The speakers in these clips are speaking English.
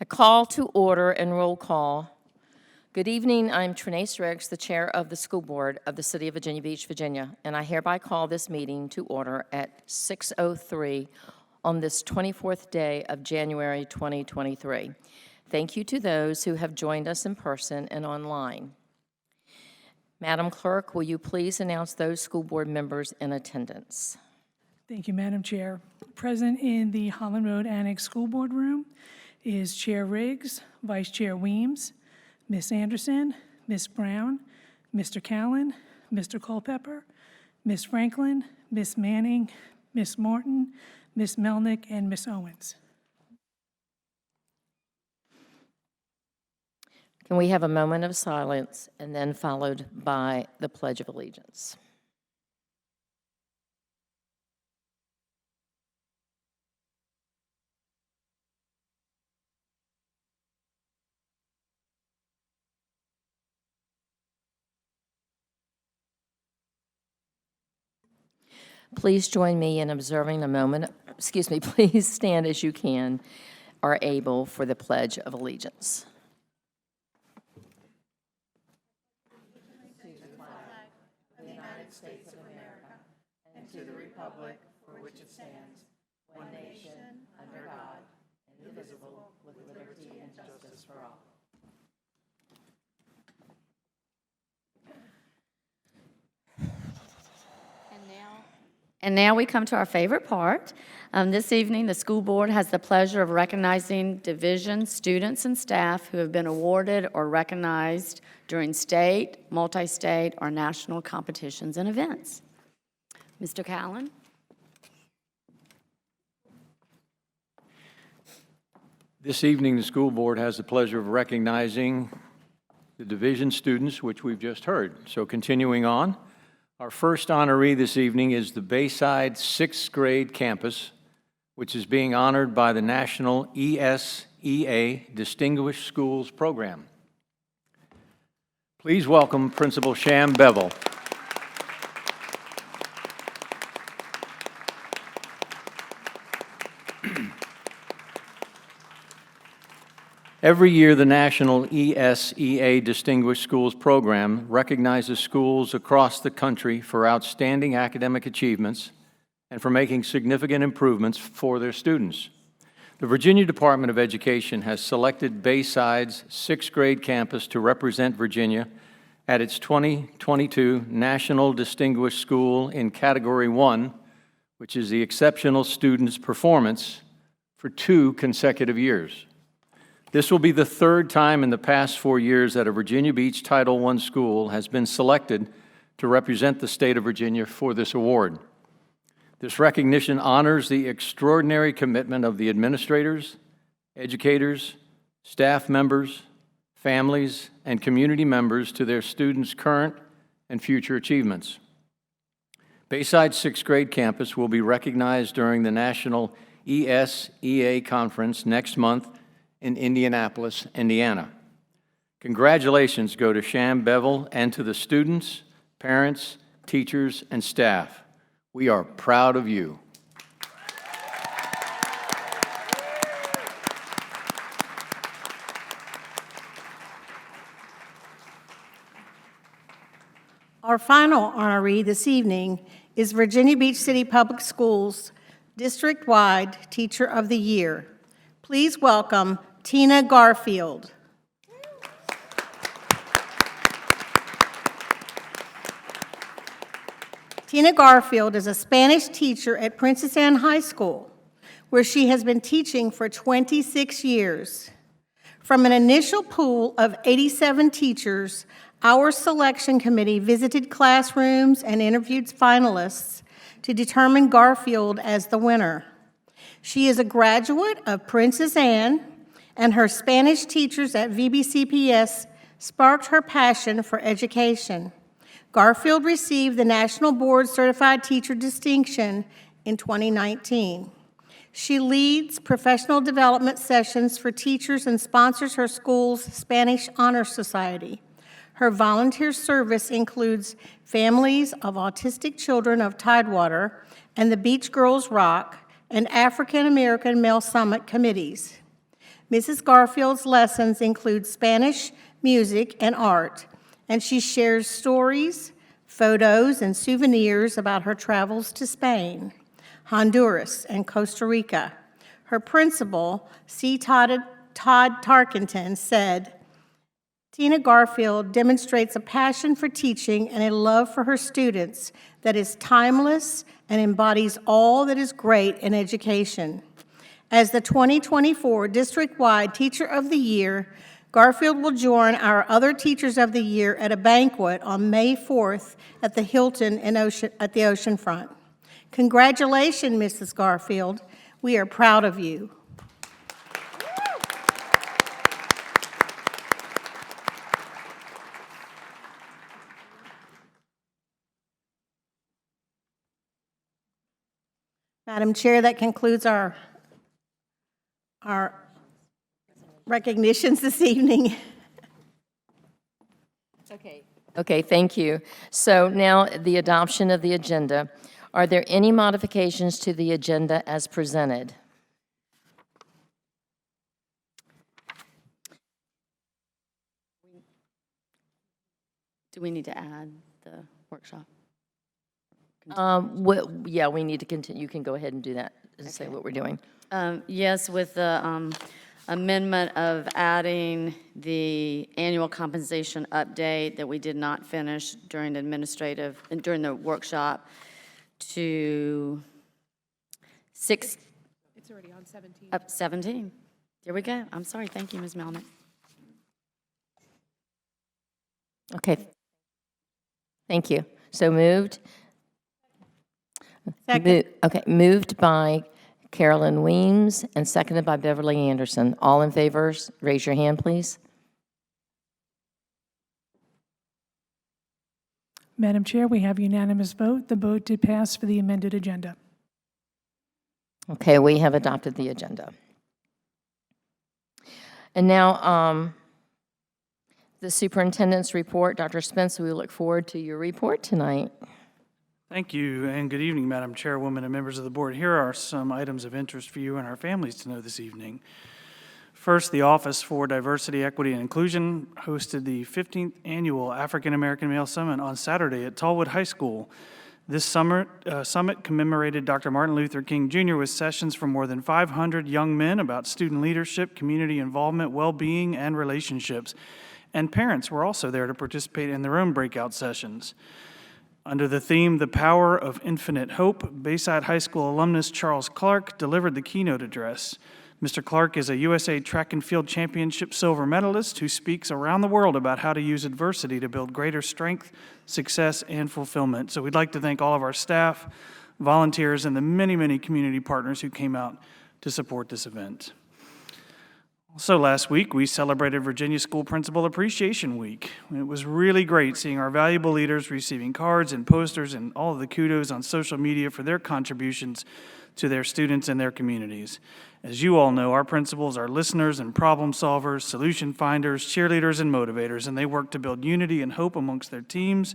Call to order and roll call. Good evening, I'm Trinace Riggs, the Chair of the School Board of the City of Virginia Beach, Virginia, and I hereby call this meeting to order at 6:03 on this 24th day of January 2023. Thank you to those who have joined us in person and online. Madam Clerk, will you please announce those school board members in attendance? Thank you, Madam Chair. Present in the Holland Road Annex School Board Room is Chair Riggs, Vice Chair Weems, Ms. Anderson, Ms. Brown, Mr. Callen, Mr. Culpepper, Ms. Franklin, Ms. Manning, Ms. Morton, Ms. Melnick, and Ms. Owens. Can we have a moment of silence and then followed by the Pledge of Allegiance? Please join me in observing a moment, please stand as you can, are able for the Pledge of Allegiance. To the flag of the United States of America and to the republic for which it stands, one nation, under God, indivisible, with liberty and justice for all. And now we come to our favorite part. This evening, the school board has the pleasure of recognizing division students and staff who have been awarded or recognized during state, multi-state, or national competitions and events. Mr. Callen. This evening, the school board has the pleasure of recognizing the division students, which we've just heard. So continuing on, our first honoree this evening is the Bayside 6th grade campus, which is being honored by the National ESEA Distinguished Schools Program. Please welcome Principal Sham Bevel. Every year, the National ESEA Distinguished Schools Program recognizes schools across the country for outstanding academic achievements and for making significant improvements for their students. The Virginia Department of Education has selected Bayside's 6th grade campus to represent Virginia at its 2022 National Distinguished School in Category 1, which is the exceptional student's performance, for 2 consecutive years. This will be the 3rd time in the past 4 years that a Virginia Beach Title I school has been selected to represent the state of Virginia for this award. This recognition honors the extraordinary commitment of the administrators, educators, staff members, families, and community members to their students' current and future achievements. Bayside's 6th grade campus will be recognized during the National ESEA Conference next month in Indianapolis, Indiana. Congratulations go to Sham Bevel and to the students, parents, teachers, and staff. We are proud of you. Our final honoree this evening is Virginia Beach City Public Schools District-Wide Teacher of the Year. Please welcome Tina Garfield. Tina Garfield is a Spanish teacher at Princess Anne High School, where she has been teaching for 26 years. From an initial pool of 87 teachers, our selection committee visited classrooms and interviewed finalists to determine Garfield as the winner. She is a graduate of Princess Anne, and her Spanish teachers at VBCPS sparked her passion for education. Garfield received the National Board Certified Teacher Distinction in 2019. She leads professional development sessions for teachers and sponsors her school's Spanish Honor Society. Her volunteer service includes Families of Autistic Children of Tidewater and the Beach Girls Rock and African American Male Summit committees. Mrs. Garfield's lessons include Spanish, music, and art, and she shares stories, photos, and souvenirs about her travels to Spain, Honduras, and Costa Rica. Her principal, C. Todd Tarkenton, said, Tina Garfield demonstrates a passion for teaching and a love for her students that is timeless and embodies all that is great in education. As the 2024 District-wide Teacher of the Year, Garfield will join our other Teachers of the Year at a banquet on May 4th at the Hilton at the oceanfront. Congratulations, Mrs. Garfield. We are proud of you. Madam Chair, that concludes our recognitions this evening. Okay, thank you. So now the adoption of the agenda. Are there any modifications to the agenda as presented? Do we need to add the workshop? Yeah, we need to continue. You can go ahead and do that and say what we're doing. Yes, with the amendment of adding the annual compensation update that we did not finish during the workshop to it's already on 17. Up 17. There we go. I'm sorry. Thank you, Ms. Melnick. Okay. Thank you. So moved? Second. Okay, moved by Carolyn Weems and seconded by Beverly Anderson. All in favor, raise your hand, please. Madam Chair, we have unanimous vote. The vote did pass for the amended agenda. Okay, we have adopted the agenda. And now, the superintendent's report. Dr. Spence, we look forward to your report tonight. Thank you, and good evening, Madam Chairwoman and members of the board. Here are some items of interest for you and our families to know this evening. First, the Office for Diversity, Equity, and Inclusion hosted the 15th Annual African American Male Summit on Saturday at Tallwood High School. This summit commemorated Dr. Martin Luther King Jr. with sessions from more than 500 young men about student leadership, community involvement, well-being, and relationships. And parents were also there to participate in their own breakout sessions. Under the theme, The Power of Infinite Hope, Bayside High School alumnus Charles Clark delivered the keynote address. Mr. Clark is a USA Track and Field Championship silver medalist who speaks around the world about how to use adversity to build greater strength, success, and fulfillment. So we'd like to thank all of our staff, volunteers, and the many, many community partners who came out to support this event. Also last week, we celebrated Virginia School Principal Appreciation Week. It was really great seeing our valuable leaders receiving cards and posters and all of the kudos on social media for their contributions to their students and their communities. As you all know, our principals are listeners and problem solvers, solution finders, cheerleaders, and motivators, and they work to build unity and hope amongst their teams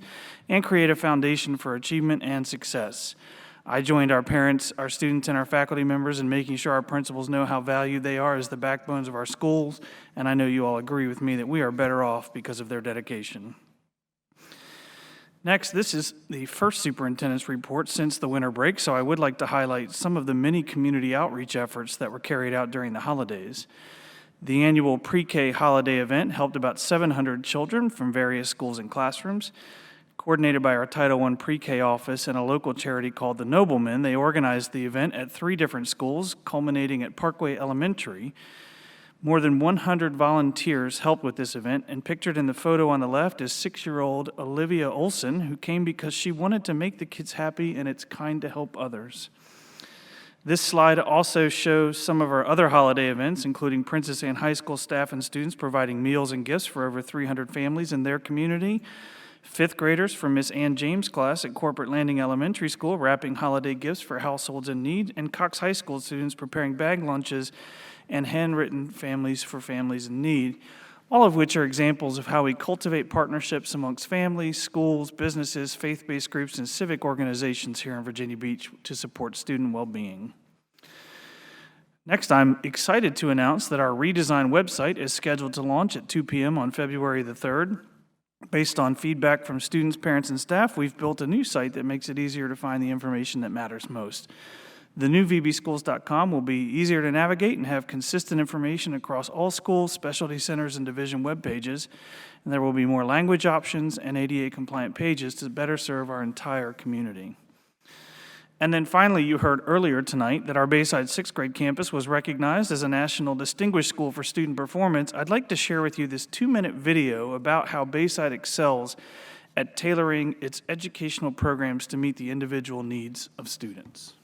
and create a foundation for achievement and success. I joined our parents, our students, and our faculty members in making sure our principals know how valued they are as the backbones of our schools, and I know you all agree with me that we are better off because of their dedication. Next, this is the first superintendent's report since the winter break, so I would like to highlight some of the many community outreach efforts that were carried out during the holidays. The annual pre-K holiday event helped about 700 children from various schools and classrooms. Coordinated by our Title I pre-K office and a local charity called The Noblemen, they organized the event at 3 different schools, culminating at Parkway Elementary. More than 100 volunteers helped with this event, and pictured in the photo on the left is 6-year-old Olivia Olson, who came because she wanted to make the kids happy and it's kind to help others. This slide also shows some of our other holiday events, including Princess Anne High School staff and students providing meals and gifts for over 300 families in their community. 5th graders from Miss Ann James' class at Corporate Landing Elementary School wrapping holiday gifts for households in need, and Cox High School students preparing bag lunches and handwritten families for families in need, all of which are examples of how we cultivate partnerships amongst families, schools, businesses, faith-based groups, and civic organizations here in Virginia Beach to support student well-being. Next, I'm excited to announce that our redesigned website is scheduled to launch at 2 p.m. on February the 3rd. Based on feedback from students, parents, and staff, we've built a new site that makes it easier to find the information that matters most. The new vbschools.com will be easier to navigate and have consistent information across all schools, specialty centers, and division web pages. And there will be more language options and ADA-compliant pages to better serve our entire community. And then finally, you heard earlier tonight that our Bayside 6th grade campus was recognized as a National Distinguished School for Student Performance. I'd like to share with you this 2-minute video about how Bayside excels at tailoring its educational programs to meet the individual needs of students.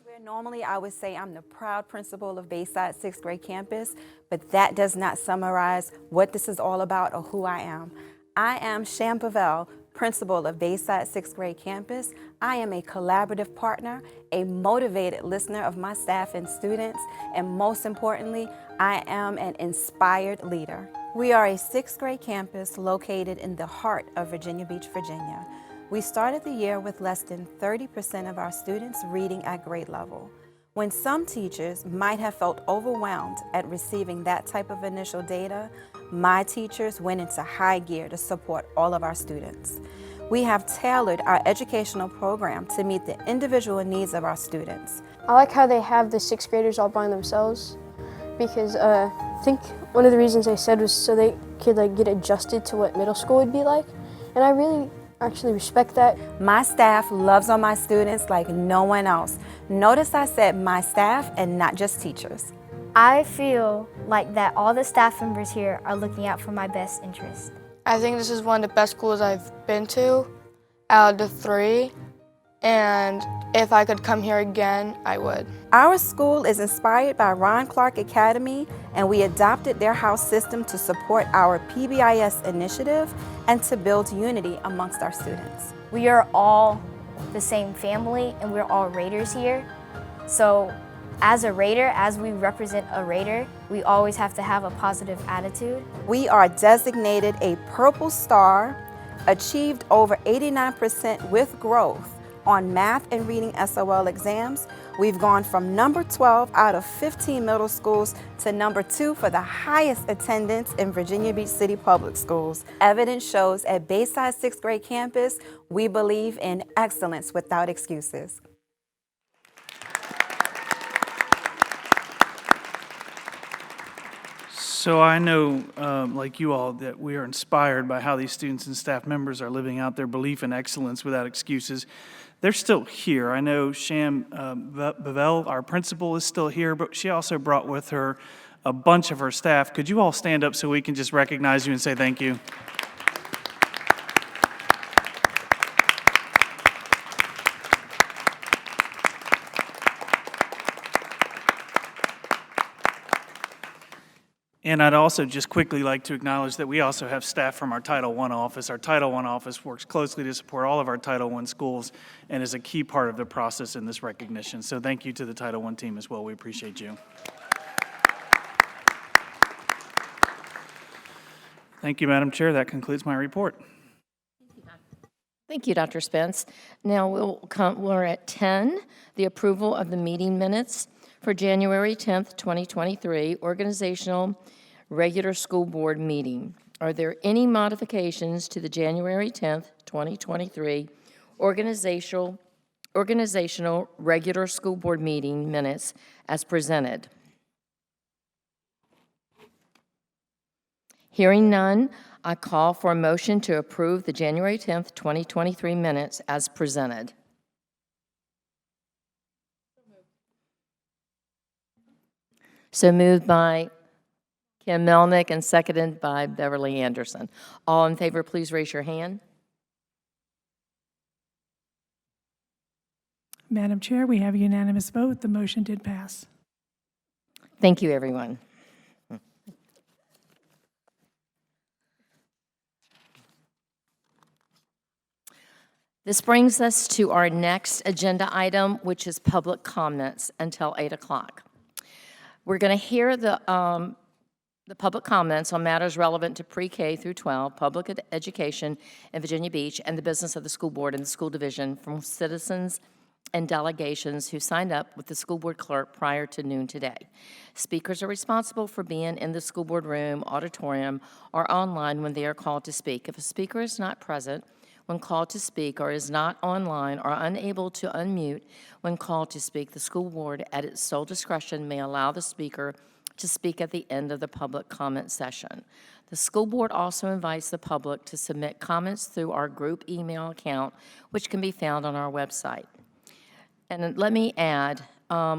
Where normally I would say I'm the proud principal of Bayside 6th grade campus, but that does not summarize what this is all about or who I am. I am Sham Pavel, principal of Bayside 6th grade campus. I am a collaborative partner, a motivated listener of my staff and students, and most importantly, I am an inspired leader. We are a 6th grade campus located in the heart of Virginia Beach, Virginia. We started the year with less than 30% of our students reading at grade level. When some teachers might have felt overwhelmed at receiving that type of initial data, my teachers went into high gear to support all of our students. We have tailored our educational program to meet the individual needs of our students. I like how they have the 6th graders all by themselves because I think one of the reasons they said was so they could get adjusted to what middle school would be like, and I really actually respect that. My staff loves on my students like no one else. Notice I said my staff and not just teachers. I feel like that all the staff members here are looking out for my best interest. I think this is one of the best schools I've been to out of the 3, and if I could come here again, I would. Our school is inspired by Ron Clark Academy, and we adopted their house system to support our PBIS initiative and to build unity amongst our students. We are all the same family and we're all Raiders here. So as a Raider, as we represent a Raider, we always have to have a positive attitude. We are designated a Purple Star, achieved over 89% with growth on math and reading SOL exams. We've gone from number 12 out of 15 middle schools to number 2 for the highest attendance in Virginia Beach City Public Schools. Evidence shows at Bayside 6th grade campus, we believe in excellence without excuses. So I know, like you all, that we are inspired by how these students and staff members are living out their belief in excellence without excuses. They're still here. I know Sham Bavel, our principal, is still here, but she also brought with her a bunch of her staff. Could you all stand up so we can just recognize you and say thank you? And I'd also just quickly like to acknowledge that we also have staff from our Title I office. Our Title I office works closely to support all of our Title I schools and is a key part of the process in this recognition. So thank you to the Title I team as well. We appreciate you. Thank you, Madam Chair. That concludes my report. Thank you, Dr. Spence. Now we're at 10, the approval of the meeting minutes for January 10th, 2023, organizational regular school board meeting. Are there any modifications to the January 10th, 2023 organizational regular school board meeting minutes as presented? Hearing none, I call for a motion to approve the January 10th, 2023 minutes as presented. So moved by Kim Melnick and seconded by Beverly Anderson. All in favor, please raise your hand. Madam Chair, we have a unanimous vote. The motion did pass. Thank you, everyone. This brings us to our next agenda item, which is public comments until 8 o'clock. We're going to hear the public comments on matters relevant to pre-K through 12 public education in Virginia Beach and the business of the school board and the school division from citizens and delegations who signed up with the school board clerk prior to noon today. Speakers are responsible for being in the school board room, auditorium, or online when they are called to speak. If a speaker is not present when called to speak or is not online or unable to unmute when called to speak, the school board, at its sole discretion, may allow the speaker to speak at the end of the public comment session. The school board also invites the public to submit comments through our group email account, which can be found on our website. And let me add,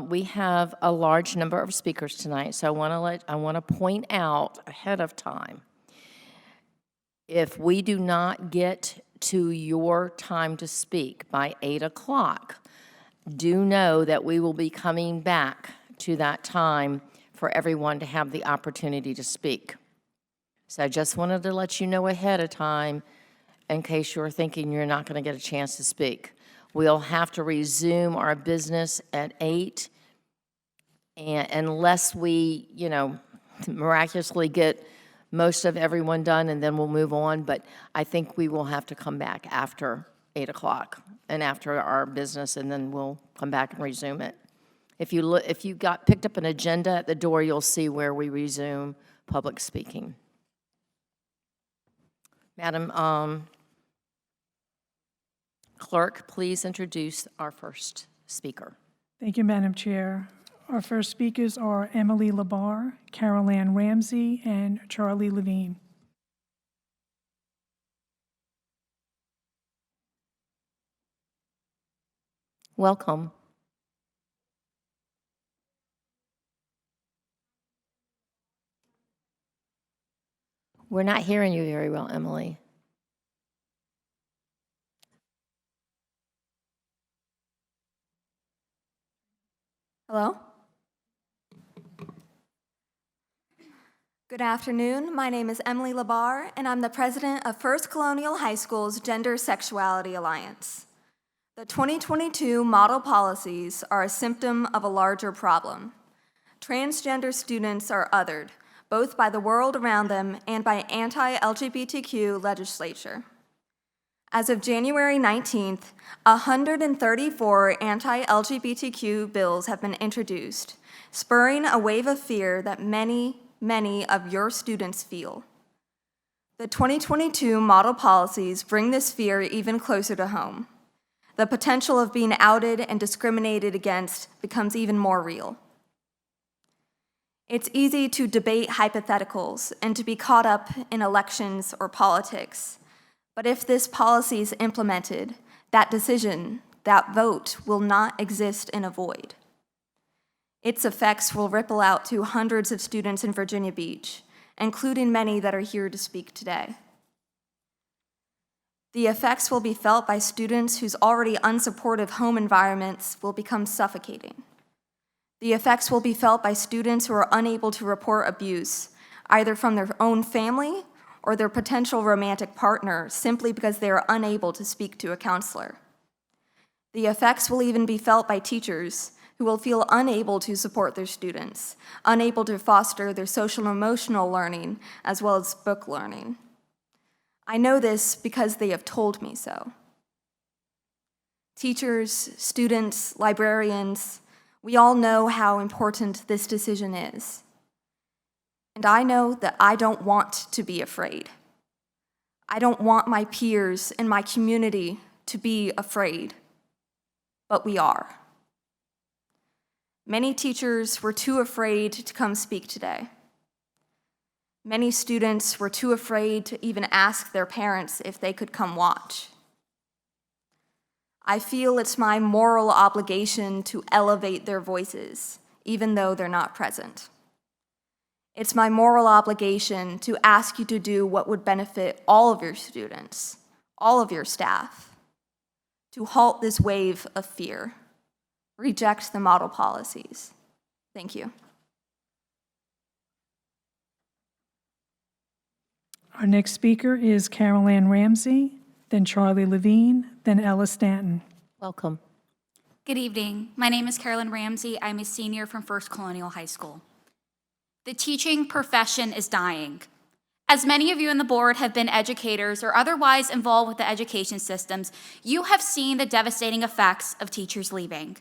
we have a large number of speakers tonight, so I want to point out ahead of time, if we do not get to your time to speak by 8 o'clock, do know that we will be coming back to that time for everyone to have the opportunity to speak. So I just wanted to let you know ahead of time in case you're thinking you're not going to get a chance to speak. We'll have to resume our business at 8, and unless we, miraculously get most of everyone done, and then we'll move on. But I think we will have to come back after 8 o'clock and after our business, and then we'll come back and resume it. If you picked up an agenda at the door, you'll see where we resume public speaking. Madam Clerk, please introduce our first speaker. Thank you, Madam Chair. Our first speakers are Emily Labar, Carol Ann Ramsey, and Charlie Levine. Welcome. We're not hearing you very well, Emily. Hello? Good afternoon. My name is Emily Labar, and I'm the president of First Colonial High School's Gender Sexuality Alliance. The 2022 model policies are a symptom of a larger problem. Transgender students are othered, both by the world around them and by anti-LGBTQ legislature. As of January 19th, 134 anti-LGBTQ bills have been introduced, spurring a wave of fear that many of your students feel. The 2022 model policies bring this fear even closer to home. The potential of being outed and discriminated against becomes even more real. It's easy to debate hypotheticals and to be caught up in elections or politics. But if this policy is implemented, that decision, that vote, will not exist in a void. Its effects will ripple out to hundreds of students in Virginia Beach, including many that are here to speak today. The effects will be felt by students whose already unsupportive home environments will become suffocating. The effects will be felt by students who are unable to report abuse, either from their own family or their potential romantic partner, simply because they are unable to speak to a counselor. The effects will even be felt by teachers who will feel unable to support their students, unable to foster their social and emotional learning, as well as book learning. I know this because they have told me so. Teachers, students, librarians, we all know how important this decision is. And I know that I don't want to be afraid. I don't want my peers and my community to be afraid, but we are. Many teachers were too afraid to come speak today. Many students were too afraid to even ask their parents if they could come watch. I feel it's my moral obligation to elevate their voices, even though they're not present. It's my moral obligation to ask you to do what would benefit all of your students, all of your staff, to halt this wave of fear. Reject the model policies. Thank you. Our next speaker is Carol Ann Ramsey, then Charlie Levine, then Ella Stanton. Welcome. Good evening. My name is Carolyn Ramsey. I'm a senior from First Colonial High School. The teaching profession is dying. As many of you in the board have been educators or otherwise involved with the education systems, you have seen the devastating effects of teachers leaving.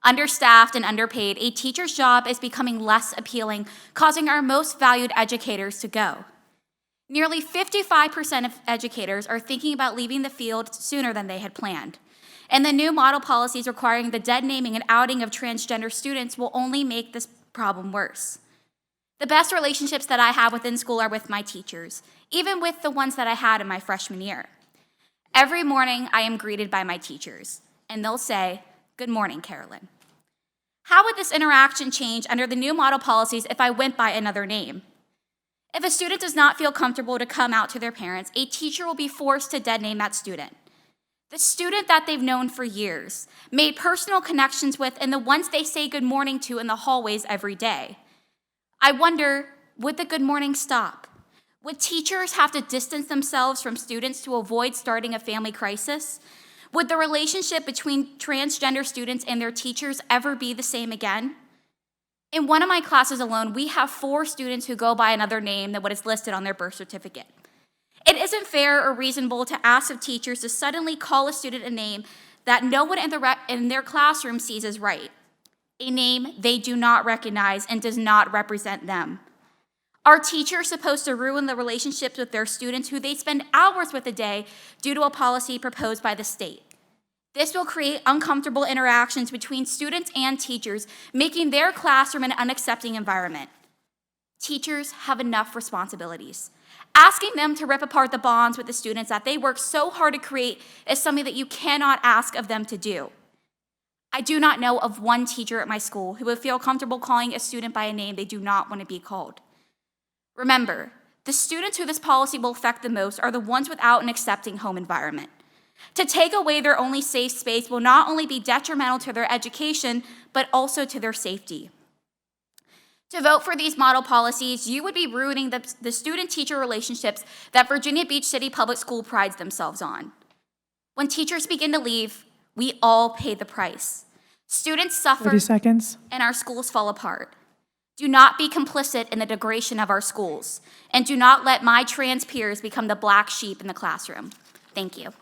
Understaffed and underpaid, a teacher's job is becoming less appealing, causing our most valued educators to go. Nearly 55% of educators are thinking about leaving the field sooner than they had planned. And the new model policies requiring the dead naming and outing of transgender students will only make this problem worse. The best relationships that I have within school are with my teachers, even with the ones that I had in my freshman year. Every morning, I am greeted by my teachers, and they'll say, "Good morning, Carolyn." How would this interaction change under the new model policies if I went by another name? If a student does not feel comfortable to come out to their parents, a teacher will be forced to dead name that student. The student that they've known for years, made personal connections with, and the ones they say good morning to in the hallways every day. I wonder, would the good morning stop? Would teachers have to distance themselves from students to avoid starting a family crisis? Would the relationship between transgender students and their teachers ever be the same again? In one of my classes alone, we have 4 students who go by another name than what is listed on their birth certificate. It isn't fair or reasonable to ask of teachers to suddenly call a student a name that no one in their classroom sees as right, a name they do not recognize and does not represent them. Are teachers supposed to ruin the relationships with their students who they spend hours with a day due to a policy proposed by the state? This will create uncomfortable interactions between students and teachers, making their classroom an unaccepting environment. Teachers have enough responsibilities. Asking them to rip apart the bonds with the students that they work so hard to create is something that you cannot ask of them to do. I do not know of one teacher at my school who would feel comfortable calling a student by a name they do not want to be called. Remember, the students who this policy will affect the most are the ones without an accepting home environment. To take away their only safe space will not only be detrimental to their education, but also to their safety. To vote for these model policies, you would be ruining the student-teacher relationships that Virginia Beach City Public School prides themselves on. When teachers begin to leave, we all pay the price. Students suffer 30 seconds. and our schools fall apart. Do not be complicit in the degradation of our schools, and do not let my trans peers become the black sheep in the classroom. Thank you.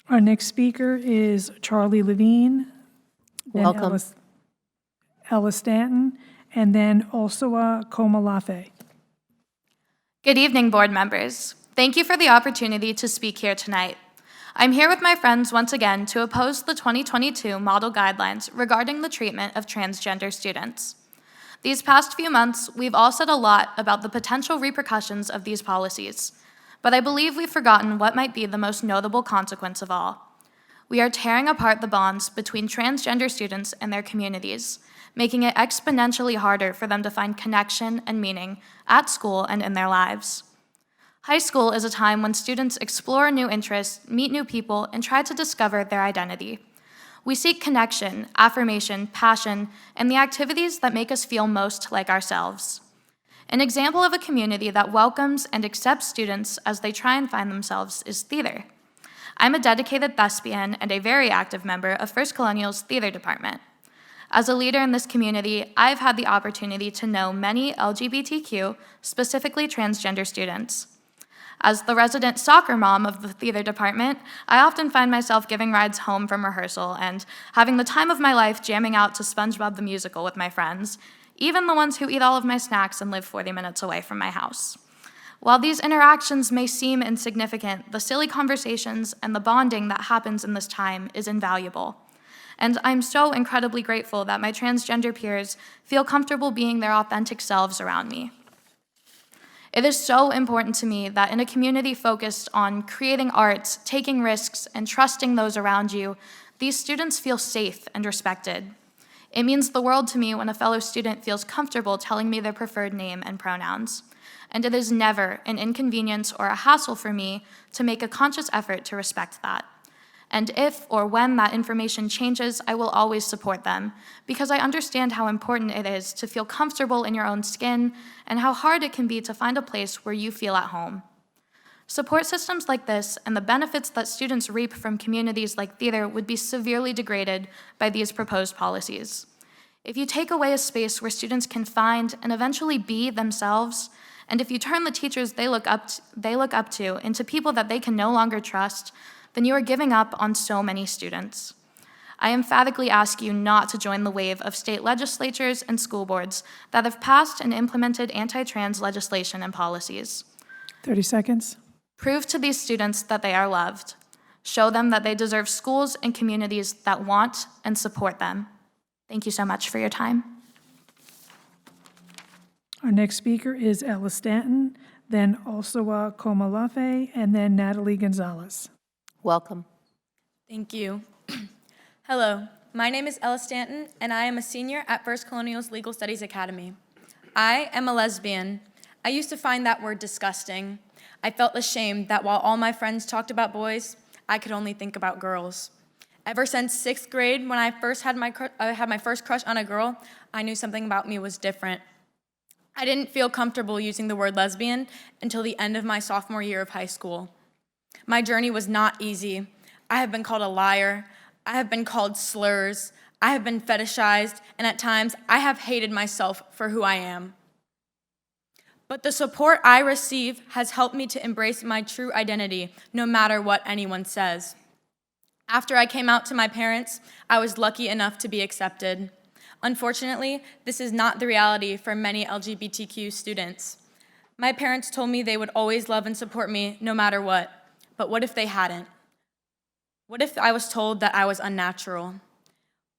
Our next speaker is Charlie Levine. then Welcome. Ella Stanton, and then Osua Komalafe. Good evening, board members. Thank you for the opportunity to speak here tonight. I'm here with my friends once again to oppose the 2022 model guidelines regarding the treatment of transgender students. These past few months, we've all said a lot about the potential repercussions of these policies, but I believe we've forgotten what might be the most notable consequence of all. We are tearing apart the bonds between transgender students and their communities, making it exponentially harder for them to find connection and meaning at school and in their lives. High school is a time when students explore new interests, meet new people, and try to discover their identity. We seek connection, affirmation, passion, and the activities that make us feel most like ourselves. An example of a community that welcomes and accepts students as they try and find themselves is theater. I'm a dedicated thespian and a very active member of First Colonial's theater department. As a leader in this community, I've had the opportunity to know many LGBTQ, specifically transgender students. As the resident soccer mom of the theater department, I often find myself giving rides home from rehearsal and having the time of my life jamming out to SpongeBob the Musical with my friends, even the ones who eat all of my snacks and live 40 minutes away from my house. While these interactions may seem insignificant, the silly conversations and the bonding that happens in this time is invaluable. And I'm so incredibly grateful that my transgender peers feel comfortable being their authentic selves around me. It is so important to me that in a community focused on creating art, taking risks, and trusting those around you, these students feel safe and respected. It means the world to me when a fellow student feels comfortable telling me their preferred name and pronouns. And it is never an inconvenience or a hassle for me to make a conscious effort to respect that. And if or when that information changes, I will always support them, because I understand how important it is to feel comfortable in your own skin and how hard it can be to find a place where you feel at home. Support systems like this and the benefits that students reap from communities like theater would be severely degraded by these proposed policies. If you take away a space where students can find and eventually be themselves, and if you turn the teachers they look up to into people that they can no longer trust, then you are giving up on so many students. I emphatically ask you not to join the wave of state legislatures and school boards that have passed and implemented anti-trans legislation and policies. 30 seconds. Prove to these students that they are loved. Show them that they deserve schools and communities that want and support them. Thank you so much for your time. Our next speaker is Ella Stanton, then Olsawa Komalafe, and then Natalie Gonzalez. Welcome. Thank you. Hello, my name is Ella Stanton, and I am a senior at First Colonial's Legal Studies Academy. I am a lesbian. I used to find that word disgusting. I felt ashamed that while all my friends talked about boys, I could only think about girls. Ever since 6th grade, when I first had my first crush on a girl, I knew something about me was different. I didn't feel comfortable using the word lesbian until the end of my sophomore year of high school. My journey was not easy. I have been called a liar. I have been called slurs. I have been fetishized, and at times I have hated myself for who I am. But the support I receive has helped me to embrace my true identity, no matter what anyone says. After I came out to my parents, I was lucky enough to be accepted. Unfortunately, this is not the reality for many LGBTQ students. My parents told me they would always love and support me no matter what, but what if they hadn't? What if I was told that I was unnatural?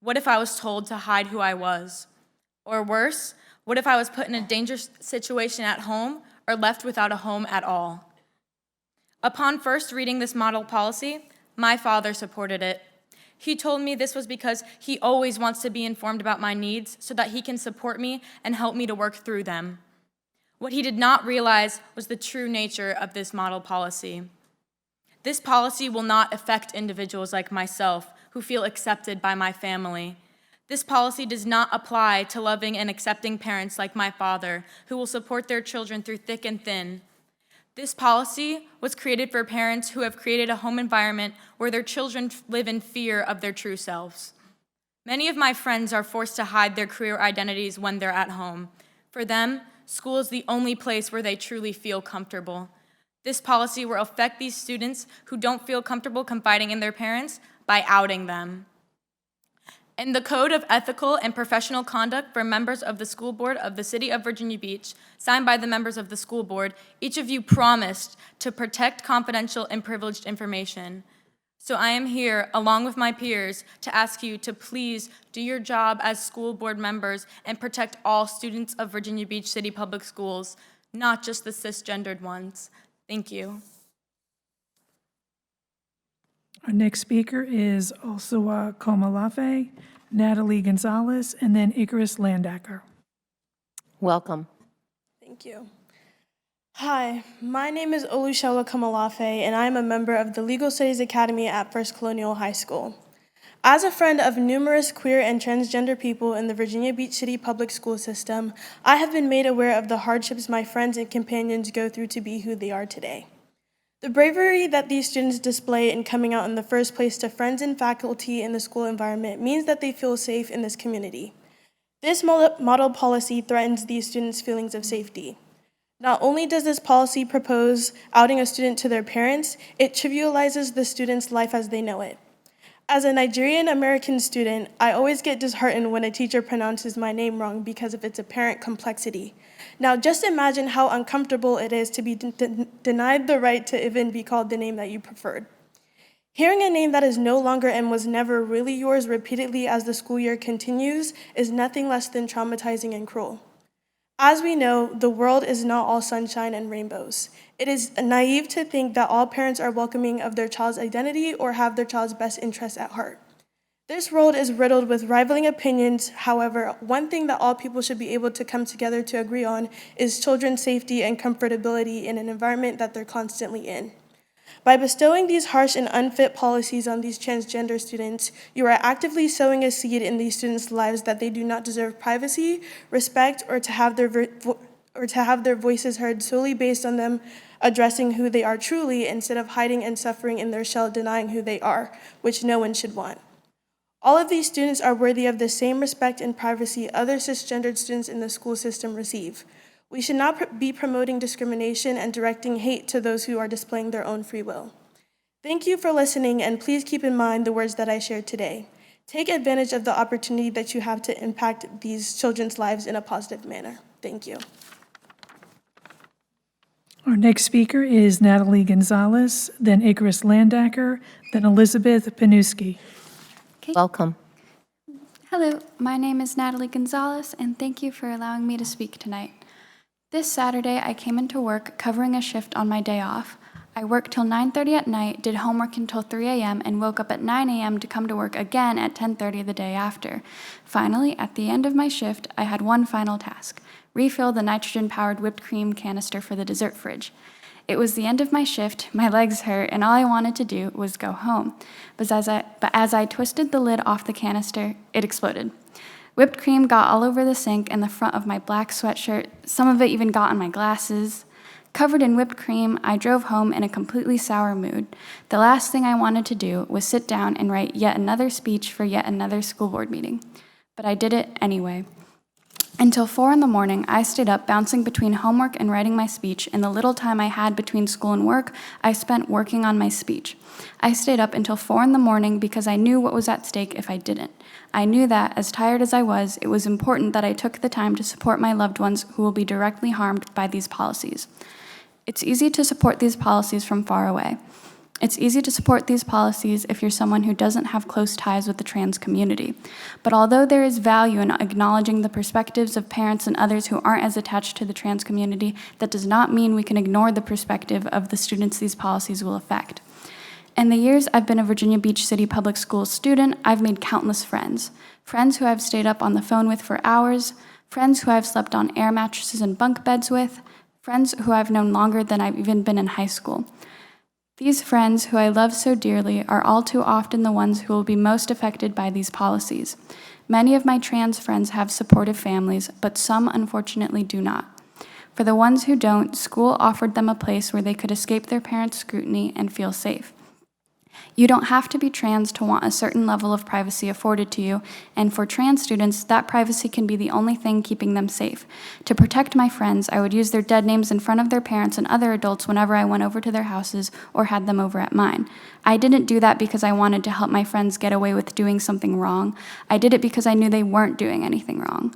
What if I was told to hide who I was? Or worse, what if I was put in a dangerous situation at home or left without a home at all? Upon first reading this model policy, my father supported it. He told me this was because he always wants to be informed about my needs so that he can support me and help me to work through them. What he did not realize was the true nature of this model policy. This policy will not affect individuals like myself who feel accepted by my family. This policy does not apply to loving and accepting parents like my father who will support their children through thick and thin. This policy was created for parents who have created a home environment where their children live in fear of their true selves. Many of my friends are forced to hide their career identities when they're at home. For them, school is the only place where they truly feel comfortable. This policy will affect these students who don't feel comfortable confiding in their parents by outing them. In the Code of Ethical and Professional Conduct for members of the School Board of the City of Virginia Beach, signed by the members of the school board, each of you promised to protect confidential and privileged information. So I am here, along with my peers, to ask you to please do your job as school board members and protect all students of Virginia Beach City Public Schools, not just the cisgendered ones. Thank you. Our next speaker is Olsawa Komalafe, Natalie Gonzalez, and then Icarus Landacker. Welcome. Thank you. Hi, my name is Olushola Komalafe, and I am a member of the Legal Studies Academy at First Colonial High School. As a friend of numerous queer and transgender people in the Virginia Beach City public school system, I have been made aware of the hardships my friends and companions go through to be who they are today. The bravery that these students display in coming out in the first place to friends and faculty in the school environment means that they feel safe in this community. This model policy threatens these students' feelings of safety. Not only does this policy propose outing a student to their parents, it trivializes the student's life as they know it. As a Nigerian American student, I always get disheartened when a teacher pronounces my name wrong because of its apparent complexity. Now, just imagine how uncomfortable it is to be denied the right to even be called the name that you preferred. Hearing a name that is no longer and was never really yours repeatedly as the school year continues is nothing less than traumatizing and cruel. As we know, the world is not all sunshine and rainbows. It is naive to think that all parents are welcoming of their child's identity or have their child's best interests at heart. This world is riddled with rivaling opinions. However, one thing that all people should be able to come together to agree on is children's safety and comfortability in an environment that they're constantly in. By bestowing these harsh and unfit policies on these transgender students, you are actively sowing a seed in these students' lives that they do not deserve privacy, respect, or to have their voices heard solely based on them addressing who they are truly instead of hiding and suffering in their shell denying who they are, which no one should want. All of these students are worthy of the same respect and privacy other cisgendered students in the school system receive. We should not be promoting discrimination and directing hate to those who are displaying their own free will. Thank you for listening, and please keep in mind the words that I shared today. Take advantage of the opportunity that you have to impact these children's lives in a positive manner. Thank you. Our next speaker is Natalie Gonzalez, then Icarus Landacker, then Elizabeth Panuski. Welcome. Hello, my name is Natalie Gonzalez, and thank you for allowing me to speak tonight. This Saturday, I came into work covering a shift on my day off. I worked till 9:30 at night, did homework until 3 a.m., and woke up at 9 a.m. to come to work again at 10:30 the day after. Finally, at the end of my shift, I had one final task: refill the nitrogen-powered whipped cream canister for the dessert fridge. It was the end of my shift, my legs hurt, and all I wanted to do was go home. But as I twisted the lid off the canister, it exploded. Whipped cream got all over the sink and the front of my black sweatshirt. Some of it even got on my glasses. Covered in whipped cream, I drove home in a completely sour mood. The last thing I wanted to do was sit down and write yet another speech for yet another school board meeting. But I did it anyway. Until 4 in the morning, I stayed up bouncing between homework and writing my speech, and the little time I had between school and work, I spent working on my speech. I stayed up until 4 in the morning because I knew what was at stake if I didn't. I knew that, as tired as I was, it was important that I took the time to support my loved ones who will be directly harmed by these policies. It's easy to support these policies from far away. It's easy to support these policies if you're someone who doesn't have close ties with the trans community. But although there is value in acknowledging the perspectives of parents and others who aren't as attached to the trans community, that does not mean we can ignore the perspective of the students these policies will affect. In the years I've been a Virginia Beach City Public Schools student, I've made countless friends. Friends who I've stayed up on the phone with for hours, friends who I've slept on air mattresses and bunk beds with, friends who I've known longer than I've even been in high school. These friends, who I love so dearly, are all too often the ones who will be most affected by these policies. Many of my trans friends have supportive families, but some unfortunately do not. For the ones who don't, school offered them a place where they could escape their parents' scrutiny and feel safe. You don't have to be trans to want a certain level of privacy afforded to you, and for trans students, that privacy can be the only thing keeping them safe. To protect my friends, I would use their dead names in front of their parents and other adults whenever I went over to their houses or had them over at mine. I didn't do that because I wanted to help my friends get away with doing something wrong. I did it because I knew they weren't doing anything wrong.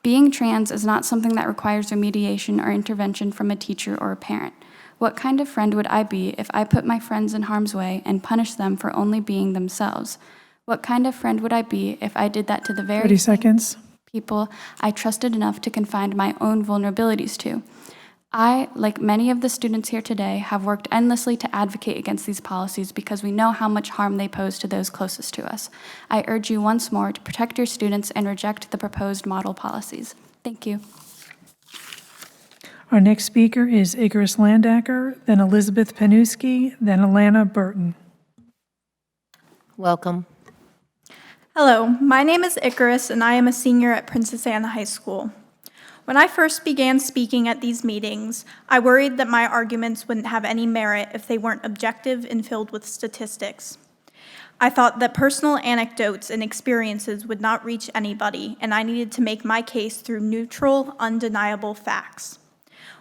Being trans is not something that requires remediation or intervention from a teacher or a parent. What kind of friend would I be if I put my friends in harm's way and punished them for only being themselves? What kind of friend would I be if I did that to the very 30 seconds. people I trusted enough to confide my own vulnerabilities to? I, like many of the students here today, have worked endlessly to advocate against these policies because we know how much harm they pose to those closest to us. I urge you once more to protect your students and reject the proposed model policies. Thank you. Our next speaker is Icarus Landacker, then Elizabeth Panuski, then Alana Burton. Welcome. Hello, my name is Icarus, and I am a senior at Princess Anne High School. When I first began speaking at these meetings, I worried that my arguments wouldn't have any merit if they weren't objective and filled with statistics. I thought that personal anecdotes and experiences would not reach anybody, and I needed to make my case through neutral, undeniable facts.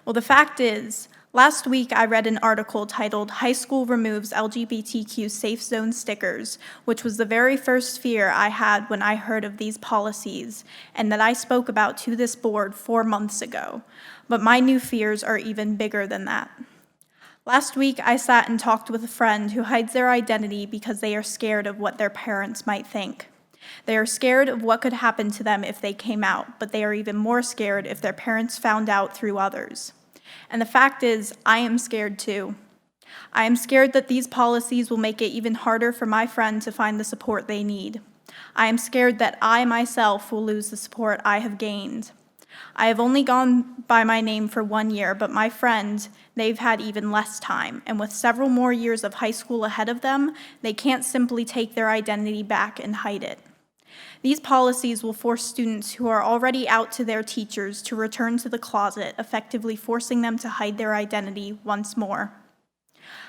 Well, the fact is, last week I read an article titled "High School Removes LGBTQ Safe Zone Stickers," which was the very first fear I had when I heard of these policies, and that I spoke about to this board 4 months ago. But my new fears are even bigger than that. Last week I sat and talked with a friend who hides their identity because they are scared of what their parents might think. They are scared of what could happen to them if they came out, but they are even more scared if their parents found out through others. And the fact is, I am scared too. I am scared that these policies will make it even harder for my friend to find the support they need. I am scared that I myself will lose the support I have gained. I have only gone by my name for 1 year, but my friend, they've had even less time, and with several more years of high school ahead of them, they can't simply take their identity back and hide it. These policies will force students who are already out to their teachers to return to the closet, effectively forcing them to hide their identity once more.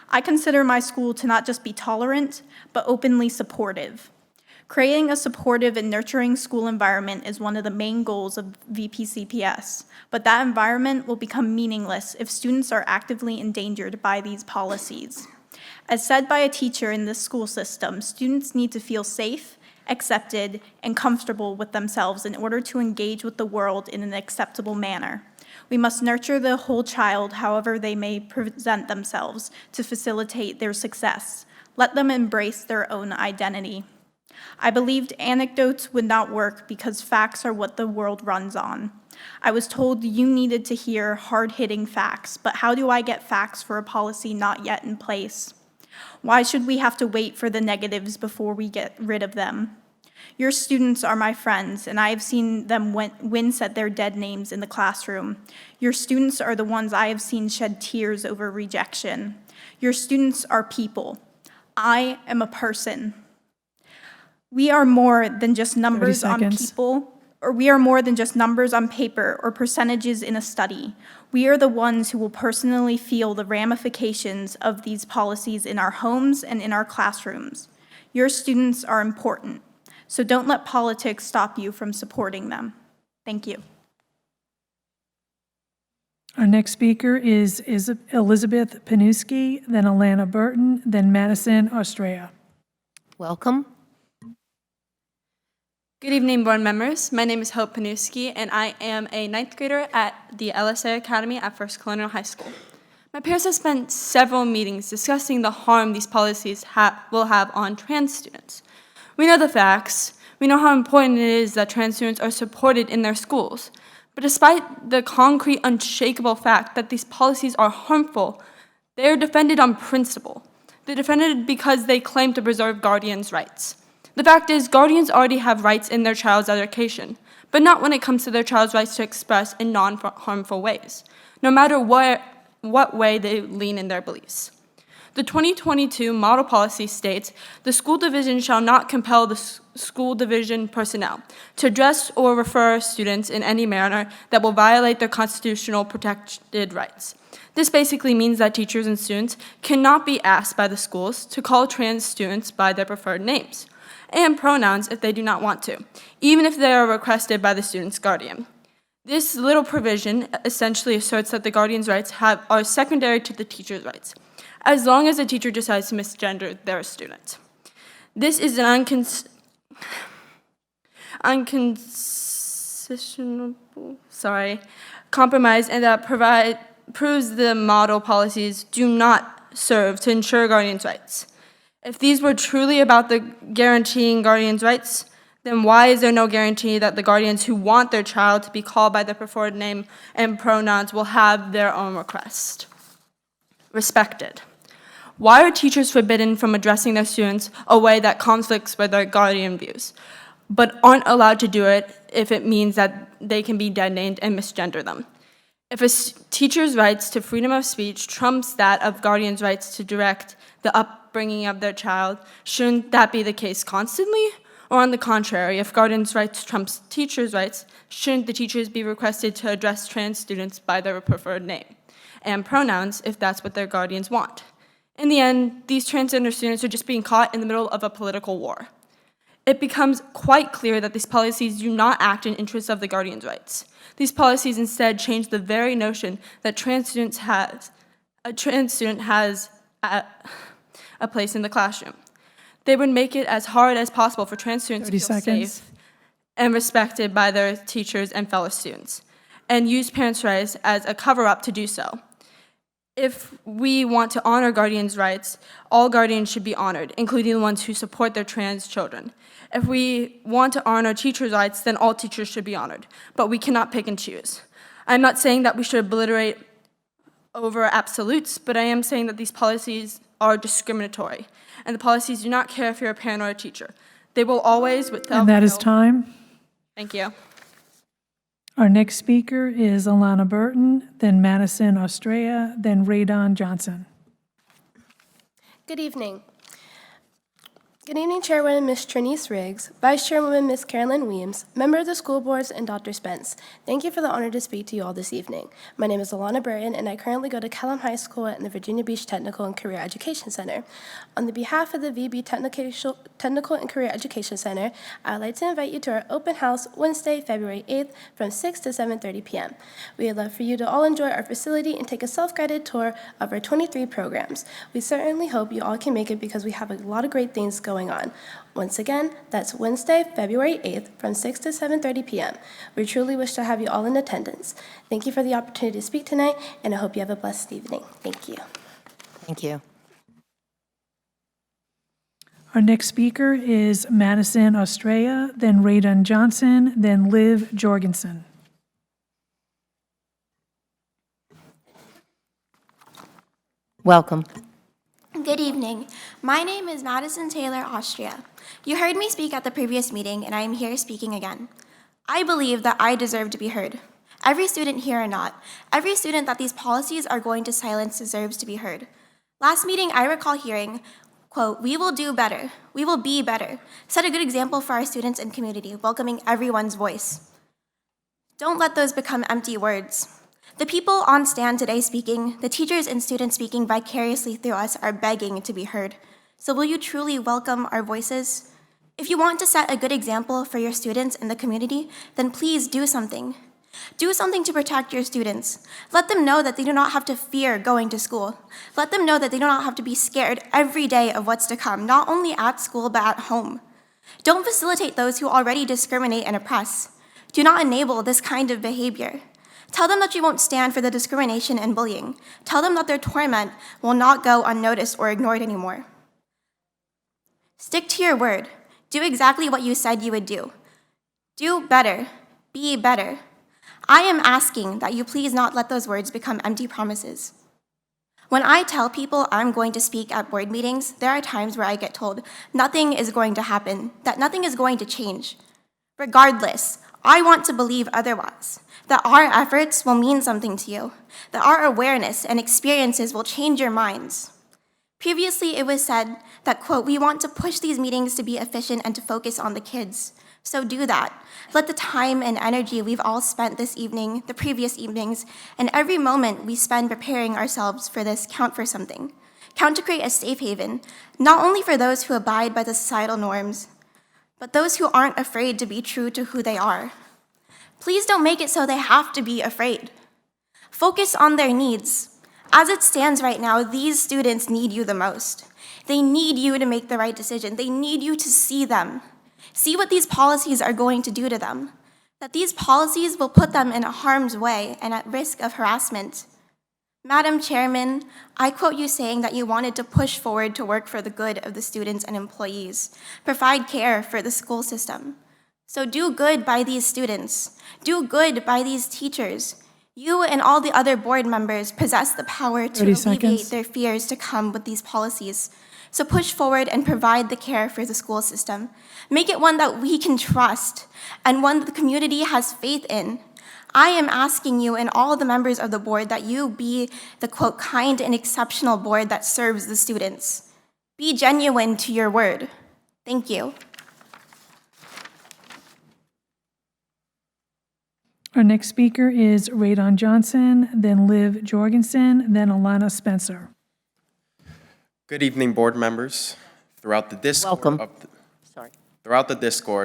I consider my school to not just be tolerant, but openly supportive. Creating a supportive and nurturing school environment is one of the main goals of VPCPS, but that environment will become meaningless if students are actively endangered by these policies. As said by a teacher in this school system, students need to feel safe, accepted, and comfortable with themselves in order to engage with the world in an acceptable manner. We must nurture the whole child however they may present themselves to facilitate their success. Let them embrace their own identity. I believed anecdotes would not work because facts are what the world runs on. I was told you needed to hear hard-hitting facts, but how do I get facts for a policy not yet in place? Why should we have to wait for the negatives before we get rid of them? Your students are my friends, and I have seen them wince at their dead names in the classroom. Your students are the ones I have seen shed tears over rejection. Your students are people. I am a person. We are more than just numbers on people, or we are more than just numbers on paper or percentages in a study. We are the ones who will personally feel the ramifications of these policies in our homes and in our classrooms. Your students are important, so don't let politics stop you from supporting them. Thank you. Our next speaker is Elizabeth Panuski, then Alana Burton, then Madison Ostrea. Welcome. Good evening, board members. My name is Hope Panuski, and I am a 9th grader at the LSA Academy at First Colonial High School. My peers have spent several meetings discussing the harm these policies will have on trans students. We know the facts. We know how important it is that trans students are supported in their schools. But despite the concrete, unshakable fact that these policies are harmful, they are defended on principle. They're defended because they claim to preserve guardians' rights. The fact is, guardians already have rights in their child's education, but not when it comes to their child's rights to express in non-harmful ways, no matter what way they lean in their beliefs. The 2022 model policy states, the school division shall not compel the school division personnel to address or refer students in any manner that will violate their constitutional protected rights. This basically means that teachers and students cannot be asked by the schools to call trans students by their preferred names and pronouns if they do not want to, even if they are requested by the student's guardian. This little provision essentially asserts that the guardian's rights are secondary to the teacher's rights, as long as the teacher decides to misgender their student. This is an compromise, and that proves the model policies do not serve to ensure guardians' rights. If these were truly about the guaranteeing guardians' rights, then why is there no guarantee that the guardians who want their child to be called by their preferred name and pronouns will have their own request respected? Why are teachers forbidden from addressing their students a way that conflicts with their guardian views, but aren't allowed to do it if it means that they can be dead named and misgender them? If a teacher's rights to freedom of speech trumps that of guardians' rights to direct the upbringing of their child, shouldn't that be the case constantly? Or on the contrary, if guardians' rights trumps teachers' rights, shouldn't the teachers be requested to address trans students by their preferred name and pronouns if that's what their guardians want? In the end, these transgender students are just being caught in the middle of a political war. It becomes quite clear that these policies do not act in interest of the guardians' rights. These policies instead change the very notion that a trans student has a place in the classroom. They would make it as hard as possible for trans students to feel safe and respected by their teachers and fellow students, and use parents' rights as a cover-up to do so. If we want to honor guardians' rights, all guardians should be honored, including the ones who support their trans children. If we want to honor teachers' rights, then all teachers should be honored, but we cannot pick and choose. I'm not saying that we should obliterate over absolutes, but I am saying that these policies are discriminatory, and the policies do not care if you're a parent or a teacher. They will always, without And that is time. Thank you. Our next speaker is Alana Burton, then Madison Ostrea, then Raydon Johnson. Good evening. Good evening, Chairwoman Ms. Trinice Riggs, Vice Chairwoman Ms. Carolyn Weems, member of the school boards, and Dr. Spence. Thank you for the honor to speak to you all this evening. My name is Alana Burton, and I currently go to Kellam High School and the Virginia Beach Technical and Career Education Center. On the behalf of the VB Technical and Career Education Center, I would like to invite you to our open house Wednesday, February 8th from 6 to 7:30 p.m. We would love for you to all enjoy our facility and take a self-guided tour of our 23 programs. We certainly hope you all can make it because we have a lot of great things going on. Once again, that's Wednesday, February 8th from 6 to 7:30 p.m. We truly wish to have you all in attendance. Thank you for the opportunity to speak tonight, and I hope you have a blessed evening. Thank you. Thank you. Our next speaker is Madison Estrella, then Raydon Johnson, then Liv Jorgensen. Welcome. Good evening. My name is Madison Taylor Austria. You heard me speak at the previous meeting, and I am here speaking again. I believe that I deserve to be heard. Every student here or not, every student that these policies are going to silence deserves to be heard. Last meeting, I recall hearing, quote, "We will do better. We will be better." Set a good example for our students and community, welcoming everyone's voice. Don't let those become empty words. The people on stand today speaking, the teachers and students speaking vicariously through us are begging to be heard. So will you truly welcome our voices? If you want to set a good example for your students and the community, then please do something. Do something to protect your students. Let them know that they do not have to fear going to school. Let them know that they do not have to be scared every day of what's to come, not only at school but at home. Don't facilitate those who already discriminate and oppress. Do not enable this kind of behavior. Tell them that you won't stand for the discrimination and bullying. Tell them that their torment will not go unnoticed or ignored anymore. Stick to your word. Do exactly what you said you would do. Do better. Be better. I am asking that you please not let those words become empty promises. When I tell people I'm going to speak at board meetings, there are times where I get told nothing is going to happen, that nothing is going to change. Regardless, I want to believe otherwise, that our efforts will mean something to you, that our awareness and experiences will change your minds. Previously, it was said that, quote, "We want to push these meetings to be efficient and to focus on the kids." So do that. Let the time and energy we've all spent this evening, the previous evenings, and every moment we spend preparing ourselves for this count for something. Count to create a safe haven, not only for those who abide by the societal norms, but those who aren't afraid to be true to who they are. Please don't make it so they have to be afraid. Focus on their needs. As it stands right now, these students need you the most. They need you to make the right decision. They need you to see them. See what these policies are going to do to them. That these policies will put them in harm's way and at risk of harassment. Madam Chairman, I quote you saying that you wanted to push forward to work for the good of the students and employees, provide care for the school system. So do good by these students. Do good by these teachers. You and all the other board members possess the power to 30 alleviate seconds. their fears to come with these policies. So push forward and provide the care for the school system. Make it one that we can trust and one that the community has faith in. I am asking you and all the members of the board that you be the, quote, kind and exceptional board that serves the students. Be genuine to your word. Thank you. Our next speaker is Raydon Johnson, then Liv Jorgensen, then Alana Spencer. Good evening, board members. Throughout the discord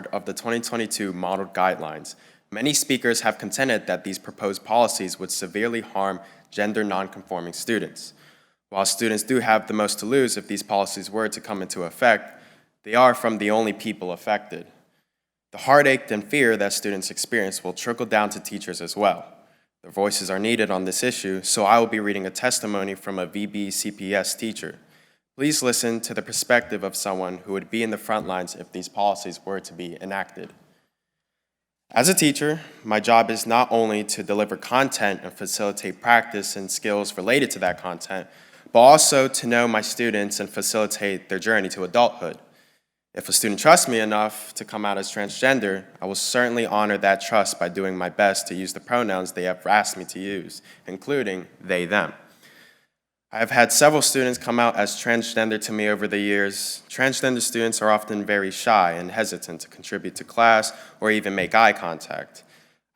of the 2022 Model Guidelines, many speakers have contended that these proposed policies would severely harm gender nonconforming students. While students do have the most to lose if these policies were to come into effect, they are from the only people affected. The heartache and fear that students experience will trickle down to teachers as well. Their voices are needed on this issue, so I will be reading a testimony from a VB CPS teacher. Please listen to the perspective of someone who would be in the front lines if these policies were to be enacted. As a teacher, my job is not only to deliver content and facilitate practice and skills related to that content, but also to know my students and facilitate their journey to adulthood. If a student trusts me enough to come out as transgender, I will certainly honor that trust by doing my best to use the pronouns they have asked me to use, including they, them. I have had several students come out as transgender to me over the years. Transgender students are often very shy and hesitant to contribute to class or even make eye contact.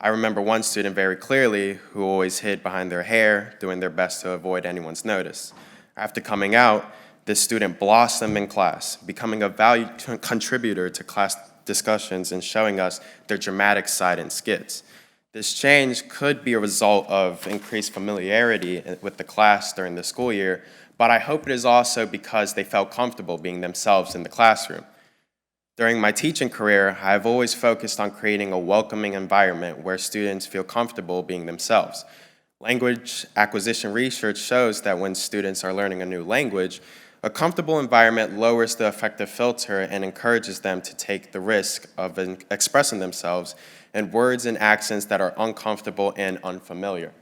I remember one student very clearly who always hid behind their hair, doing their best to avoid anyone's notice. After coming out, this student blossomed in class, becoming a valued contributor to class discussions and showing us their dramatic side in skits. This change could be a result of increased familiarity with the class during the school year, but I hope it is also because they felt comfortable being themselves in the classroom. During my teaching career, I have always focused on creating a welcoming environment where students feel comfortable being themselves. Language acquisition research shows that when students are learning a new language, a comfortable environment lowers the affective filter and encourages them to take the risk of expressing themselves in words and accents that are uncomfortable and unfamiliar.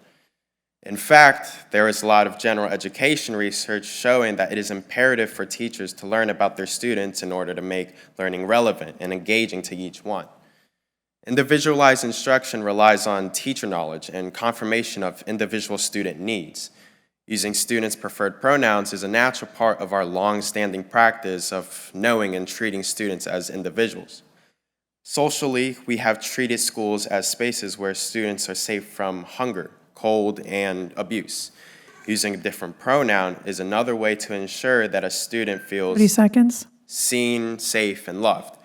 In fact, there is a lot of general education research showing that it is imperative for teachers to learn about their students in order to make learning relevant and engaging to each one. Individualized instruction relies on teacher knowledge and confirmation of individual student needs. Using students' preferred pronouns is a natural part of our long-standing practice of knowing and treating students as individuals. Socially, we have treated schools as spaces where students are safe from hunger, cold, and abuse. Using a different pronoun is another way to ensure that a student feels 30 seconds. seen, safe, and loved.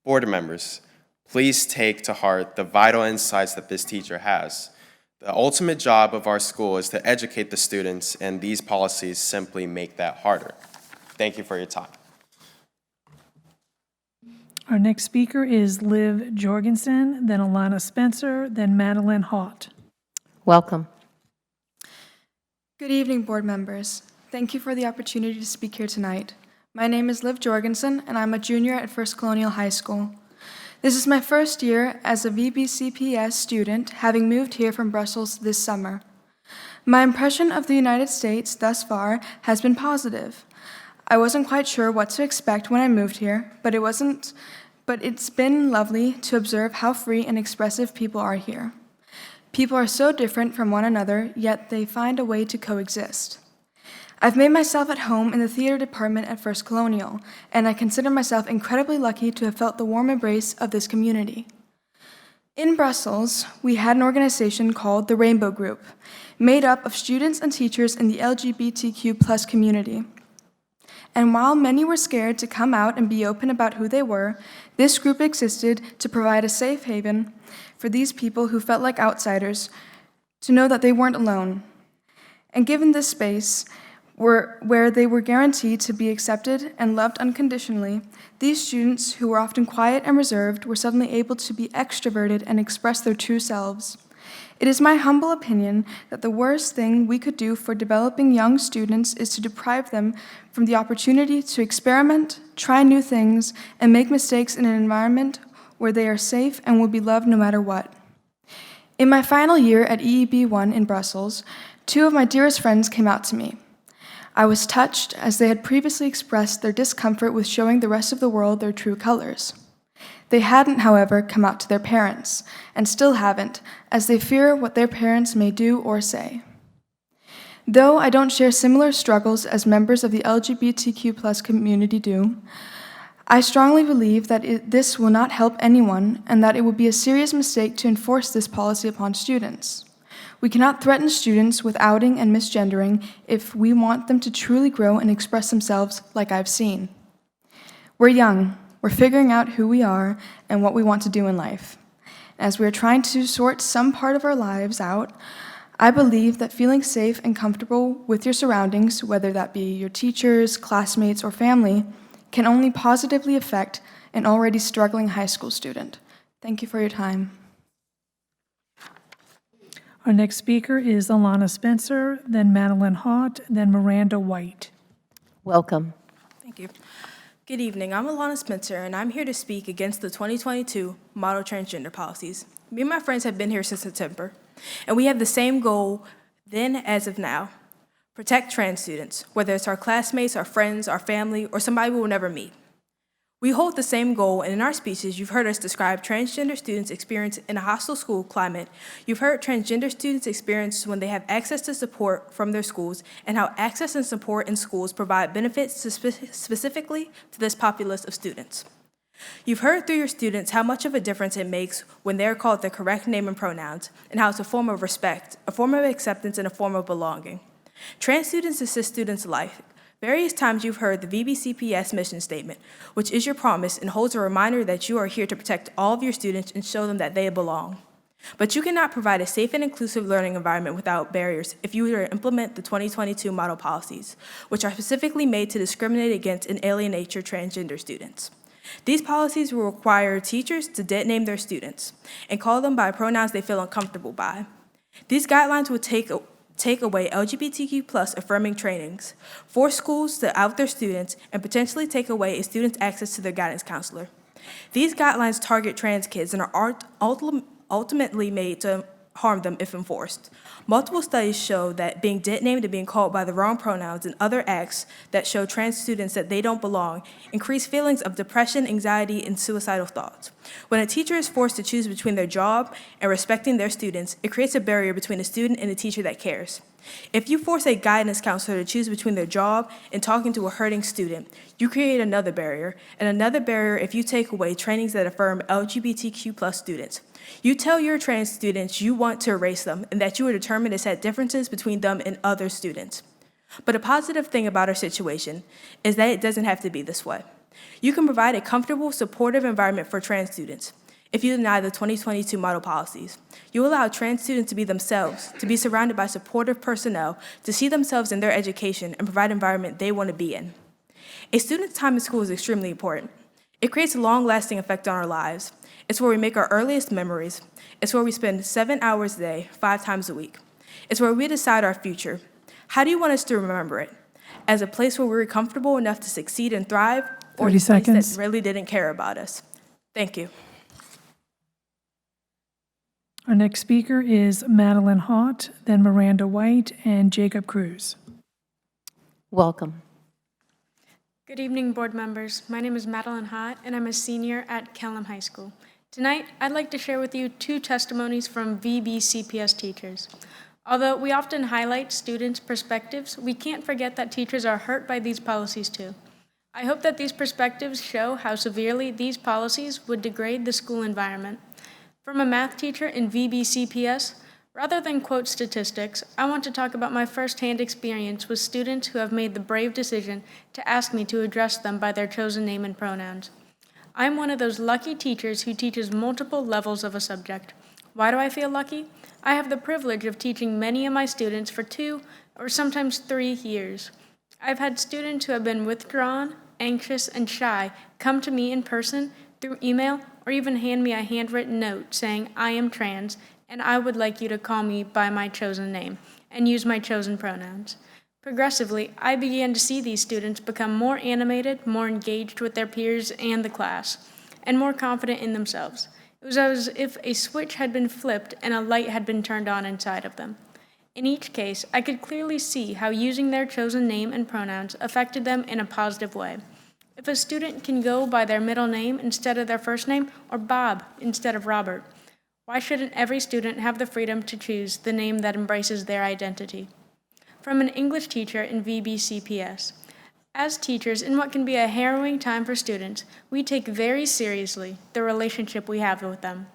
Board members, please take to heart the vital insights that this teacher has. The ultimate job of our school is to educate the students, and these policies simply make that harder. Thank you for your time. Our next speaker is Liv Jorgensen, then Alana Spencer, then Madeline Haught. Welcome. Good evening, board members. Thank you for the opportunity to speak here tonight. My name is Liv Jorgensen, and I'm a junior at First Colonial High School. This is my first year as a VBCPS student, having moved here from Brussels this summer. My impression of the United States thus far has been positive. I wasn't quite sure what to expect when I moved here, but it's been lovely to observe how free and expressive people are here. People are so different from one another, yet they find a way to coexist. I've made myself at home in the theater department at First Colonial, and I consider myself incredibly lucky to have felt the warm embrace of this community. In Brussels, we had an organization called the Rainbow Group, made up of students and teachers in the LGBTQ+ community. And while many were scared to come out and be open about who they were, this group existed to provide a safe haven for these people who felt like outsiders, to know that they weren't alone. And given this space, where they were guaranteed to be accepted and loved unconditionally, these students, who were often quiet and reserved, were suddenly able to be extroverted and express their true selves. It is my humble opinion that the worst thing we could do for developing young students is to deprive them from the opportunity to experiment, try new things, and make mistakes in an environment where they are safe and will be loved no matter what. In my final year at EEB1 in Brussels, 2 of my dearest friends came out to me. I was touched, as they had previously expressed their discomfort with showing the rest of the world their true colors. They hadn't, however, come out to their parents, and still haven't, as they fear what their parents may do or say. Though I don't share similar struggles as members of the LGBTQ+ community do, I strongly believe that this will not help anyone, and that it would be a serious mistake to enforce this policy upon students. We cannot threaten students with outing and misgendering if we want them to truly grow and express themselves like I've seen. We're young, we're figuring out who we are and what we want to do in life. As we're trying to sort some part of our lives out, I believe that feeling safe and comfortable with your surroundings, whether that be your teachers, classmates, or family, can only positively affect an already struggling high school student. Thank you for your time. Our next speaker is Alana Spencer, then Madeline Haught, then Miranda White. Welcome. Thank you. Good evening. I'm Alana Spencer, and I'm here to speak against the 2022 model transgender policies. Me and my friends have been here since September, and we have the same goal then as of now: protect trans students, whether it's our classmates, our friends, our family, or somebody we will never meet. We hold the same goal, and in our speeches, you've heard us describe transgender students' experience in a hostile school climate. You've heard transgender students' experience when they have access to support from their schools, and how access and support in schools provide benefits specifically to this populace of students. You've heard through your students how much of a difference it makes when they're called the correct name and pronouns, and how it's a form of respect, a form of acceptance, and a form of belonging. Trans students assist students alike. Various times you've heard the VBCPS mission statement, which is your promise and holds a reminder that you are here to protect all of your students and show them that they belong. But you cannot provide a safe and inclusive learning environment without barriers if you were to implement the 2022 model policies, which are specifically made to discriminate against and alienate your transgender students. These policies will require teachers to dead name their students and call them by pronouns they feel uncomfortable by. These guidelines will take away LGBTQ+ affirming trainings, force schools to out their students, and potentially take away a student's access to their guidance counselor. These guidelines target trans kids and are ultimately made to harm them if enforced. Multiple studies show that being dead named and being called by the wrong pronouns and other acts that show trans students that they don't belong increase feelings of depression, anxiety, and suicidal thoughts. When a teacher is forced to choose between their job and respecting their students, it creates a barrier between a student and a teacher that cares. If you force a guidance counselor to choose between their job and talking to a hurting student, you create another barrier, and another barrier if you take away trainings that affirm LGBTQ+ students. You tell your trans students you want to erase them and that you are determined to set differences between them and other students. But a positive thing about our situation is that it doesn't have to be this way. You can provide a comfortable, supportive environment for trans students. If you deny the 2022 model policies, you allow trans students to be themselves, to be surrounded by supportive personnel, to see themselves in their education and provide an environment they want to be in. A student's time in school is extremely important. It creates a long-lasting effect on our lives. It's where we make our earliest memories. It's where we spend 7 hours a day, 5 times a week. It's where we decide our future. How do you want us to remember it? As a place where we were comfortable enough to succeed and thrive, or 30 30 a place seconds. that really didn't care about us? Thank you. Our next speaker is Madeline Haught, then Miranda White, and Jacob Cruz. Welcome. Good evening, board members. My name is Madeline Hott, and I'm a senior at Kellam High School. Tonight, I'd like to share with you 2 testimonies from VBCPS teachers. Although we often highlight students' perspectives, we can't forget that teachers are hurt by these policies too. I hope that these perspectives show how severely these policies would degrade the school environment. From a math teacher in VBCPS, rather than quote statistics, I want to talk about my firsthand experience with students who have made the brave decision to ask me to address them by their chosen name and pronouns. I'm one of those lucky teachers who teaches multiple levels of a subject. Why do I feel lucky? I have the privilege of teaching many of my students for 2 or sometimes 3 years. I've had students who have been withdrawn, anxious, and shy come to me in person, through email, or even hand me a handwritten note saying, "I am trans, and I would like you to call me by my chosen name and use my chosen pronouns." Progressively, I began to see these students become more animated, more engaged with their peers and the class, and more confident in themselves. It was as if a switch had been flipped and a light had been turned on inside of them. In each case, I could clearly see how using their chosen name and pronouns affected them in a positive way. If a student can go by their middle name instead of their first name, or Bob instead of Robert, why shouldn't every student have the freedom to choose the name that embraces their identity? From an English teacher in VBCPS. As teachers, in what can be a harrowing time for students, we take very seriously the relationship we have with them.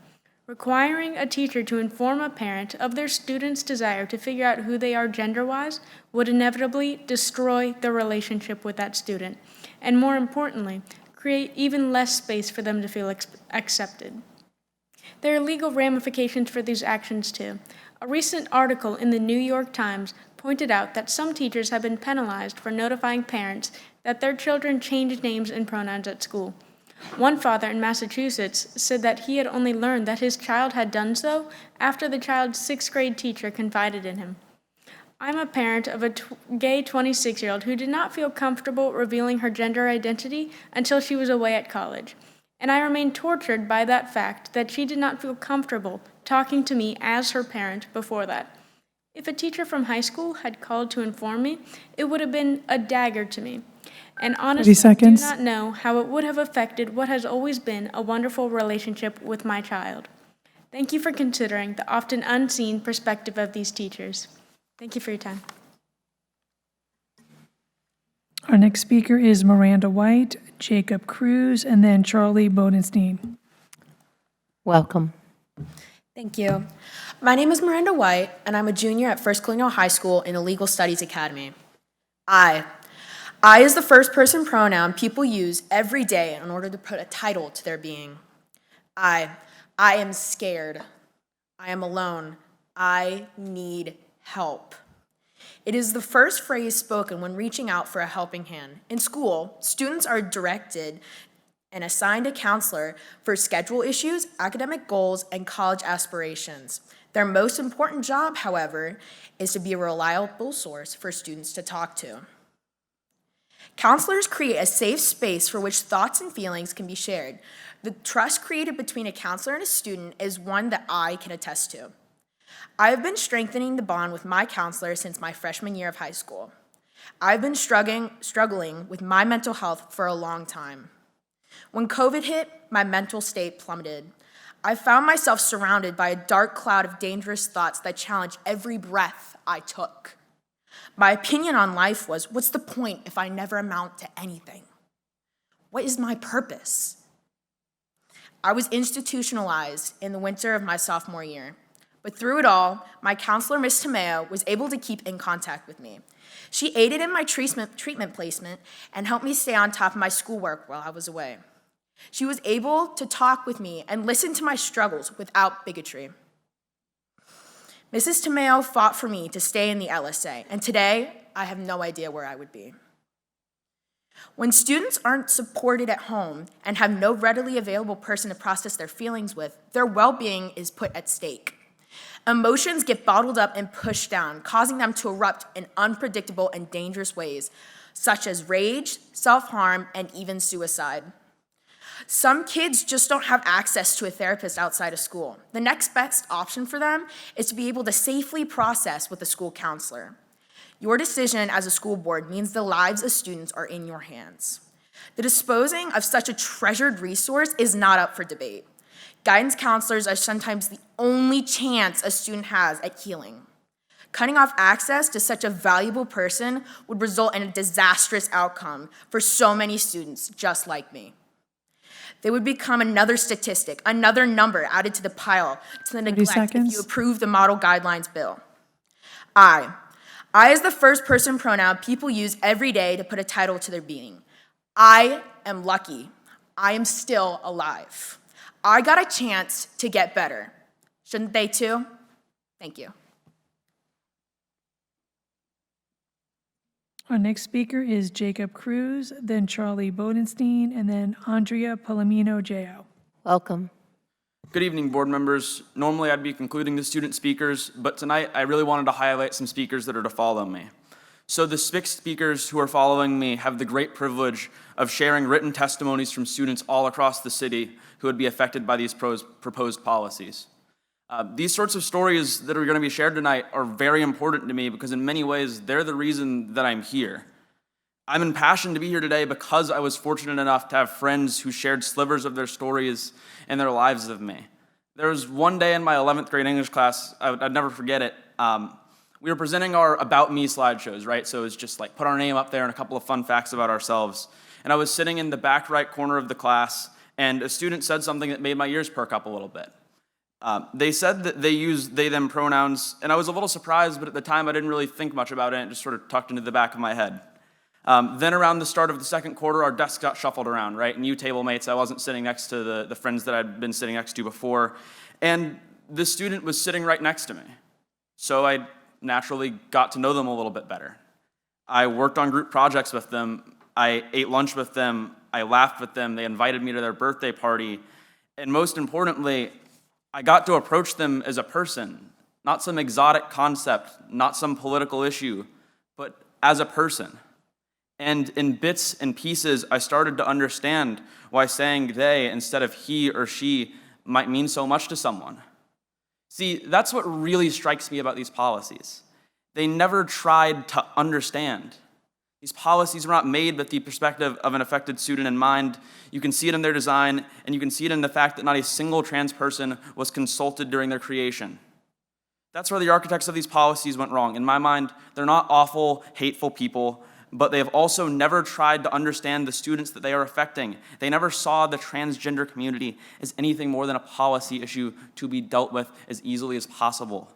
Requiring a teacher to inform a parent of their student's desire to figure out who they are gender-wise would inevitably destroy the relationship with that student, and more importantly, create even less space for them to feel accepted. There are legal ramifications for these actions too. A recent article in the New York Times pointed out that some teachers have been penalized for notifying parents that their children changed names and pronouns at school. One father in Massachusetts said that he had only learned that his child had done so after the child's 6th grade teacher confided in him. I'm a parent of a gay 26-year-old who did not feel comfortable revealing her gender identity until she was away at college. And I remain tortured by that fact that she did not feel comfortable talking to me as her parent before that. If a teacher from high school had called to inform me, it would have been a dagger to me. and honestly do seconds. not know how it would have affected what has always been a wonderful relationship with my child. Thank you for considering the often unseen perspective of these teachers. Thank you for your time. Our next speaker is Miranda White, Jacob Cruz, and then Charlie Bodenstein. Welcome. Thank you. My name is Miranda White, and I'm a junior at First Colonial High School in the Legal Studies Academy. I is the first person pronoun people use every day in order to put a title to their being. I am scared. I am alone. I need help. It is the first phrase spoken when reaching out for a helping hand. In school, students are directed and assigned a counselor for schedule issues, academic goals, and college aspirations. Their most important job, however, is to be a reliable source for students to talk to. Counselors create a safe space for which thoughts and feelings can be shared. The trust created between a counselor and a student is one that I can attest to. I have been strengthening the bond with my counselor since my freshman year of high school. I've been struggling with my mental health for a long time. When COVID hit, my mental state plummeted. I found myself surrounded by a dark cloud of dangerous thoughts that challenged every breath I took. My opinion on life was, what's the point if I never amount to anything? What is my purpose? I was institutionalized in the winter of my sophomore year. But through it all, my counselor, Ms. Tomeo, was able to keep in contact with me. She aided in my treatment placement and helped me stay on top of my schoolwork while I was away. She was able to talk with me and listen to my struggles without bigotry. Mrs. Tomeo fought for me to stay in the LSA, and today, I have no idea where I would be. When students aren't supported at home and have no readily available person to process their feelings with, their well-being is put at stake. Emotions get bottled up and pushed down, causing them to erupt in unpredictable and dangerous ways, such as rage, self-harm, and even suicide. Some kids just don't have access to a therapist outside of school. The next best option for them is to be able to safely process with a school counselor. Your decision as a school board means the lives of students are in your hands. The disposing of such a treasured resource is not up for debate. Guidance counselors are sometimes the only chance a student has at healing. Cutting off access to such a valuable person would result in a disastrous outcome for so many students just like me. They would become another statistic, another number added to the pile to the neglect if you approve the model guidelines bill. I is the first person pronoun people use every day to put a title to their being. I am lucky. I am still alive. I got a chance to get better. Shouldn't they too? Thank you. Our next speaker is Jacob Cruz, then Charlie Bodenstein, and then Andrea Palomino-Jao. Welcome. Good evening, board members. Normally I'd be concluding the student speakers, but tonight I really wanted to highlight some speakers that are to follow me. So the 6 speakers who are following me have the great privilege of sharing written testimonies from students all across the city who would be affected by these proposed policies. These sorts of stories that are going to be shared tonight are very important to me because in many ways they're the reason that I'm here. I'm impassioned to be here today because I was fortunate enough to have friends who shared slivers of their stories and their lives with me. There was one day in my 11th grade English class, I'd never forget it. We were presenting our About Me slideshows, right? So it was just like put our name up there and a couple of fun facts about ourselves. And I was sitting in the back right corner of the class, and a student said something that made my ears perk up a little bit. They said that they use they/them pronouns, and I was a little surprised, but at the time I didn't really think much about it, and it just sort of tucked into the back of my head. Then around the start of the second quarter, our desks got shuffled around, right? New table mates, I wasn't sitting next to the friends that I'd been sitting next to before, and the student was sitting right next to me. So I naturally got to know them a little bit better. I worked on group projects with them, I ate lunch with them, I laughed with them, they invited me to their birthday party, and most importantly, I got to approach them as a person, not some exotic concept, not some political issue, but as a person. And in bits and pieces, I started to understand why saying they instead of he or she might mean so much to someone. See, that's what really strikes me about these policies. They never tried to understand. These policies were not made with the perspective of an affected student in mind. You can see it in their design, and you can see it in the fact that not a single trans person was consulted during their creation. That's where the architects of these policies went wrong. In my mind, they're not awful, hateful people, but they have also never tried to understand the students that they are affecting. They never saw the transgender community as anything more than a policy issue to be dealt with as easily as possible.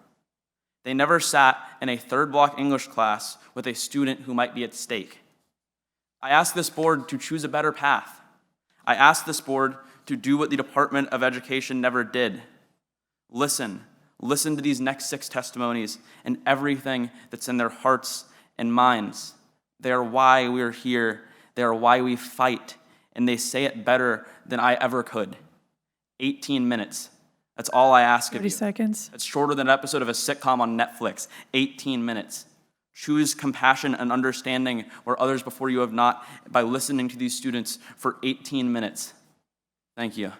They never sat in a third block English class with a student who might be at stake. I ask this board to choose a better path. I ask this board to do what the Department of Education never did. Listen to these next 6 testimonies and everything that's in their hearts and minds. They are why we're here. They are why we fight. And they say it better than I ever could. 18 minutes. That's all I ask of you. 30 seconds. It's shorter than an episode of a sitcom on Netflix. 18 minutes. Choose compassion and understanding where others before you have not by listening to these students for 18 minutes. Thank you.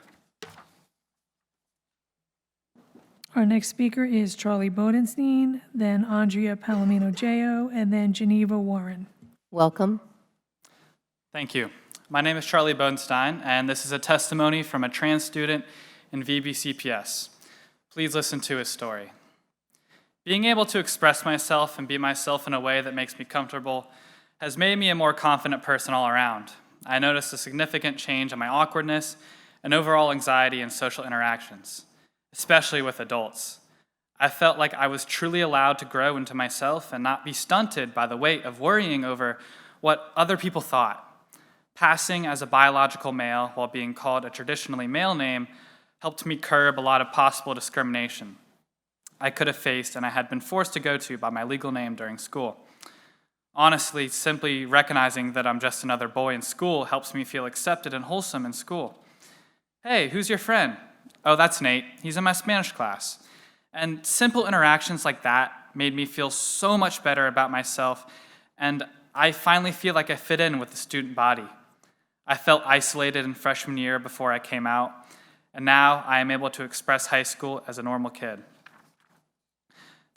Our next speaker is Charlie Bodenstein, then Andrea Palomino-Jayo, and then Geneva Warren. Welcome. Thank you. My name is Charlie Bodenstein, and this is a testimony from a trans student in VBCPS. Please listen to his story. Being able to express myself and be myself in a way that makes me comfortable has made me a more confident person all around. I noticed a significant change in my awkwardness and overall anxiety in social interactions, especially with adults. I felt like I was truly allowed to grow into myself and not be stunted by the weight of worrying over what other people thought. Passing as a biological male while being called a traditionally male name helped me curb a lot of possible discrimination I could have faced and I had been forced to go to by my legal name during school. Honestly, simply recognizing that I'm just another boy in school helps me feel accepted and wholesome in school. Hey, who's your friend? Oh, that's Nate. He's in my Spanish class. And simple interactions like that made me feel so much better about myself, and I finally feel like I fit in with the student body. I felt isolated in freshman year before I came out, and now I am able to express high school as a normal kid.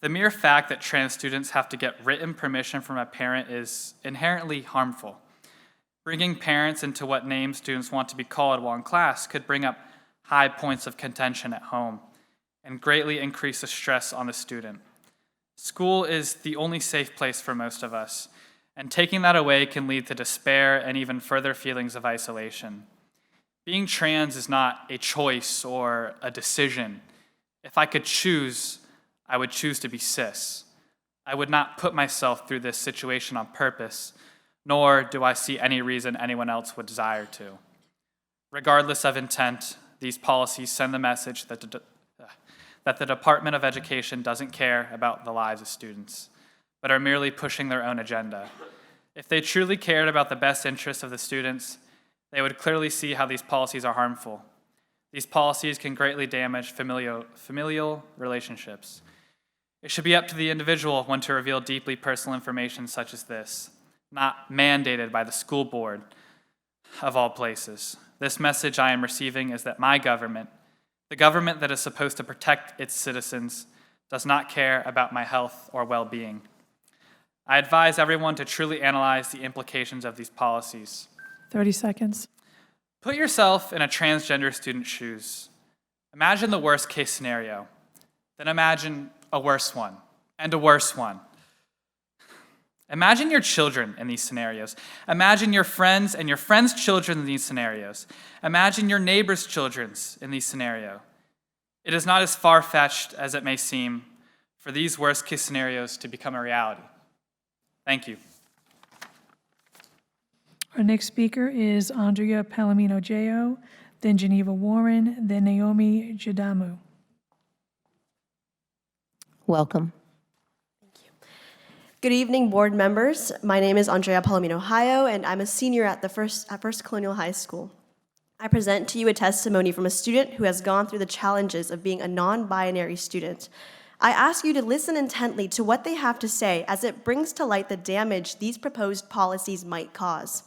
The mere fact that trans students have to get written permission from a parent is inherently harmful. Bringing parents into what name students want to be called while in class could bring up high points of contention at home and greatly increase the stress on the student. School is the only safe place for most of us, and taking that away can lead to despair and even further feelings of isolation. Being trans is not a choice or a decision. If I could choose, I would choose to be cis. I would not put myself through this situation on purpose, nor do I see any reason anyone else would desire to. Regardless of intent, these policies send the message that the Department of Education doesn't care about the lives of students, but are merely pushing their own agenda. If they truly cared about the best interests of the students, they would clearly see how these policies are harmful. These policies can greatly damage familial relationships. It should be up to the individual when to reveal deeply personal information such as this, not mandated by the school board of all places. This message I am receiving is that my government, the government that is supposed to protect its citizens, does not care about my health or well-being. I advise everyone to truly analyze the implications of these policies. 30 seconds. Put yourself in a transgender student's shoes. Imagine the worst case scenario. Then imagine a worse one, and a worse one. Imagine your children in these scenarios. Imagine your friends and your friends' children in these scenarios. Imagine your neighbors' children in these scenarios. It is not as far-fetched as it may seem for these worst-case scenarios to become a reality. Thank you. Our next speaker is Andrea Palomino-Jayo, then Geneva Warren, then Naomi Jadamu. Welcome. Good evening, board members. My name is Andrea Palomino-Jayo, and I'm a senior at First Colonial High School. I present to you a testimony from a student who has gone through the challenges of being a non-binary student. I ask you to listen intently to what they have to say as it brings to light the damage these proposed policies might cause.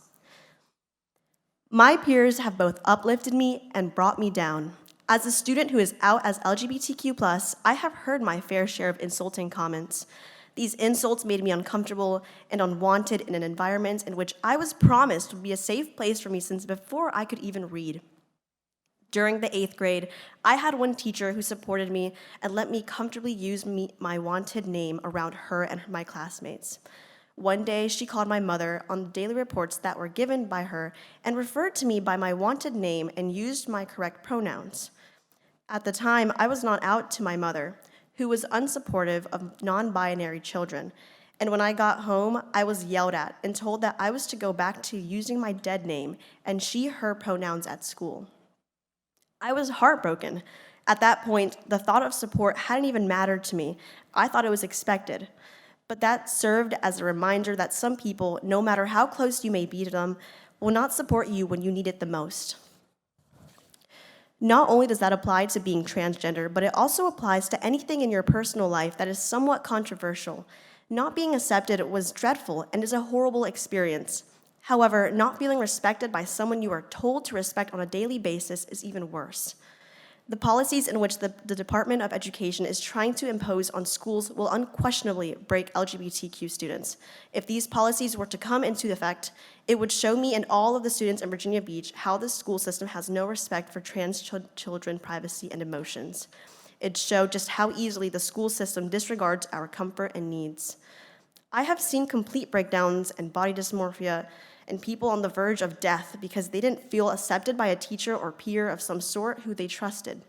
My peers have both uplifted me and brought me down. As a student who is out as LGBTQ+, I have heard my fair share of insulting comments. These insults made me uncomfortable and unwanted in an environment in which I was promised would be a safe place for me since before I could even read. During the 8th grade, I had one teacher who supported me and let me comfortably use my wanted name around her and my classmates. One day, she called my mother on the daily reports that were given by her and referred to me by my wanted name and used my correct pronouns. At the time, I was not out to my mother, who was unsupportive of non-binary children, and when I got home, I was yelled at and told that I was to go back to using my dead name and she/her pronouns at school. I was heartbroken. At that point, the thought of support hadn't even mattered to me. I thought it was expected. But that served as a reminder that some people, no matter how close you may be to them, will not support you when you need it the most. Not only does that apply to being transgender, but it also applies to anything in your personal life that is somewhat controversial. Not being accepted was dreadful and is a horrible experience. However, not feeling respected by someone you are told to respect on a daily basis is even worse. The policies in which the Department of Education is trying to impose on schools will unquestionably break LGBTQ students. If these policies were to come into effect, it would show me and all of the students in Virginia Beach how the school system has no respect for trans children's privacy and emotions. It showed just how easily the school system disregards our comfort and needs. I have seen complete breakdowns and body dysmorphia and people on the verge of death because they didn't feel accepted by a teacher or peer of some sort who they trusted.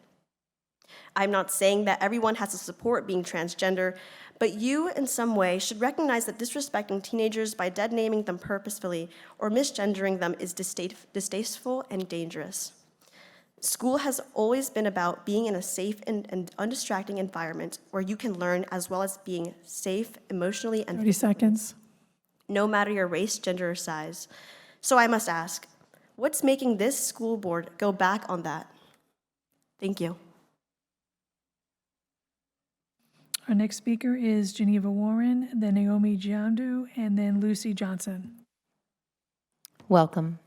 I'm not saying that everyone has to support being transgender, but you, in some way, should recognize that disrespecting teenagers by dead-naming them purposefully or misgendering them is distasteful and dangerous. School has always been about being in a safe and undistracting environment where you can learn as well as being safe emotionally and 30 seconds. no matter your race, gender, or size. So I must ask, what's making this school board go back on that? Thank you. Our next speaker is Geneva Warren, then Naomi Giandu, and then Lucy Johnson. Welcome.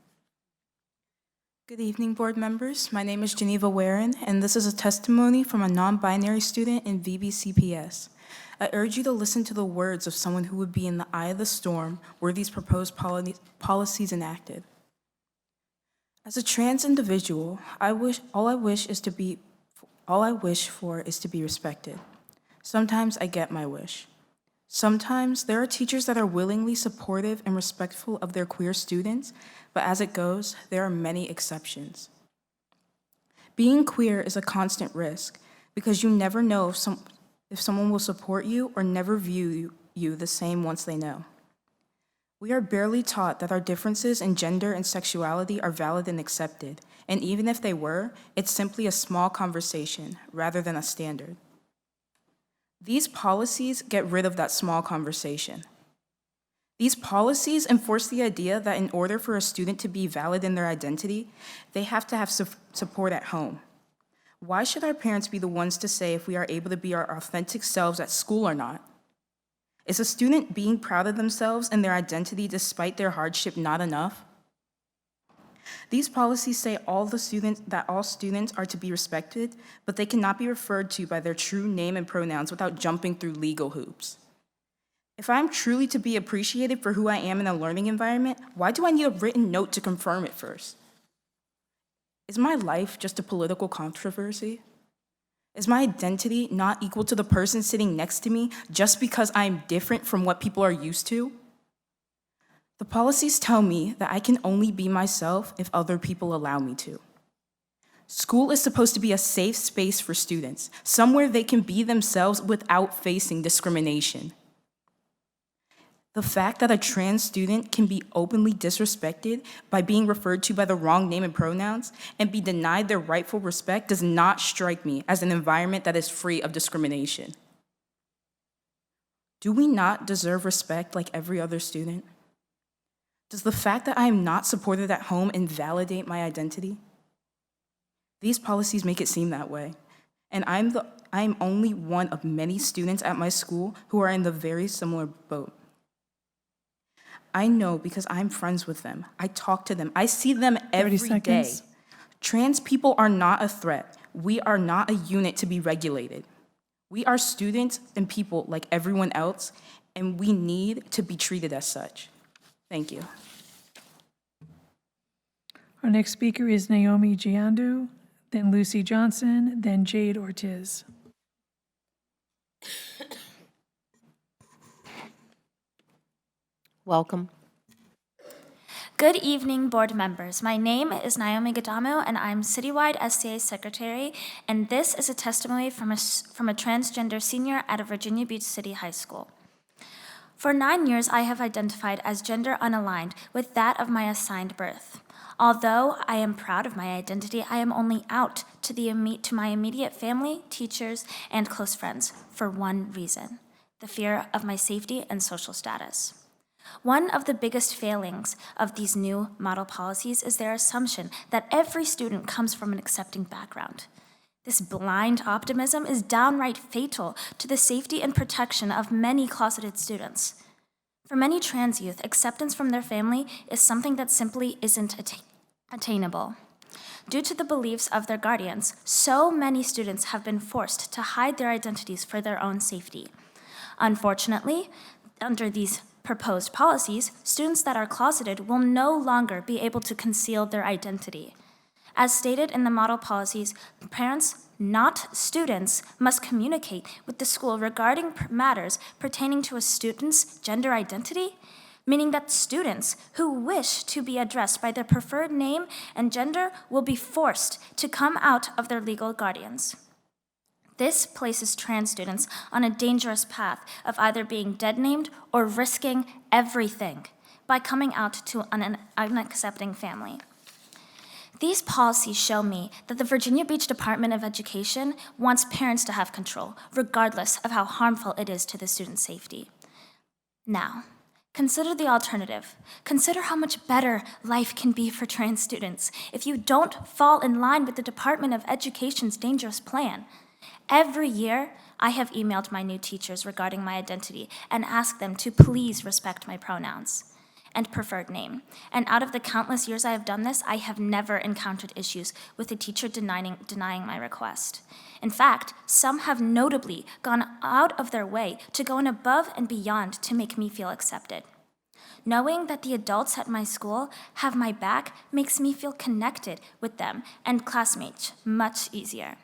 Good evening, board members. My name is Geneva Warren, and this is a testimony from a non-binary student in VBCPS. I urge you to listen to the words of someone who would be in the eye of the storm were these proposed policies enacted. As a trans individual, all I wish for is to be respected. Sometimes I get my wish. Sometimes there are teachers that are willingly supportive and respectful of their queer students, but as it goes, there are many exceptions. Being queer is a constant risk because you never know if someone will support you or never view you the same once they know. We are barely taught that our differences in gender and sexuality are valid and accepted, and even if they were, it's simply a small conversation rather than a standard. These policies get rid of that small conversation. These policies enforce the idea that in order for a student to be valid in their identity, they have to have support at home. Why should our parents be the ones to say if we are able to be our authentic selves at school or not? Is a student being proud of themselves and their identity despite their hardship not enough? These policies say that all students are to be respected, but they cannot be referred to by their true name and pronouns without jumping through legal hoops. If I'm truly to be appreciated for who I am in a learning environment, why do I need a written note to confirm it first? Is my life just a political controversy? Is my identity not equal to the person sitting next to me just because I'm different from what people are used to? The policies tell me that I can only be myself if other people allow me to. School is supposed to be a safe space for students, somewhere they can be themselves without facing discrimination. The fact that a trans student can be openly disrespected by being referred to by the wrong name and pronouns and be denied their rightful respect does not strike me as an environment that is free of discrimination. Do we not deserve respect like every other student? Does the fact that I am not supported at home invalidate my identity? These policies make it seem that way, and I'm only one of many students at my school who are in the very similar boat. I know because I'm friends with them. I talk to them. I see them every 30 day. seconds. Trans people are not a threat. We are not a unit to be regulated. We are students and people like everyone else, and we need to be treated as such. Thank you. Our next speaker is Naomi Giandu, then Lucy Johnson, then Jade Ortiz. Welcome. Good evening, board members. My name is Naomi Gadamo, and I'm Citywide SCA Secretary, and this is a testimony from a transgender senior at a Virginia Beach City High School. For 9 years, I have identified as gender unaligned with that of my assigned birth. Although I am proud of my identity, I am only out to my immediate family, teachers, and close friends for one reason: the fear of my safety and social status. One of the biggest failings of these new model policies is their assumption that every student comes from an accepting background. This blind optimism is downright fatal to the safety and protection of many closeted students. For many trans youth, acceptance from their family is something that simply isn't attainable. Due to the beliefs of their guardians, so many students have been forced to hide their identities for their own safety. Unfortunately, under these proposed policies, students that are closeted will no longer be able to conceal their identity. As stated in the model policies, parents, not students, must communicate with the school regarding matters pertaining to a student's gender identity, meaning that students who wish to be addressed by their preferred name and gender will be forced to come out of their legal guardians. This places trans students on a dangerous path of either being dead named or risking everything by coming out to an unaccepting family. These policies show me that the Virginia Beach Department of Education wants parents to have control, regardless of how harmful it is to the student's safety. Now, consider the alternative. Consider how much better life can be for trans students if you don't fall in line with the Department of Education's dangerous plan. Every year, I have emailed my new teachers regarding my identity and asked them to please respect my pronouns and preferred name. And out of the countless years I have done this, I have never encountered issues with a teacher denying my request. In fact, some have notably gone out of their way to go above and beyond to make me feel accepted. Knowing that the adults at my school have my back makes me feel connected with them and classmates much easier.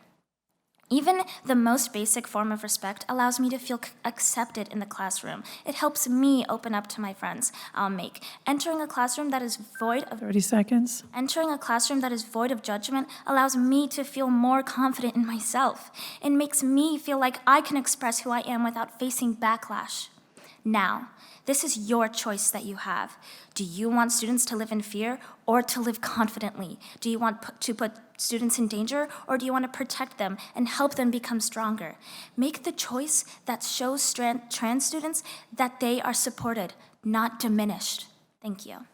Even the most basic form of respect allows me to feel accepted in the classroom. It helps me open up to my friends I'll make. Entering a classroom that is void of 30 seconds. Entering a classroom that is void of judgment allows me to feel more confident in myself. It makes me feel like I can express who I am without facing backlash. Now, this is your choice that you have. Do you want students to live in fear or to live confidently? Do you want to put students in danger, or do you want to protect them and help them become stronger? Make the choice that shows trans students that they are supported, not diminished. Thank you.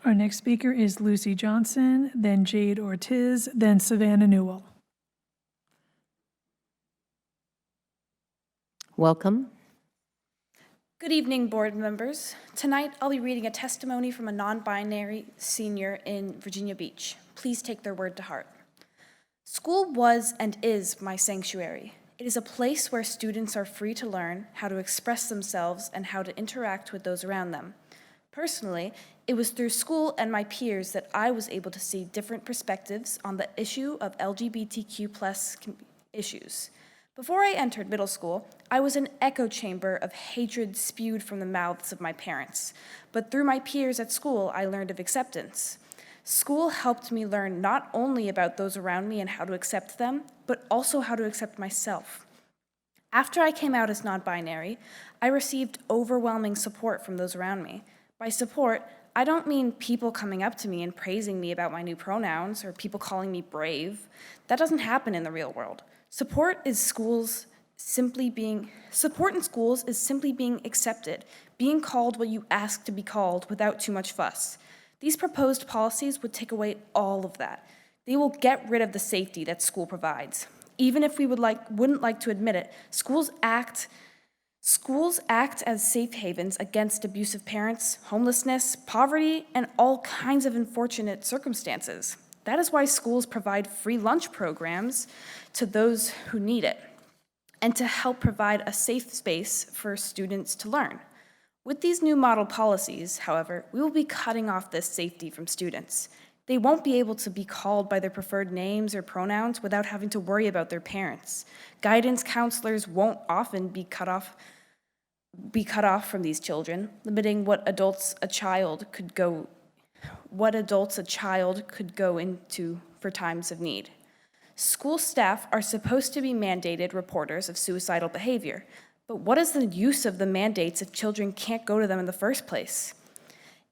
Our next speaker is Lucy Johnson, then Jade Ortiz, then Savannah Newell. Welcome. Good evening, board members. Tonight, I'll be reading a testimony from a non-binary senior in Virginia Beach. Please take their word to heart. School was and is my sanctuary. It is a place where students are free to learn how to express themselves and how to interact with those around them. Personally, it was through school and my peers that I was able to see different perspectives on the issue of LGBTQ+ issues. Before I entered middle school, I was an echo chamber of hatred spewed from the mouths of my parents. But through my peers at school, I learned of acceptance. School helped me learn not only about those around me and how to accept them, but also how to accept myself. After I came out as non-binary, I received overwhelming support from those around me. By support, I don't mean people coming up to me and praising me about my new pronouns or people calling me brave. That doesn't happen in the real world. Support in schools is simply being accepted, being called what you ask to be called without too much fuss. These proposed policies would take away all of that. They will get rid of the safety that school provides. Even if we wouldn't like to admit it, schools act as safe havens against abusive parents, homelessness, poverty, and all kinds of unfortunate circumstances. That is why schools provide free lunch programs to those who need it, and to help provide a safe space for students to learn. With these new model policies, however, we will be cutting off this safety from students. They won't be able to be called by their preferred names or pronouns without having to worry about their parents. Guidance counselors won't often be cut off from these children, limiting what adults a child could go into for times of need. School staff are supposed to be mandated reporters of suicidal behavior, but what is the use of the mandates if children can't go to them in the first place?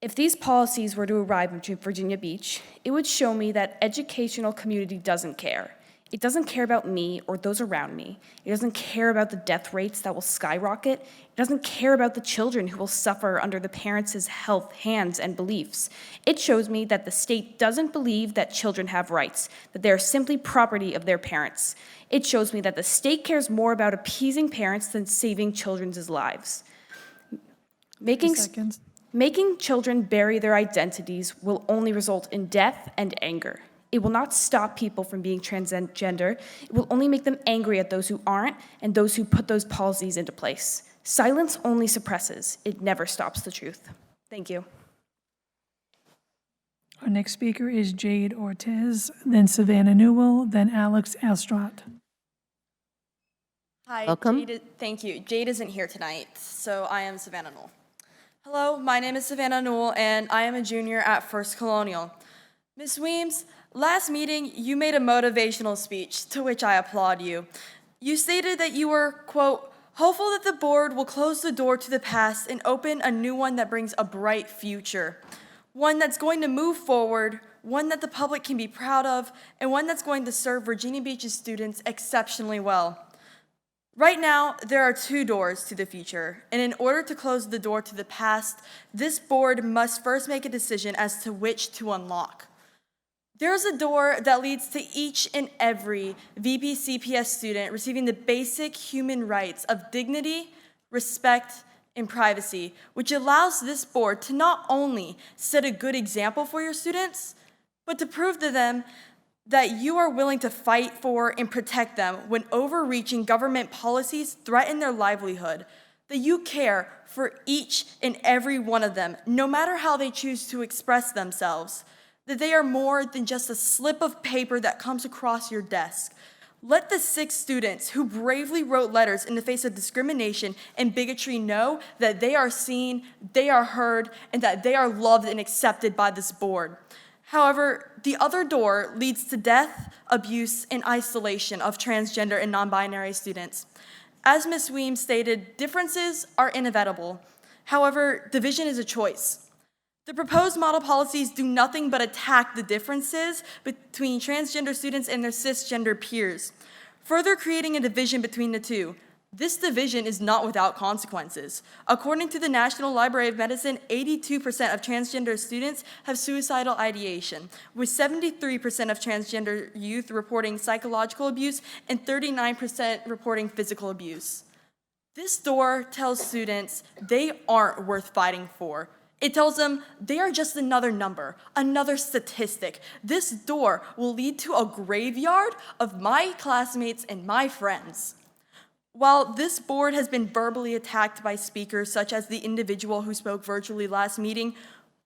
If these policies were to arrive in Virginia Beach, it would show me that educational community doesn't care. It doesn't care about me or those around me. It doesn't care about the death rates that will skyrocket. It doesn't care about the children who will suffer under the parents' health, hands, and beliefs. It shows me that the state doesn't believe that children have rights, that they are simply property of their parents. It shows me that the state cares more about appeasing parents than saving children's lives. Making children bury their identities will only result in death and anger. It will not stop people from being transgender. It will only make them angry at those who aren't and those who put those policies into place. Silence only suppresses. It never stops the truth. Thank you. Our next speaker is Jade Ortiz, then Savannah Newell, then Alex Alstrat. Hi, Welcome. Thank you. Jade isn't here tonight, so I am Savannah Newell. Hello, my name is Savannah Newell, and I am a junior at First Colonial. Ms. Weems, last meeting, you made a motivational speech, to which I applaud you. You stated that you were, quote, hopeful that the board will close the door to the past and open a new one that brings a bright future. One that's going to move forward, one that the public can be proud of, and one that's going to serve Virginia Beach's students exceptionally well. Right now, there are two doors to the future, and in order to close the door to the past, this board must first make a decision as to which to unlock. There's a door that leads to each and every VBCPS student receiving the basic human rights of dignity, respect, and privacy, which allows this board to not only set a good example for your students, but to prove to them that you are willing to fight for and protect them when overreaching government policies threaten their livelihood, that you care for each and every one of them, no matter how they choose to express themselves, that they are more than just a slip of paper that comes across your desk. Let the 6 students who bravely wrote letters in the face of discrimination and bigotry know that they are seen, they are heard, and that they are loved and accepted by this board. However, the other door leads to death, abuse, and isolation of transgender and non-binary students. As Ms. Weems stated, differences are inevitable. However, division is a choice. The proposed model policies do nothing but attack the differences between transgender students and their cisgender peers, further creating a division between the two. This division is not without consequences. According to the National Library of Medicine, 82% of transgender students have suicidal ideation, with 73% of transgender youth reporting psychological abuse and 39% reporting physical abuse. This door tells students they aren't worth fighting for. It tells them they are just another number, another statistic. This door will lead to a graveyard of my classmates and my friends. While this board has been verbally attacked by speakers such as the individual who spoke virtually last meeting,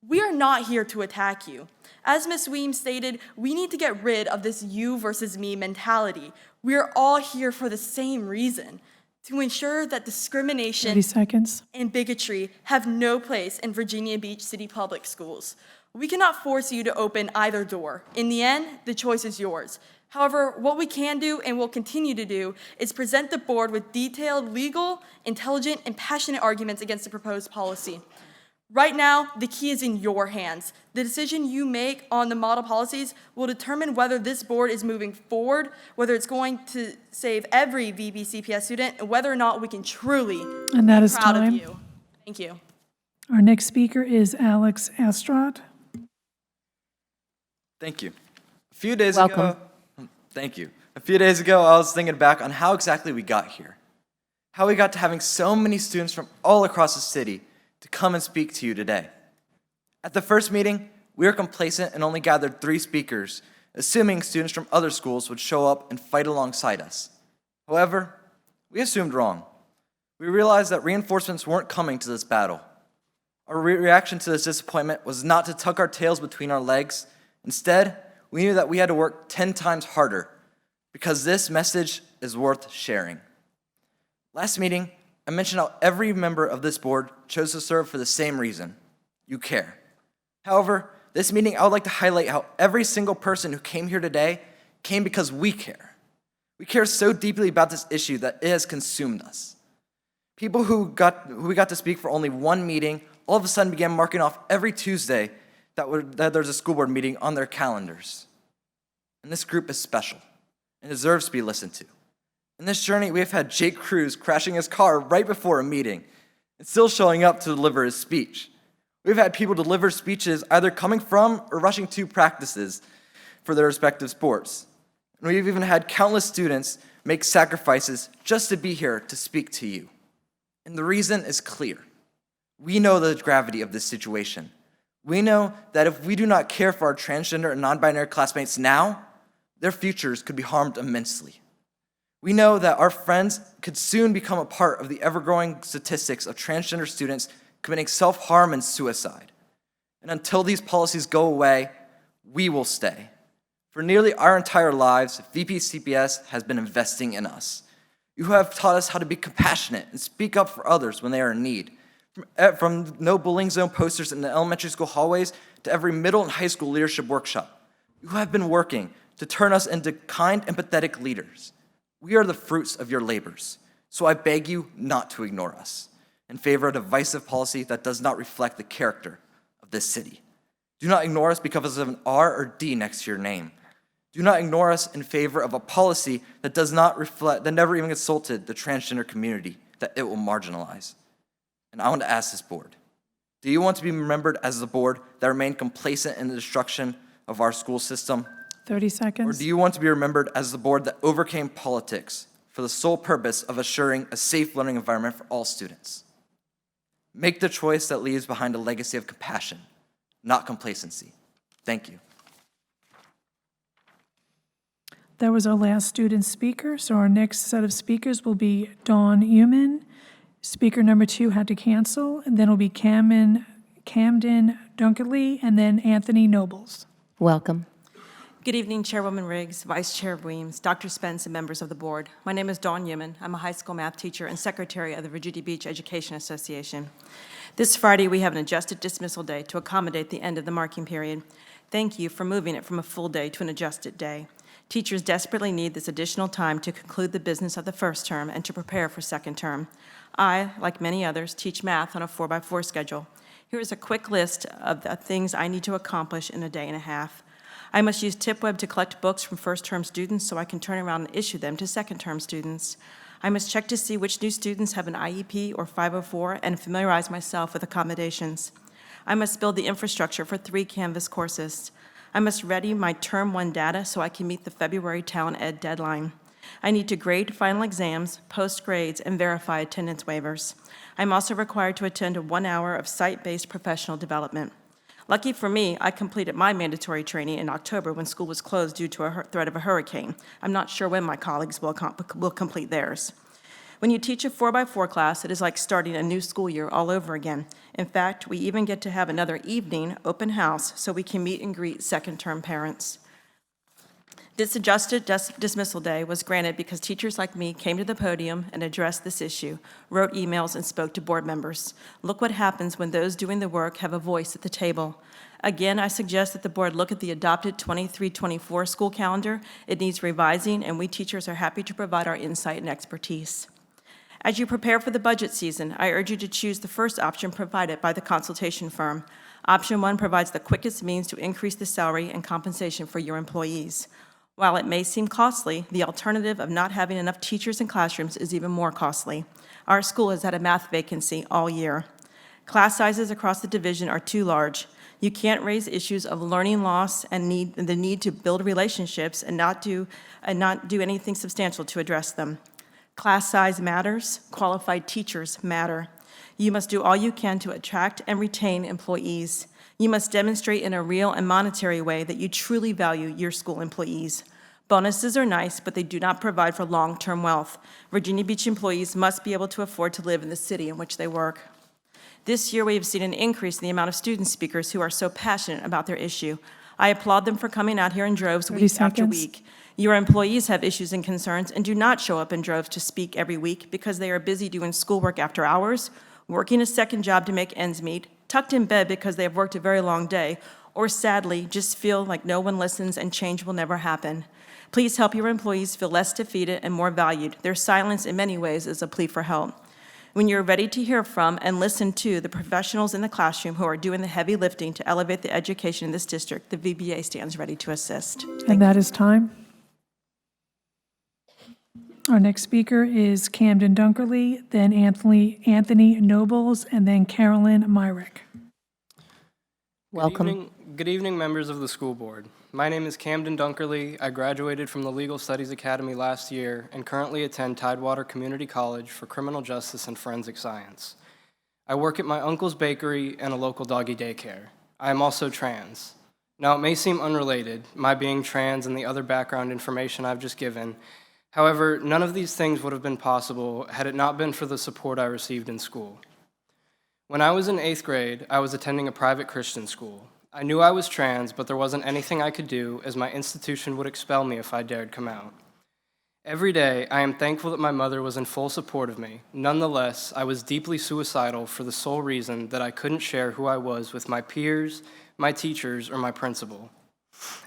we are not here to attack you. As Ms. Weems stated, we need to get rid of this you versus me mentality. We are all here for the same reason, to ensure that discrimination 30 seconds. and bigotry have no place in Virginia Beach City Public Schools. We cannot force you to open either door. In the end, the choice is yours. However, what we can do and will continue to do is present the board with detailed, legal, intelligent, and passionate arguments against the proposed policy. Right now, the key is in your hands. The decision you make on the model policies will determine whether this board is moving forward, whether it's going to save every VBCPS student, and whether or not we can truly And that be is proud time. of you. Thank you. Our next speaker is Alex Alstrat. Thank you. A few days Welcome. ago, thank you. A few days ago, I was thinking back on how exactly we got here. How we got to having so many students from all across the city to come and speak to you today. At the first meeting, we were complacent and only gathered 3 speakers assuming students from other schools would show up and fight alongside us. However, we assumed wrong. We realized that reinforcements weren't coming to this battle. Our reaction to this disappointment was not to tuck our tails between our legs. Instead, we knew that we had to work 10 times harder because this message is worth sharing. Last meeting, I mentioned how every member of this board chose to serve for the same reason. You care. However, this meeting, I would like to highlight how every single person who came here today came because we care. We care so deeply about this issue that it has consumed us. People who we got to speak for only one meeting all of a sudden began marking off every Tuesday that there's a school board meeting on their calendars. And this group is special and deserves to be listened to. In this journey, we have had Jake Cruz crashing his car right before a meeting and still showing up to deliver his speech. We've had people deliver speeches either coming from or rushing to practices for their respective sports. And we've even had countless students make sacrifices just to be here to speak to you. And the reason is clear. We know the gravity of this situation. We know that if we do not care for our transgender and non-binary classmates now, their futures could be harmed immensely. We know that our friends could soon become a part of the ever-growing statistics of transgender students committing self-harm and suicide. And until these policies go away, we will stay. For nearly our entire lives, VPCPS has been investing in us. You have taught us how to be compassionate and speak up for others when they are in need. From no bullying zone posters in the elementary school hallways to every middle and high school leadership workshop, you have been working to turn us into kind, empathetic leaders. We are the fruits of your labors, so I beg you not to ignore us in favor of a divisive policy that does not reflect the character of this city. Do not ignore us because of an R or D next to your name. Do not ignore us in favor of a policy that does not reflect, that never even consulted the transgender community that it will marginalize. And I want to ask this board, do you want to be remembered as the board that remained complacent in the destruction of our school system? 30 seconds. Or do you want to be remembered as the board that overcame politics for the sole purpose of assuring a safe learning environment for all students? Make the choice that leaves behind a legacy of compassion, not complacency. Thank you. That was our last student speaker, so our next set of speakers will be Dawn Uman. Speaker number 2 had to cancel, and then it'll be Camden Dunkerley, and then Anthony Nobles. Welcome. Good evening, Chairwoman Riggs, Vice Chair Weems, Dr. Spence, and members of the board. My name is Dawn Uman. I'm a high school math teacher and secretary of the Virginia Beach Education Association. This Friday, we have an adjusted dismissal day to accommodate the end of the marking period. Thank you for moving it from a full day to an adjusted day. Teachers desperately need this additional time to conclude the business of the first term and to prepare for second term. I, like many others, teach math on a 4x4 schedule. Here is a quick list of the things I need to accomplish in a day and a half. I must use TipWeb to collect books from first-term students so I can turn around and issue them to second-term students. I must check to see which new students have an IEP or 504 and familiarize myself with accommodations. I must build the infrastructure for 3 Canvas courses. I must ready my Term 1 data so I can meet the February Talent Ed deadline. I need to grade final exams, post grades, and verify attendance waivers. I'm also required to attend 1 hour of site-based professional development. Lucky for me, I completed my mandatory training in October when school was closed due to a threat of a hurricane. I'm not sure when my colleagues will complete theirs. When you teach a 4x4 class, it is like starting a new school year all over again. In fact, we even get to have another evening open house so we can meet and greet second-term parents. This adjusted dismissal day was granted because teachers like me came to the podium and addressed this issue, wrote emails, and spoke to board members. Look what happens when those doing the work have a voice at the table. Again, I suggest that the board look at the adopted 23-24 school calendar. It needs revising, and we teachers are happy to provide our insight and expertise. As you prepare for the budget season, I urge you to choose the first option provided by the consultation firm. Option 1 provides the quickest means to increase the salary and compensation for your employees. While it may seem costly, the alternative of not having enough teachers in classrooms is even more costly. Our school has had a math vacancy all year. Class sizes across the division are too large. You can't raise issues of learning loss and the need to build relationships and not do anything substantial to address them. Class size matters. Qualified teachers matter. You must do all you can to attract and retain employees. You must demonstrate in a real and monetary way that you truly value your school employees. Bonuses are nice, but they do not provide for long-term wealth. Virginia Beach employees must be able to afford to live in the city in which they work. This year, we have seen an increase in the amount of student speakers who are so passionate about their issue. I applaud them for coming out here in droves 30 week after seconds. week. Your employees have issues and concerns and do not show up in droves to speak every week because they are busy doing schoolwork after hours, working a second job to make ends meet, tucked in bed because they have worked a very long day, or sadly, just feel like no one listens and change will never happen. Please help your employees feel less defeated and more valued. Their silence in many ways is a plea for help. When you're ready to hear from and listen to the professionals in the classroom who are doing the heavy lifting to elevate the education in this district, the VBA stands ready to assist. And that is time. Our next speaker is Camden Dunkerley, then Anthony Nobles, and then Carolyn Myrick. Welcome. Good evening, members of the school board. My name is Camden Dunkerley. I graduated from the Legal Studies Academy last year and currently attend Tidewater Community College for Criminal Justice and Forensic Science. I work at my uncle's bakery and a local doggy daycare. I am also trans. Now, it may seem unrelated, my being trans and the other background information I've just given. However, none of these things would have been possible had it not been for the support I received in school. When I was in 8th grade, I was attending a private Christian school. I knew I was trans, but there wasn't anything I could do as my institution would expel me if I dared come out. Every day, I am thankful that my mother was in full support of me. Nonetheless, I was deeply suicidal for the sole reason that I couldn't share who I was with my peers, my teachers, or my principal.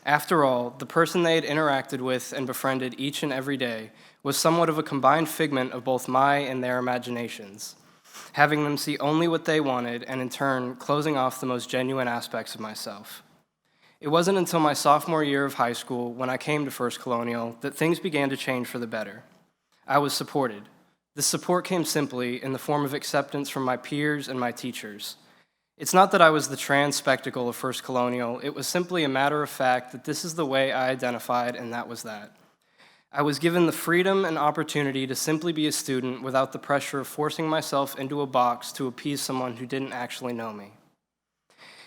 After all, the person they had interacted with and befriended each and every day was somewhat of a combined figment of both my and their imaginations, having them see only what they wanted and in turn closing off the most genuine aspects of myself. It wasn't until my sophomore year of high school, when I came to First Colonial, that things began to change for the better. I was supported. This support came simply in the form of acceptance from my peers and my teachers. It's not that I was the trans spectacle of First Colonial, it was simply a matter of fact that this is the way I identified, and that was that. I was given the freedom and opportunity to simply be a student without the pressure of forcing myself into a box to appease someone who didn't actually know me.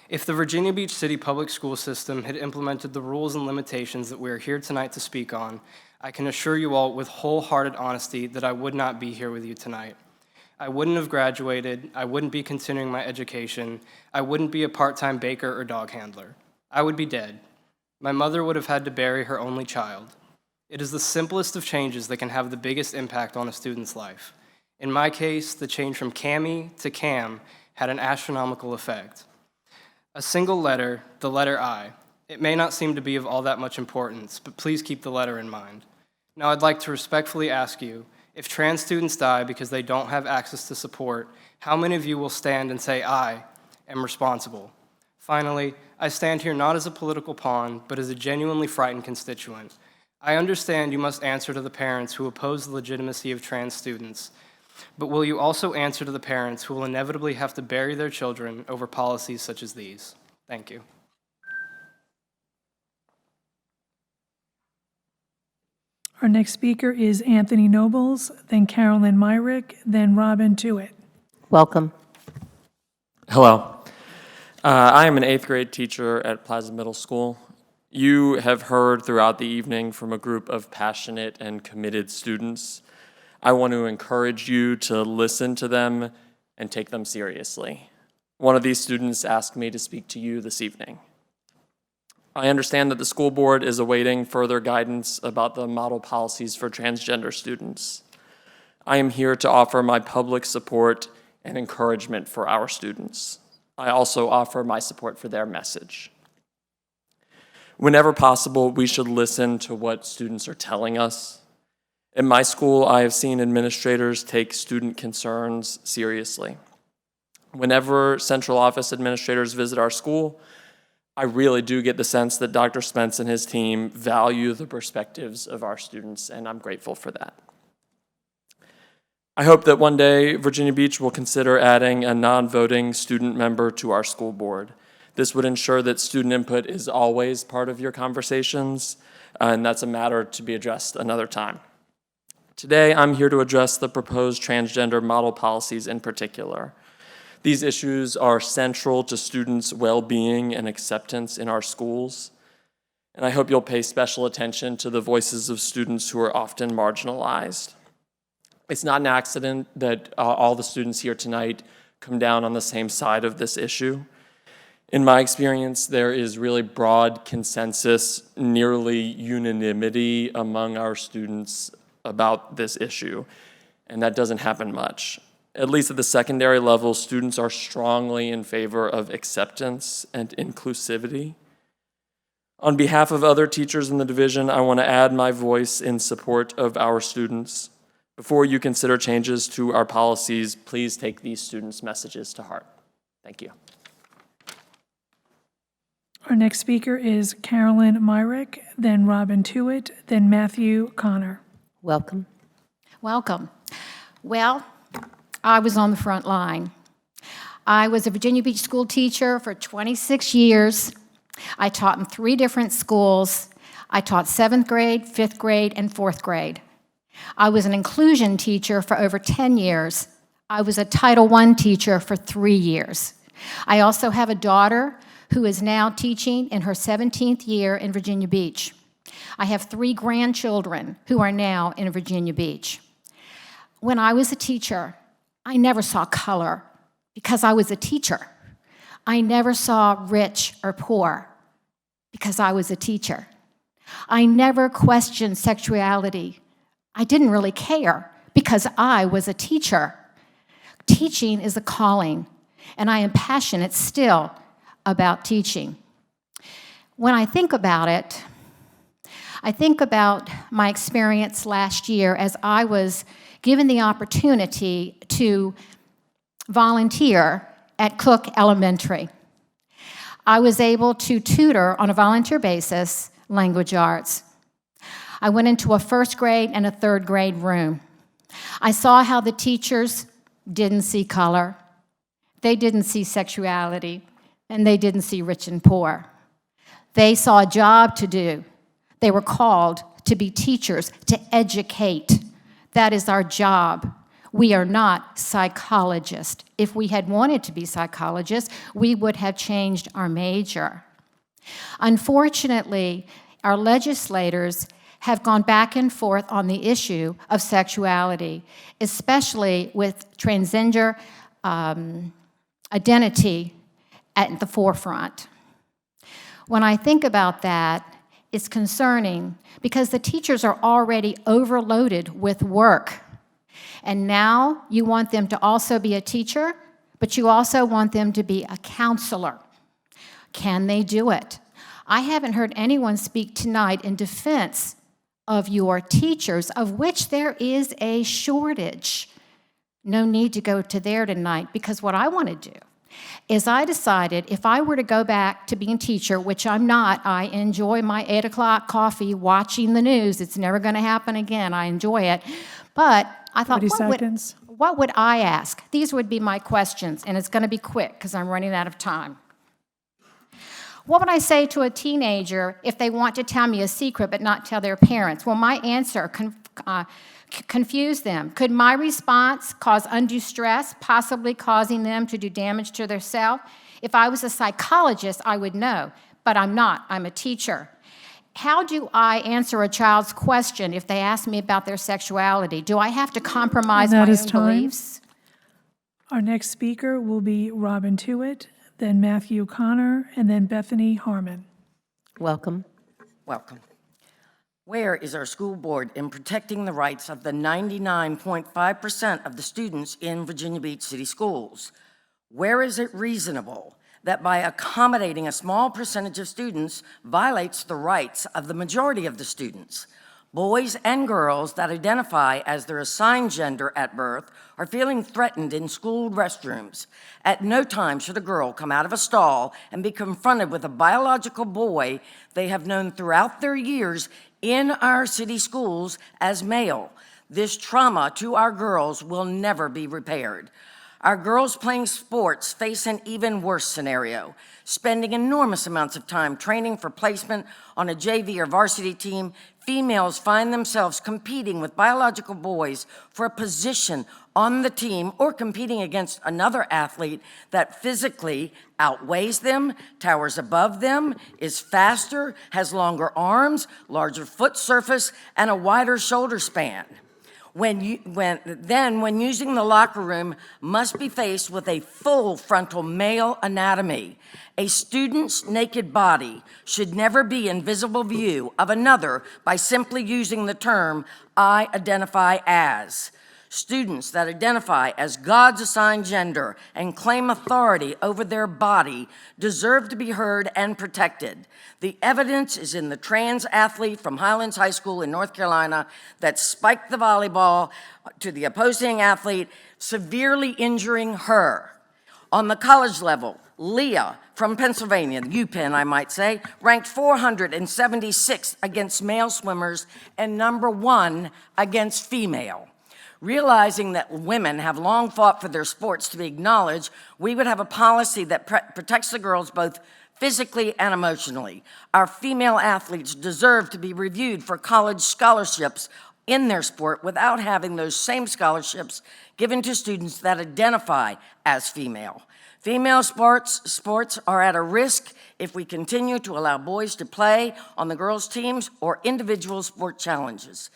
If the Virginia Beach City public school system had implemented the rules and limitations that we are here tonight to speak on, I can assure you all with wholehearted honesty that I would not be here with you tonight. I wouldn't have graduated, I wouldn't be continuing my education, I wouldn't be a part-time baker or dog handler. I would be dead. My mother would have had to bury her only child. It is the simplest of changes that can have the biggest impact on a student's life. In my case, the change from Cammy to Cam had an astronomical effect. A single letter, the letter I. It may not seem to be of all that much importance, but please keep the letter in mind. Now I'd like to respectfully ask you, if trans students die because they don't have access to support, how many of you will stand and say, I am responsible? Finally, I stand here not as a political pawn, but as a genuinely frightened constituent. I understand you must answer to the parents who oppose the legitimacy of trans students, but will you also answer to the parents who will inevitably have to bury their children over policies such as these? Thank you. Our next speaker is Anthony Nobles, then Carolyn Myrick, then Robin Tuitt. Welcome. Hello. I am an 8th grade teacher at Plaza Middle School. You have heard throughout the evening from a group of passionate and committed students. I want to encourage you to listen to them and take them seriously. One of these students asked me to speak to you this evening. I understand that the school board is awaiting further guidance about the model policies for transgender students. I am here to offer my public support and encouragement for our students. I also offer my support for their message. Whenever possible, we should listen to what students are telling us. At my school, I have seen administrators take student concerns seriously. Whenever central office administrators visit our school, I really do get the sense that Dr. Spence and his team value the perspectives of our students, and I'm grateful for that. I hope that one day Virginia Beach will consider adding a non-voting student member to our school board. This would ensure that student input is always part of your conversations, and that's a matter to be addressed another time. Today, I'm here to address the proposed transgender model policies in particular. These issues are central to students' well-being and acceptance in our schools, and I hope you'll pay special attention to the voices of students who are often marginalized. It's not an accident that all the students here tonight come down on the same side of this issue. In my experience, there is really broad consensus, nearly unanimity among our students about this issue, and that doesn't happen much. At least at the secondary level, students are strongly in favor of acceptance and inclusivity. On behalf of other teachers in the division, I want to add my voice in support of our students. Before you consider changes to our policies, please take these students' messages to heart. Thank you. Our next speaker is Carolyn Myrick, then Robin Tewitt, then Matthew Connor. Welcome. Welcome. Well, I was on the front line. I was a Virginia Beach school teacher for 26 years. I taught in 3 different schools. I taught 7th grade, 5th grade, and 4th grade. I was an inclusion teacher for over 10 years. I was a Title I teacher for 3 years. I also have a daughter who is now teaching in her 17th year in Virginia Beach. I have 3 grandchildren who are now in Virginia Beach. When I was a teacher, I never saw color because I was a teacher. I never saw rich or poor because I was a teacher. I never questioned sexuality. I didn't really care because I was a teacher. Teaching is a calling, and I am passionate still about teaching. When I think about it, I think about my experience last year as I was given the opportunity to volunteer at Cook Elementary. I was able to tutor on a volunteer basis language arts. I went into a 1st grade and a 3rd grade room. I saw how the teachers didn't see color, they didn't see sexuality, and they didn't see rich and poor. They saw a job to do. They were called to be teachers, to educate. That is our job. We are not psychologists. If we had wanted to be psychologists, we would have changed our major. Unfortunately, our legislators have gone back and forth on the issue of sexuality, especially with transgender identity at the forefront. When I think about that, it's concerning because the teachers are already overloaded with work. And now you want them to also be a teacher, but you also want them to be a counselor. Can they do it? I haven't heard anyone speak tonight in defense of your teachers, of which there is a shortage. No need to go to there tonight, because what I want to do is I decided if I were to go back to being a teacher, which I'm not, I enjoy my 8 o'clock coffee watching the news. It's never going to happen again. I enjoy it. But I thought, 30 seconds. what would I ask? These would be my questions, and it's going to be quick because I'm running out of time. What would I say to a teenager if they want to tell me a secret but not tell their parents? Well, my answer confuse them. Could my response cause undue stress, possibly causing them to do damage to their self? If I was a psychologist, I would know, but I'm not. I'm a teacher. How do I answer a child's question if they ask me about their sexuality? Do I have to compromise my own beliefs? Our next speaker will be Robin Tewitt, then Matthew Connor, and then Bethany Harmon. Welcome. Welcome. Where is our school board in protecting the rights of the 99.5% of the students in Virginia Beach City Schools? Where is it reasonable that by accommodating a small percentage of students violates the rights of the majority of the students? Boys and girls that identify as their assigned gender at birth are feeling threatened in school restrooms. At no time should a girl come out of a stall and be confronted with a biological boy they have known throughout their years in our city schools as male. This trauma to our girls will never be repaired. Our girls playing sports face an even worse scenario, spending enormous amounts of time training for placement on a JV or varsity team. Females find themselves competing with biological boys for a position on the team or competing against another athlete that physically outweighs them, towers above them, is faster, has longer arms, larger foot surface, and a wider shoulder span. When using the locker room, must be faced with a full frontal male anatomy. A student's naked body should never be in visible view of another by simply using the term, "I identify as." Students that identify as God's assigned gender and claim authority over their body deserve to be heard and protected. The evidence is in the trans athlete from Highlands High School in North Carolina that spiked the volleyball to the opposing athlete, severely injuring her. On the college level, Leah from Pennsylvania, UPenn I might say, ranked 476th against male swimmers and number 1 against female. Realizing that women have long fought for their sports to be acknowledged, we would have a policy that protects the girls both physically and emotionally. Our female athletes deserve to be reviewed for college scholarships in their sport without having those same scholarships given to students that identify as female. Female sports are at a risk if we continue to allow boys to play on the girls' teams or individual sport challenges.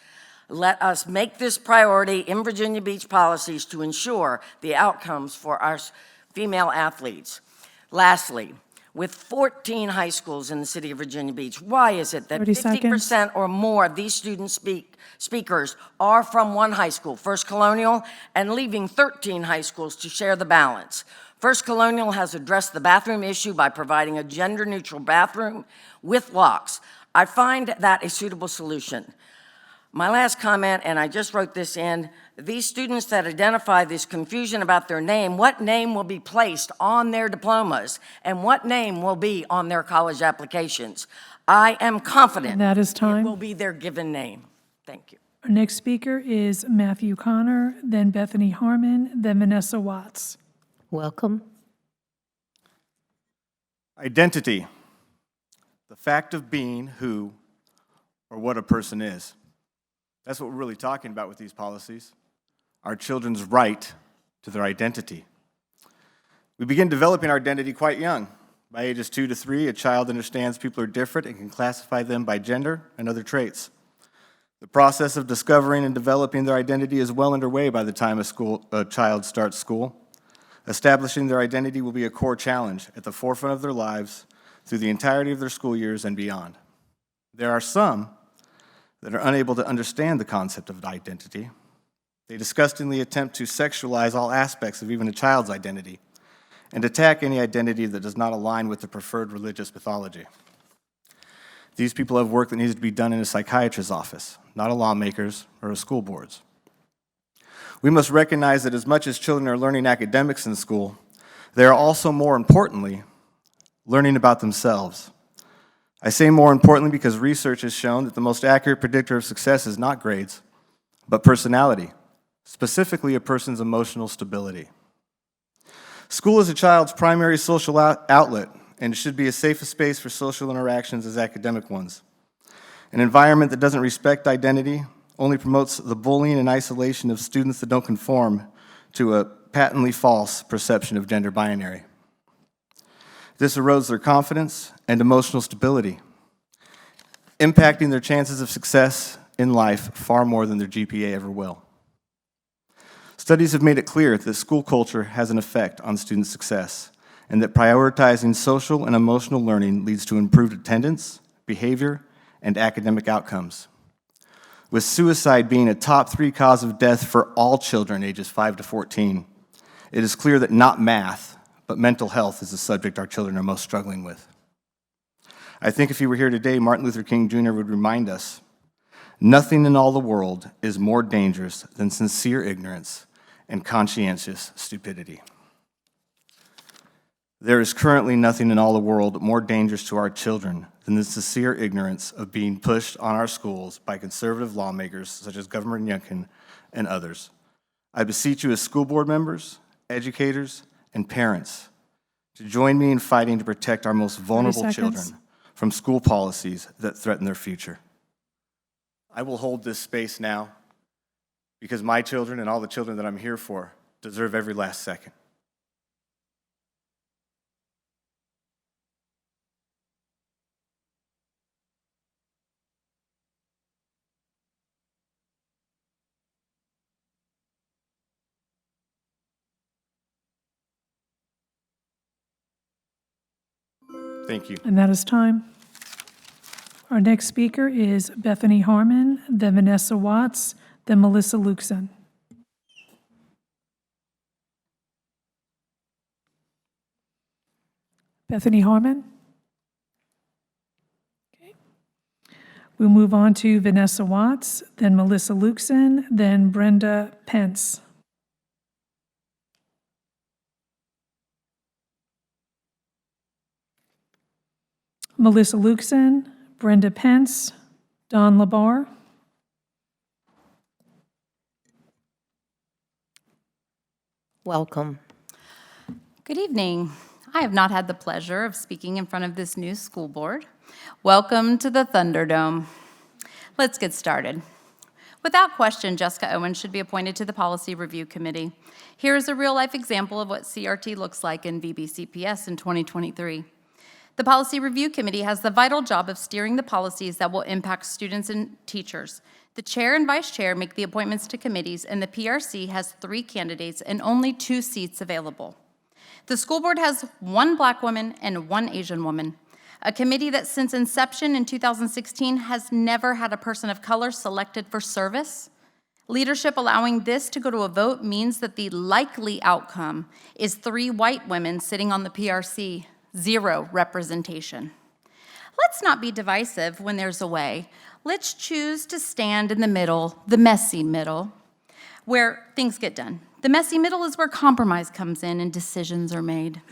Let us make this priority in Virginia Beach policies to ensure the outcomes for our female athletes. Lastly, with 14 high schools in the city of Virginia Beach, why is it that 30 seconds. 50% or more of these student speakers are from one high school, First Colonial, and leaving 13 high schools to share the balance? First Colonial has addressed the bathroom issue by providing a gender-neutral bathroom with locks. I find that a suitable solution. My last comment, and I just wrote this in, these students that identify this confusion about their name, what name will be placed on their diplomas and what name will be on their college applications? I am confident That is time. it will be their given name. Thank you. Our next speaker is Matthew Connor, then Bethany Harmon, then Vanessa Watts. Welcome. Identity, the fact of being who or what a person is. That's what we're really talking about with these policies, our children's right to their identity. We begin developing our identity quite young. By ages 2 to 3, a child understands people are different and can classify them by gender and other traits. The process of discovering and developing their identity is well underway by the time a child starts school. Establishing their identity will be a core challenge at the forefront of their lives through the entirety of their school years and beyond. There are some that are unable to understand the concept of identity. They disgustingly attempt to sexualize all aspects of even a child's identity and attack any identity that does not align with the preferred religious mythology. These people have work that needs to be done in a psychiatrist's office, not a lawmaker's or a school board's. We must recognize that as much as children are learning academics in school, they are also, more importantly, learning about themselves. I say more importantly because research has shown that the most accurate predictor of success is not grades, but personality, specifically a person's emotional stability. School is a child's primary social outlet and should be as safe a space for social interactions as academic ones. An environment that doesn't respect identity only promotes the bullying and isolation of students that don't conform to a patently false perception of gender binary. This erodes their confidence and emotional stability, impacting their chances of success in life far more than their GPA ever will. Studies have made it clear that school culture has an effect on student success, and that prioritizing social and emotional learning leads to improved attendance, behavior, and academic outcomes. With suicide being a top 3 cause of death for all children ages 5 to 14, it is clear that not math, but mental health is the subject our children are most struggling with. I think if he were here today, Martin Luther King Jr. would remind us, nothing in all the world is more dangerous than sincere ignorance and conscientious stupidity. There is currently nothing in all the world more dangerous to our children than the sincere ignorance of being pushed on our schools by conservative lawmakers such as Governor Youngkin and others. I beseech you as school board members, educators, and parents to join me in fighting to protect our most vulnerable children from school policies that threaten their future. I will hold this space now because my children and all the children that I'm here for deserve every last second. Thank you. And that is time. Our next speaker is Bethany Harmon, then Vanessa Watts, then Melissa Lukeson. Bethany Harmon. Okay. We'll move on to Vanessa Watts, then Melissa Lukeson, then Brenda Pence. Melissa Lukeson, Brenda Pence, Don Labar. Welcome. Good evening. I have not had the pleasure of speaking in front of this new school board. Welcome to the Thunderdome. Let's get started. Without question, Jessica Owens should be appointed to the Policy Review Committee. Here is a real-life example of what CRT looks like in VBCPS in 2023. The Policy Review Committee has the vital job of steering the policies that will impact students and teachers. The chair and vice chair make the appointments to committees, and the PRC has 3 candidates and only 2 seats available. The school board has 1 Black woman and 1 Asian woman, a committee that since inception in 2016 has never had a person of color selected for service. Leadership allowing this to go to a vote means that the likely outcome is 3 white women sitting on the PRC. 0 representation. Let's not be divisive when there's a way. Let's choose to stand in the middle, the messy middle, where things get done. The messy middle is where compromise comes in and decisions are made.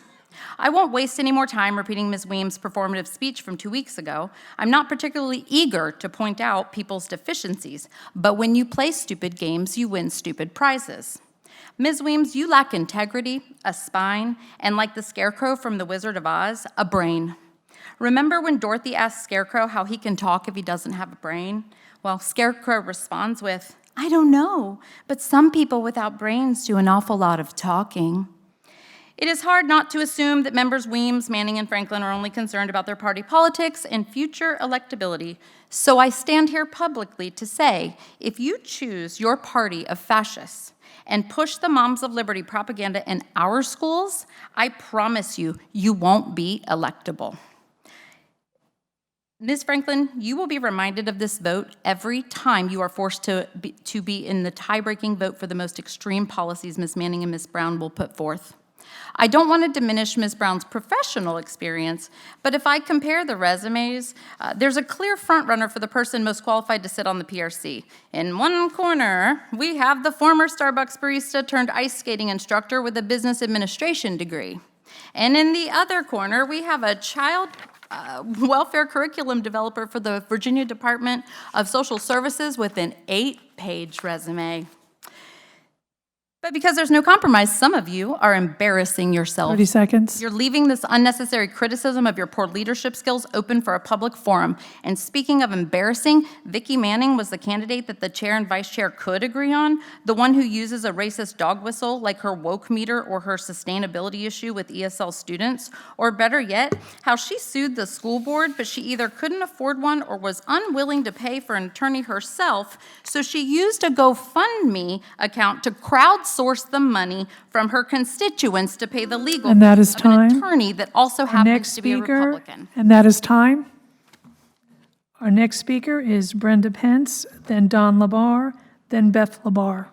I won't waste any more time repeating Ms. Weems' performative speech from 2 weeks ago. I'm not particularly eager to point out people's deficiencies, but when you play stupid games, you win stupid prizes. Ms. Weems, you lack integrity, a spine, and like the Scarecrow from The Wizard of Oz, a brain. Remember when Dorothy asked Scarecrow how he can talk if he doesn't have a brain? Well, Scarecrow responds with, I don't know, but some people without brains do an awful lot of talking. It is hard not to assume that members Weems, Manning, and Franklin are only concerned about their party politics and future electability. So I stand here publicly to say, if you choose your party of fascists and push the Moms of Liberty propaganda in our schools, I promise you, you won't be electable. Ms. Franklin, you will be reminded of this vote every time you are forced to be in the tie-breaking vote for the most extreme policies Ms. Manning and Ms. Brown will put forth. I don't want to diminish Ms. Brown's professional experience, but if I compare the resumes, there's a clear frontrunner for the person most qualified to sit on the PRC. In one corner, we have the former Starbucks barista turned ice skating instructor with a business administration degree. And in the other corner, we have a child welfare curriculum developer for the Virginia Department of Social Services with an 8-page resume. But because there's no compromise, some of you are embarrassing yourself. 30 seconds. You're leaving this unnecessary criticism of your poor leadership skills open for a public forum. And speaking of embarrassing, Vicki Manning was the candidate that the chair and vice chair could agree on, the one who uses a racist dog whistle like her woke meter or her sustainability issue with ESL students, or better yet, how she sued the school board, but she either couldn't afford one or was unwilling to pay for an attorney herself, so she used a GoFundMe account to crowdsource the money from her constituents to pay the legal And that is fees of an time. attorney that also Our happens next to be a speaker, Republican. and that is time. Our next speaker is Brenda Pence, then Don Labar, then Beth Labar.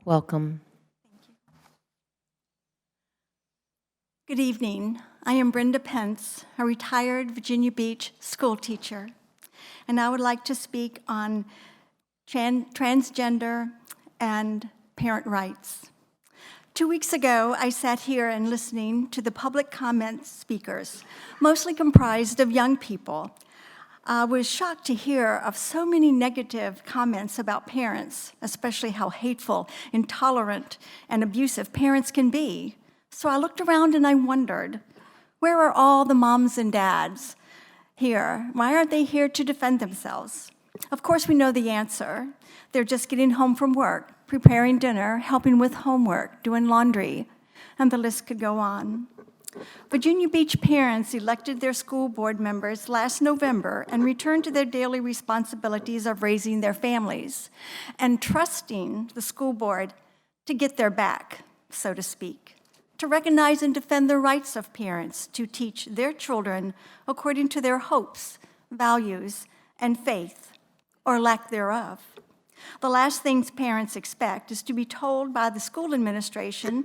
Welcome. Good evening. I am Brenda Pence, a retired Virginia Beach school teacher, and I would like to speak on transgender and parent rights. 2 weeks ago, I sat here and listening to the public comment speakers, mostly comprised of young people. I was shocked to hear of so many negative comments about parents, especially how hateful, intolerant, and abusive parents can be. So I looked around and I wondered, where are all the moms and dads here? Why aren't they here to defend themselves? Of course, we know the answer. They're just getting home from work, preparing dinner, helping with homework, doing laundry, and the list could go on. Virginia Beach parents elected their school board members last November and returned to their daily responsibilities of raising their families and trusting the school board to get their back, so to speak, to recognize and defend the rights of parents to teach their children according to their hopes, values, and faith, or lack thereof. The last things parents expect is to be told by the school administration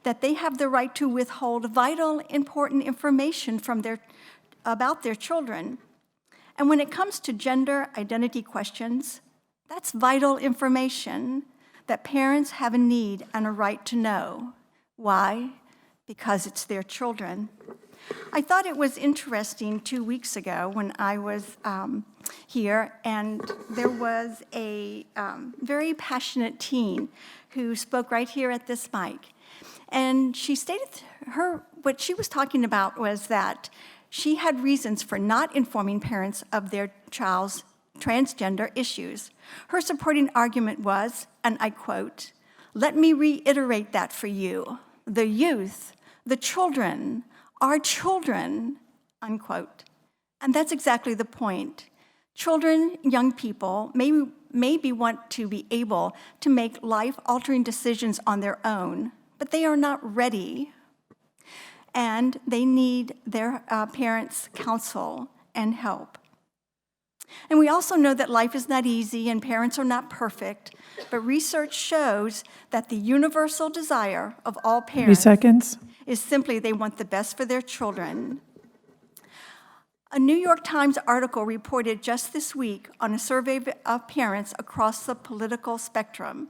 that they have the right to withhold vital, important information from about their children. And when it comes to gender identity questions, that's vital information that parents have a need and a right to know. Why? Because it's their children. I thought it was interesting 2 weeks ago when I was here, and there was a very passionate teen who spoke right here at this mic. And she stated what she was talking about was that she had reasons for not informing parents of their child's transgender issues. Her supporting argument was, and I quote, "Let me reiterate that for you. The youth, the children, our children," unquote. And that's exactly the point. Children, young people, maybe want to be able to make life-altering decisions on their own, but they are not ready, and they need their parents' counsel and help. And we also know that life is not easy and parents are not perfect, but research shows that the universal desire of all 30 parents seconds. is simply they want the best for their children. A New York Times article reported just this week on a survey of parents across the political spectrum.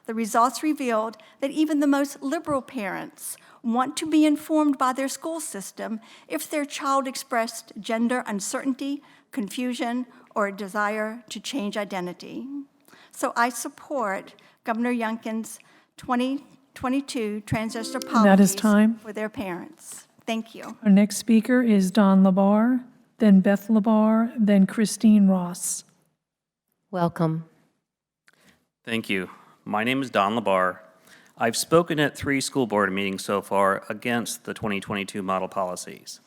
The results revealed that even the most liberal parents want to be informed by their school system if their child expressed gender uncertainty, confusion, or a desire to change identity. So I support Governor Youngkin's 2022 transgender And that is policies time. for their parents. Thank you. Our next speaker is Don Labar, then Beth Labar, then Christine Ross. Welcome. Thank you. My name is Don Labar. I've spoken at 3 school board meetings so far against the 2022 model policies.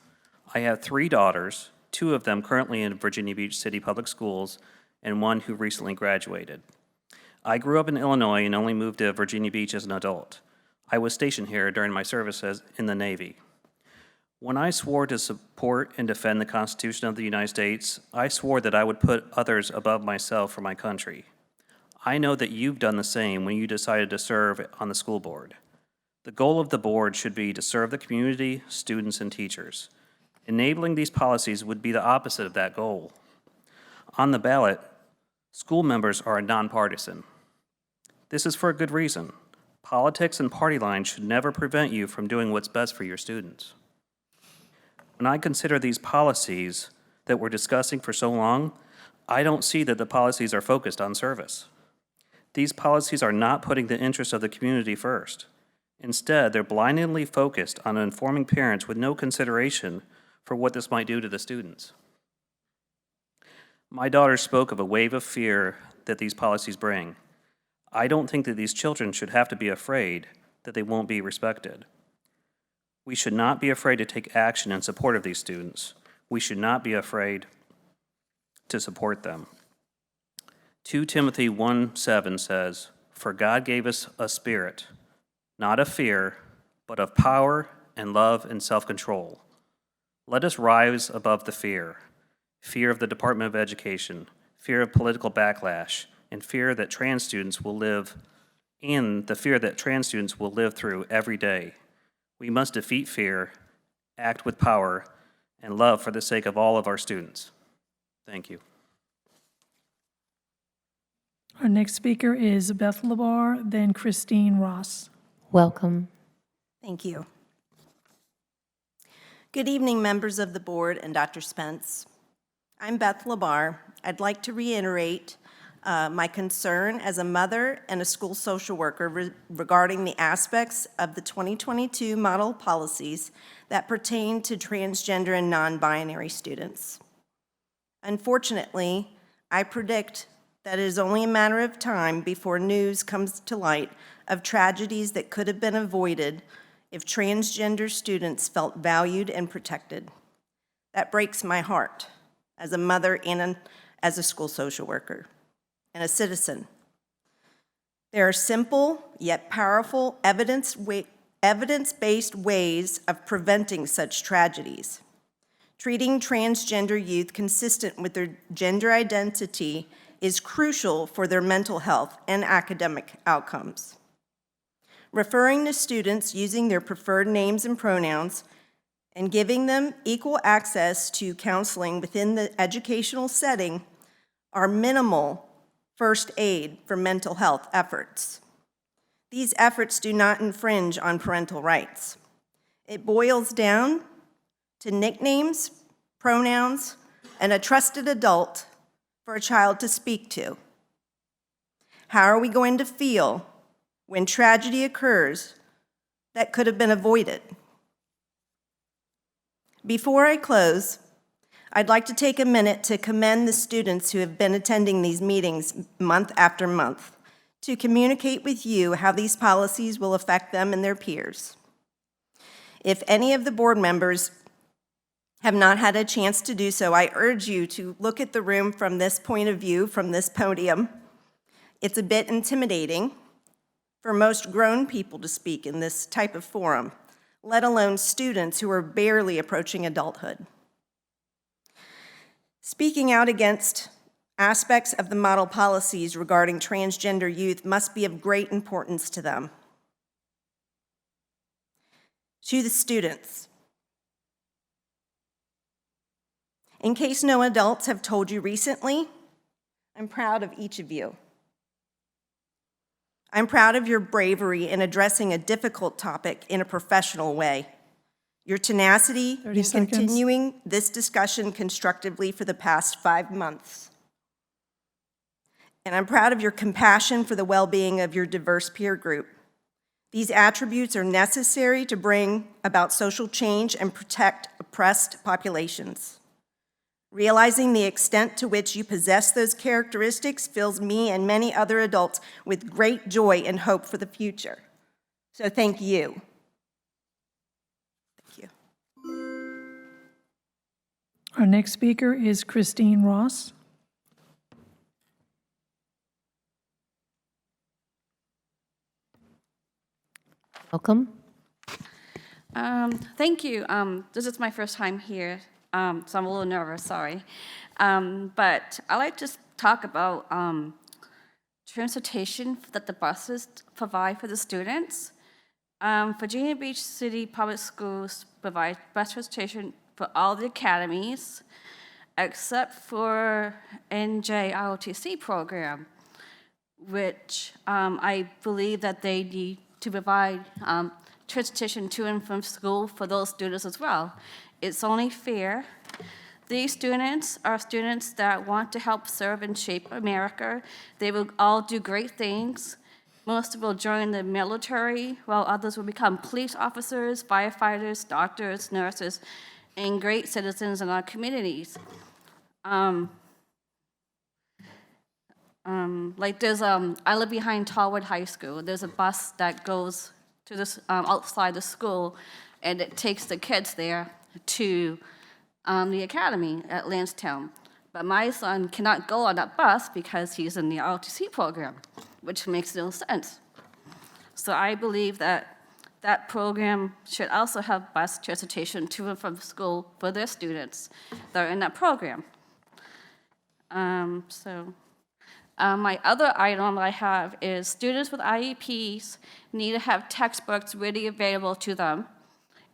I have 3 daughters, 2 of them currently in Virginia Beach City Public Schools, and 1 who recently graduated. I grew up in Illinois and only moved to Virginia Beach as an adult. I was stationed here during my services in the Navy. When I swore to support and defend the Constitution of the United States, I swore that I would put others above myself for my country. I know that you've done the same when you decided to serve on the school board. The goal of the board should be to serve the community, students, and teachers. Enabling these policies would be the opposite of that goal. On the ballot, school members are nonpartisan. This is for a good reason. Politics and party lines should never prevent you from doing what's best for your students. When I consider these policies that we're discussing for so long, I don't see that the policies are focused on service. These policies are not putting the interests of the community first. Instead, they're blindly focused on informing parents with no consideration for what this might do to the students. My daughter spoke of a wave of fear that these policies bring. I don't think that these children should have to be afraid that they won't be respected. We should not be afraid to take action in support of these students. We should not be afraid to support them. 2 Timothy 1:7 says, "For God gave us a spirit, not of fear, but of power and love and self-control." Let us rise above the fear of the Department of Education, fear of political backlash, and fear that trans students will live through every day. We must defeat fear, act with power, and love for the sake of all of our students. Thank you. Our next speaker is Beth Labar, then Christine Ross. Welcome. Thank you. Good evening, members of the board and Dr. Spence. I'm Beth Labar. I'd like to reiterate my concern as a mother and a school social worker regarding the aspects of the 2022 model policies that pertain to transgender and non-binary students. Unfortunately, I predict that it is only a matter of time before news comes to light of tragedies that could have been avoided if transgender students felt valued and protected. That breaks my heart as a mother and as a school social worker and a citizen. There are simple yet powerful evidence-based ways of preventing such tragedies. Treating transgender youth consistent with their gender identity is crucial for their mental health and academic outcomes. Referring to students using their preferred names and pronouns and giving them equal access to counseling within the educational setting are minimal first aid for mental health efforts. These efforts do not infringe on parental rights. It boils down to nicknames, pronouns, and a trusted adult for a child to speak to. How are we going to feel when tragedy occurs that could have been avoided? Before I close, I'd like to take a minute to commend the students who have been attending these meetings month after month to communicate with you how these policies will affect them and their peers. If any of the board members have not had a chance to do so, I urge you to look at the room from this point of view, from this podium. It's a bit intimidating for most grown people to speak in this type of forum, let alone students who are barely approaching adulthood. Speaking out against aspects of the model policies regarding transgender youth must be of great importance to them. To the students, in case no adults have told you recently, I'm proud of each of you. I'm proud of your bravery in addressing a difficult topic in a professional way. Your tenacity in continuing this discussion constructively for the past 5 months. And I'm proud of your compassion for the well-being of your diverse peer group. These attributes are necessary to bring about social change and protect oppressed populations. Realizing the extent to which you possess those characteristics fills me and many other adults with great joy and hope for the future. So thank you. Thank you. Our next speaker is Christine Ross. Welcome. Thank you. This is my first time here, so I'm a little nervous, sorry. But I like to talk about transportation that the buses provide for the students. Virginia Beach City Public Schools provide bus transportation for all the academies, except for NJIOTC program, which I believe that they need to provide transportation to and from school for those students as well. It's only fair. These students are students that want to help serve and shape America. They will all do great things. Most will join the military, while others will become police officers, firefighters, doctors, nurses, and great citizens in our communities. Like there's, I live behind Tallwood High School. There's a bus that goes to this outside the school, and it takes the kids there to the academy at Lansdowne. But my son cannot go on that bus because he's in the ROTC program, which makes no sense. So I believe that that program should also have bus transportation to and from school for their students that are in that program. My other item I have is students with IEPs need to have textbooks ready available to them.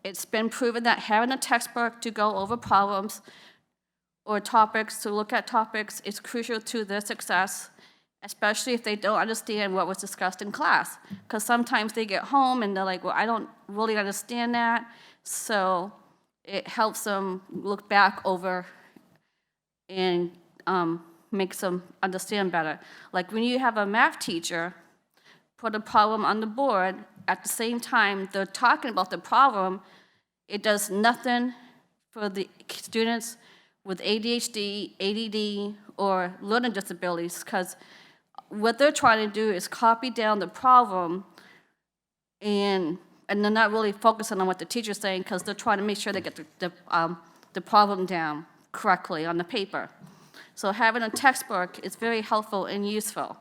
It's been proven that having a textbook to go over problems or topics, to look at topics, is crucial to their success, especially if they don't understand what was discussed in class. Because sometimes they get home and they're like, well, I don't really understand that. So it helps them look back over and makes them understand better. Like when you have a math teacher put a problem on the board, at the same time they're talking about the problem, it does nothing for the students with ADHD, ADD, or learning disabilities, because what they're trying to do is copy down the problem, and they're not really focusing on what the teacher's saying, because they're trying to make sure they get the problem down correctly on the paper. So having a textbook is very helpful and useful.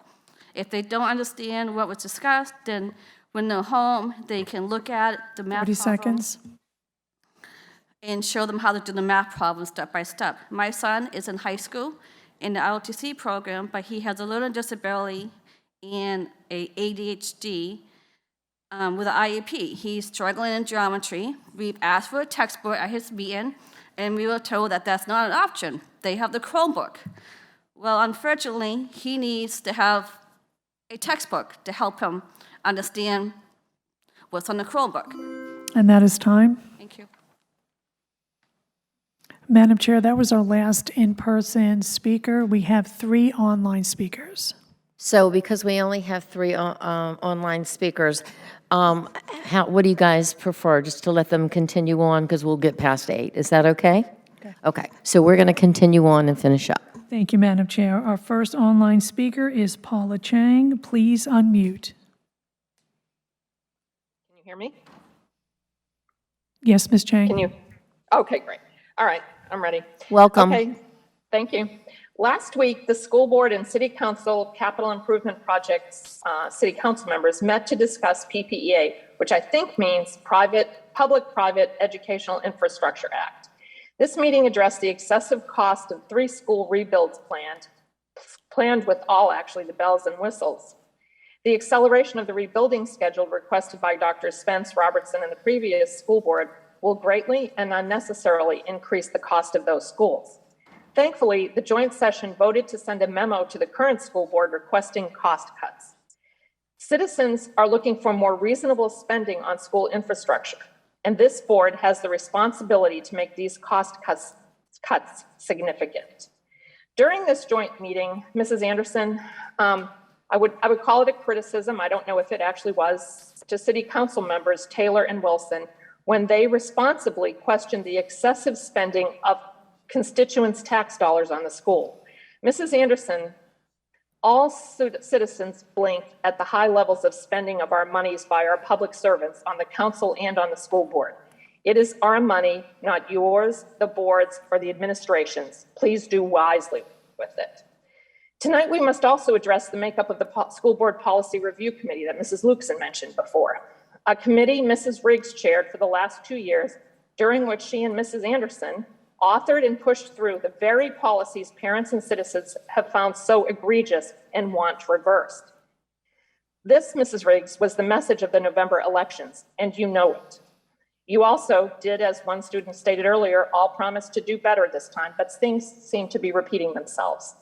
If they don't understand what was discussed, then when they're home, they can look at the math 30 problems seconds. and show them how to do the math problem step by step. My son is in high school in the LTC program, but he has a learning disability and a ADHD with an IEP. He's struggling in geometry. We've asked for a textbook at his meeting, and we were told that that's not an option. They have the Chromebook. Well, unfortunately, he needs to have a textbook to help him understand what's on the Chromebook. And that is time. Thank you. Madam Chair, that was our last in-person speaker. We have 3 online speakers. So because we only have 3 online speakers, what do you guys prefer? Just to let them continue on because we'll get past 8. Is that okay? Okay. So we're going to continue on and finish up. Thank you, Madam Chair. Our first online speaker is Paula Chang. Please unmute. Can you hear me? Yes, Ms. Chang. Can you? Okay, great. All right, I'm ready. Welcome. Okay, thank you. Last week, the school board and city council capital improvement projects city council members met to discuss PPEA, which I think means Public-Private Educational Infrastructure Act. This meeting addressed the excessive cost of 3 school rebuilds planned with all actually the bells and whistles. The acceleration of the rebuilding schedule requested by Dr. Spence, Robertson, and the previous school board will greatly and unnecessarily increase the cost of those schools. Thankfully, the joint session voted to send a memo to the current school board requesting cost cuts. Citizens are looking for more reasonable spending on school infrastructure, and this board has the responsibility to make these cost cuts significant. During this joint meeting, Mrs. Anderson, I would call it a criticism, I don't know if it actually was, to city council members Taylor and Wilson when they responsibly questioned the excessive spending of constituents' tax dollars on the school. Mrs. Anderson, all citizens blink at the high levels of spending of our monies by our public servants on the council and on the school board. It is our money, not yours, the board's, or the administration's. Please do wisely with it. Tonight, we must also address the makeup of the School Board Policy Review Committee that Mrs. Lukeson mentioned before. A committee Mrs. Riggs chaired for the last 2 years, during which she and Mrs. Anderson authored and pushed through the very policies parents and citizens have found so egregious and want reversed. This, Mrs. Riggs, was the message of the November elections, and you know it. You also did, as one student stated earlier, all promise to do better this time, but things seem to be repeating themselves.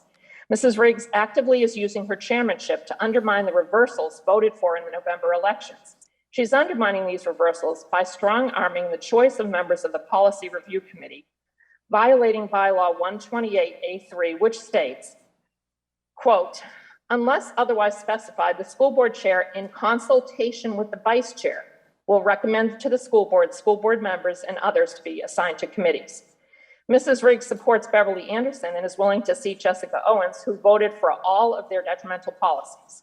Mrs. Riggs actively is using her chairmanship to undermine the reversals voted for in the November elections. She's undermining these reversals by strong-arming the choice of members of the Policy Review Committee, violating bylaw 128A3, which states, quote, unless otherwise specified, the school board chair, in consultation with the vice chair, will recommend to the school board members and others to be assigned to committees. Mrs. Riggs supports Beverly Anderson and is willing to seat Jessica Owens, who voted for all of their detrimental policies.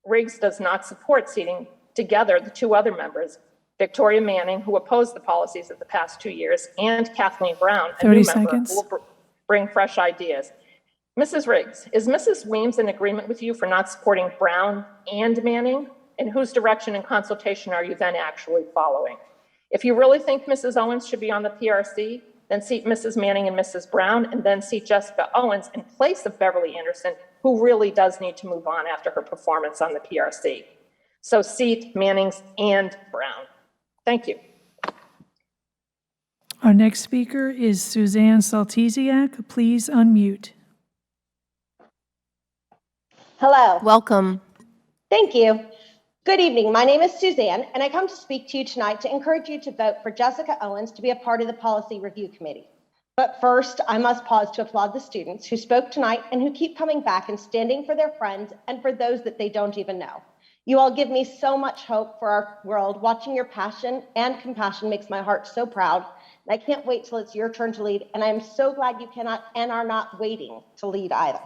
Riggs does not support seating together the 2 other members, Victoria Manning, who opposed the policies of the past 2 years, and Kathleen Brown, a new member who will bring fresh ideas. Mrs. Riggs, is Mrs. Weems in agreement with you for not supporting Brown and Manning? And whose direction and consultation are you then actually following? If you really think Mrs. Owens should be on the PRC, then seat Mrs. Manning and Mrs. Brown, and then seat Jessica Owens in place of Beverly Anderson, who really does need to move on after her performance on the PRC. So seat Mannings and Brown. Thank you. Our next speaker is Suzanne Saltesiak. Please unmute. Hello. Welcome. Thank you. Good evening. My name is Suzanne, and I come to speak to you tonight to encourage you to vote for Jessica Owens to be a part of the Policy Review Committee. But first, I must pause to applaud the students who spoke tonight and who keep coming back and standing for their friends and for those that they don't even know. You all give me so much hope for our world. Watching your passion and compassion makes my heart so proud. And I can't wait till it's your turn to lead. And I am so glad you cannot and are not waiting to lead either.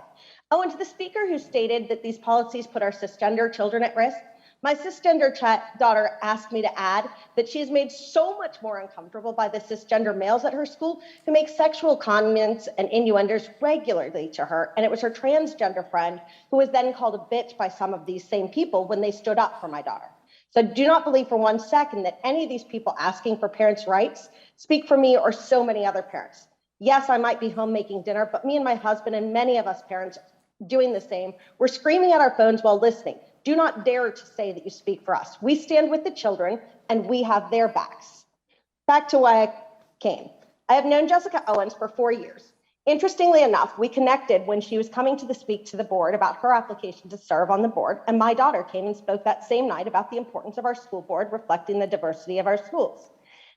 Oh, and to the speaker who stated that these policies put our cisgender children at risk, my cisgender daughter asked me to add that she is made so much more uncomfortable by the cisgender males at her school who make sexual comments and innuendos regularly to her. And it was her transgender friend who was then called a bitch by some of these same people when they stood up for my daughter. So do not believe for 1 second that any of these people asking for parents' rights speak for me or so many other parents. Yes, I might be home making dinner, but me and my husband and many of us parents doing the same, we're screaming at our phones while listening. Do not dare to say that you speak for us. We stand with the children and we have their backs. Back to why I came. I have known Jessica Owens for 4 years. Interestingly enough, we connected when she was coming to speak to the board about her application to serve on the board, and my daughter came and spoke that same night about the importance of our school board reflecting the diversity of our schools.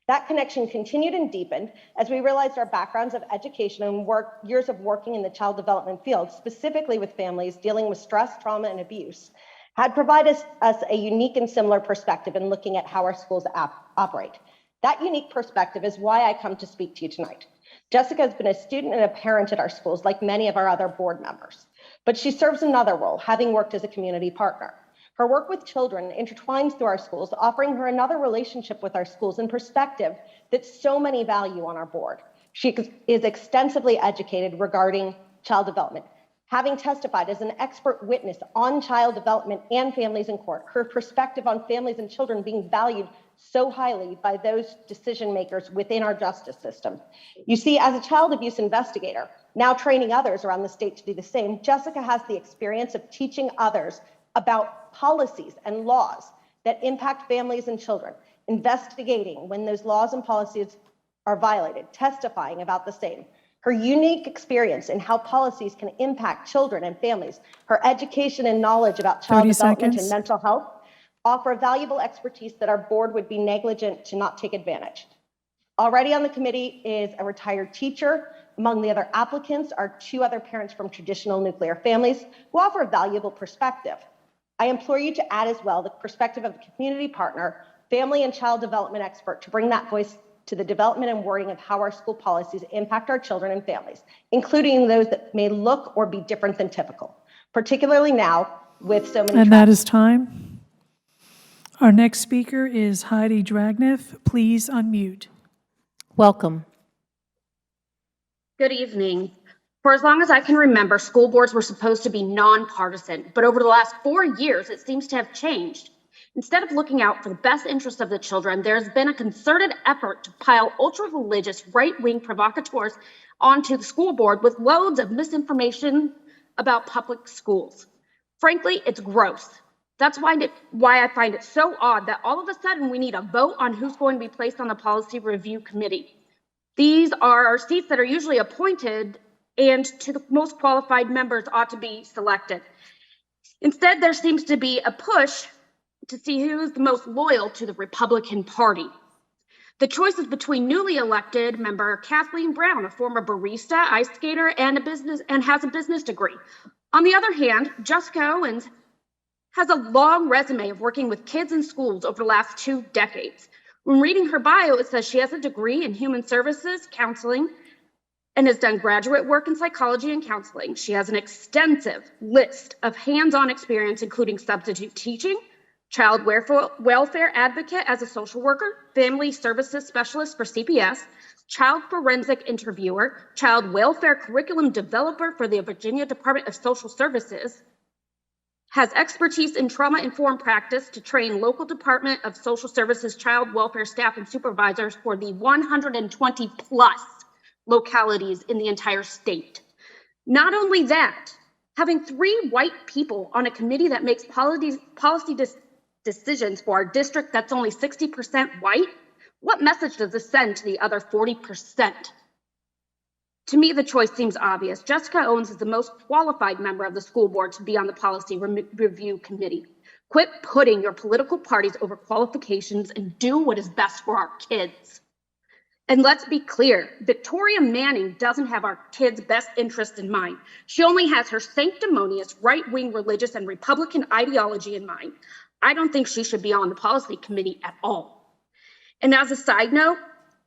That connection continued and deepened as we realized our backgrounds of education and years of working in the child development field, specifically with families dealing with stress, trauma, and abuse, had provided us a unique and similar perspective in looking at how our schools operate. That unique perspective is why I come to speak to you tonight. Jessica has been a student and a parent at our schools, like many of our other board members, but she serves another role, having worked as a community partner. Her work with children intertwines through our schools, offering her another relationship with our schools and perspective that so many value on our board. She is extensively educated regarding child development. Having testified as an expert witness on child development and families in court, her perspective on families and children being valued so highly by those decision makers within our justice system. You see, as a child abuse investigator, now training others around the state to do the same, Jessica has the experience of teaching others about policies and laws that impact families and children, investigating when those laws and policies are violated, testifying about the same. Her unique experience in how policies can impact children and families, her education and knowledge about child 30 development seconds. and mental health offer valuable expertise that our board would be negligent to not take advantage. Already on the committee is a retired teacher. Among the other applicants are 2 other parents from traditional nuclear families who offer a valuable perspective. I implore you to add as well the perspective of a community partner, family and child development expert to bring that voice to the development and wording of how our school policies impact our children and families, including those that may look or be different than typical, particularly now with so many And that is time. Our next speaker is Heidi Dragneff. Please unmute. Welcome. Good evening. For as long as I can remember, school boards were supposed to be nonpartisan, but over the last 4 years, it seems to have changed. Instead of looking out for the best interests of the children, there's been a concerted effort to pile ultra-religious, right-wing provocateurs onto the school board with loads of misinformation about public schools. Frankly, it's gross. That's why I find it so odd that all of a sudden we need a vote on who's going to be placed on the Policy Review Committee. These are seats that are usually appointed and to the most qualified members ought to be selected. Instead, there seems to be a push to see who's the most loyal to the Republican Party. The choice is between newly elected member Kathleen Brown, a former barista, ice skater, and has a business degree. On the other hand, Jessica Owens has a long resume of working with kids in schools over the last 2 decades. When reading her bio, it says she has a degree in human services, counseling, and has done graduate work in psychology and counseling. She has an extensive list of hands-on experience, including substitute teaching, child welfare advocate as a social worker, family services specialist for CPS, child forensic interviewer, child welfare curriculum developer for the Virginia Department of Social Services, has expertise in trauma-informed practice to train local Department of Social Services child welfare staff and supervisors for the 120 plus localities in the entire state. Not only that, having 3 white people on a committee that makes policy decisions for our district that's only 60% white, what message does this send to the other 40%? To me, the choice seems obvious. Jessica Owens is the most qualified member of the school board to be on the Policy Review Committee. Quit putting your political parties over qualifications and do what is best for our kids. And let's be clear, Victoria Manning doesn't have our kids' best interest in mind. She only has her sanctimonious right-wing religious and Republican ideology in mind. I don't think she should be on the policy committee at all. And as a side note,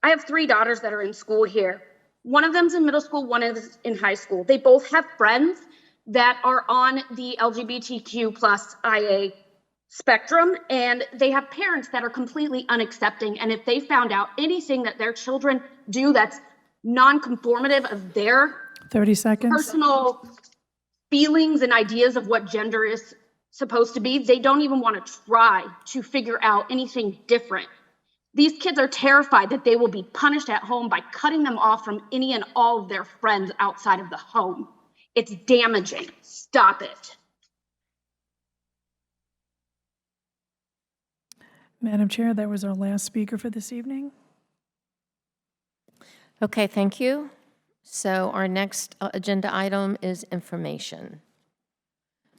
I have 3 daughters that are in school here. One of them's in middle school, one is in high school. They both have friends that are on the LGBTQ plus IA spectrum, and they have parents that are completely unaccepting. And if they found out anything that their children do that's non-conformative of their 30 seconds. personal feelings and ideas of what gender is supposed to be, they don't even want to try to figure out anything different. These kids are terrified that they will be punished at home by cutting them off from any and all of their friends outside of the home. It's damaging. Stop it. Madam Chair, that was our last speaker for this evening. Okay, thank you. So our next agenda item is information.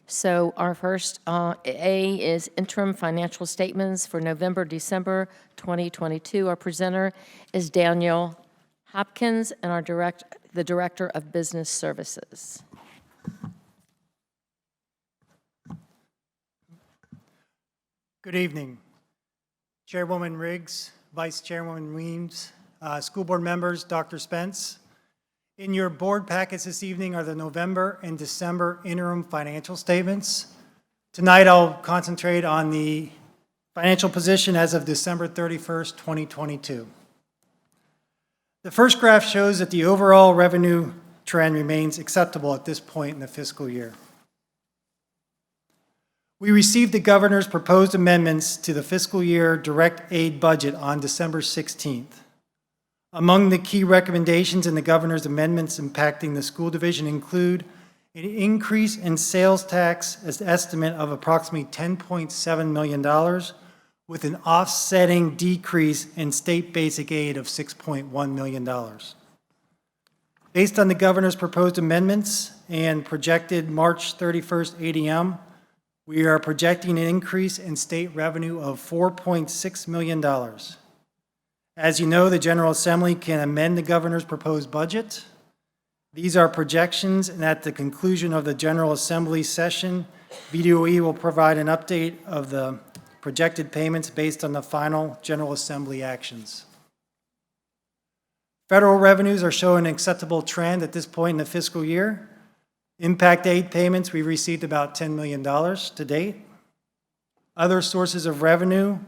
So our first A is interim financial statements for November, December 2022. Our presenter is Daniel Hopkins, and the Director of Business Services. Good evening. Chairwoman Riggs, Vice Chairwoman Weems, school board members, Dr. Spence. In your board packets this evening are the November and December interim financial statements. Tonight I'll concentrate on the financial position as of December 31st, 2022. The first graph shows that the overall revenue trend remains acceptable at this point in the fiscal year. We received the governor's proposed amendments to the fiscal year direct aid budget on December 16th. Among the key recommendations in the governor's amendments impacting the school division include an increase in sales tax as estimate of approximately $10.7 million, with an offsetting decrease in state basic aid of $6.1 million. Based on the governor's proposed amendments and projected March 31st ADM, we are projecting an increase in state revenue of $4.6 million. As you know, the General Assembly can amend the governor's proposed budget. These are projections, and at the conclusion of the General Assembly session, VDOE will provide an update of the projected payments based on the final General Assembly actions. Federal revenues are showing an acceptable trend at this point in the fiscal year. Impact aid payments, we received about $10 million to date. Other sources of revenue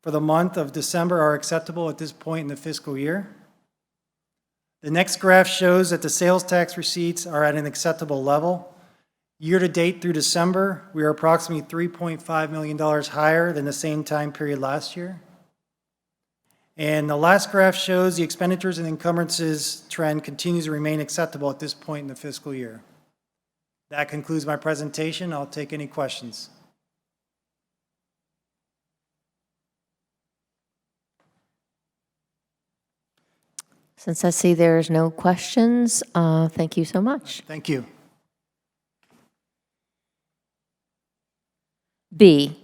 for the month of December are acceptable at this point in the fiscal year. The next graph shows that the sales tax receipts are at an acceptable level. Year to date through December, we are approximately $3.5 million higher than the same time period last year. And the last graph shows the expenditures and encumbrances trend continues to remain acceptable at this point in the fiscal year. That concludes my presentation. I'll take any questions. Since I see there's no questions, thank you so much. Thank you. B,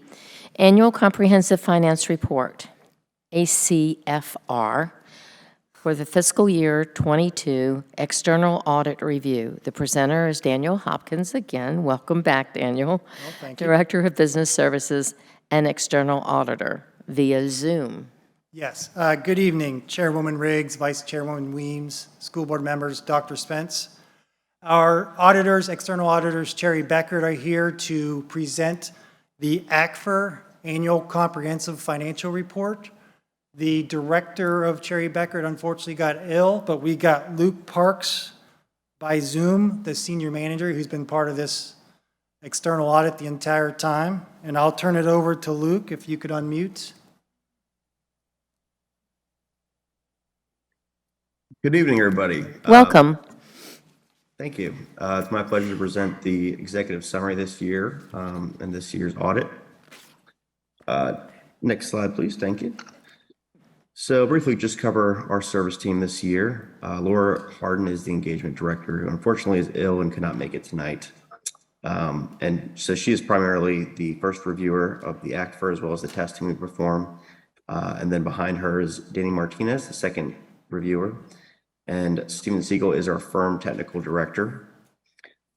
Annual Comprehensive Finance Report, ACFR, for the fiscal year 22 External Audit Review. The presenter is Daniel Hopkins again. Welcome back, Daniel. Well, thank you. Director of Business Services and External Auditor via Zoom. Yes. Good evening, Chairwoman Riggs, Vice Chairwoman Weems, school board members, Dr. Spence. Our auditors, external auditors, Cherry Beckert, are here to present the ACFR Annual Comprehensive Financial Report. The director of Cherry Beckert unfortunately got ill, but we got Luke Parks by Zoom, the senior manager who's been part of this external audit the entire time. And I'll turn it over to Luke, if you could unmute. Good evening, everybody. Welcome. Thank you. It's my pleasure to present the executive summary this year and this year's audit. Next slide, please. Thank you. So briefly, just cover our service team this year. Laura Harden is the engagement director, who unfortunately is ill and cannot make it tonight. And so she is primarily the first reviewer of the ACFR as well as the testing we perform. And then behind her is Danny Martinez, the second reviewer. And Steven Siegel is our firm technical director.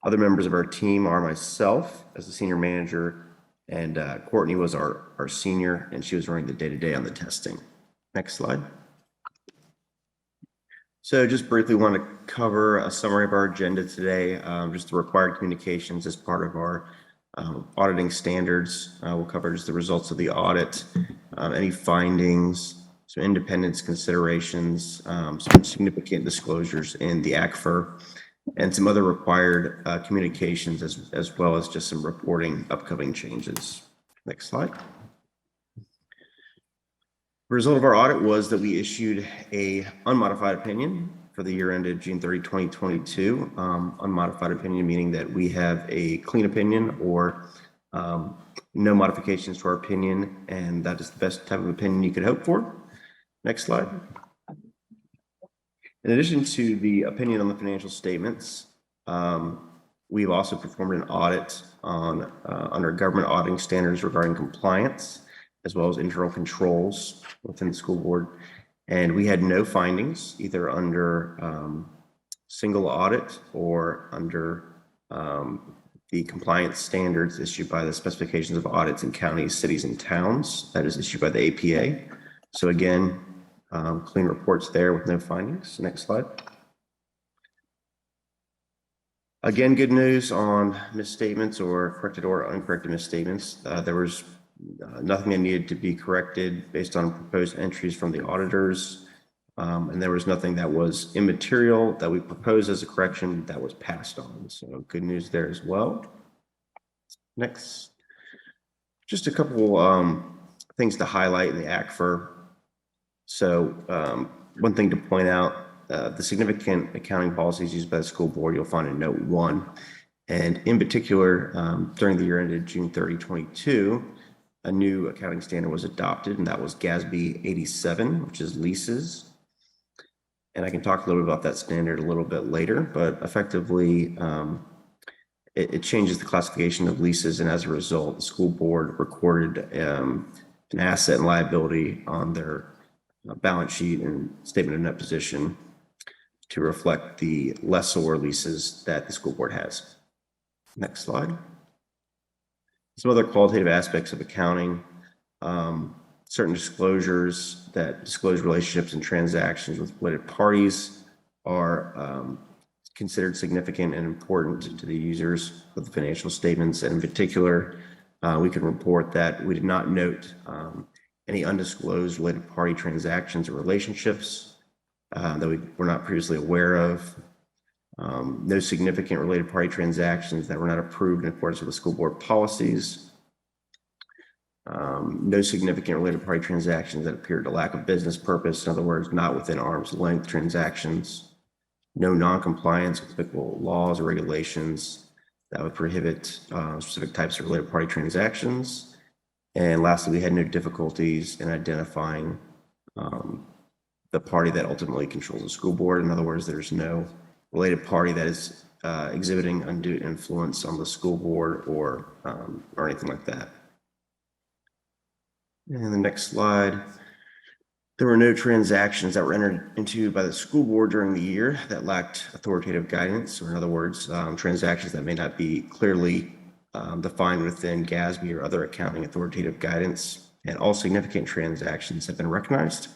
Other members of our team are myself as the senior manager And Courtney was our senior, and she was running the day-to-day on the testing. Next slide. So just briefly want to cover a summary of our agenda today, just the required communications as part of our auditing standards. We'll cover just the results of the audit, any findings, some independence considerations, some significant disclosures in the ACFR, and some other required communications as well as just some reporting upcoming changes. Next slide. The result of our audit was that we issued a unmodified opinion for the year ended June 30, 2022. Unmodified opinion meaning that we have a clean opinion or no modifications to our opinion, and that is the best type of opinion you could hope for. Next slide. In addition to the opinion on the financial statements, we've also performed an audit on under government auditing standards regarding compliance, as well as internal controls within the school board. And we had no findings either under single audit or under the compliance standards issued by the specifications of audits in counties, cities, and towns that is issued by the APA. So again, clean reports there with no findings. Next slide. Again, good news on misstatements or corrected or uncorrected misstatements. There was nothing that needed to be corrected based on proposed entries from the auditors. And there was nothing that was immaterial that we proposed as a correction that was passed on. So good news there as well. Next, just a couple things to highlight in the ACFR. So one thing to point out, the significant accounting policies used by the school board, you'll find in note 1. And in particular, during the year ended June 30, 2022, a new accounting standard was adopted, and that was GASB 87, which is leases. And I can talk a little bit about that standard a little bit later, but effectively, it changes the classification of leases, and as a result, the school board recorded an asset and liability on their balance sheet and statement of net position to reflect the lessor leases that the school board has. Next slide. Some other qualitative aspects of accounting, certain disclosures that disclose relationships and transactions with related parties are considered significant and important to the users of the financial statements. And in particular, we can report that we did not note any undisclosed related party transactions or relationships that we were not previously aware of. No significant related party transactions that were not approved in accordance with the school board policies. No significant related party transactions that appeared to lack a business purpose, in other words, not within arm's length transactions. No non-compliance with applicable laws or regulations that would prohibit specific types of related party transactions. And lastly, we had no difficulties in identifying the party that ultimately controls the school board. In other words, there's no related party that is exhibiting undue influence on the school board or anything like that. And the next slide. There were no transactions that were entered into by the school board during the year that lacked authoritative guidance, or in other words, transactions that may not be clearly defined within GASB or other accounting authoritative guidance. And all significant transactions have been recognized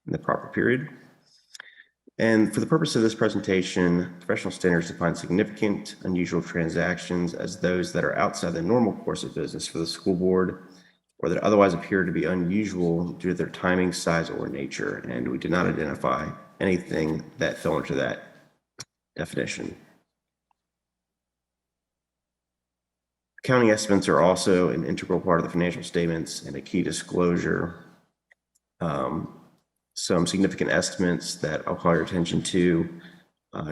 in the proper period. And for the purpose of this presentation, professional standards define significant unusual transactions as those that are outside the normal course of business for the school board, or that otherwise appear to be unusual due to their timing, size, or nature. And we did not identify anything that fell into that definition. Accounting estimates are also an integral part of the financial statements and a key disclosure. Some significant estimates that I'll call your attention to,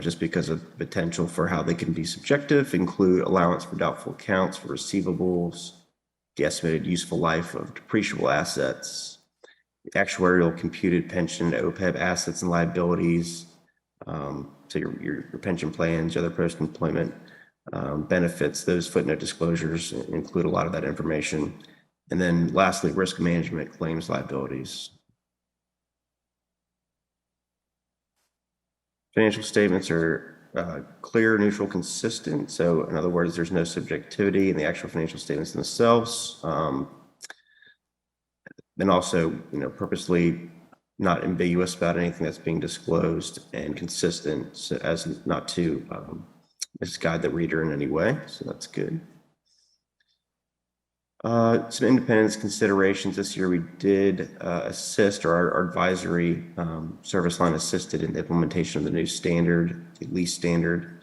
just because of potential for how they can be subjective, include allowance for doubtful accounts for receivables, the estimated useful life of depreciable assets, the actuarial computed pension, OPEB assets and liabilities, so your pension plans, your other post-employment benefits. Those footnote disclosures include a lot of that information. And then lastly, risk management claims liabilities. Financial statements are clear, neutral, consistent. So in other words, there's no subjectivity in the actual financial statements themselves. And also, purposely not ambiguous about anything that's being disclosed, and consistent so as not to misguide the reader in any way. So that's good. Some independence considerations this year. We did assist, or our advisory service line assisted in the implementation of the new standard, the lease standard.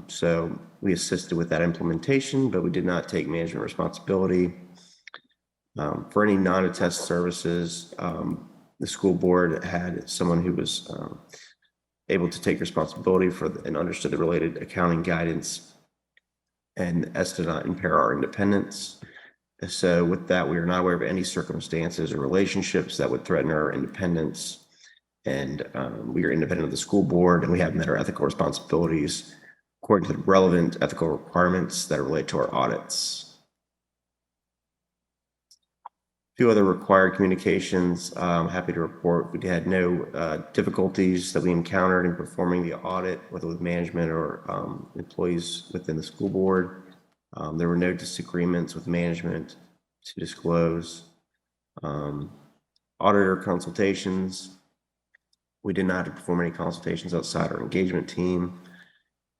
So we assisted with that implementation, but we did not take management responsibility. For any non-attest services, the school board had someone who was able to take responsibility for and understood the related accounting guidance, and as to not impair our independence. So with that, we are not aware of any circumstances or relationships that would threaten our independence. And we are independent of the school board, and we have met our ethical responsibilities according to the relevant ethical requirements that relate to our audits. A few other required communications. I'm happy to report we had no difficulties that we encountered in performing the audit, whether with management or employees within the school board. There were no disagreements with management to disclose. Auditor consultations. We did not perform any consultations outside our engagement team.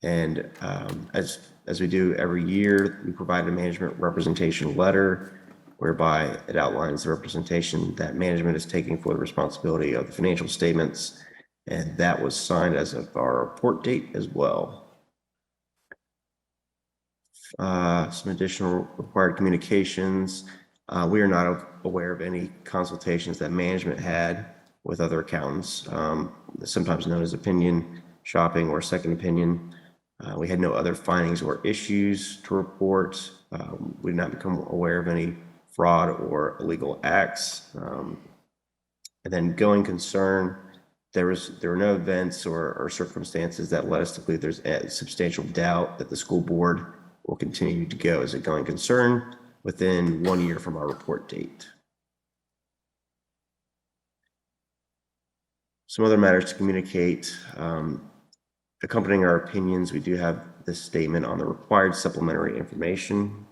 And as we do every year, we provide a management representation letter whereby it outlines the representation that management is taking for the responsibility of the financial statements. And that was signed as of our report date as well. Some additional required communications. We are not aware of any consultations that management had with other accountants, sometimes known as opinion shopping or second opinion. We had no other findings or issues to report. We did not become aware of any fraud or illegal acts. And then going concern, there were no events or circumstances that led us to believe there's a substantial doubt that the school board will continue to go as a going concern within 1 year from our report date. Some other matters to communicate. Accompanying our opinions, we do have this statement on the required supplementary information,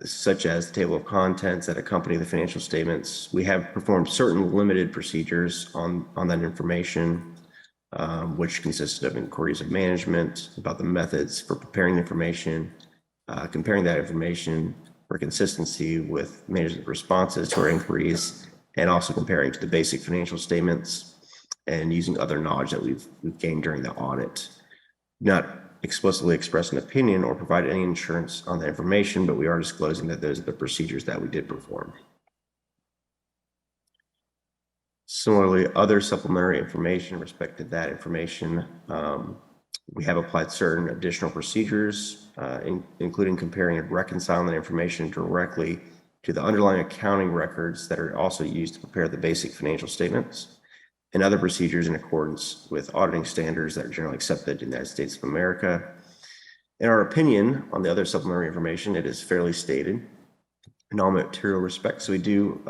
such as the table of contents that accompany the financial statements. We have performed certain limited procedures on that information, which consisted of inquiries of management about the methods for preparing the information, comparing that information for consistency with management responses to our inquiries, and also comparing to the basic financial statements and using other knowledge that we've gained during the audit. Not explicitly express an opinion or provide any insurance on the information, but we are disclosing that those are the procedures that we did perform. Similarly, other supplementary information in respect to that information, we have applied certain additional procedures, including comparing and reconciling that information directly to the underlying accounting records that are also used to prepare the basic financial statements, and other procedures in accordance with auditing standards that are generally accepted in the United States of America. In our opinion on the other supplementary information, it is fairly stated in all material respects. So we do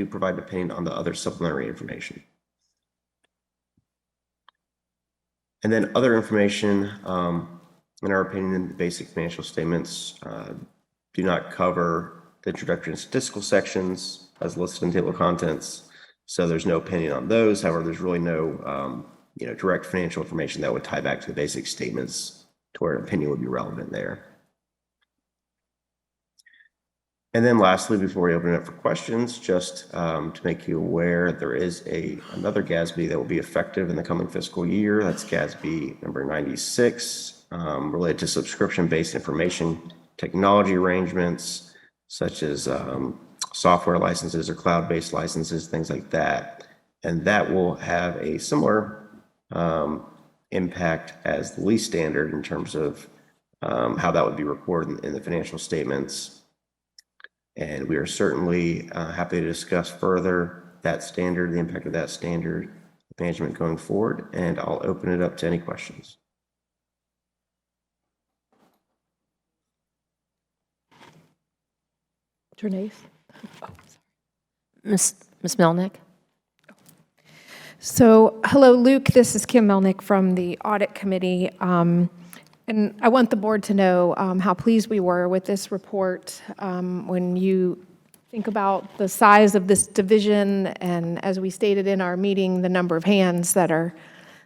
provide an opinion on the other supplementary information. And then other information, in our opinion, the basic financial statements do not cover the introductory and statistical sections as listed in the table of contents. So there's no opinion on those. However, there's really no direct financial information that would tie back to the basic statements to where an opinion would be relevant there. And then lastly, before we open it up for questions, just to make you aware, there is another GASB that will be effective in the coming fiscal year. That's GASB number 96, related to subscription-based information technology arrangements, such as software licenses or cloud-based licenses, things like that. And that will have a similar impact as the lease standard in terms of how that would be reported in the financial statements. And we are certainly happy to discuss further that standard, the impact of that standard, management going forward, and I'll open it up to any questions. Trinace? Ms. Melnick? So, hello, Luke. This is Kim Melnick from the Audit Committee. And I want the board to know how pleased we were with this report. When you think about the size of this division, and as we stated in our meeting, the number of hands that are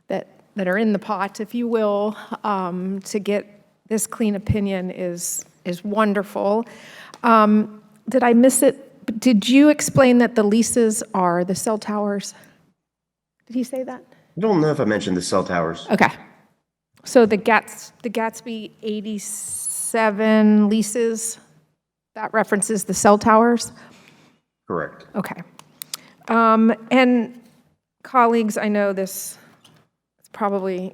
in the pot, if you will, to get this clean opinion is wonderful. Did I miss it? Did you explain that the leases are the cell towers? Did he say that? I don't know if I mentioned the cell towers. Okay. So the Gatsby 87 leases, that references the cell towers? Correct. Okay. And colleagues, I know this is probably,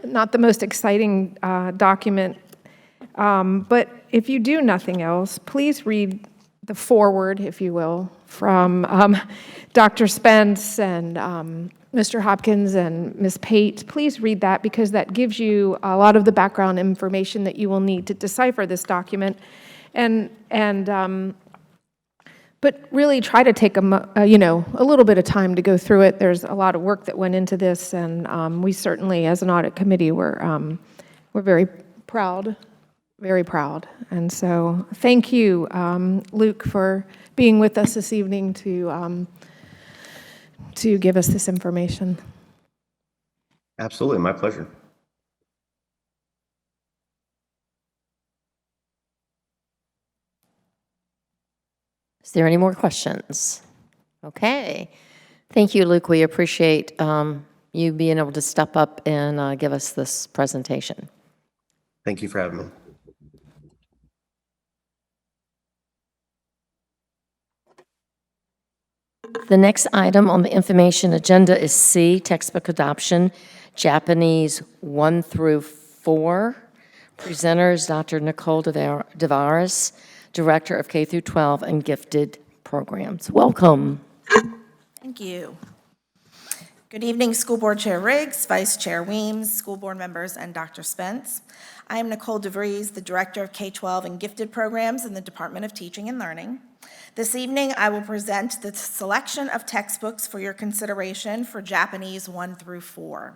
not the most exciting document, but if you do nothing else, please read the foreword, if you will, from Dr. Spence and Mr. Hopkins and Ms. Pate. Please read that, because that gives you a lot of the background information that you will need to decipher this document. But really try to take a little bit of time to go through it. There's a lot of work that went into this, and we certainly, as an audit committee, we're very proud. Very proud. And so thank you, Luke, for being with us this evening to give us this information. Absolutely, my pleasure. Is there any more questions? Okay. Thank you, Luke. We appreciate you being able to step up and give us this presentation. Thank you for having me. The next item on the information agenda is C, textbook adoption, Japanese 1 through 4. Presenters, Dr. Nicole Devaris, Director of K through 12 and Gifted Programs. Welcome. Thank you. Good evening, School Board Chair Riggs, Vice Chair Weems, school board members, and Dr. Spence. I am Nicole DeVries, the Director of K-12 and Gifted Programs in the Department of Teaching and Learning. This evening, I will present the selection of textbooks for your consideration for Japanese 1 through 4.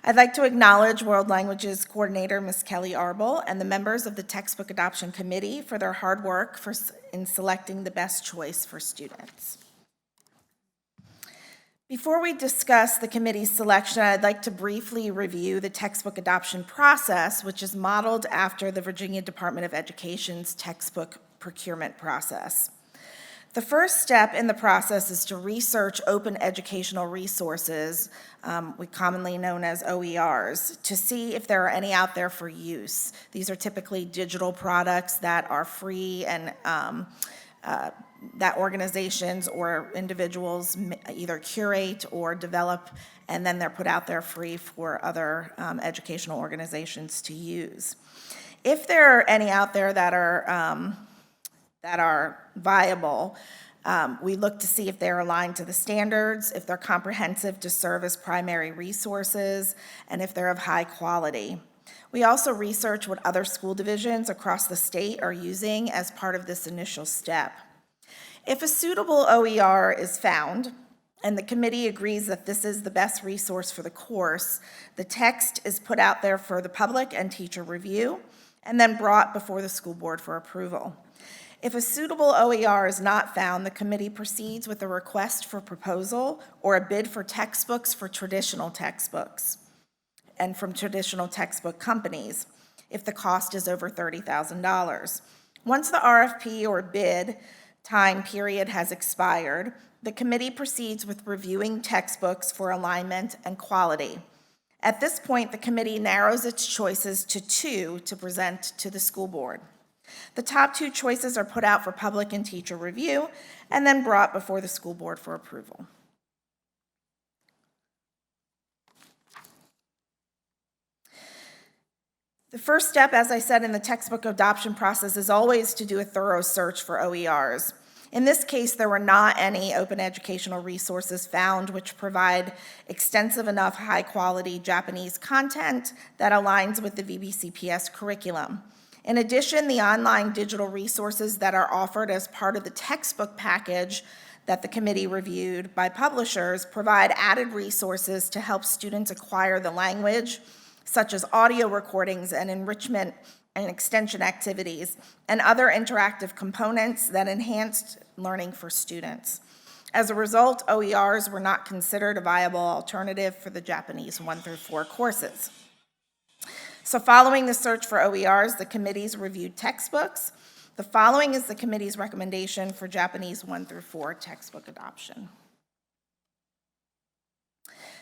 I'd like to acknowledge World Languages Coordinator Ms. Kelly Arbel and the members of the Textbook Adoption Committee for their hard work in selecting the best choice for students. Before we discuss the committee's selection, I'd like to briefly review the textbook adoption process, which is modeled after the Virginia Department of Education's textbook procurement process. The first step in the process is to research open educational resources, we commonly known as OERs, to see if there are any out there for use. These are typically digital products that are free and that organizations or individuals either curate or develop, and then they're put out there free for other educational organizations to use. If there are any out there that are viable, we look to see if they're aligned to the standards, if they're comprehensive to serve as primary resources, and if they're of high quality. We also research what other school divisions across the state are using as part of this initial step. If a suitable OER is found, and the committee agrees that this is the best resource for the course, the text is put out there for the public and teacher review, and then brought before the school board for approval. If a suitable OER is not found, the committee proceeds with a request for proposal or a bid for textbooks for traditional textbooks and from traditional textbook companies if the cost is over $30,000. Once the RFP or bid time period has expired, the committee proceeds with reviewing textbooks for alignment and quality. At this point, the committee narrows its choices to 2 to present to the school board. The top 2 choices are put out for public and teacher review and then brought before the school board for approval. The first step, as I said, in the textbook adoption process is always to do a thorough search for OERs. In this case, there were not any open educational resources found which provide extensive enough high-quality Japanese content that aligns with the VBCPS curriculum. In addition, the online digital resources that are offered as part of the textbook package that the committee reviewed by publishers provide added resources to help students acquire the language, such as audio recordings and enrichment and extension activities, and other interactive components that enhanced learning for students. As a result, OERs were not considered a viable alternative for the Japanese 1 through 4 courses. So following the search for OERs, the committees reviewed textbooks. The following is the committee's recommendation for Japanese 1 through 4 textbook adoption.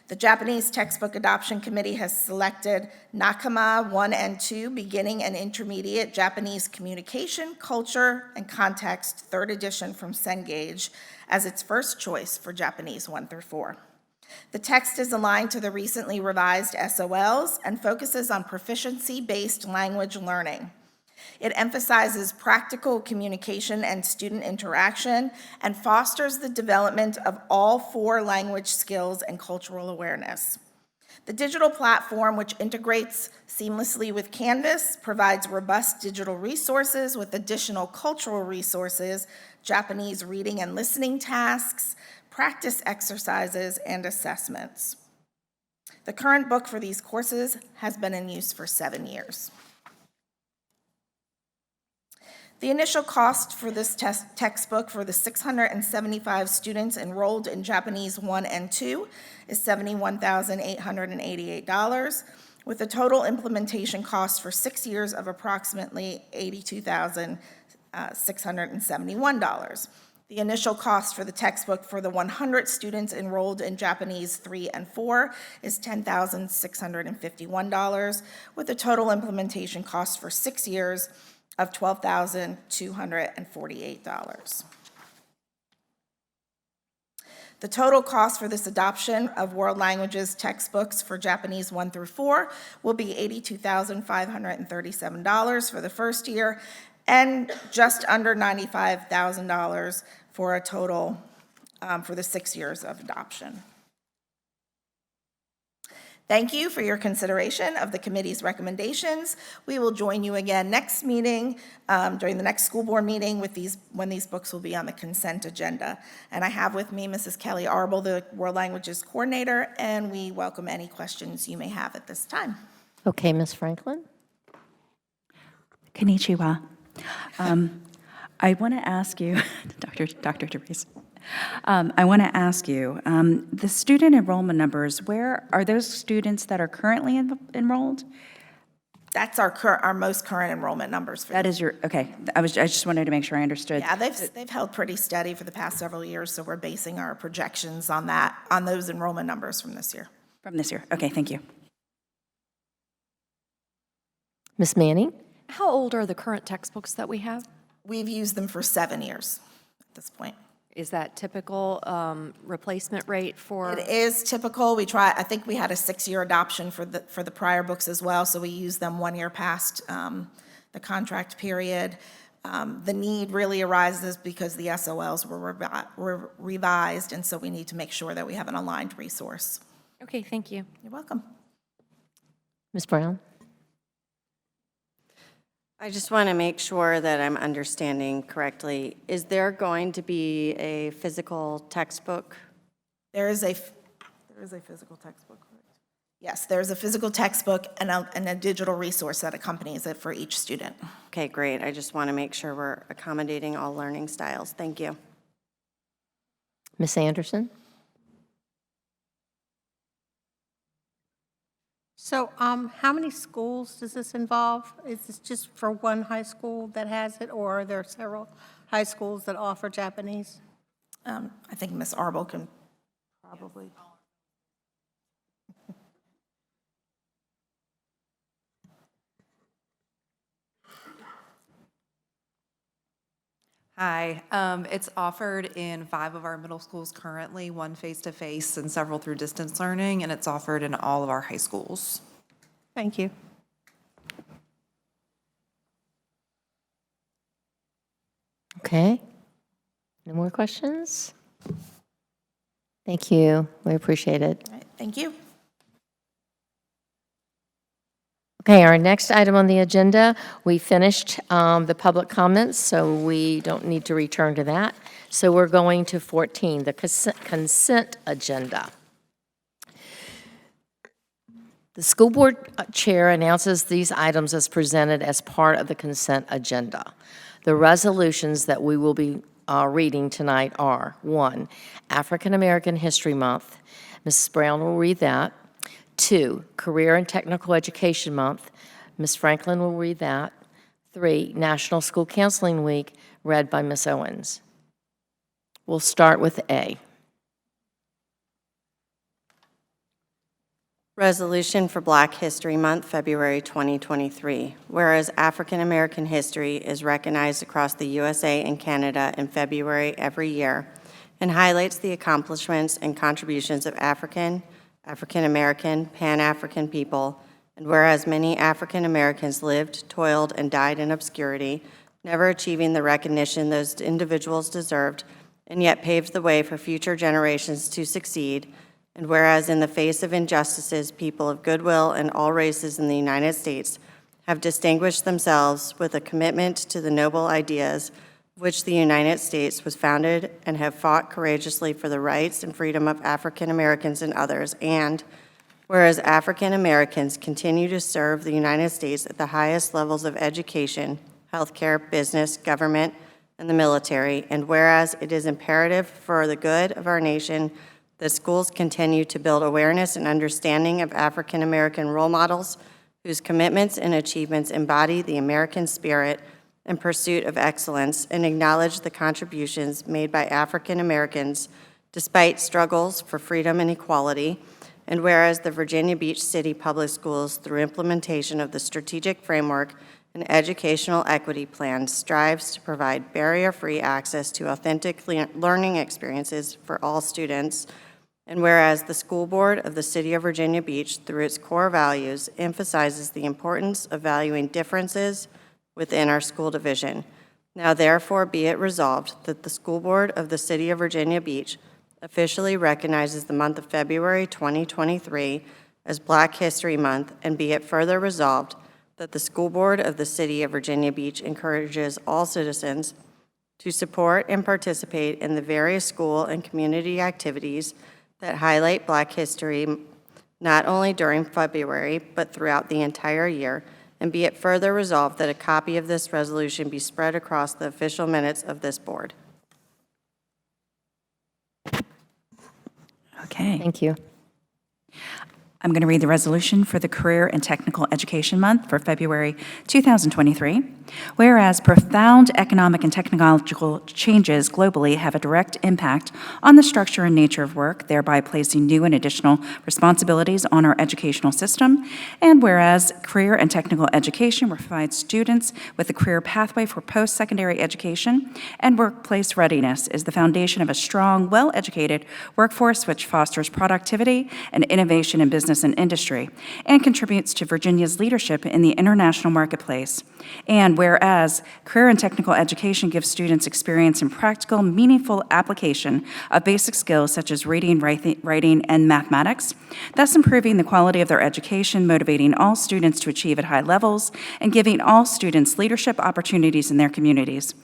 The Japanese Textbook Adoption Committee has selected Nakama 1 and 2, Beginning and Intermediate Japanese Communication, Culture, and Context, 3rd edition from Cengage, as its first choice for Japanese 1 through 4. The text is aligned to the recently revised SOLs and focuses on proficiency-based language learning. It emphasizes practical communication and student interaction and fosters the development of all 4 language skills and cultural awareness. The digital platform, which integrates seamlessly with Canvas, provides robust digital resources with additional cultural resources, Japanese reading and listening tasks, practice exercises, and assessments. The current book for these courses has been in use for 7 years. The initial cost for this textbook for the 675 students enrolled in Japanese 1 and 2 is $71,888, with a total implementation cost for 6 years of approximately $82,671. The initial cost for the textbook for the 100 students enrolled in Japanese 3 and 4 is $10,651, with a total implementation cost for 6 years of $12,248. The total cost for this adoption of world languages textbooks for Japanese 1 through 4 will be $82,537 for the first year and just under $95,000 for a total for the 6 years of adoption. Thank you for your consideration of the committee's recommendations. We will join you again next meeting, during the next school board meeting when these books will be on the consent agenda. And I have with me Mrs. Kelly Arbel, the World Languages Coordinator, and we welcome any questions you may have at this time. Okay, Ms. Franklin? Konnichiwa. I want to ask you, Dr. Therese, I want to ask you, the student enrollment numbers, where are those students that are currently enrolled? That's our most current enrollment numbers. That is your, okay. I just wanted to make sure I understood. Yeah, they've held pretty steady for the past several years, so we're basing our projections on those enrollment numbers from this year. From this year. Okay, thank you. Ms. Manning? How old are the current textbooks that we have? We've used them for 7 years at this point. Is that typical replacement rate for? It is typical. I think we had a 6-year adoption for the prior books as well, so we used them 1 year past the contract period. The need really arises because the SOLs were revised, and so we need to make sure that we have an aligned resource. Okay, thank you. You're welcome. Ms. Brown? I just want to make sure that I'm understanding correctly. Is there going to be a physical textbook? There is a physical textbook. Yes, there's a physical textbook and a digital resource that accompanies it for each student. Okay, great. I just want to make sure we're accommodating all learning styles. Thank you. Ms. Anderson? So how many schools does this involve? Is this just for one high school that has it, or are there several high schools that offer Japanese? I think Ms. Arbel can probably. Hi, it's offered in 5 of our middle schools currently, 1 face-to-face and several through distance learning, and it's offered in all of our high schools. Thank you. Okay. No more questions? Thank you. We appreciate it. All right, thank you. Okay, our next item on the agenda, we finished the public comments, so we don't need to return to that. So we're going to 14, the consent agenda. The school board chair announces these items as presented as part of the consent agenda. The resolutions that we will be reading tonight are, 1, African American History Month. Mrs. Brown will read that. 2, Career and Technical Education Month. Ms. Franklin will read that. 3, National School Counseling Week, read by Ms. Owens. We'll start with A. Resolution for Black History Month, February 2023. Whereas African American history is recognized across the USA and Canada in February every year and highlights the accomplishments and contributions of African American, Pan-African people, and whereas many African Americans lived, toiled, and died in obscurity, never achieving the recognition those individuals deserved, and yet paved the way for future generations to succeed, and whereas in the face of injustices, people of goodwill and all races in the United States have distinguished themselves with a commitment to the noble ideas which the United States was founded and have fought courageously for the rights and freedom of African Americans and others, and whereas African Americans continue to serve the United States at the highest levels of education, healthcare, business, government, and the military, and whereas it is imperative for the good of our nation that schools continue to build awareness and understanding of African American role models whose commitments and achievements embody the American spirit and pursuit of excellence, and acknowledge the contributions made by African Americans despite struggles for freedom and equality, and whereas the Virginia Beach City Public Schools, through implementation of the Strategic Framework and Educational Equity Plan, strives to provide barrier-free access to authentic learning experiences for all students, and whereas the School Board of the City of Virginia Beach, through its core values, emphasizes the importance of valuing differences within our school division. Now therefore be it resolved that the School Board of the City of Virginia Beach officially recognizes the month of February 2023 as Black History Month, and be it further resolved that the School Board of the City of Virginia Beach encourages all citizens to support and participate in the various school and community activities that highlight Black history not only during February, but throughout the entire year, and be it further resolved that a copy of this resolution be spread across the official minutes of this board. Okay. Thank you. I'm going to read the resolution for the Career and Technical Education Month for February 2023. Whereas profound economic and technological changes globally have a direct impact on the structure and nature of work, thereby placing new and additional responsibilities on our educational system. And whereas career and technical education provides students with a career pathway for post-secondary education, and workplace readiness is the foundation of a strong, well-educated workforce which fosters productivity and innovation in business and industry, and contributes to Virginia's leadership in the international marketplace. And whereas career and technical education gives students experience in practical, meaningful application of basic skills such as reading, writing, and mathematics, thus improving the quality of their education, motivating all students to achieve at high levels, and giving all students leadership opportunities in their communities.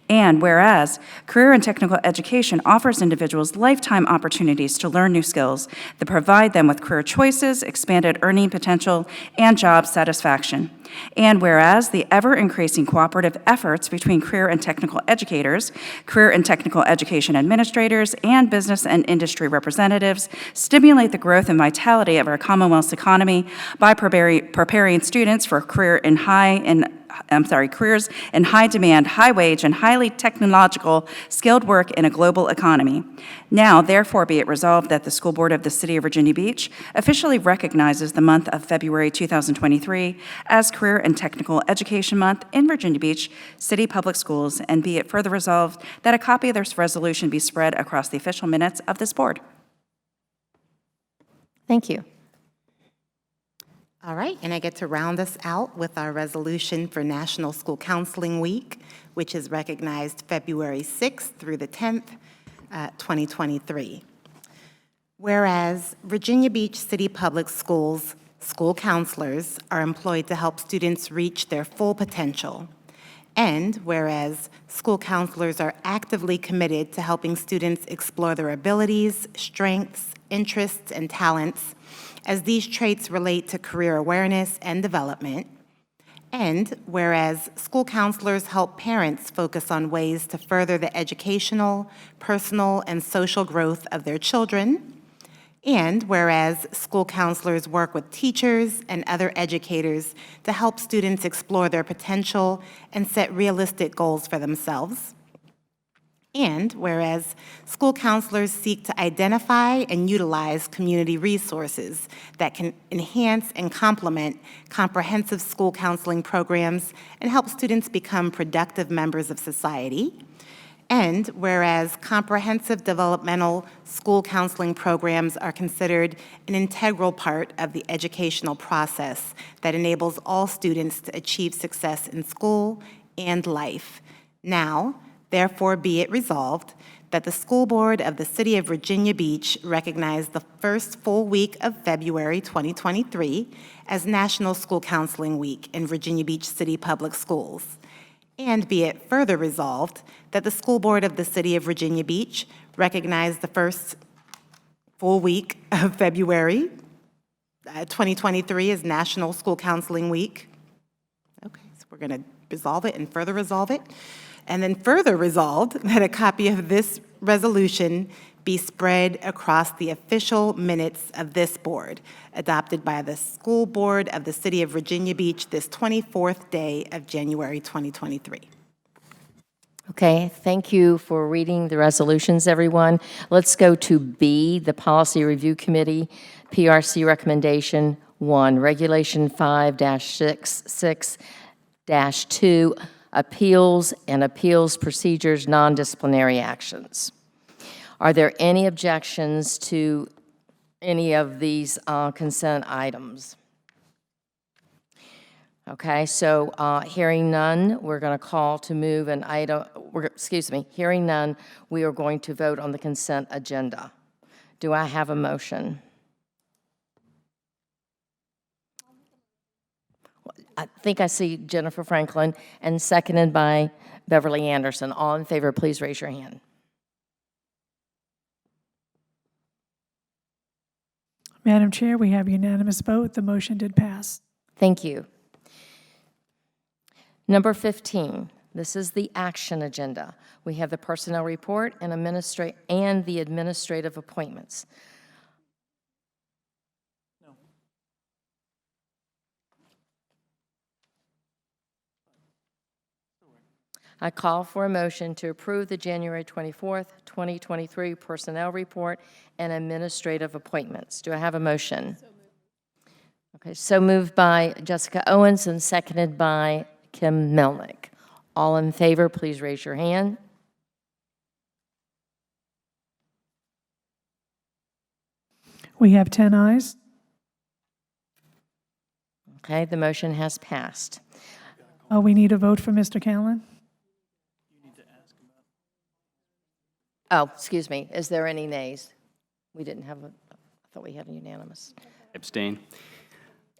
And whereas career and technical education offers individuals lifetime opportunities to learn new skills that provide them with career choices, expanded earning potential, and job satisfaction. And whereas the ever-increasing cooperative efforts between career and technical educators, career and technical education administrators, and business and industry representatives stimulate the growth and vitality of our Commonwealth's economy by preparing students for careers in high demand, high wage, and highly technological skilled work in a global economy. Now, therefore, be it resolved that the School Board of the City of Virginia Beach officially recognizes the month of February 2023 as Career and Technical Education Month in Virginia Beach City Public Schools, and be it further resolved that a copy of this resolution be spread across the official minutes of this board. Thank you. All right, and I get to round us out with our resolution for National School Counseling Week, which is recognized February 6th through the 10th, 2023. Whereas Virginia Beach City Public Schools school counselors are employed to help students reach their full potential. And whereas school counselors are actively committed to helping students explore their abilities, strengths, interests, and talents, as these traits relate to career awareness and development. And whereas school counselors help parents focus on ways to further the educational, personal, and social growth of their children. And whereas school counselors work with teachers and other educators to help students explore their potential and set realistic goals for themselves. And whereas school counselors seek to identify and utilize community resources that can enhance and complement comprehensive school counseling programs and help students become productive members of society. And whereas comprehensive developmental school counseling programs are considered an integral part of the educational process that enables all students to achieve success in school and life. Now, therefore be it resolved that the School Board of the City of Virginia Beach recognize the first full week of February 2023 as National School Counseling Week in Virginia Beach City Public Schools. And be it further resolved that the School Board of the City of Virginia Beach recognize the first full week of February 2023 as National School Counseling Week. Okay, so we're going to resolve it and further resolve it. And then further resolved that a copy of this resolution be spread across the official minutes of this board, adopted by the School Board of the City of Virginia Beach this 24th day of January 2023. Okay, thank you for reading the resolutions, everyone. Let's go to B, the Policy Review Committee, PRC Recommendation 1, Regulation 5-66-2, Appeals and Appeals Procedures, Non-Disciplinary Actions. Are there any objections to any of these consent items? Okay, so hearing none, we're going to call to move an item, hearing none, we are going to vote on the consent agenda. Do I have a motion? I think I see Jennifer Franklin, and seconded by Beverly Anderson. All in favor, please raise your hand. Madam Chair, we have unanimous vote. The motion did pass. Thank you. Number 15, this is the action agenda. We have the personnel report and the administrative appointments. I call for a motion to approve the January 24th, 2023 personnel report and administrative appointments. Do I have a motion? Okay, so moved by Jessica Owens and seconded by Kim Melnick. All in favor, please raise your hand. We have 10 ayes. Okay, the motion has passed. We need a vote for Mr. Callen. Oh, excuse me, is there any nays? We didn't have I thought we had a unanimous. Abstain.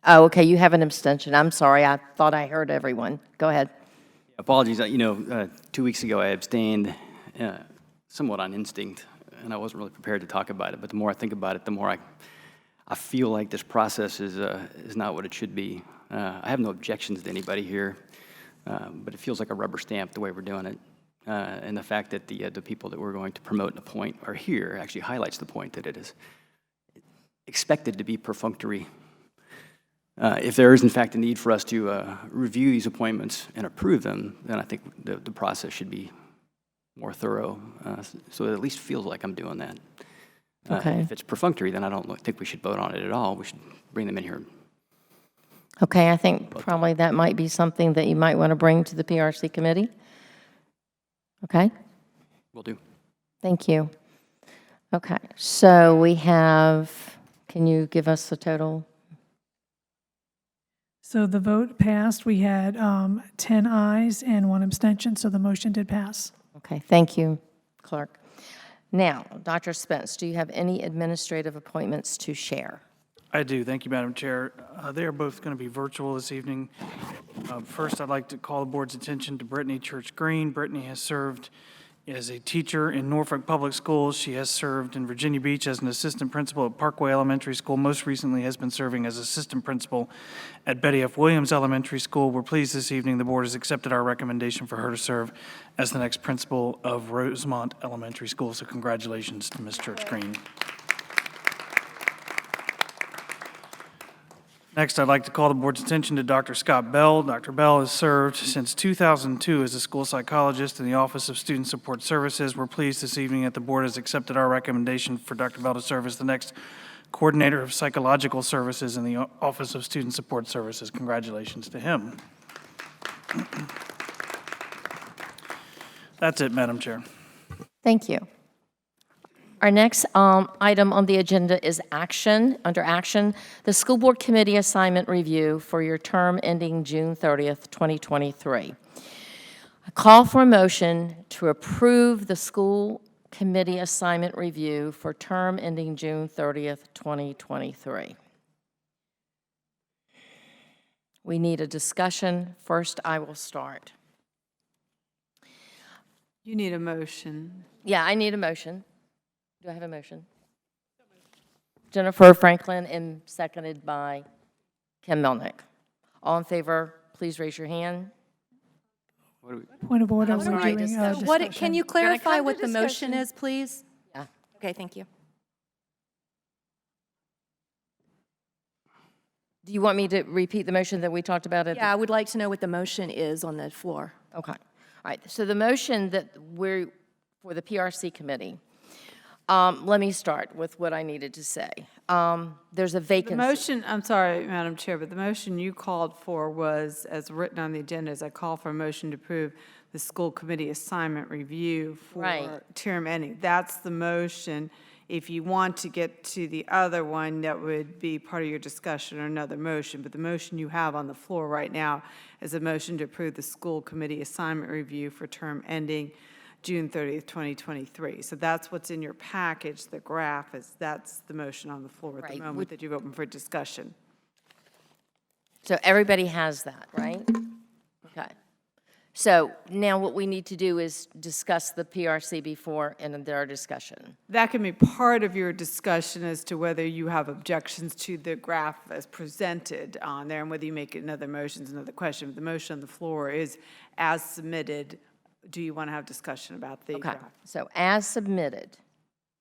Oh, okay, you have an abstention. I'm sorry, I thought I heard everyone. Go ahead. Apologies, 2 weeks ago I abstained somewhat on instinct, and I wasn't really prepared to talk about it, but the more I think about it, the more I feel like this process is not what it should be. I have no objections to anybody here, but it feels like a rubber stamp the way we're doing it. And the fact that the people that we're going to promote and appoint are here actually highlights the point that it is expected to be perfunctory. If there is, in fact, a need for us to review these appointments and approve them, then I think the process should be more thorough, so it at least feels like I'm doing that. Okay. If it's perfunctory, then I don't think we should vote on it at all. We should bring them in here. Okay, I think probably that might be something that you might want to bring to the PRC committee. Okay? Will do. Thank you. Okay, so we have, can you give us the total? So the vote passed. We had 10 ayes and 1 abstention, so the motion did pass. Okay, thank you, Clerk. Now, Dr. Spence, do you have any administrative appointments to share? I do. Thank you, Madam Chair. They are both going to be virtual this evening. First, I'd like to call the board's attention to Brittany Church Green. Brittany has served as a teacher in Norfolk Public Schools. She has served in Virginia Beach as an assistant principal at Parkway Elementary School. Most recently has been serving as assistant principal at Betty F. Williams Elementary School. We're pleased this evening the board has accepted our recommendation for her to serve as the next principal of Rosemont Elementary School. So congratulations to Ms. Church Green. Next, I'd like to call the board's attention to Dr. Scott Bell. Dr. Bell has served since 2002 as a school psychologist in the Office of Student Support Services. We're pleased this evening that the board has accepted our recommendation for Dr. Bell to serve as the next coordinator of psychological services in the Office of Student Support Services. Congratulations to him. That's it, Madam Chair. Thank you. Our next item on the agenda is action. Under action, the school board committee assignment review for your term ending June 30th, 2023. A call for a motion to approve the school committee assignment review for term ending June 30th, 2023. We need a discussion. First, I will start. You need a motion. Yeah, I need a motion. Do I have a motion? Jennifer Franklin, and seconded by Kim Melnick. All in favor, please raise your hand. Point of order, I'm we're sorry, doing discussion. Can you clarify what the motion is, please? Yeah. Okay, thank you. Do you want me to repeat the motion that we talked about? Yeah, I would like to know what the motion is on the floor. Okay. All right. So the motion that we're, for the PRC committee, let me start with what I needed to say. There's a vacancy. The motion, I'm sorry, Madam Chair, but the motion you called for was, as written on the agenda, is a call for a motion to approve the school committee assignment review for term ending. That's the motion. If you want to get to the other one, that would be part of your discussion or another motion. But the motion you have on the floor right now is a motion to approve the school committee assignment review for term ending June 30th, 2023. So that's what's in your package, the graph, that's the motion on the floor at the moment that you've opened for discussion. So everybody has that, right? Okay. So now what we need to do is discuss the PRC before and then our discussion. That can be part of your discussion as to whether you have objections to the graph as presented on there and whether you make another motion is another question. But the motion on the floor is as submitted. Do you want to have discussion about the graph? So as submitted,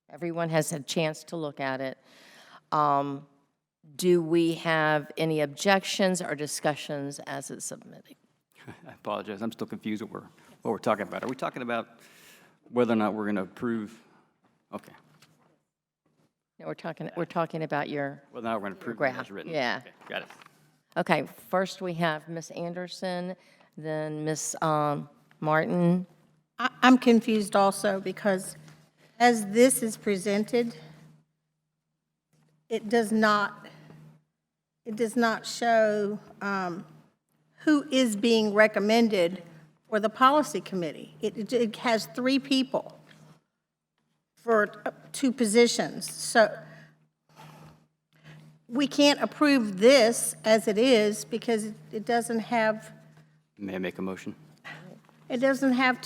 everyone has had a chance to look at it. Do we have any objections or discussions as it's submitted? I apologize. I'm still confused what we're talking about. Are we talking about whether or not we're going to approve? Okay. No, we're talking about your Well, now we're going to approve graph. it as written. Yeah. Okay, got it. Okay, first we have Ms. Anderson, then Ms. Martin. I'm confused also because as this is presented, it does not show who is being recommended for the policy committee. It has 3 people for 2 positions. So we can't approve this as it is because it doesn't have, May I make a motion? it doesn't have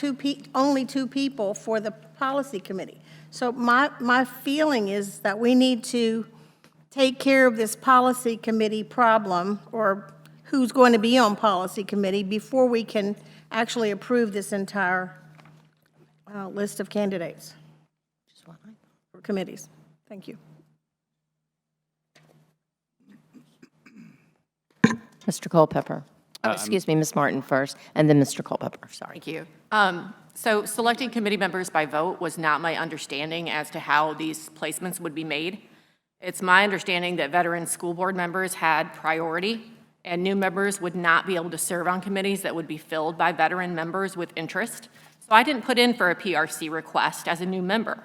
only 2 people for the policy committee. So my feeling is that we need to take care of this policy committee problem, or who's going to be on policy committee, before we can actually approve this entire list of candidates for committees. Thank you. Mr. Culpepper. Excuse me, Ms. Martin first, and then Mr. Culpepper, sorry. Thank you. So selecting committee members by vote was not my understanding as to how these placements would be made. It's my understanding that veteran school board members had priority, and new members would not be able to serve on committees that would be filled by veteran members with interest. So I didn't put in for a PRC request as a new member.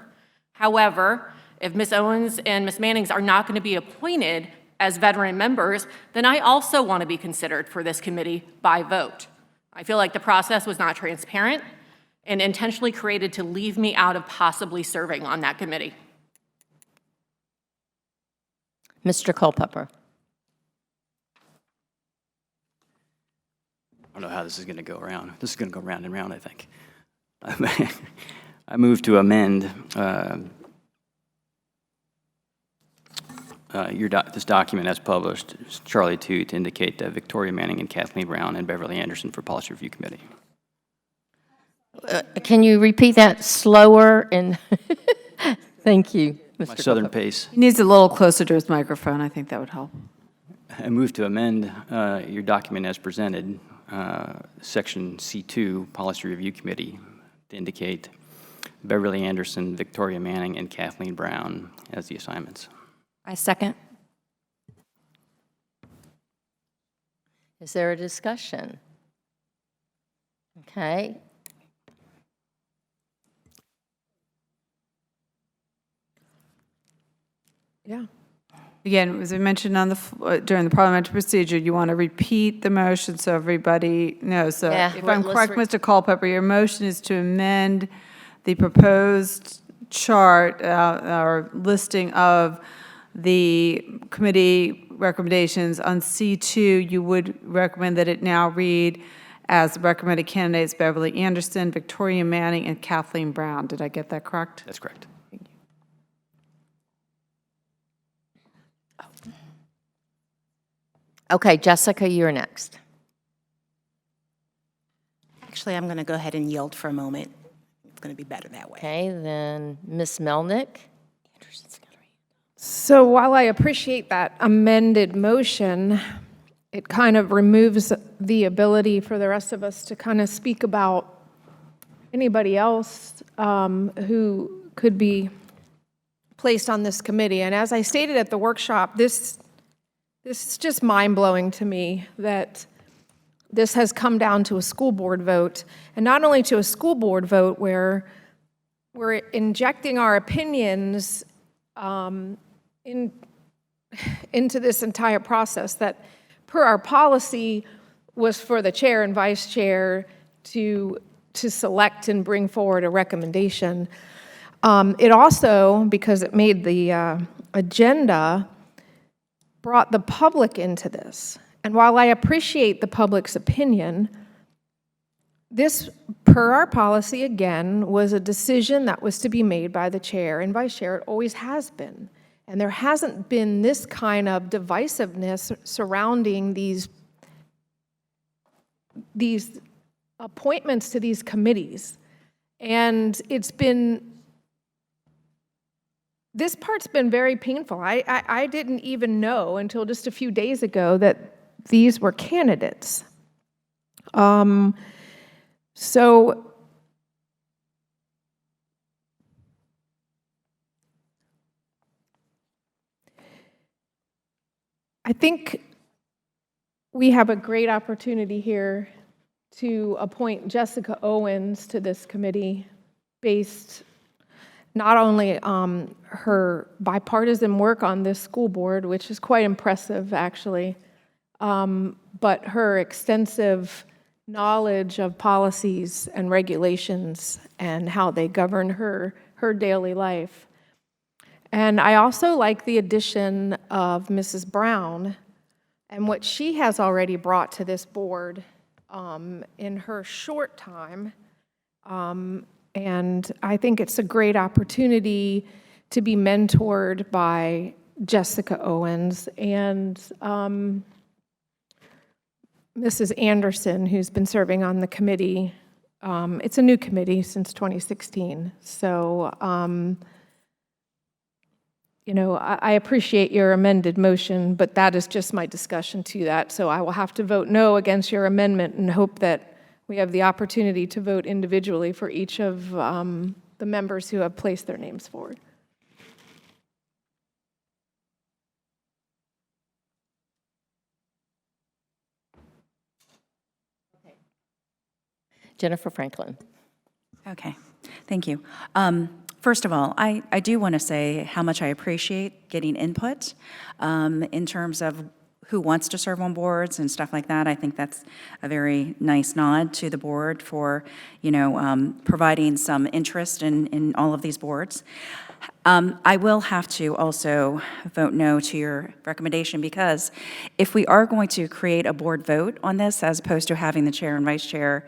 However, if Ms. Owens and Ms. Mannings are not going to be appointed as veteran members, then I also want to be considered for this committee by vote. I feel like the process was not transparent and intentionally created to leave me out of possibly serving on that committee. Mr. Culpepper. I don't know how this is going to go around. This is going to go round and round, I think. I move to amend this document as published, Charlie 2, to indicate that Victoria Manning and Kathleen Brown and Beverly Anderson for Policy Review Committee. Can you repeat that slower? And thank you, Mr. My southern Culpepper. pace. He needs a little closer to his microphone. I think that would help. I move to amend your document as presented, Section C2, Policy Review Committee, to indicate Beverly Anderson, Victoria Manning, and Kathleen Brown as the assignments. I second. Is there a discussion? Okay. Yeah. Again, as I mentioned on the, during the parliamentary procedure, you want to repeat the motion so everybody knows. So Yeah, if I'm let's correct, Mr. Culpepper, your motion is to amend the proposed chart, or listing of the committee recommendations on C2. You would recommend that it now read as recommended candidates Beverly Anderson, Victoria Manning, and Kathleen Brown. Did I get that correct? That's correct. Okay, Jessica, you're next. Actually, I'm going to go ahead and yield for a moment. It's going to be better that way. Okay, then Ms. Melnick. So while I appreciate that amended motion, it kind of removes the ability for the rest of us to kind of speak about anybody else who could be placed on this committee. And as I stated at the workshop, this is just mind-blowing to me that this has come down to a school board vote, and not only to a school board vote where we're injecting our opinions into this entire process that, per our policy, was for the chair and vice chair to select and bring forward a recommendation. It also, because it made the agenda, brought the public into this. And while I appreciate the public's opinion, this, per our policy again, was a decision that was to be made by the chair and vice chair. It always has been. And there hasn't been this kind of divisiveness surrounding these appointments to these committees. And this part's been very painful. I didn't even know until just a few days ago that these were candidates. So I think we have a great opportunity here to appoint Jessica Owens to this committee based not only on her bipartisan work on this school board, which is quite impressive actually, but her extensive knowledge of policies and regulations and how they govern her daily life. And I also like the addition of Mrs. Brown and what she has already brought to this board in her short time. And I think it's a great opportunity to be mentored by Jessica Owens and Mrs. Anderson, who's been serving on the committee. It's a new committee since 2016. So, I appreciate your amended motion, but that is just my discussion to that. So I will have to vote no against your amendment and hope that we have the opportunity to vote individually for each of the members who have placed their names forward. Jennifer Franklin. Okay, thank you. First of all, I do want to say how much I appreciate getting input in terms of who wants to serve on boards and stuff like that. I think that's a very nice nod to the board for, providing some interest in all of these boards. I will have to also vote no to your recommendation, because if we are going to create a board vote on this, as opposed to having the chair and vice chair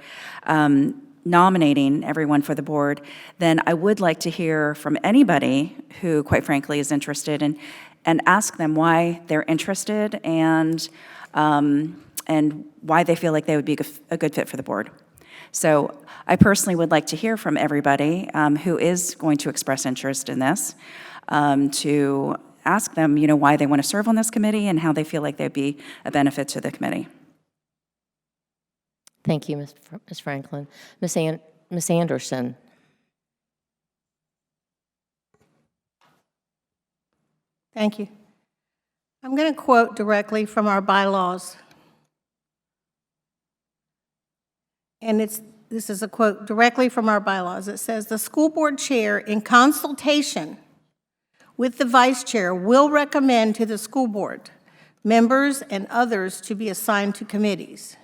nominating everyone for the board, then I would like to hear from anybody who, quite frankly, is interested, and ask them why they're interested and why they feel like they would be a good fit for the board. So I personally would like to hear from everybody who is going to express interest in this, to ask them, why they want to serve on this committee and how they feel like they'd be a benefit to the committee. Thank you, Ms. Franklin. Ms. Anderson. Thank you. I'm going to quote directly from our bylaws. And this is a quote directly from our bylaws. It says, "The school board chair, in consultation with the vice chair, will recommend to the school board members and others to be assigned to committees."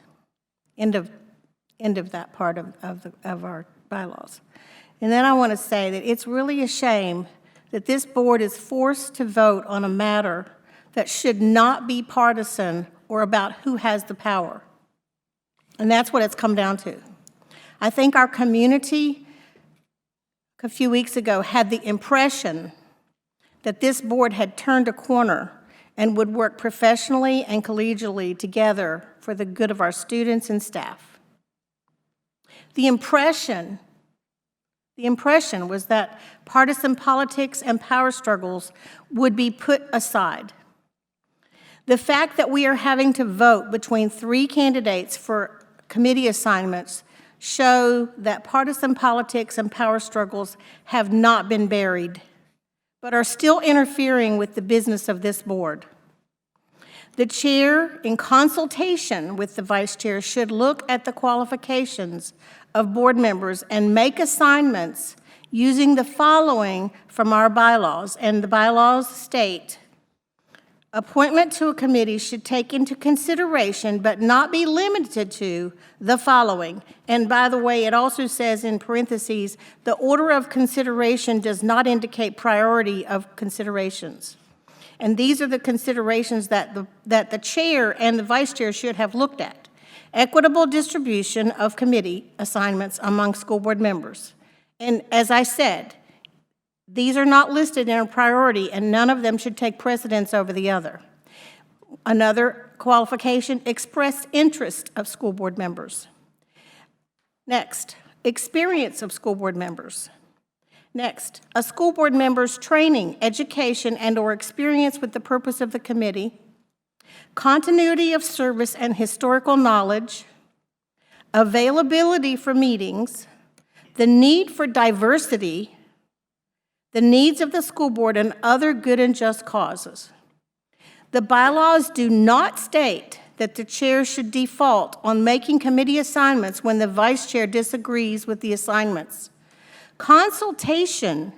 End of that part of our bylaws. And then I want to say that it's really a shame that this board is forced to vote on a matter that should not be partisan or about who has the power. And that's what it's come down to. I think our community a few weeks ago had the impression that this board had turned a corner and would work professionally and collegially together for the good of our students and staff. The impression was that partisan politics and power struggles would be put aside. The fact that we are having to vote between 3 candidates for committee assignments show that partisan politics and power struggles have not been buried, but are still interfering with the business of this board. The chair, in consultation with the vice chair, should look at the qualifications of board members and make assignments using the following from our bylaws. And the bylaws state, appointment to a committee should take into consideration, but not be limited to, the following. And by the way, it also says in parentheses, the order of consideration does not indicate priority of considerations. And these are the considerations that the chair and the vice chair should have looked at. Equitable distribution of committee assignments among school board members. And as I said, these are not listed in a priority, and none of them should take precedence over the other. Another qualification, express interest of school board members. Next, experience of school board members. Next, a school board member's training, education, and/or experience with the purpose of the committee, continuity of service and historical knowledge, availability for meetings, the need for diversity, the needs of the school board, and other good and just causes. The bylaws do not state that the chair should default on making committee assignments when the vice chair disagrees with the assignments. Consultation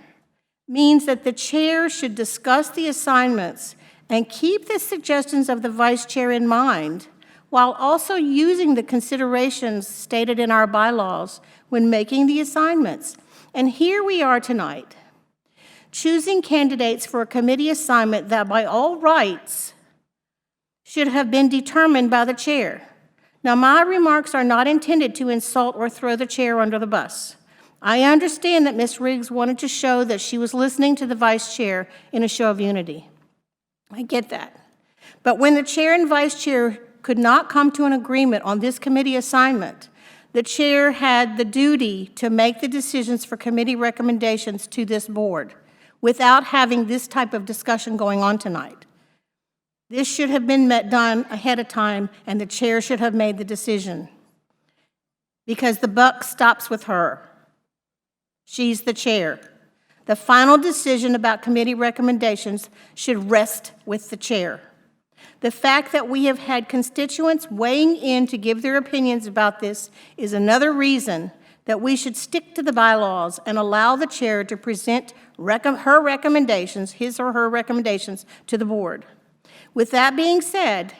means that the chair should discuss the assignments and keep the suggestions of the vice chair in mind, while also using the considerations stated in our bylaws when making the assignments. And here we are tonight, choosing candidates for a committee assignment that by all rights should have been determined by the chair. Now, my remarks are not intended to insult or throw the chair under the bus. I understand that Ms. Riggs wanted to show that she was listening to the vice chair in a show of unity. I get that. But when the chair and vice chair could not come to an agreement on this committee assignment, the chair had the duty to make the decisions for committee recommendations to this board without having this type of discussion going on tonight. This should have been done ahead of time, and the chair should have made the decision, because the buck stops with her. She's the chair. The final decision about committee recommendations should rest with the chair. The fact that we have had constituents weighing in to give their opinions about this is another reason that we should stick to the bylaws and allow the chair to present her recommendations, his or her recommendations, to the board. With that being said,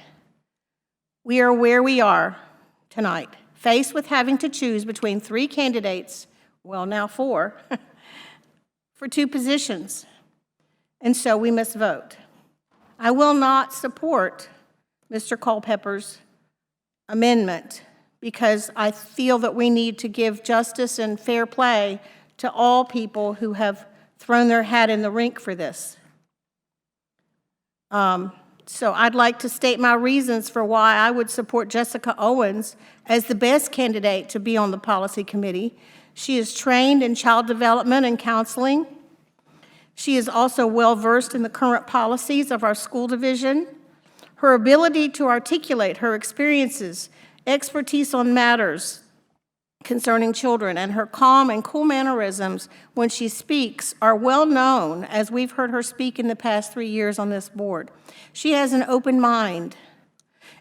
we are where we are tonight, faced with having to choose between 3 candidates, well, now 4, for 2 positions, and so we must vote. I will not support Mr. Culpepper's amendment because I feel that we need to give justice and fair play to all people who have thrown their hat in the rink for this. So I'd like to state my reasons for why I would support Jessica Owens as the best candidate to be on the policy committee. She is trained in child development and counseling. She is also well-versed in the current policies of our school division. Her ability to articulate her experiences, expertise on matters concerning children, and her calm and cool mannerisms when she speaks are well known, as we've heard her speak in the past 3 years on this board. She has an open mind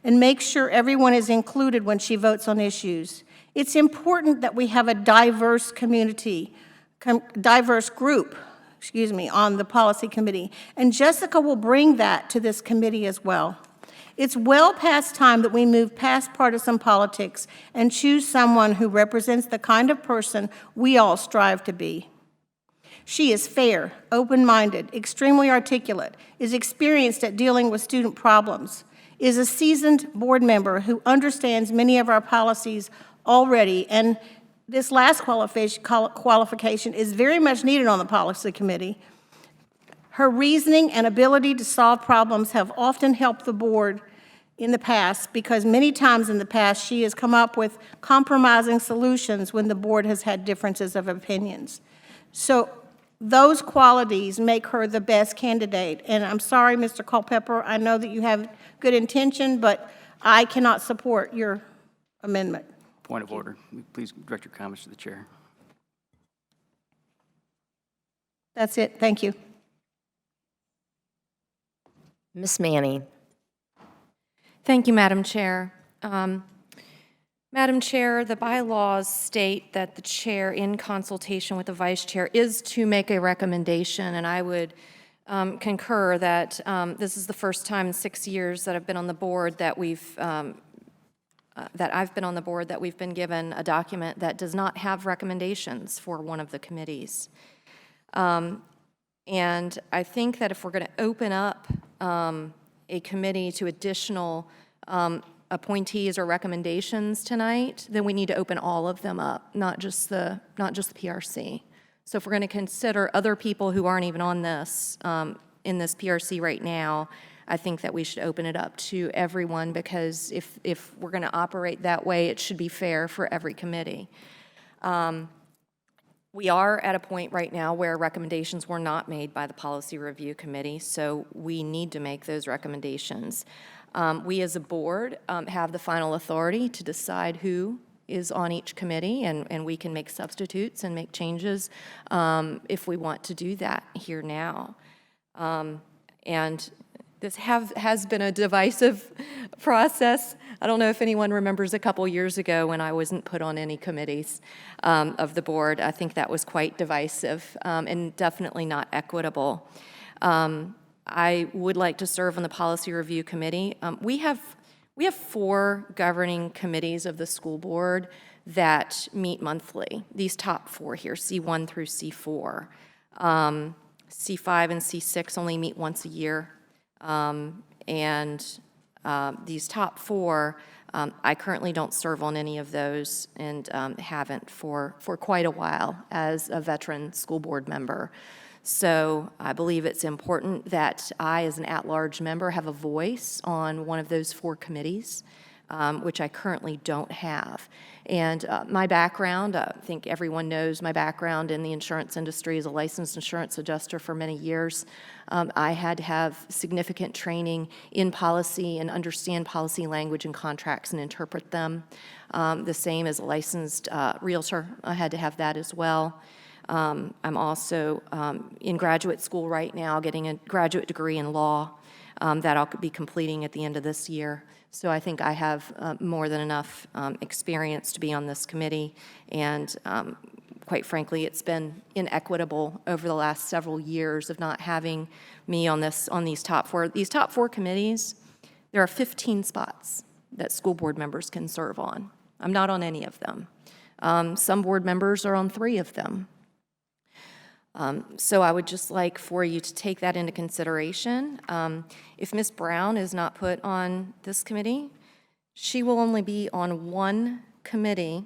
and makes sure everyone is included when she votes on issues. It's important that we have a diverse group on the policy committee, and Jessica will bring that to this committee as well. It's well past time that we move past partisan politics and choose someone who represents the kind of person we all strive to be. She is fair, open-minded, extremely articulate, is experienced at dealing with student problems, is a seasoned board member who understands many of our policies already, and this last qualification is very much needed on the policy committee. Her reasoning and ability to solve problems have often helped the board in the past, because many times in the past she has come up with compromising solutions when the board has had differences of opinions. So those qualities make her the best candidate. And I'm sorry, Mr. Culpepper, I know that you have good intention, but I cannot support your amendment. Point of order. Please direct your comments to the chair. That's it. Thank you. Ms. Manning. Thank you, Madam Chair. Madam Chair, the bylaws state that the chair, in consultation with the vice chair, is to make a recommendation, and I would concur that this is the first time in 6 years that I've been on the board that we've been given a document that does not have recommendations for one of the committees. And I think that if we're going to open up a committee to additional appointees or recommendations tonight, then we need to open all of them up, not just the PRC. So if we're going to consider other people who aren't even on this, in this PRC right now, I think that we should open it up to everyone, because if we're going to operate that way, it should be fair for every committee. We are at a point right now where recommendations were not made by the Policy Review Committee, so we need to make those recommendations. We as a board have the final authority to decide who is on each committee, and we can make substitutes and make changes if we want to do that here now. And this has been a divisive process. I don't know if anyone remembers a couple years ago when I wasn't put on any committees of the board. I think that was quite divisive and definitely not equitable. I would like to serve on the Policy Review Committee. We have 4 governing committees of the school board that meet monthly. These top 4 here, C1 through C4. C5 and C6 only meet once a year. These top 4, I currently don't serve on any of those, and haven't for quite a while as a veteran school board member. So I believe it's important that I, as an at-large member, have a voice on one of those 4 committees, which I currently don't have. And my background, I think everyone knows my background in the insurance industry as a licensed insurance adjuster for many years. I had to have significant training in policy and understand policy language and contracts and interpret them. The same as a licensed realtor, I had to have that as well. I'm also in graduate school right now, getting a graduate degree in law that I'll be completing at the end of this year. So I think I have more than enough experience to be on this committee, and quite frankly, it's been inequitable over the last several years of not having me on these top 4. These top 4 committees, there are 15 spots that school board members can serve on. I'm not on any of them. Some board members are on 3 of them. So I would just like for you to take that into consideration. If Ms. Brown is not put on this committee, she will only be on one committee,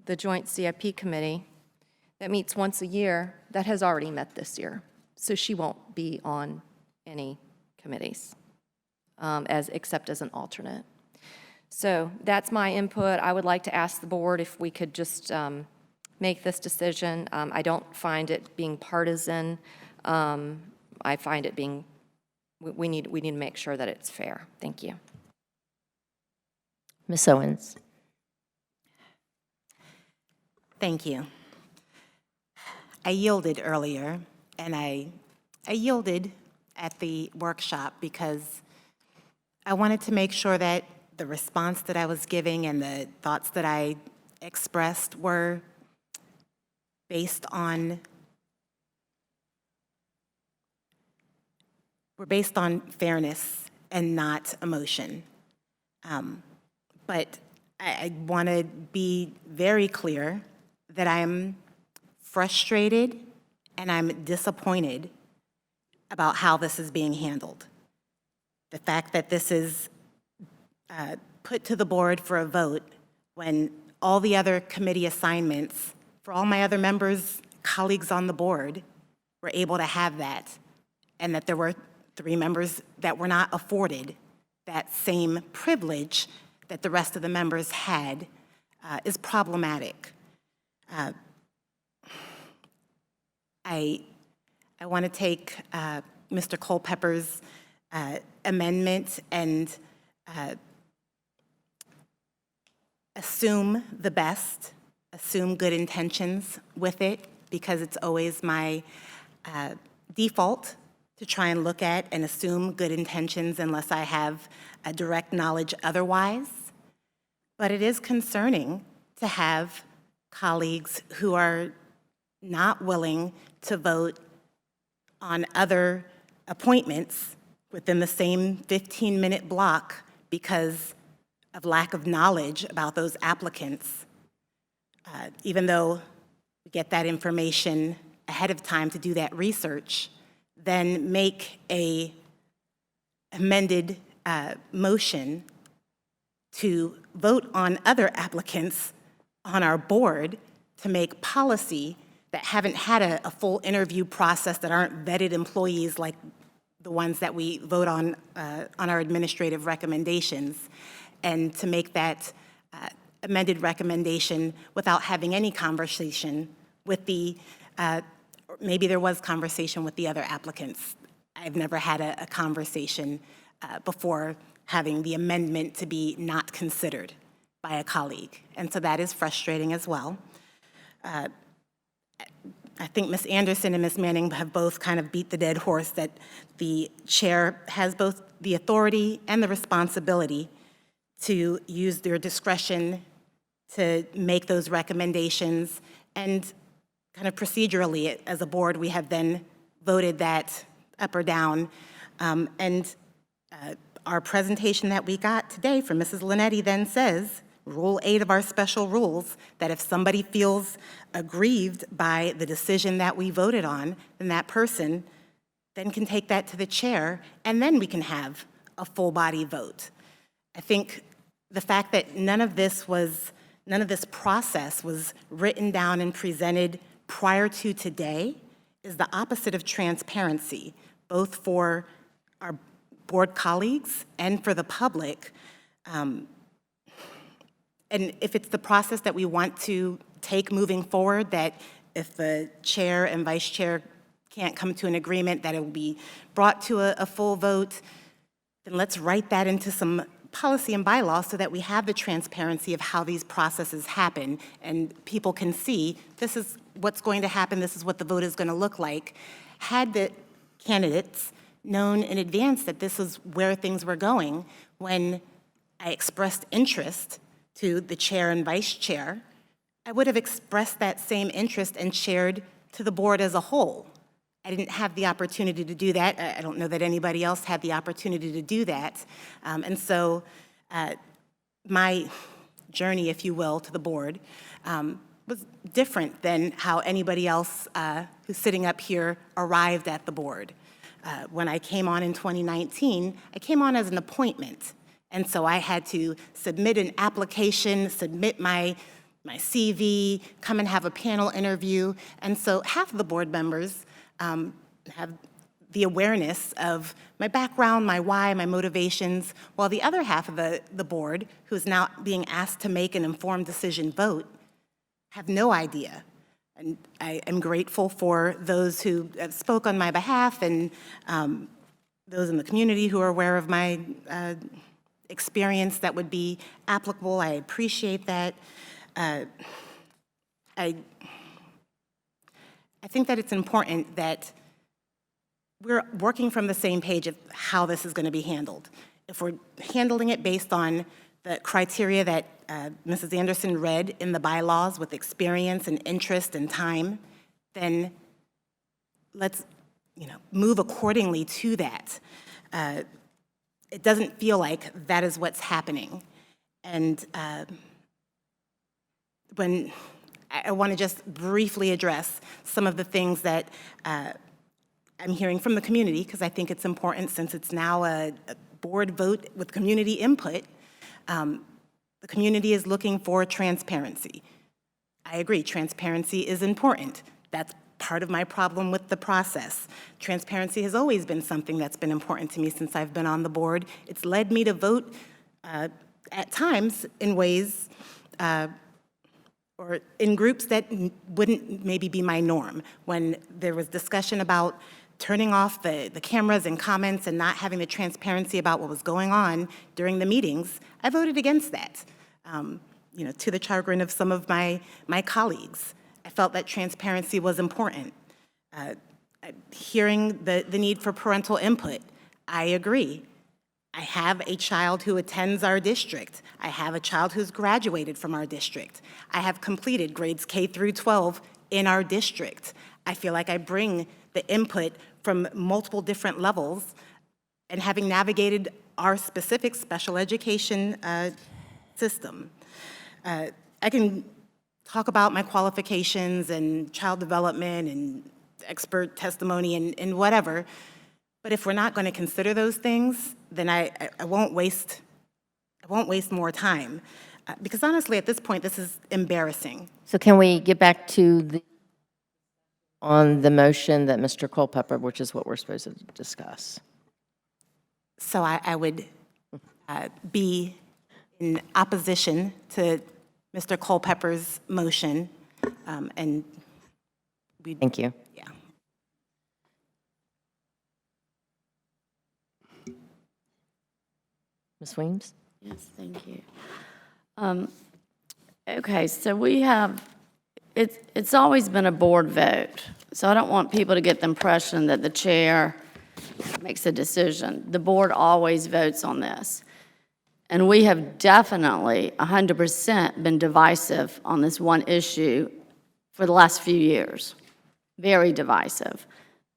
the Joint CIP Committee, that meets once a year, that has already met this year. So she won't be on any committees, except as an alternate. So that's my input. I would like to ask the board if we could just make this decision. I don't find it being partisan. I find it being, we need to make sure that it's fair. Thank you. Ms. Owens. Thank you. I yielded earlier, and I yielded at the workshop because I wanted to make sure that the response that I was giving and the thoughts that I expressed were based on fairness and not emotion. But I want to be very clear that I'm frustrated and I'm disappointed about how this is being handled. The fact that this is put to the board for a vote when all the other committee assignments for all my other members, colleagues on the board, were able to have that, and that there were 3 members that were not afforded that same privilege that the rest of the members had, is problematic. I want to take Mr. Culpepper's amendment and assume the best, assume good intentions with it, because it's always my default to try and look at and assume good intentions unless I have a direct knowledge otherwise. But it is concerning to have colleagues who are not willing to vote on other appointments within the same 15-minute block because of lack of knowledge about those applicants, even though we get that information ahead of time to do that research, then make a amended motion to vote on other applicants on our board to make policy that haven't had a full interview process, that aren't vetted employees like the ones that we vote on our administrative recommendations, and to make that amended recommendation without having any conversation with the, maybe there was conversation with the other applicants. I've never had a conversation before having the amendment to be not considered by a colleague. And so that is frustrating as well. I think Ms. Anderson and Ms. Manning have both kind of beat the dead horse that the chair has both the authority and the responsibility to use their discretion to make those recommendations. And kind of procedurally, as a board, we have then voted that up or down. Our presentation that we got today from Mrs. Linetti then says, Rule 8 of our special rules, that if somebody feels aggrieved by the decision that we voted on, then that person then can take that to the chair, and then we can have a full body vote. I think the fact that none of this process was written down and presented prior to today is the opposite of transparency, both for our board colleagues and for the public. And if it's the process that we want to take moving forward, that if the chair and vice chair can't come to an agreement that it will be brought to a full vote, then let's write that into some policy and bylaws so that we have the transparency of how these processes happen and people can see this is what's going to happen, this is what the vote is going to look like. Had the candidates known in advance that this was where things were going, when I expressed interest to the chair and vice chair, I would have expressed that same interest and shared to the board as a whole. I didn't have the opportunity to do that. I don't know that anybody else had the opportunity to do that. And so my journey, if you will, to the board was was different than how anybody else who's sitting up here arrived at the board. When I came on in 2019, I came on as an appointment. And so I had to submit an application, submit my CV, come and have a panel interview. And so half of the board members have the awareness of my background, my why, my motivations, while the other half of the board, who's now being asked to make an informed decision vote, have no idea. And I am grateful for those who spoke on my behalf and those in the community who are aware of my experience that would be applicable. I appreciate that. I think that it's important that we're working from the same page of how this is going to be handled. If we're handling it based on the criteria that Mrs. Anderson read in the bylaws with experience and interest and time, then let's move accordingly to that. It doesn't feel like that is what's happening. And when I want to just briefly address some of the things that I'm hearing from the community, because I think it's important since it's now a board vote with community input. The community is looking for transparency. I agree, transparency is important. That's part of my problem with the process. Transparency has always been something that's been important to me since I've been on the board. It's led me to vote at times in ways or in groups that wouldn't maybe be my norm. When there was discussion about turning off the cameras and comments and not having the transparency about what was going on during the meetings, I voted against that, to the chagrin of some of my colleagues. I felt that transparency was important. Hearing the need for parental input, I agree. I have a child who attends our district. I have a child who's graduated from our district. I have completed grades K through 12 in our district. I feel like I bring the input from multiple different levels, and having navigated our specific special education system. I can talk about my qualifications and child development and expert testimony and whatever, but if we're not going to consider those things, then I won't waste more time. Because honestly, at this point, this is embarrassing. So can we get back to on the motion that Mr. Culpepper, which is what we're supposed to discuss? So I would be in opposition to Mr. Culpepper's motion, and we. Thank you. Yeah. Ms. Weems? Yes, thank you. Okay, so we have, it's always been a board vote, so I don't want people to get the impression that the chair makes a decision. The board always votes on this. And we have definitely 100% been divisive on this one issue for the last few years. Very divisive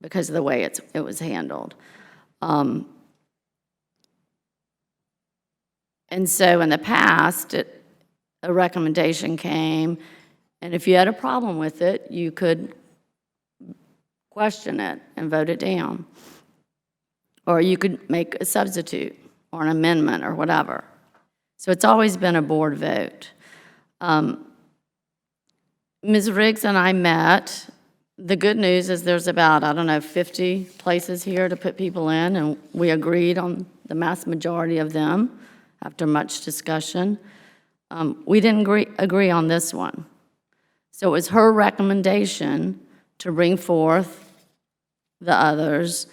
because of the way it was handled. And so in the past, a recommendation came, and if you had a problem with it, you could question it and vote it down. Or you could make a substitute or an amendment or whatever. So it's always been a board vote. Ms. Riggs and I met. The good news is there's about, 50 places here to put people in, and we agreed on the mass majority of them after much discussion. We didn't agree on this one. So it was her recommendation to bring forth the others,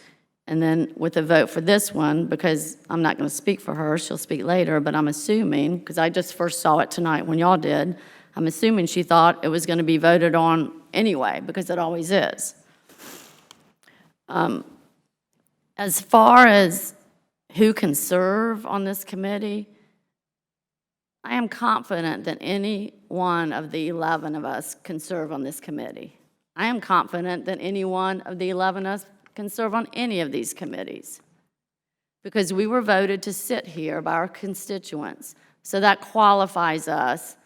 and then with a vote for this one, because I'm not going to speak for her, she'll speak later, but I'm assuming, because I just first saw it tonight when y'all did, I'm assuming she thought it was going to be voted on anyway, because it always is. As far as who can serve on this committee, I am confident that any one of the 11 of us can serve on this committee. I am confident that any one of the 11 of us can serve on any of these committees because we were voted to sit here by our constituents. So that qualifies us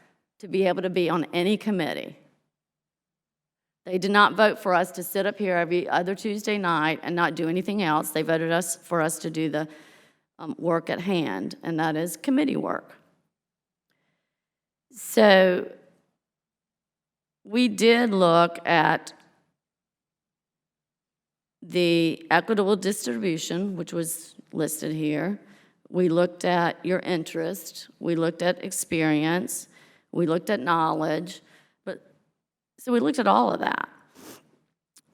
to be able to be on any committee. They did not vote for us to sit up here every other Tuesday night and not do anything else. They voted for us to do the work at hand, and that is committee work. So we did look at the equitable distribution, which was listed here. We looked at your interest. We looked at experience. We looked at knowledge. So we looked at all of that.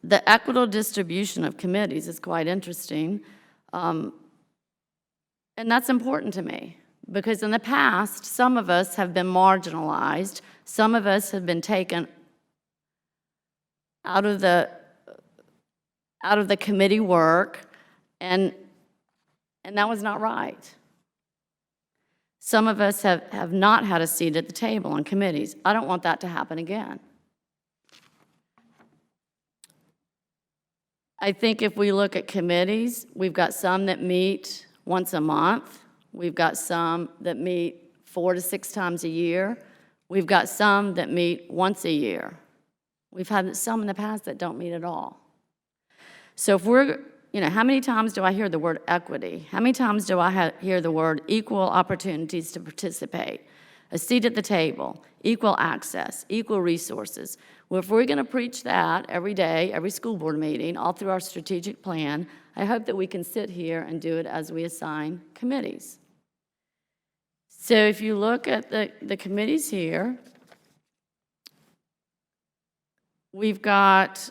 The equitable distribution of committees is quite interesting. And that's important to me, because in the past, some of us have been marginalized. Some of us have been taken out of the committee work, and that was not right. Some of us have not had a seat at the table on committees. I don't want that to happen again. I think if we look at committees, we've got some that meet once a month. We've got some that meet 4 to 6 times a year. We've got some that meet once a year. We've had some in the past that don't meet at all. So if we're, how many times do I hear the word equity? How many times do I hear the word equal opportunities to participate? A seat at the table, equal access, equal resources. Well, if we're going to preach that every day, every school board meeting, all through our strategic plan, I hope that we can sit here and do it as we assign committees. So if you look at the committees here, we've got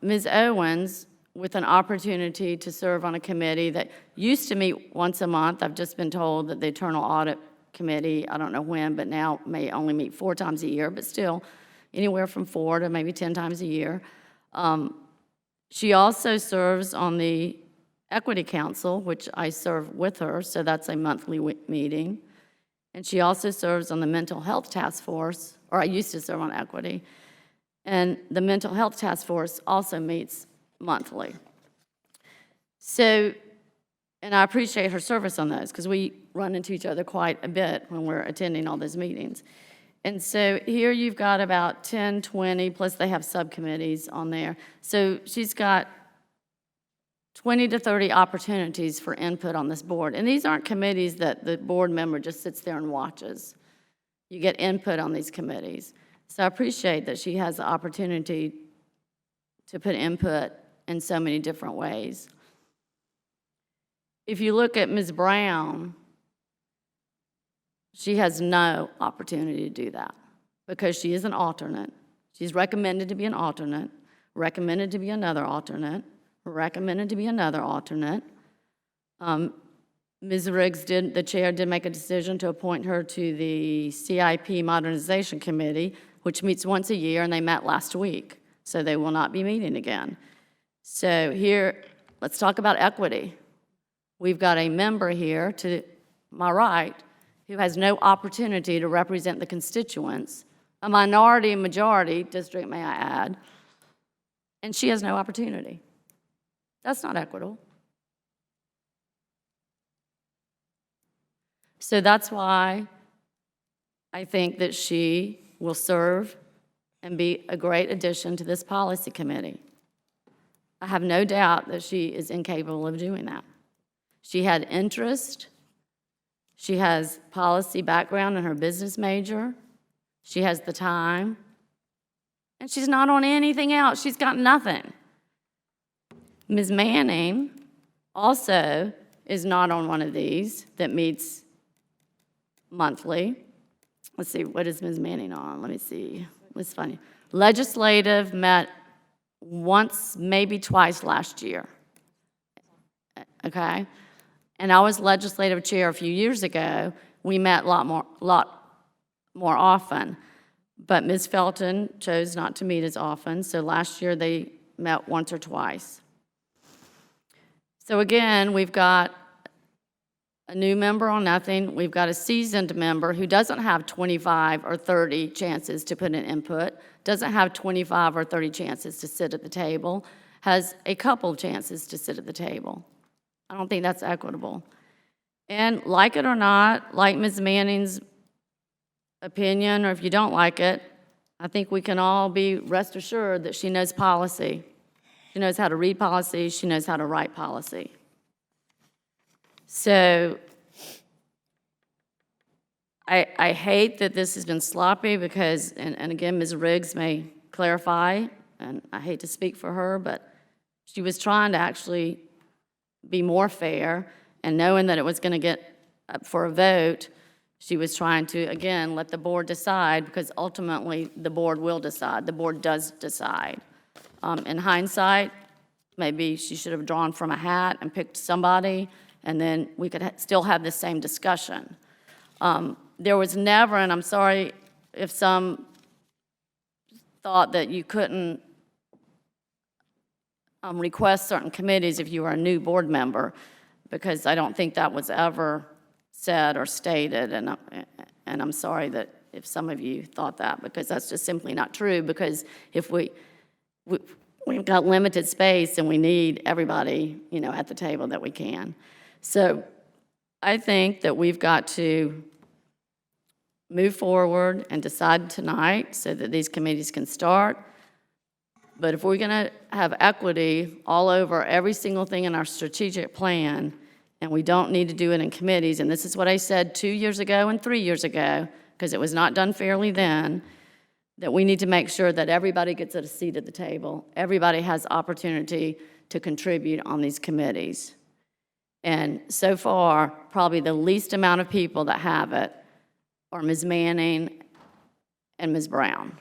Ms. Owens with an opportunity to serve on a committee that used to meet once a month. I've just been told that the Internal Audit Committee, I don't know when, but now may only meet 4 times a year, but still anywhere from 4 to maybe 10 times a year. She also serves on the Equity Council, which I serve with her, so that's a monthly meeting. And she also serves on the Mental Health Task Force, or I used to serve on Equity. And the Mental Health Task Force also meets monthly. So, and I appreciate her service on those, because we run into each other quite a bit when we're attending all those meetings. And so here you've got about 10, 20, plus they have subcommittees on there. So she's got 20 to 30 opportunities for input on this board. And these aren't committees that the board member just sits there and watches. You get input on these committees. So I appreciate that she has the opportunity to put input in so many different ways. If you look at Ms. Brown, she has no opportunity to do that because she is an alternate. She's recommended to be an alternate, recommended to be another alternate, recommended to be another alternate. Ms. Riggs the chair did make a decision to appoint her to the CIP Modernization Committee, which meets once a year, and they met last week, so they will not be meeting again. So here, let's talk about equity. We've got a member here to my right who has no opportunity to represent the constituents, a minority and majority district, may I add, and she has no opportunity. That's not equitable. So that's why I think that she will serve and be a great addition to this policy committee. I have no doubt that she is incapable of doing that. She had interest. She has policy background in her business major. She has the time. And she's not on anything else. She's got nothing. Ms. Manning also is not on one of these that meets monthly. Let's see, what is Ms. Manning on? Let me see. It's funny. Legislative met once, maybe twice last year. Okay? And I was legislative chair a few years ago. We met a lot more often. But Ms. Felton chose not to meet as often, so last year they met once or twice. So again, we've got a new member on nothing. We've got a seasoned member who doesn't have 25 or 30 chances to put in input, doesn't have 25 or 30 chances to sit at the table, has a couple chances to sit at the table. I don't think that's equitable. And like it or not, like Ms. Manning's opinion, or if you don't like it, I think we can all be rest assured that she knows policy. She knows how to read policy. She knows how to write policy. So I hate that this has been sloppy because, and again, Ms. Riggs may clarify, and I hate to speak for her, but she was trying to actually be more fair, and knowing that it was going to get up for a vote, she was trying to, again, let the board decide, because ultimately the board will decide. The board does decide. In hindsight, maybe she should have drawn from a hat and picked somebody, and then we could still have the same discussion. There was never, and I'm sorry if some thought that you couldn't request certain committees if you were a new board member, because I don't think that was ever said or stated, and I'm sorry that if some of you thought that, because that's just simply not true, because if we've got limited space and we need everybody, you know, at the table that we can. So I think that we've got to move forward and decide tonight so that these committees can start. But if we're going to have equity all over every single thing in our strategic plan, and we don't need to do it in committees, and this is what I said 2 years ago and 3 years ago, because it was not done fairly then, that we need to make sure that everybody gets a seat at the table. Everybody has opportunity to contribute on these committees. And so far, probably the least amount of people that have it are Ms. Manning and Ms. Brown.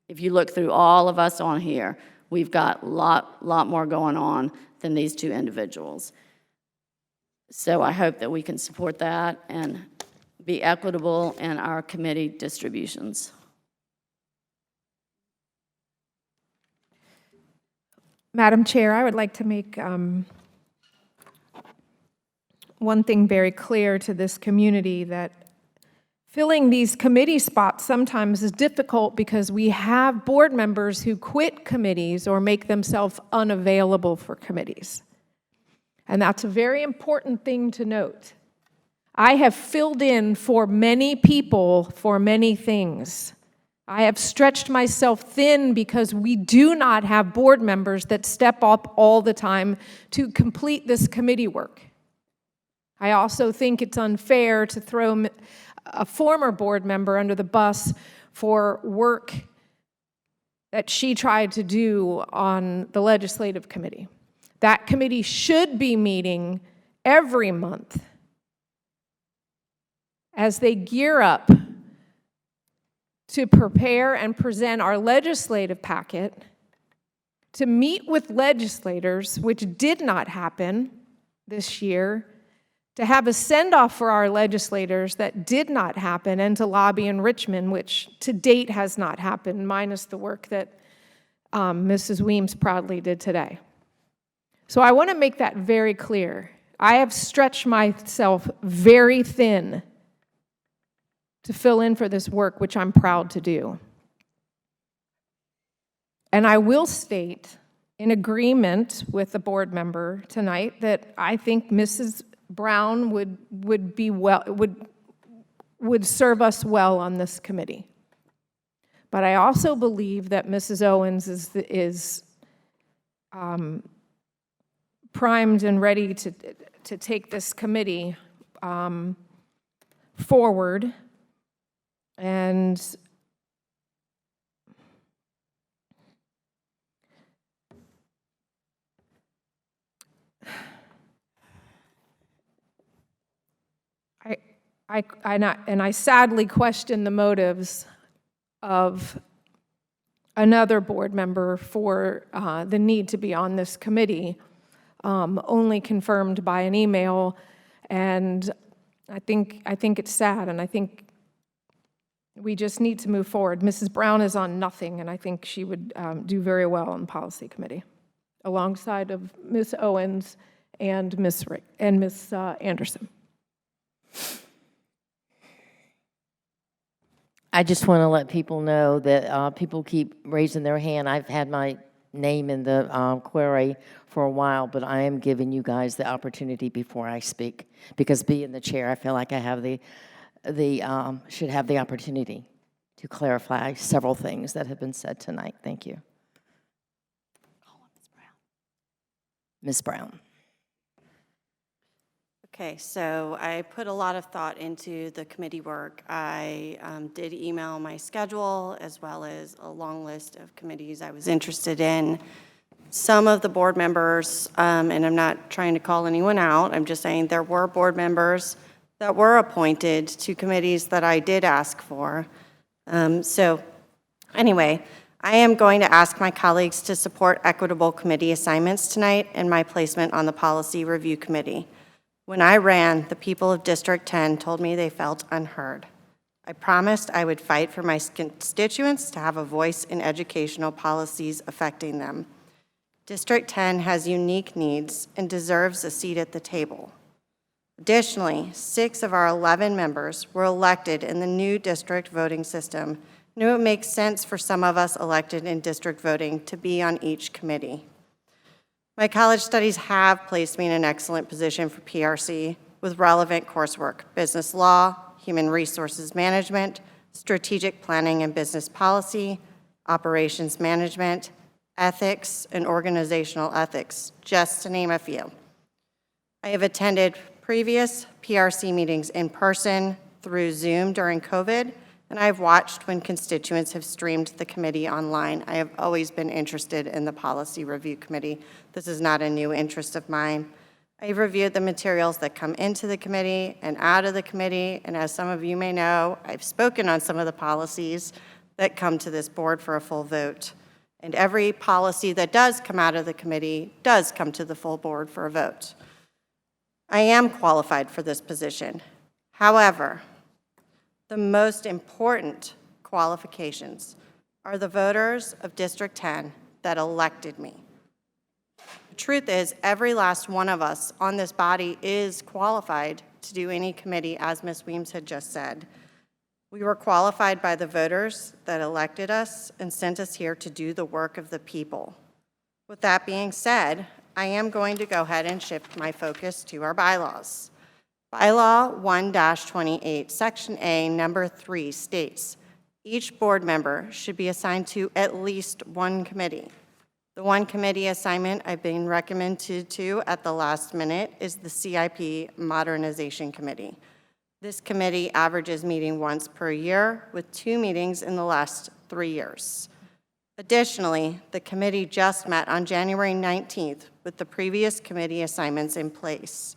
If you look through all of us on here, we've got a lot more going on than these two individuals. So I hope that we can support that and be equitable in our committee distributions. Madam Chair, I would like to make one thing very clear to this community, that filling these committee spots sometimes is difficult because we have board members who quit committees or make themselves unavailable for committees. And that's a very important thing to note. I have filled in for many people for many things. I have stretched myself thin because we do not have board members that step up all the time to complete this committee work. I also think it's unfair to throw a former board member under the bus for work that she tried to do on the legislative committee. That committee should be meeting every month as they gear up to prepare and present our legislative packet, to meet with legislators, which did not happen this year, to have a send-off for our legislators that did not happen, and to lobby in Richmond, which to date has not happened, minus the work that Mrs. Weems proudly did today. So I want to make that very clear. I have stretched myself very thin to fill in for this work, which I'm proud to do. And I will state, in agreement with the board member tonight, that I think Mrs. Brown would serve us well on this committee. But I also believe that Mrs. Owens is primed and ready to take this committee forward. And I sadly question the motives of another board member for the need to be on this committee, only confirmed by an email. And I think it's sad, and I think we just need to move forward. Mrs. Brown is on nothing, and I think she would do very well on policy committee, alongside of Ms. Owens and Ms. Anderson. I just want to let people know that people keep raising their hand. I've had my name in the query for a while, but I am giving you guys the opportunity before I speak, because being the chair, I feel like I have should have the opportunity to clarify several things that have been said tonight. Thank you. Ms. Brown. Okay, so I put a lot of thought into the committee work. I did email my schedule as well as a long list of committees I was interested in. Some of the board members, and I'm not trying to call anyone out, I'm just saying there were board members that were appointed to committees that I did ask for. So anyway, I am going to ask my colleagues to support equitable committee assignments tonight and my placement on the Policy Review Committee. When I ran, the people of District 10 told me they felt unheard. I promised I would fight for my constituents to have a voice in educational policies affecting them. District 10 has unique needs and deserves a seat at the table. Additionally, 6 of our 11 members were elected in the new district voting system. It makes sense for some of us elected in district voting to be on each committee. My college studies have placed me in an excellent position for PRC with relevant coursework, business law, human resources management, strategic planning and business policy, operations management, ethics, and organizational ethics, just to name a few. I have attended previous PRC meetings in person, through Zoom during COVID, and I've watched when constituents have streamed the committee online. I have always been interested in the Policy Review Committee. This is not a new interest of mine. I've reviewed the materials that come into the committee and out of the committee, and as some of you may know, I've spoken on some of the policies that come to this board for a full vote. And every policy that does come out of the committee does come to the full board for a vote. I am qualified for this position. However, the most important qualifications are the voters of District 10 that elected me. The truth is, every last one of us on this body is qualified to do any committee, as Ms. Weems had just said. We were qualified by the voters that elected us and sent us here to do the work of the people. With that being said, I am going to go ahead and shift my focus to our bylaws. Bylaw 1-28, Section A, number 3 states, each board member should be assigned to at least one committee. The one committee assignment I've been recommended to at the last minute is the CIP Modernization Committee. This committee averages meeting once per year, with 2 meetings in the last 3 years. Additionally, the committee just met on January 19th with the previous committee assignments in place.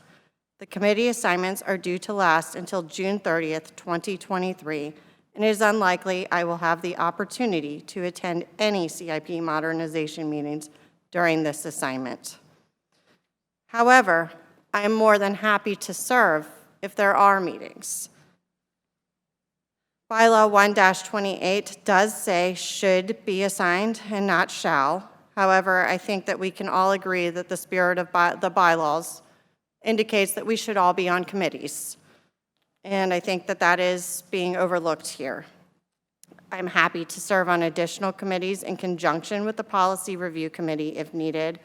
The committee assignments are due to last until June 30th, 2023, and it is unlikely I will have the opportunity to attend any CIP modernization meetings during this assignment. However, I am more than happy to serve if there are meetings. Bylaw 1-28 does say should be assigned and not shall. However, I think that we can all agree that the spirit of the bylaws indicates that we should all be on committees. And I think that that is being overlooked here. I'm happy to serve on additional committees in conjunction with the Policy Review Committee if needed,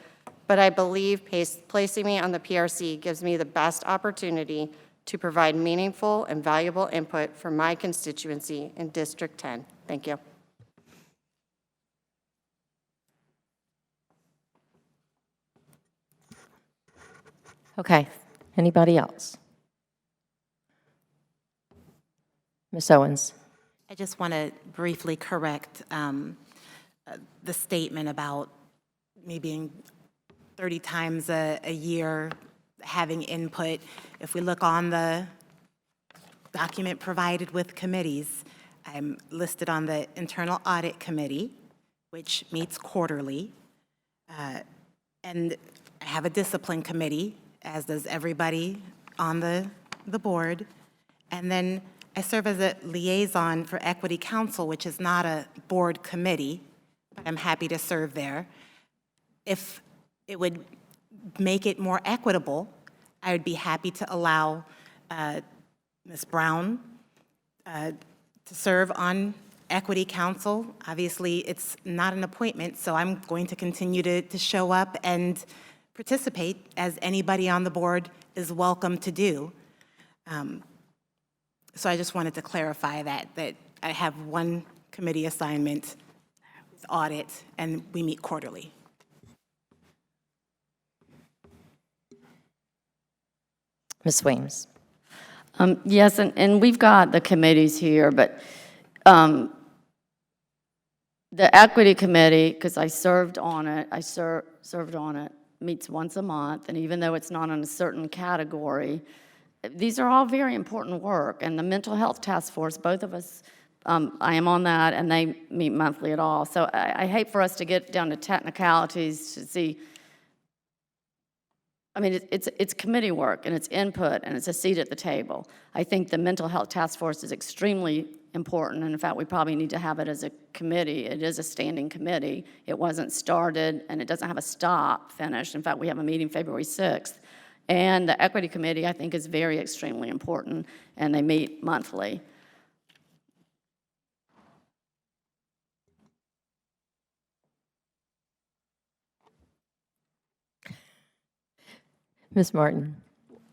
but I believe placing me on the PRC gives me the best opportunity to provide meaningful and valuable input for my constituency in District 10. Thank you. Okay, anybody else? Ms. Owens. I just want to briefly correct the statement about me being 30 times a year having input. If we look on the document provided with committees, I'm listed on the Internal Audit Committee, which meets quarterly, and I have a Discipline Committee, as does everybody on the board, and then I serve as a liaison for Equity Council, which is not a board committee, but I'm happy to serve there. If it would make it more equitable, I would be happy to allow Ms. Brown to serve on Equity Council. Obviously, it's not an appointment, so I'm going to continue to show up and participate, as anybody on the board is welcome to do. So I just wanted to clarify that I have one committee assignment, audit, and we meet quarterly. Ms. Weems. Yes, and we've got the committees here, but the Equity Committee, because I served on it, served on it, meets once a month, and even though it's not in a certain category, these are all very important work. And the Mental Health Task Force, both of us, I am on that, and they meet monthly at all. So I hate for us to get down to technicalities to see. I mean, it's committee work, and it's input, and it's a seat at the table. I think the Mental Health Task Force is extremely important, and in fact, we probably need to have it as a committee. It is a standing committee. It wasn't started, and it doesn't have a stop finish. In fact, we have a meeting February 6th. And the Equity Committee, I think, is very extremely important, and they meet monthly. Ms. Martin.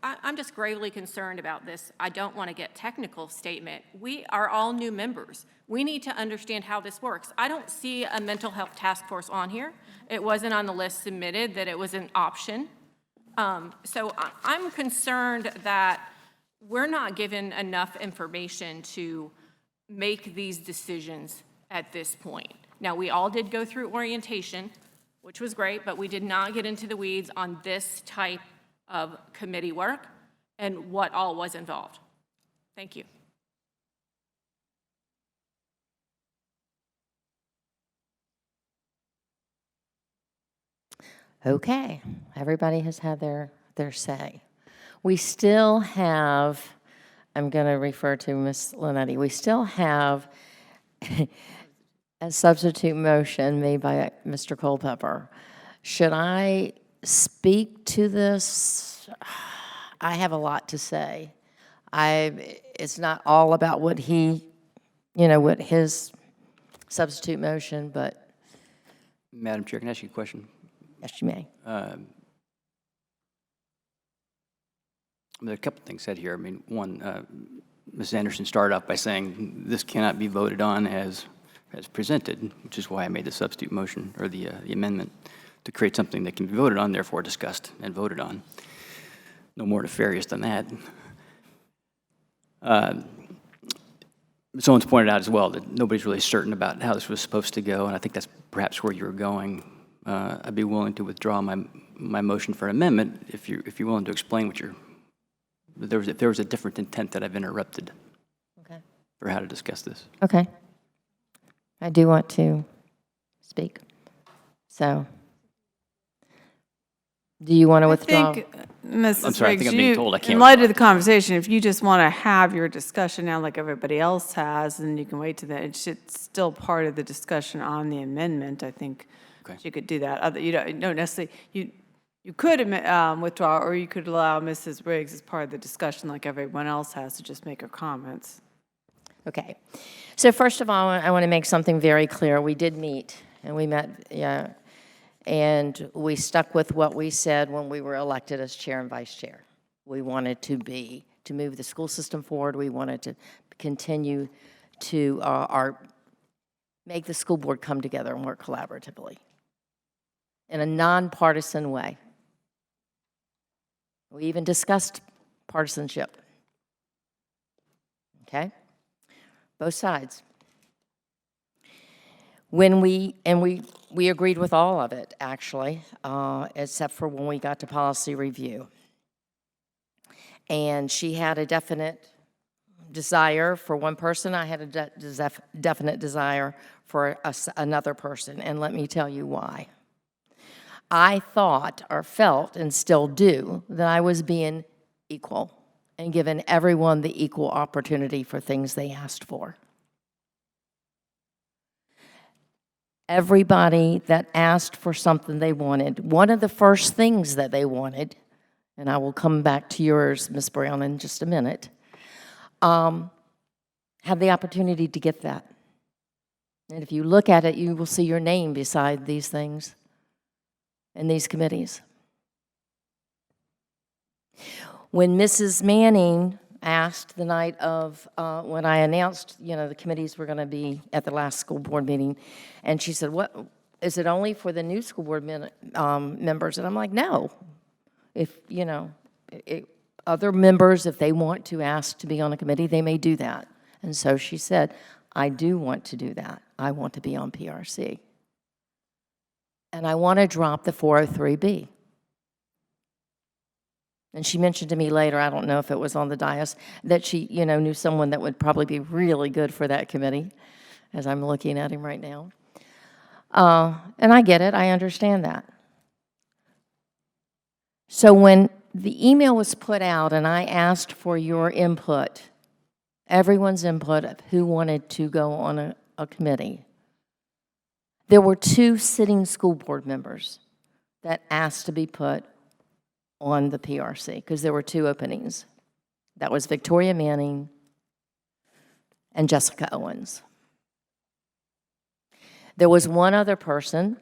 I'm just gravely concerned about this. I don't want to get technical statement. We are all new members. We need to understand how this works. I don't see a mental health task force on here. It wasn't on the list submitted that it was an option. So I'm concerned that we're not given enough information to make these decisions at this point. Now, we all did go through orientation, which was great, but we did not get into the weeds on this type of committee work and what all was involved. Thank you. Okay, everybody has had their say. We still have, I'm going to refer to Ms. Linetti, we still have a substitute motion made by Mr. Culpepper. Should I speak to this? I have a lot to say. It's not all about what he, what his substitute motion, but. Madam Chair, can I ask you a question? Yes, you may. There are a couple of things said here. I mean, one, Ms. Anderson started off by saying this cannot be voted on as presented, which is why I made the substitute motion or the amendment to create something that can be voted on, therefore discussed and voted on. No more nefarious than that. Someone's pointed out as well that nobody's really certain about how this was supposed to go, and I think that's perhaps where you were going. I'd be willing to withdraw my motion for an amendment if you're willing to explain what if there was a different intent that I've interrupted. Okay. For how to discuss this. Okay. I do want to speak. So, do you want to withdraw? I think, Mrs. I'm sorry, I think I'm being told I can't in light of withdraw. the conversation, if you just want to have your discussion now like everybody else has, and you can wait to that, it's still part of the discussion on the amendment, I think you could do that. You don't necessarily, you could withdraw, or you could allow Mrs. Riggs as part of the discussion like everyone else has to just make her comments. Okay. So first of all, I want to make something very clear. We did meet, and we met, and we stuck with what we said when we were elected as chair and vice chair. We wanted to move the school system forward. We wanted to continue to make the school board come together and work collaboratively in a nonpartisan way. We even discussed partisanship. Okay? Both sides. When we agreed with all of it, actually, except for when we got to policy review. And she had a definite desire for one person. I had a definite desire for another person, and let me tell you why. I thought or felt, and still do, that I was being equal and given everyone the equal opportunity for things they asked for. Everybody that asked for something they wanted, one of the first things that they wanted, and I will come back to yours, Ms. Brown, in just a minute, had the opportunity to get that. And if you look at it, you will see your name beside these things and these committees. When Mrs. Manning asked the night of, when I announced, the committees were going to be at the last school board meeting, and she said, "What, is it only for the new school board members?" And I'm like, no. If, other members, if they want to ask to be on a committee, they may do that. And so she said, I do want to do that. I want to be on PRC. And I want to drop the 403B. And she mentioned to me later, I don't know if it was on the dais, that she, knew someone that would probably be really good for that committee, as I'm looking at him right now. And I get it. I understand that. So when the email was put out and I asked for your input, everyone's input of who wanted to go on a committee, there were 2 sitting school board members that asked to be put on the PRC because there were 2 openings. That was Victoria Manning and Jessica Owens. There was one other person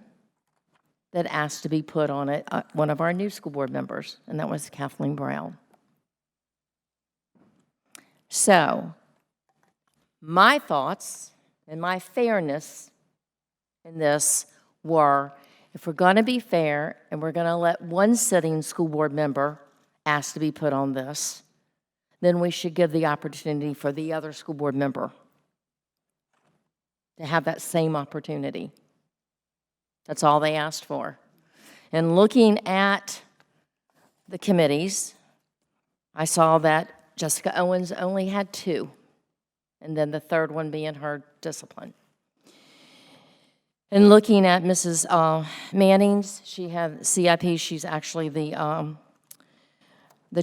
that asked to be put on it, one of our new school board members, and that was Kathleen Brown. So, my thoughts and my fairness in this were, if we're going to be fair and we're going to let one sitting school board member ask to be put on this, then we should give the opportunity for the other school board member to have that same opportunity. That's all they asked for. And looking at the committees, I saw that Jessica Owens only had 2, and then the third one being her discipline. And looking at Mrs. Manning's, she had CIP, she's actually the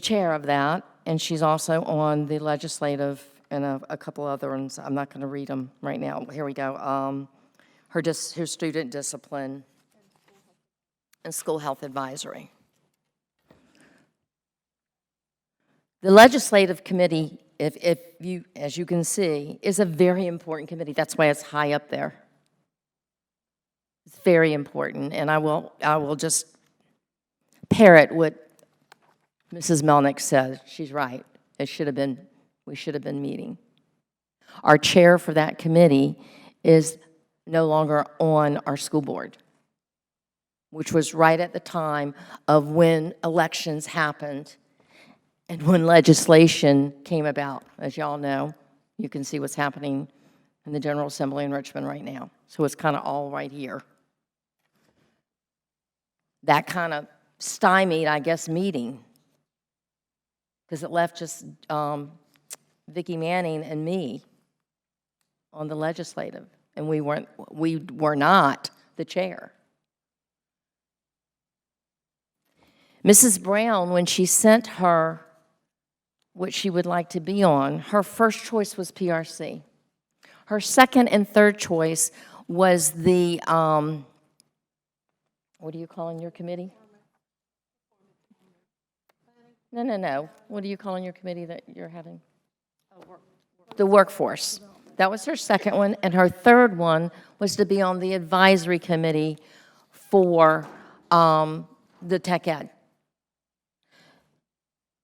chair of that, and she's also on the legislative and a couple other ones. I'm not going to read them right now. Here we go. Her student discipline and school health advisory. The legislative committee, if you, as you can see, is a very important committee. That's why it's high up there. It's very important, and I will just parrot what Mrs. Melnick said. She's right. We should have been meeting. Our chair for that committee is no longer on our school board, which was right at the time of when elections happened and when legislation came about. As y'all know, you can see what's happening in the General Assembly in Richmond right now. So it's kind of all right here. That kind of stymied, I guess, meeting, because it left just Vicki Manning and me on the legislative, and we were not the chair. Mrs. Brown, when she sent her what she would like to be on, her first choice was PRC. Her second and third choice was the, what do you call in your committee? No. What do you call in your committee that you're having? The workforce. That was her second one, and her third one was to be on the advisory committee for the tech ed.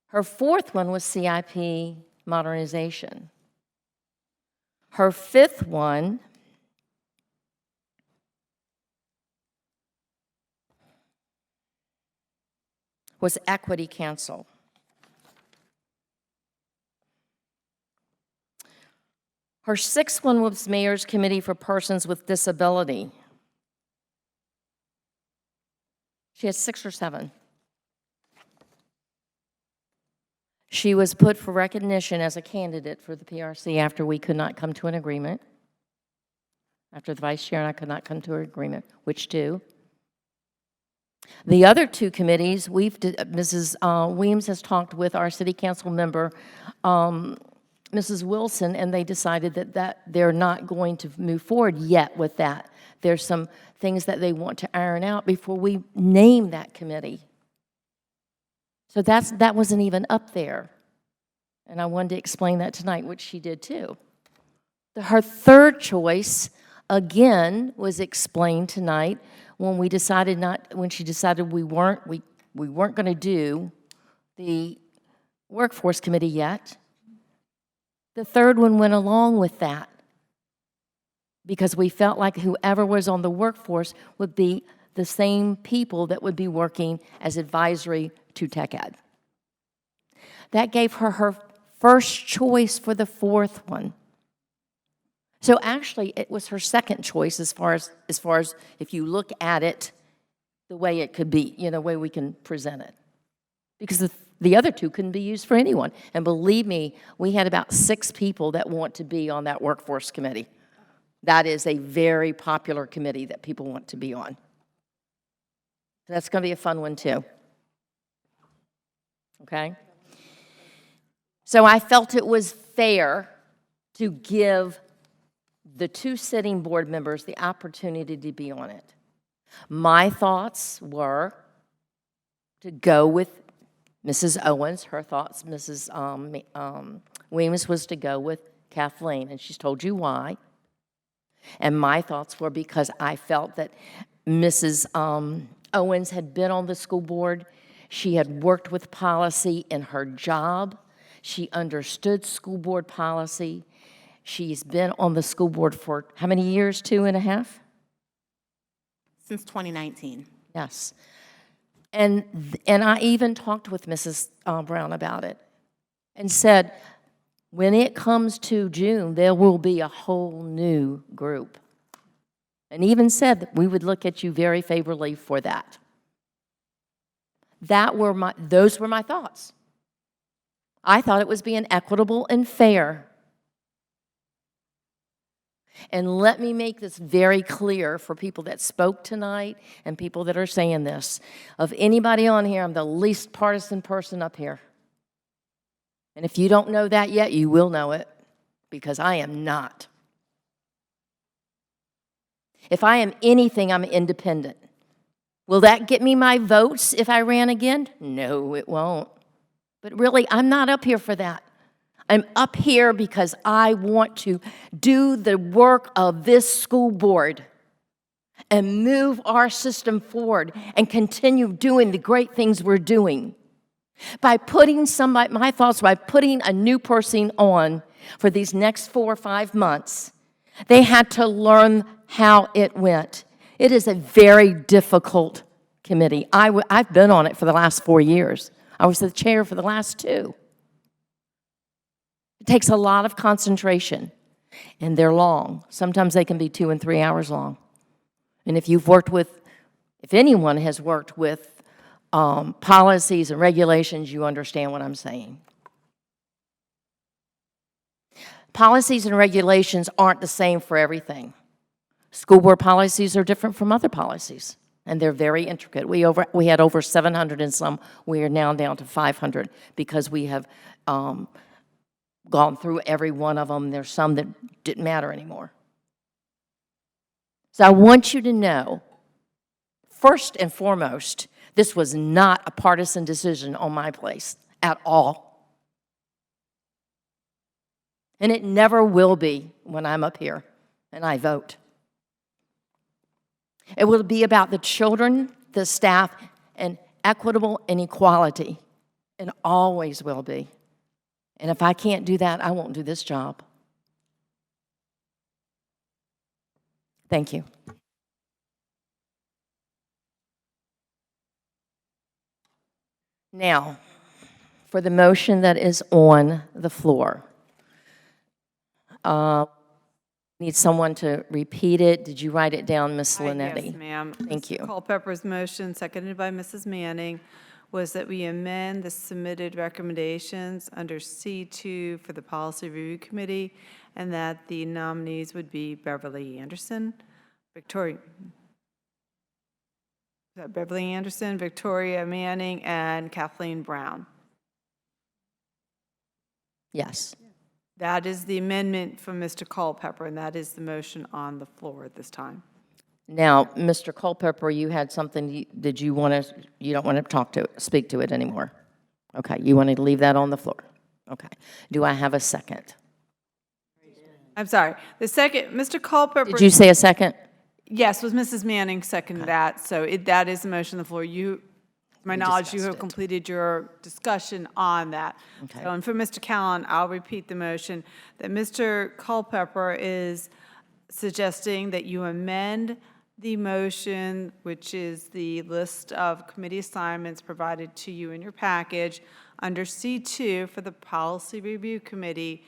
Her fourth one was CIP modernization. Her fifth one was Equity Council. Her sixth one was Mayor's Committee for Persons with Disability. She had 6 or 7. She was put for recognition as a candidate for the PRC after we could not come to an agreement. After the vice chair and I could not come to an agreement. Which 2? The other 2 committees, Mrs. Weems has talked with our city council member, Mrs. Wilson, and they decided that they're not going to move forward yet with that. There's some things that they want to iron out before we name that committee. So that wasn't even up there. And I wanted to explain that tonight, which she did too. Her third choice, again, was explained tonight when she decided we weren't going to do the workforce committee yet, The third one went along with that because we felt like whoever was on the workforce would be the same people that would be working as advisory to Tech Ed. That gave her her first choice for the fourth one. So actually, it was her second choice as far as if you look at it the way it could be, the way we can present it. Because the other two couldn't be used for anyone. And believe me, we had about 6 people that want to be on that workforce committee. That is a very popular committee that people want to be on. That's going to be a fun one, too. Okay? So I felt it was fair to give the 2 sitting board members the opportunity to be on it. My thoughts were to go with Mrs. Owens. Her thoughts, Mrs. Weems, was to go with Kathleen, and she's told you why. And my thoughts were because I felt that Mrs. Owens had been on the school board. She had worked with policy in her job. She understood school board policy. She's been on the school board for how many years? 2.5? Since 2019. Yes. And I even talked with Mrs. Brown about it and said, when it comes to June, there will be a whole new group. And even said that we would look at you very favorably for that. Those were my thoughts. I thought it was being equitable and fair. And let me make this very clear for people that spoke tonight and people that are saying this. Of anybody on here, I'm the least partisan person up here. And if you don't know that yet, you will know it, because I am not. If I am anything, I'm independent. Will that get me my votes if I ran again? No, it won't. But really, I'm not up here for that. I'm up here because I want to do the work of this school board and move our system forward and continue doing the great things we're doing. By putting my thoughts, by putting a new person on for these next 4 or 5 months, they had to learn how it went. It is a very difficult committee. I've been on it for the last 4 years. I was the chair for the last 2. It takes a lot of concentration, and they're long. Sometimes they can be 2 and 3 hours long. And if anyone has worked with policies and regulations, you understand what I'm saying. Policies and regulations aren't the same for everything. School board policies are different from other policies, and they're very intricate. We had over 700 and some. We are now down to 500 because we have gone through every one of them. There's some that didn't matter anymore. So I want you to know, first and foremost, this was not a partisan decision on my place at all. And it never will be when I'm up here and I vote. It will be about the children, the staff, and equitable and equality, and always will be. And if I can't do that, I won't do this job. Thank you. Now, for the motion that is on the floor. Need someone to repeat it. Did you write it down, Ms. Linetti? Yes, ma'am. Thank you. Mr. Culpepper's motion, seconded by Mrs. Manning, was that we amend the submitted recommendations under C2 for the Policy Review Committee, and that the nominees would be Beverly Anderson, Victoria Manning, and Kathleen Brown. Yes. That is the amendment from Mr. Culpepper, and that is the motion on the floor at this time. Now, Mr. Culpepper, you had something, you don't want to speak to it anymore? Okay, you wanted to leave that on the floor? Okay. Do I have a second? I'm sorry. The second, Mr. Culpepper. Did you say a second? Yes, was Mrs. Manning second that? So that is the motion on the floor. my We knowledge, you discussed have it. completed your discussion on that. Okay. So, and for Mr. Callen, I'll repeat the motion, that Mr. Culpepper is suggesting that you amend the motion, which is the list of committee assignments provided to you in your package, under C2 for the Policy Review Committee.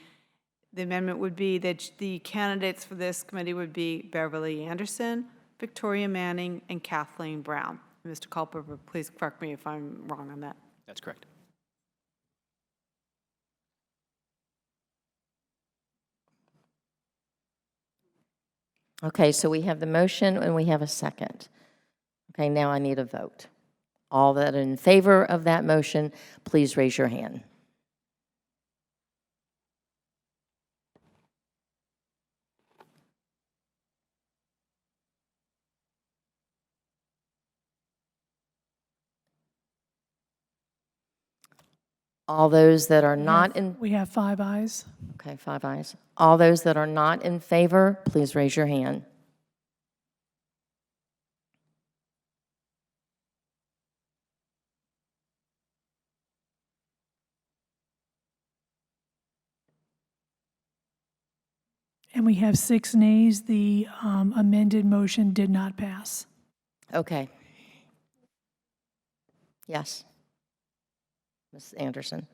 The amendment would be that the candidates for this committee would be Beverly Anderson, Victoria Manning, and Kathleen Brown. Mr. Culpepper, please correct me if I'm wrong on that. That's correct. Okay, so we have the motion and we have a second. Okay, now I need a vote. All that are in favor of that motion, please raise your hand. All those that are not in, We have 5 ayes. okay, 5 ayes. All those that are not in favor, please raise your hand. And we have 6 nays. The amended motion did not pass. Okay. Yes. Ms. Anderson.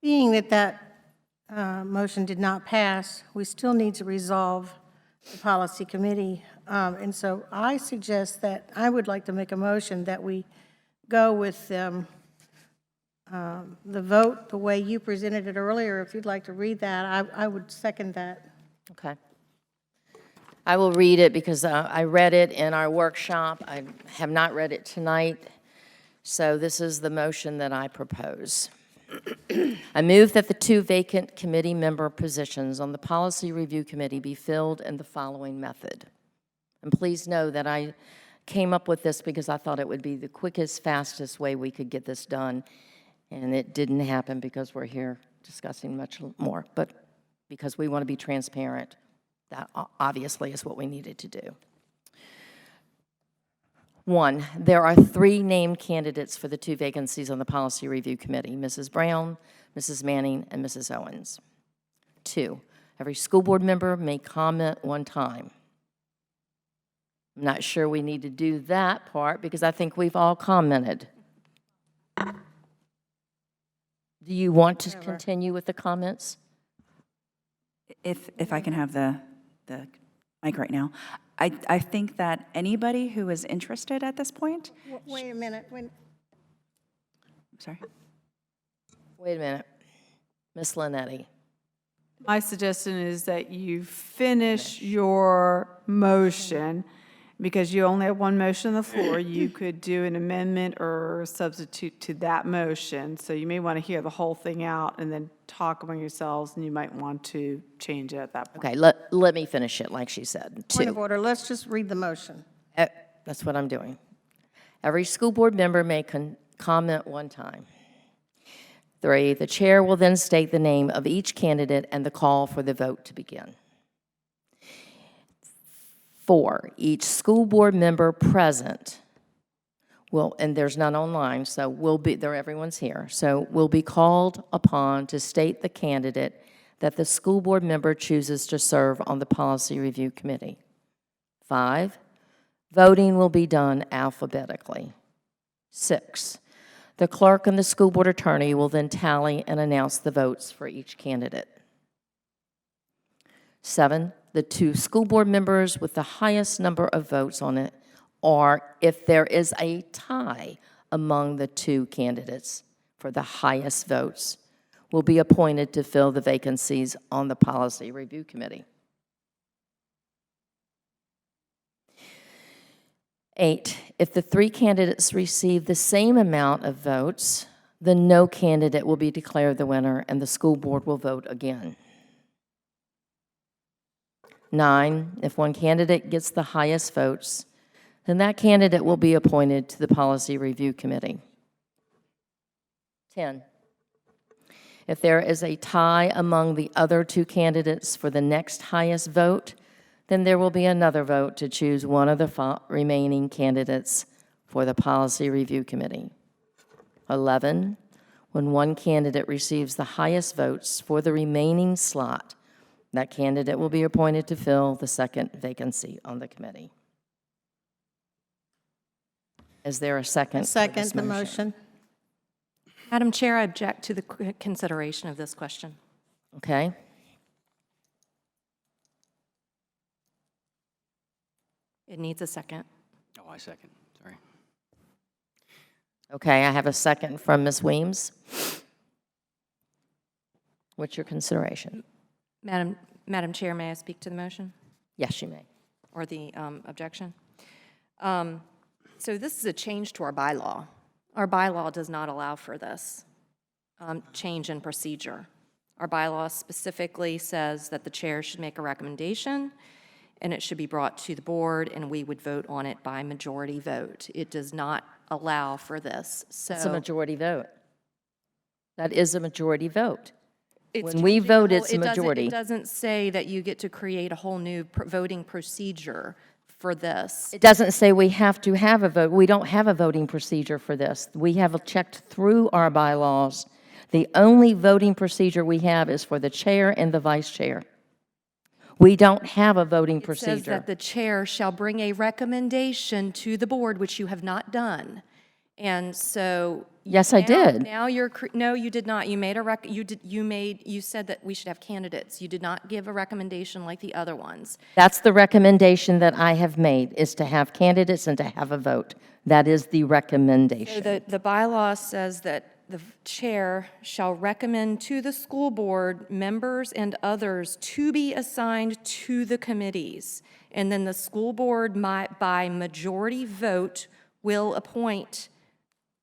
Being that that motion did not pass, we still need to resolve the policy committee. And so I suggest that I would like to make a motion that we go with the vote the way you presented it earlier. If you'd like to read that, I would second that. Okay. I will read it because I read it in our workshop. I have not read it tonight. So this is the motion that I propose. I move that the 2 vacant committee member positions on the Policy Review Committee be filled in the following method. And please know that I came up with this because I thought it would be the quickest, fastest way we could get this done. And it didn't happen because we're here discussing much more, but because we want to be transparent. That obviously is what we needed to do. 1, there are 3 named candidates for the 2 vacancies on the Policy Review Committee, Mrs. Brown, Mrs. Manning, and Mrs. Owens. 2, every school board member may comment 1 time. I'm not sure we need to do that part because I think we've all commented. Do you want to continue with the comments? If I can have the mic right now. I think that anybody who is interested at this point, Wait a minute. sorry. Wait a minute. Ms. Linetti. My suggestion is that you finish your motion, because you only have 1 motion on the floor. You could do an amendment or substitute to that motion. So you may want to hear the whole thing out and then talk among yourselves, and you might want to change it at that point. Okay, let me finish it like she said. Point 2. of order, let's just read the motion. That's what I'm doing. Every school board member may comment 1 time. 3, the chair will then state the name of each candidate and the call for the vote to begin. 4, each school board member present will, and there's none online, so will be, everyone's here, so will be called upon to state the candidate that the school board member chooses to serve on the Policy Review Committee. 5, voting will be done alphabetically. 6, the clerk and the school board attorney will then tally and announce the votes for each candidate. 7, the 2 school board members with the highest number of votes on it, or if there is a tie among the 2 candidates for the highest votes, will be appointed to fill the vacancies on the Policy Review Committee. 8, if the 3 candidates receive the same amount of votes, the no candidate will be declared the winner and the school board will vote again. 9, if 1 candidate gets the highest votes, then that candidate will be appointed to the Policy Review Committee. 10, if there is a tie among the other 2 candidates for the next highest vote, then there will be another vote to choose one of the remaining candidates for the Policy Review Committee. 11, when one candidate receives the highest votes for the remaining slot, that candidate will be appointed to fill the second vacancy on the committee. Is there a second? Second the motion. Madam Chair, I object to the consideration of this question. Okay. It needs a second. Oh, I second, sorry. Okay, I have a second from Ms. Weems. What's your consideration? Madam Chair, may I speak to the motion Yes, you may. or the objection? So this is a change to our bylaw. Our bylaw does not allow for this change in procedure. Our bylaw specifically says that the chair should make a recommendation, and it should be brought to the board, and we would vote on it by majority vote. It does not allow for this, so. It's a majority vote. That is a majority vote. It's When we changing vote, the whole- it's a majority. It doesn't say that you get to create a whole new voting procedure for this. It doesn't say we have to have a vote. We don't have a voting procedure for this. We have checked through our bylaws. The only voting procedure we have is for the chair and the vice chair. We don't have a voting It says procedure. that the chair shall bring a recommendation to the board, which you have not done. And so. Yes, I did. Now you're, no, you did not. You made a you said that we should have candidates. You did not give a recommendation like the other ones. That's the recommendation that I have made, is to have candidates and to have a vote. That is the So recommendation. the bylaw says that the chair shall recommend to the school board members and others to be assigned to the committees. And then the school board might, by majority vote, will appoint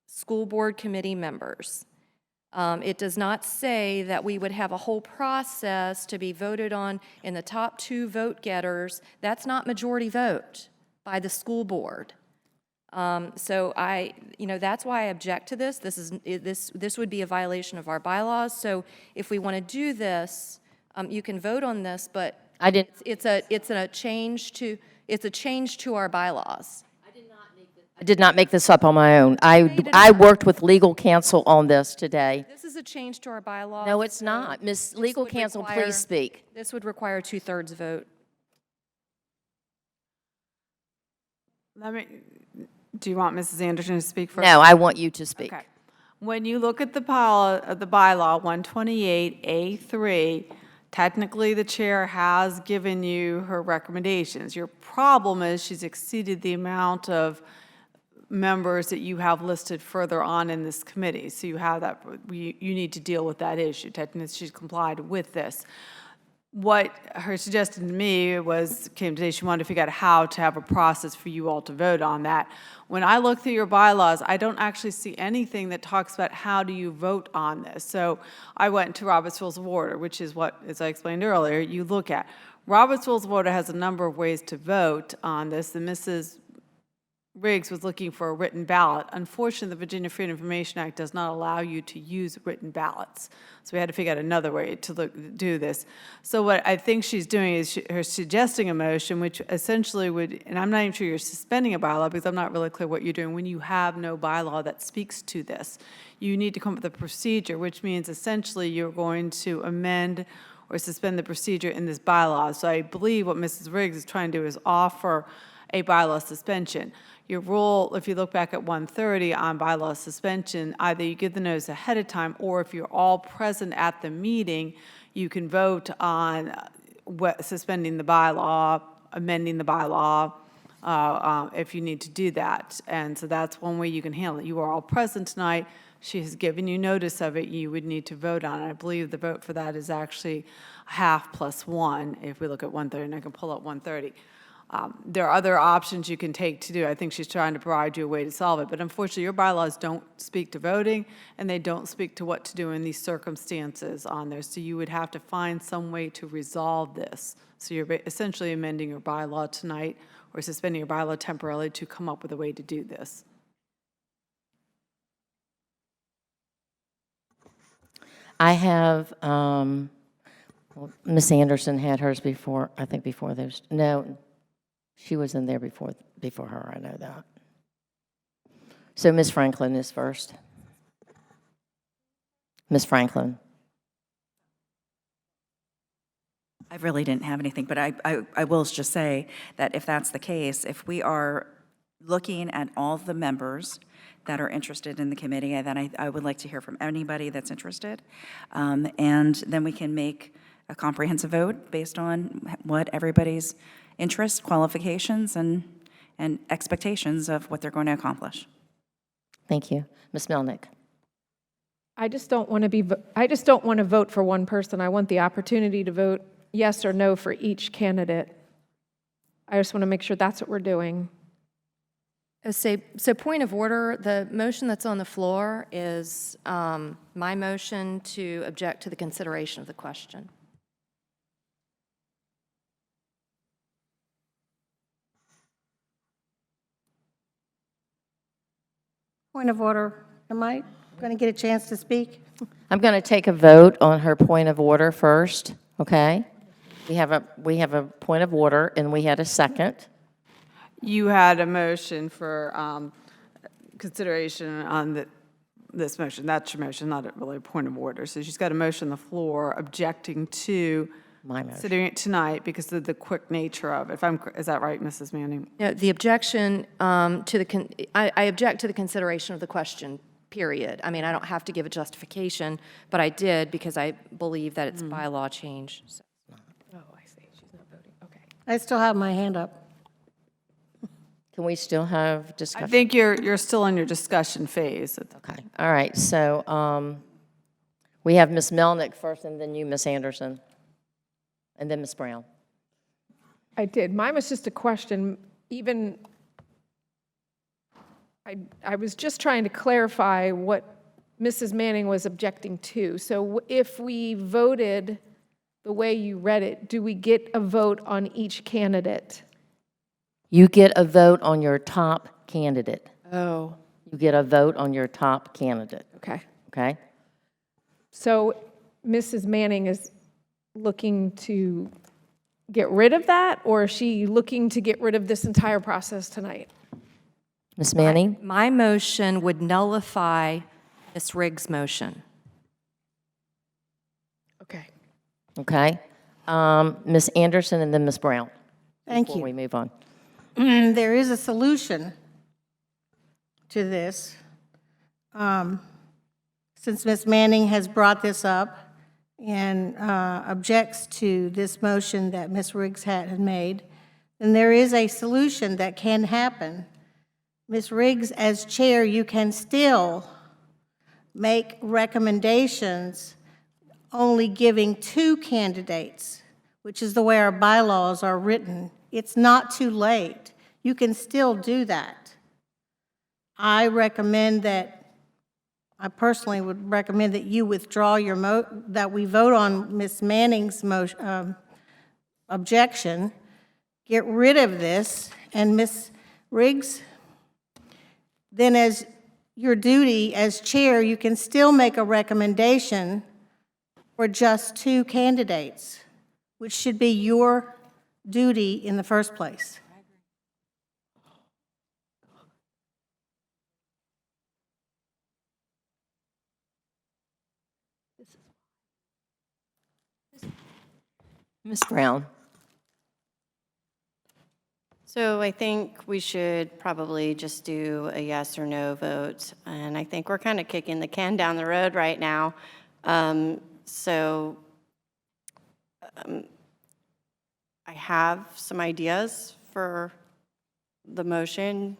school board committee members. It does not say that we would have a whole process to be voted on in the top 2 vote getters. That's not majority vote by the school board. So that's why I object to this. This would be a violation of our bylaws. So if we want to do this, you can vote on this, but I didn't. It's a change to our bylaws. I did not make this up on my own. I worked with legal counsel on this today. This is a change to our bylaws. No, it's not. Ms. Legal Counsel, please speak. This would require a 2/3 vote. Do you want Mrs. Anderson to speak first? No, I want you to speak. Okay. When you look at the bylaw 128A3, technically the chair has given you her recommendations. Your problem is she's exceeded the amount of members that you have listed further on in this committee. So you have that, you need to deal with that issue. Technically, she's complied with this. What her suggestion to me came today, she wanted to figure out how to have a process for you all to vote on that. When I look through your bylaws, I don't actually see anything that talks about how do you vote on this. So I went to Robert's Rules of Order, which is what, as I explained earlier, you look at. Robert's Rules of Order has a number of ways to vote on this, and Mrs. Riggs was looking for a written ballot. Unfortunately, the Virginia Freedom of Information Act does not allow you to use written ballots. So we had to figure out another way to do this. So what I think she's doing is her suggesting a motion which essentially would, and I'm not even sure you're suspending a bylaw because I'm not really clear what you're doing when you have no bylaw that speaks to this. You need to come up with a procedure, which means essentially you're going to amend or suspend the procedure in this bylaw. So I believe what Mrs. Riggs is trying to do is offer a bylaw suspension. Your rule, if you look back at 130 on bylaw suspension, either you give the notice ahead of time, or if you're all present at the meeting, you can vote on suspending the bylaw, amending the bylaw, if you need to do that. And so that's one way you can handle it. You are all present tonight. She has given you notice of it. You would need to vote on it. I believe the vote for that is actually half plus 1, if we look at 130, and I can pull up 130. There are other options you can take to do. I think she's trying to provide you a way to solve it. But unfortunately, your bylaws don't speak to voting, and they don't speak to what to do in these circumstances on there. So you would have to find some way to resolve this. So you're essentially amending your bylaw tonight or suspending your bylaw temporarily to come up with a way to do this. I have, Ms. Anderson had hers before, I think before those. No, she was in there before her, I know that. So Ms. Franklin is first. Ms. Franklin. I really didn't have anything, but I will just say that if that's the case, if we are looking at all the members that are interested in the committee, then I would like to hear from anybody that's interested. And then we can make a comprehensive vote based on what everybody's interests, qualifications, and expectations of what they're going to accomplish. Thank you. Ms. Melnick. I just don't want to vote for one person. I want the opportunity to vote yes or no for each candidate. I just want to make sure that's what we're doing. So point of order, the motion that's on the floor is my motion to object to the consideration of the question. Point of order. Am I going to get a chance to speak? I'm going to take a vote on her point of order first, okay? We have a point of order, and we had a second. You had a motion for consideration on this motion. That's your motion, not really a point of order. So she's got a motion on the floor objecting to my motion, considering it tonight because of the quick nature of it. Is that right, Mrs. Manning? No, the objection I object to the consideration of the question, period. I mean, I don't have to give a justification, but I did because I believe that it's bylaw change. So. Oh, I see. She's not voting. Okay. I still have my hand up. Can we still have discussion? I think you're still in your discussion phase. Okay. All right. So we have Ms. Melnick first, and then you, Ms. Anderson, and then Ms. Brown. I did. Mine was just a question. I was just trying to clarify what Mrs. Manning was objecting to. So if we voted the way you read it, do we get a vote on each candidate? You get a vote on your top candidate. Oh. You get a vote on your top candidate. Okay. Okay? So Mrs. Manning is looking to get rid of that, or is she looking to get rid of this entire process tonight? Ms. Manning? My motion would nullify Ms. Riggs' motion. Okay. Okay. Ms. Anderson and then Ms. Brown. Thank Before you. we move on. There is a solution to this. Since Ms. Manning has brought this up and objects to this motion that Ms. Riggs had made, then there is a solution that can happen. Ms. Riggs, as chair, you can still make recommendations only giving 2 candidates, which is the way our bylaws are written. It's not too late. You can still do that. I personally would recommend that you withdraw your that we vote on Ms. Manning's objection, get rid of this, and Ms. Riggs, then as your duty as chair, you can still make a recommendation for just 2 candidates, which should be your duty in the first place. Ms. Brown? So I think we should probably just do a yes or no vote. And I think we're kind of kicking the can down the road right now. I have some ideas for the motion,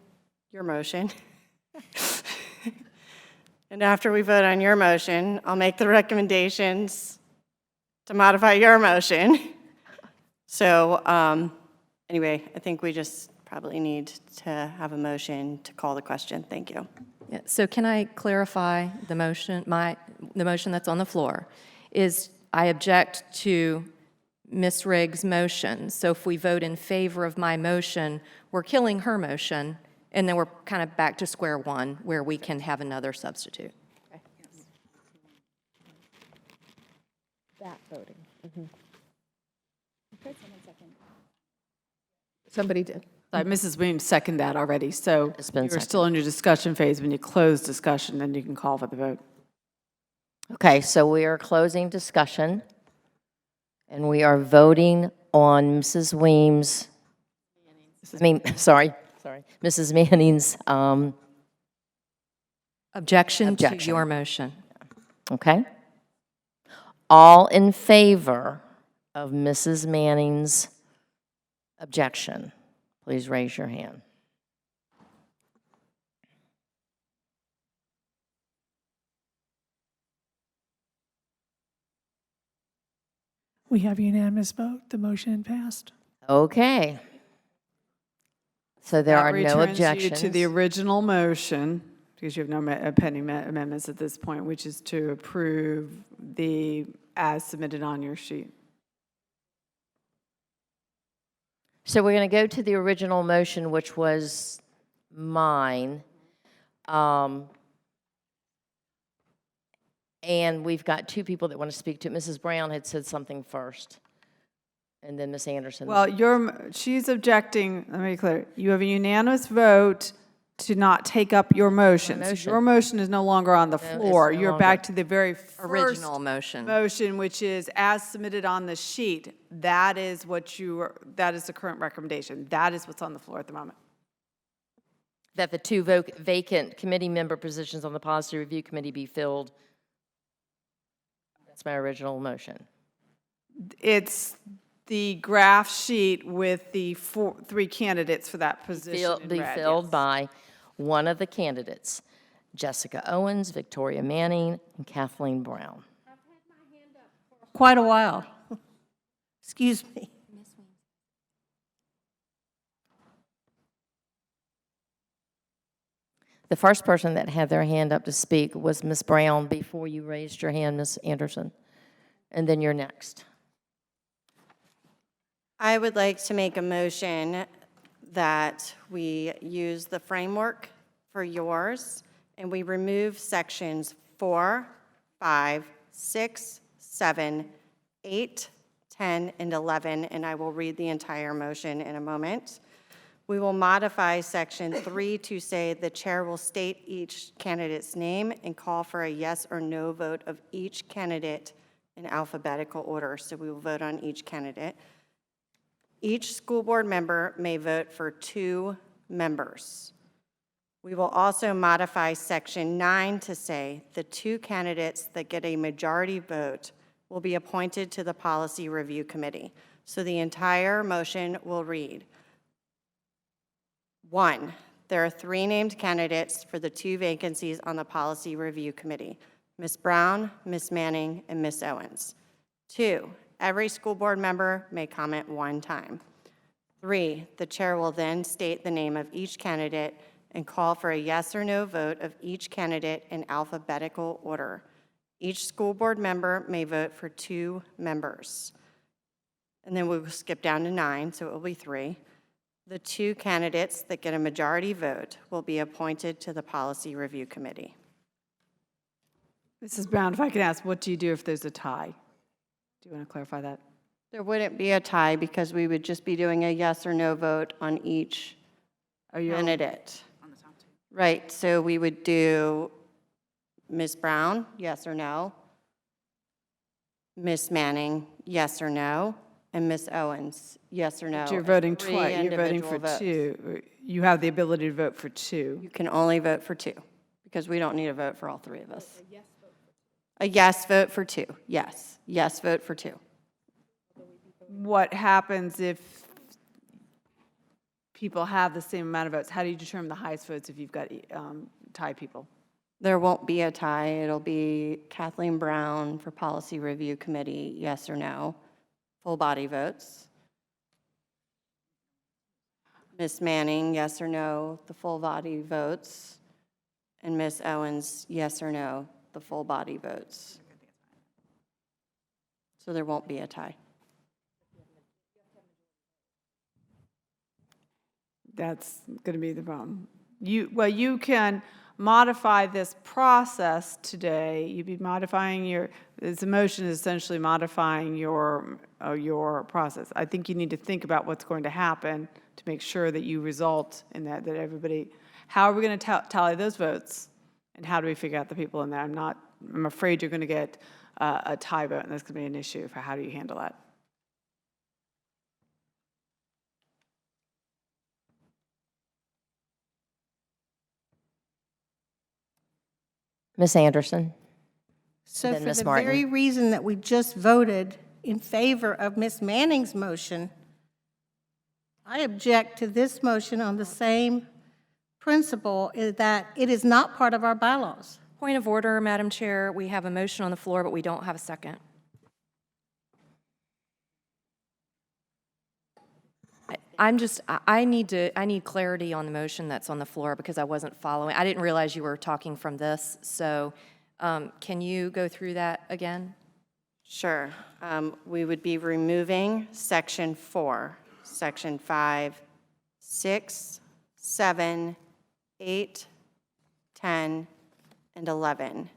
your motion. And after we vote on your motion, I'll make the recommendations to modify your motion. So anyway, I think we just probably need to have a motion to call the question. Thank you. Yeah, so can I clarify the motion? The motion that's on the floor is I object to Ms. Riggs' motion. So if we vote in favor of my motion, we're killing her motion, and then we're kind of back to square one where we can have another substitute. Okay. That voting. Okay. Somebody did. Mrs. Williams seconded that already, so It's been you're still in your discussion phase. When you close discussion, then you can call for the vote. Okay, so we are closing discussion, and we are voting on Mrs. Weems, Mrs. Manning's, Objection to Objection. your motion. okay? All in favor of Mrs. Manning's objection, please raise your hand. We have unanimous vote. The motion passed. Okay. So there That are no returns you objections. to the original motion, because you have no pending amendments at this point, which is to approve the as submitted on your sheet. So we're going to go to the original motion, which was mine. And we've got two people that want to speak to it. Mrs. Brown had said something first, and then Ms. Anderson. Well, she's objecting, let me be clear, you have a unanimous vote to not take up your motion. So your motion is no longer on the floor. no You're longer. back to the very first Original motion. motion, which is as submitted on the sheet. That is that is the current recommendation. That is what's on the floor at the moment. That the two vacant committee member positions on the Policy Review Committee be filled. That's my original motion. It's the graph sheet with the three candidates for that position in Be red, filled yes. by one of the candidates, Jessica Owens, Victoria Manning, and Kathleen Brown. Quite a while. Excuse me. The first person that had their hand up to speak was Ms. Brown before you raised your hand, Ms. Anderson. And then you're next. I would like to make a motion that we use the framework for yours, and we remove sections 4, 5, 6, 7, 8, 10, and 11, and I will read the entire motion in a moment. We will modify section 3 to say the chair will state each candidate's name and call for a yes or no vote of each candidate in alphabetical order. So we will vote on each candidate. Each school board member may vote for 2 members. We will also modify section 9 to say the 2 candidates that get a majority vote will be appointed to the Policy Review Committee. So the entire motion will read, 1, there are 3 named candidates for the 2 vacancies on the Policy Review Committee, Ms. Brown, Ms. Manning, and Ms. Owens. 2, every school board member may comment 1 time. 3, the chair will then state the name of each candidate and call for a yes or no vote of each candidate in alphabetical order. Each school board member may vote for 2 members. And then we will skip down to 9, so it will be 3. The 2 candidates that get a majority vote will be appointed to the Policy Review Committee. Mrs. Brown, if I could ask, what do you do if there's a tie? Do you want to clarify that? There wouldn't be a tie because we would just be doing a yes or no vote on each candidate. Right, so we would do Ms. Brown, yes or no, Ms. Manning, yes or no, and Ms. Owens, yes or no. But you're voting Three twice, you're voting individual for votes. 2. You have the ability to vote for 2. You can only vote for 2 because we don't need a vote for all 3 of us. A yes vote for 2, yes. Yes vote for 2. What happens if people have the same amount of votes? How do you determine the highest votes if you've got tie people? There won't be a tie. It'll be Kathleen Brown for Policy Review Committee, yes or no. Full body votes. Ms. Manning, yes or no, the full body votes. And Ms. Owens, yes or no, the full body votes. So there won't be a tie. That's going to be the problem. You can modify this process today. You'd be modifying this motion is essentially modifying your process. I think you need to think about what's going to happen to make sure that you result in that everybody, how are we going to tally those votes? And how do we figure out the people in there? I'm afraid you're going to get a tie vote, and that's going to be an issue for how do you handle that. Ms. Anderson? So Then for Ms. the Martin. very reason that we just voted in favor of Ms. Manning's motion, I object to this motion on the same principle, is that it is not part of our bylaws. Point of order, Madam Chair. We have a motion on the floor, but we don't have a second. I need clarity on the motion that's on the floor because I wasn't following. I didn't realize you were talking from this, so can you go through that again? Sure. We would be removing Section 4, Section 5, 6, 7, 8, 10, and 11.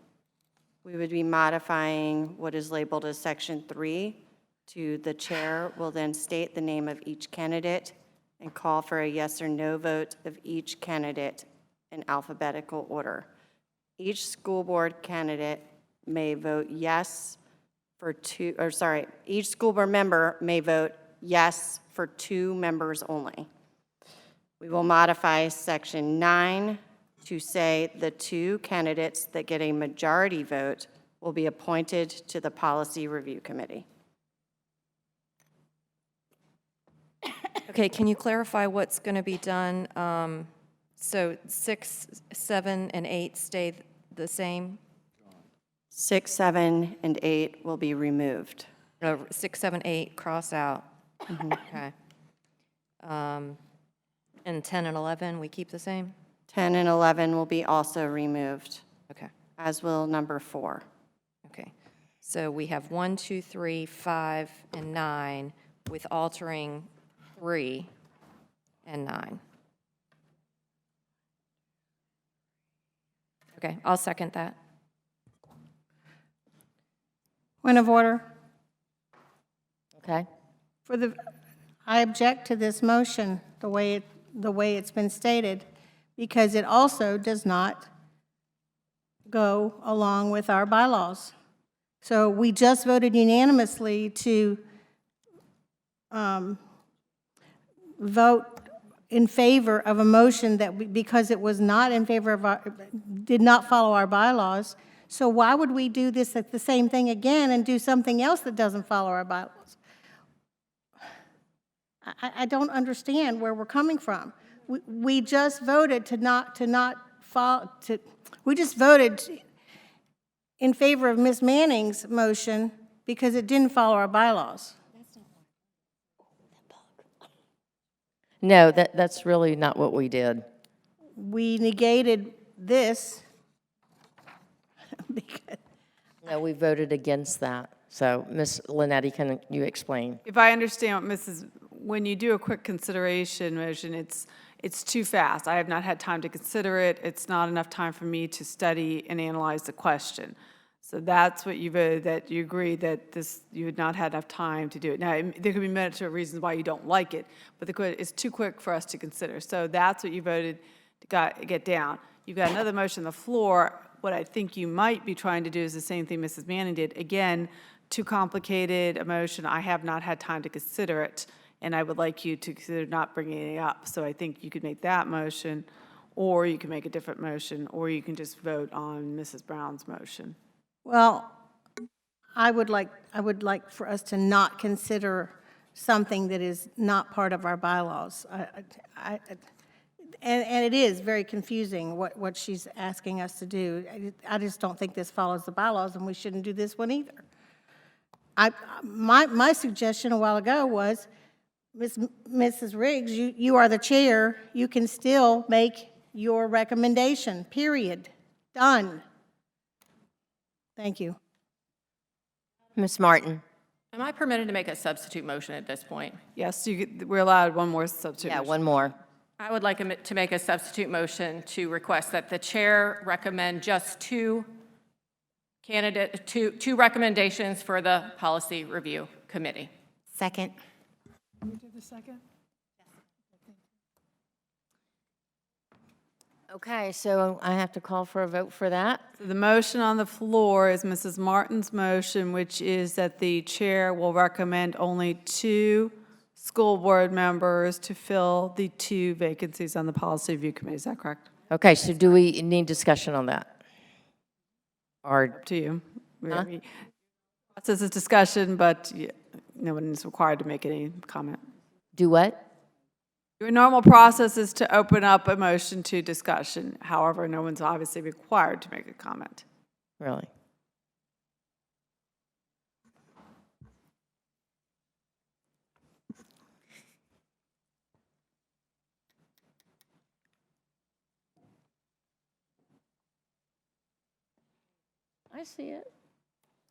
We would be modifying what is labeled as Section 3 to the chair will then state the name of each candidate and call for a yes or no vote of each candidate in alphabetical order. Each school board candidate may vote yes for each school board member may vote yes for 2 members only. We will modify Section 9 to say the 2 candidates that get a majority vote will be appointed to the Policy Review Committee. Okay, can you clarify what's going to be done? So 6, 7, and 8 stay the same? 6, 7, and 8 will be removed. No, 6, 7, 8, cross out. Okay. And 10 and 11, we keep the same? 10 and 11 will be also removed. Okay. As will number 4. Okay. So we have 1, 2, 3, 5, and 9 with altering 3 and 9. Okay, I'll second that. Point of order. Okay. I object to this motion, the way it's been stated, because it also does not go along with our bylaws. So we just voted unanimously to vote in favor of a motion that, because it was not in favor of did not follow our bylaws. So why would we do this at the same thing again and do something else that doesn't follow our bylaws? I don't understand where we're coming from. We just voted we just voted in favor of Ms. Manning's motion because it didn't follow our bylaws. No, that's really not what we did. We negated this because No, we voted against that. So, Ms. Linetti, can you explain? If I understand what when you do a quick consideration motion, it's too fast. I have not had time to consider it. It's not enough time for me to study and analyze the question. So that's what you voted, that you agree that you had not had enough time to do it. Now, there could be many reasons why you don't like it, but it's too quick for us to consider. So that's what you voted to get down. You've got another motion on the floor. What I think you might be trying to do is the same thing Mrs. Manning did. Again, too complicated a motion. I have not had time to consider it, and I would like you to consider not bringing it up. So I think you could make that motion, or you can make a different motion, or you can just vote on Mrs. Brown's motion. Well, I would like for us to not consider something that is not part of our bylaws. And it is very confusing what she's asking us to do. I just don't think this follows the bylaws, and we shouldn't do this one either. My suggestion a while ago was, Mrs. Riggs, you are the chair. You can still make your recommendation, period. Done. Thank you. Ms. Martin? Am I permitted to make a substitute motion at this point? Yes, we're allowed one more substitute. Yeah, one more. I would like to make a substitute motion to request that the chair recommend just two recommendations for the Policy Review Committee. Second. You did the second? Okay, so I have to call for a vote for that. So the motion on the floor is Mrs. Martin's motion, which is that the chair will recommend only 2 school board members to fill the 2 vacancies on the Policy Review Committee. Is that correct? Okay, so do we need discussion on that? Or, Up to you. Huh? This is discussion, but no one is required to make any comment. do what? Your normal process is to open up a motion to discussion. However, no one's obviously required to make a comment. Really? I see it.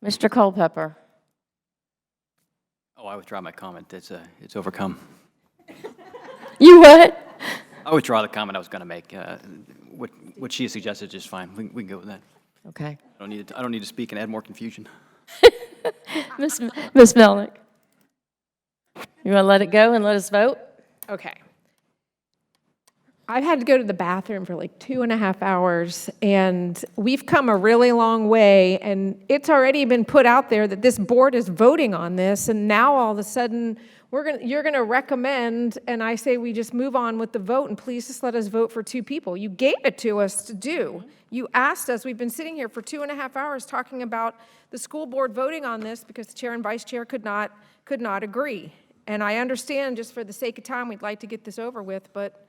Mr. Culpepper. Oh, I withdraw my comment. It's overcome. You what? I withdraw the comment I was going to make. What she suggested is just fine. We can go with that. Okay. I don't need to speak and add more confusion. Ms. Melnick. You want to let it go and let us vote? Okay. I've had to go to the bathroom for like 2.5 hours, and we've come a really long way, and it's already been put out there that this board is voting on this, and now all of a sudden, you're going to recommend, and I say we just move on with the vote, and please just let us vote for 2 people. You gave it to us to do. You asked us. We've been sitting here for 2.5 hours talking about the school board voting on this because the chair and vice chair could not agree. And I understand, just for the sake of time, we'd like to get this over with, but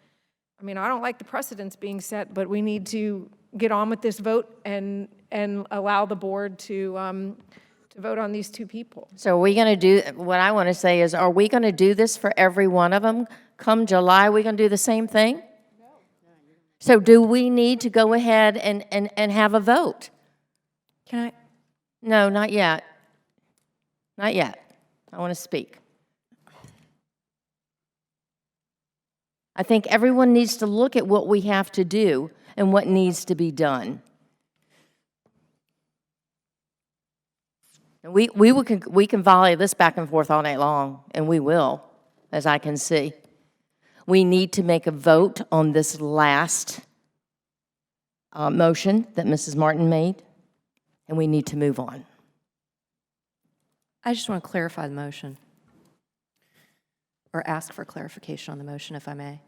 I mean, I don't like the precedents being set, but we need to get on with this vote and allow the board to vote on these 2 people. So are we going to do, what I want to say is, are we going to do this for every one of them? Come July, we going to do the same thing? No. So do we need to go ahead and have a vote? Can I? No, not yet. Not yet. I want to speak. I think everyone needs to look at what we have to do and what needs to be done. And we can volley this back and forth all night long, and we will, as I can see. We need to make a vote on this last motion that Mrs. Martin made, and we need to move on. I just want to clarify the motion, or ask for clarification on the motion, if I may.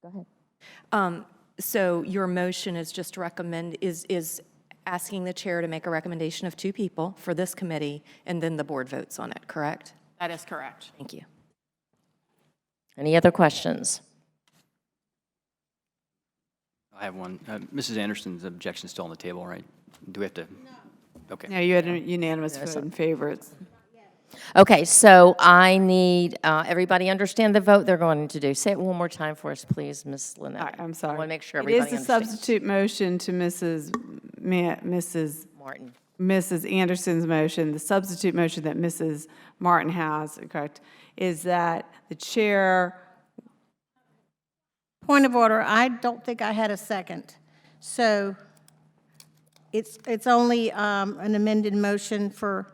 Go ahead. So your motion is just to recommend, is asking the chair to make a recommendation of 2 people for this committee, and then the board votes on it, correct? That is correct. Thank you. Any other questions? I have one. Mrs. Anderson's objection is still on the table, right? Do we have to? No. Okay. No, you had a unanimous vote in favor. Okay, so I need, everybody understand the vote they're going to do. Say it one more time for us, please, Ms. Lynette. I'm sorry. I want to make sure It everybody is a understands. substitute motion to Mrs. Martin. Mrs. Anderson's motion. The substitute motion that Mrs. Martin has, correct, is that the chair. Point of order, I don't think I had a second. So it's only an amended motion for,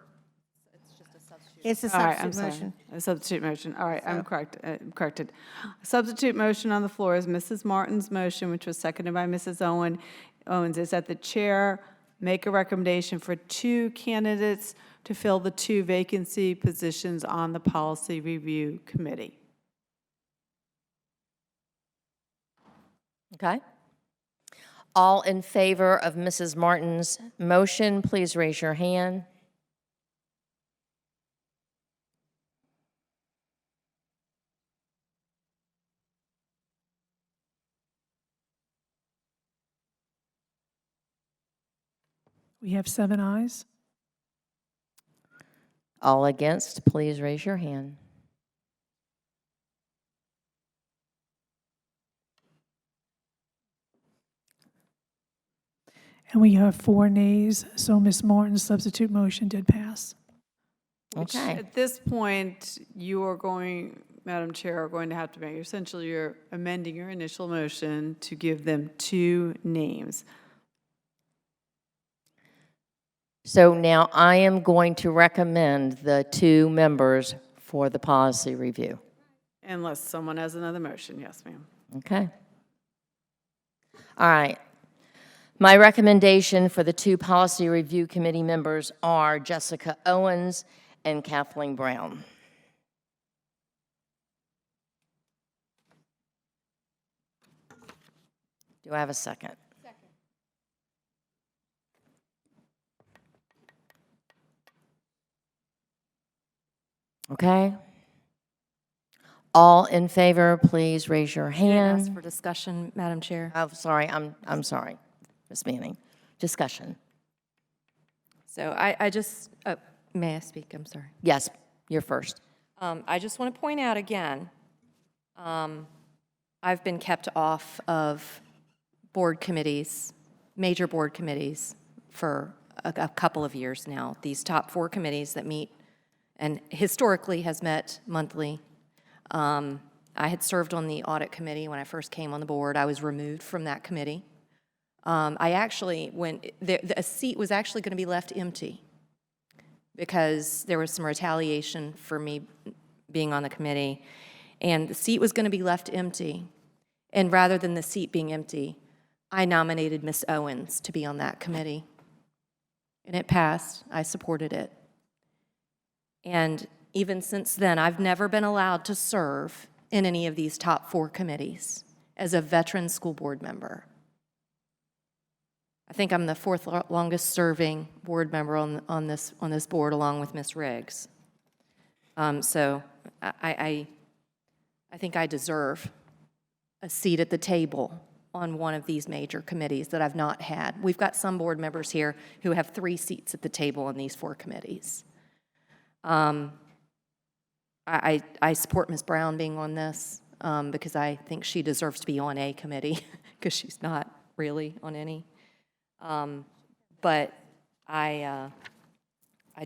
it's a All right, I'm substitute sorry. motion. A substitute motion. All right, I'm corrected. A substitute motion on the floor is Mrs. Martin's motion, which was seconded by Mrs. Owens, is that the chair make a recommendation for 2 candidates to fill the 2 vacancy positions on the Policy Review Committee. Okay. All in favor of Mrs. Martin's motion, please raise your hand. We have 7 ayes. All against, please raise your hand. And we have 4 nays, so Ms. Martin's substitute motion did pass. Which Okay. at this point, you are going, Madam Chair, are going to have to make, essentially, you're amending your initial motion to give them 2 names. So now I am going to recommend the 2 members for the policy review. Unless someone has another motion. Yes, ma'am. Okay. All right. My recommendation for the 2 policy review committee members are Jessica Owens and Kathleen Brown. Do I have a second? Second. Okay. All in favor, please raise your hand. Ask for discussion, Madam Chair. Oh, sorry, I'm sorry, Ms. Manning. Discussion. So I just, may I speak? I'm sorry. Yes, you're first. I just want to point out again, I've been kept off of board committees, major board committees, for a couple of years now. These top 4 committees that meet and historically has met monthly. I had served on the audit committee when I first came on the board. I was removed from that committee. I actually, a seat was actually going to be left empty because there was some retaliation for me being on the committee, and the seat was going to be left empty. And rather than the seat being empty, I nominated Ms. Owens to be on that committee. And it passed. I supported it. And even since then, I've never been allowed to serve in any of these top 4 committees as a veteran school board member. I think I'm the 4th longest serving board member on this board, along with Ms. Riggs. So I think I deserve a seat at the table on one of these major committees that I've not had. We've got some board members here who have 3 seats at the table on these 4 committees. I support Ms. Brown being on this because I think she deserves to be on a committee because she's not really on any. But I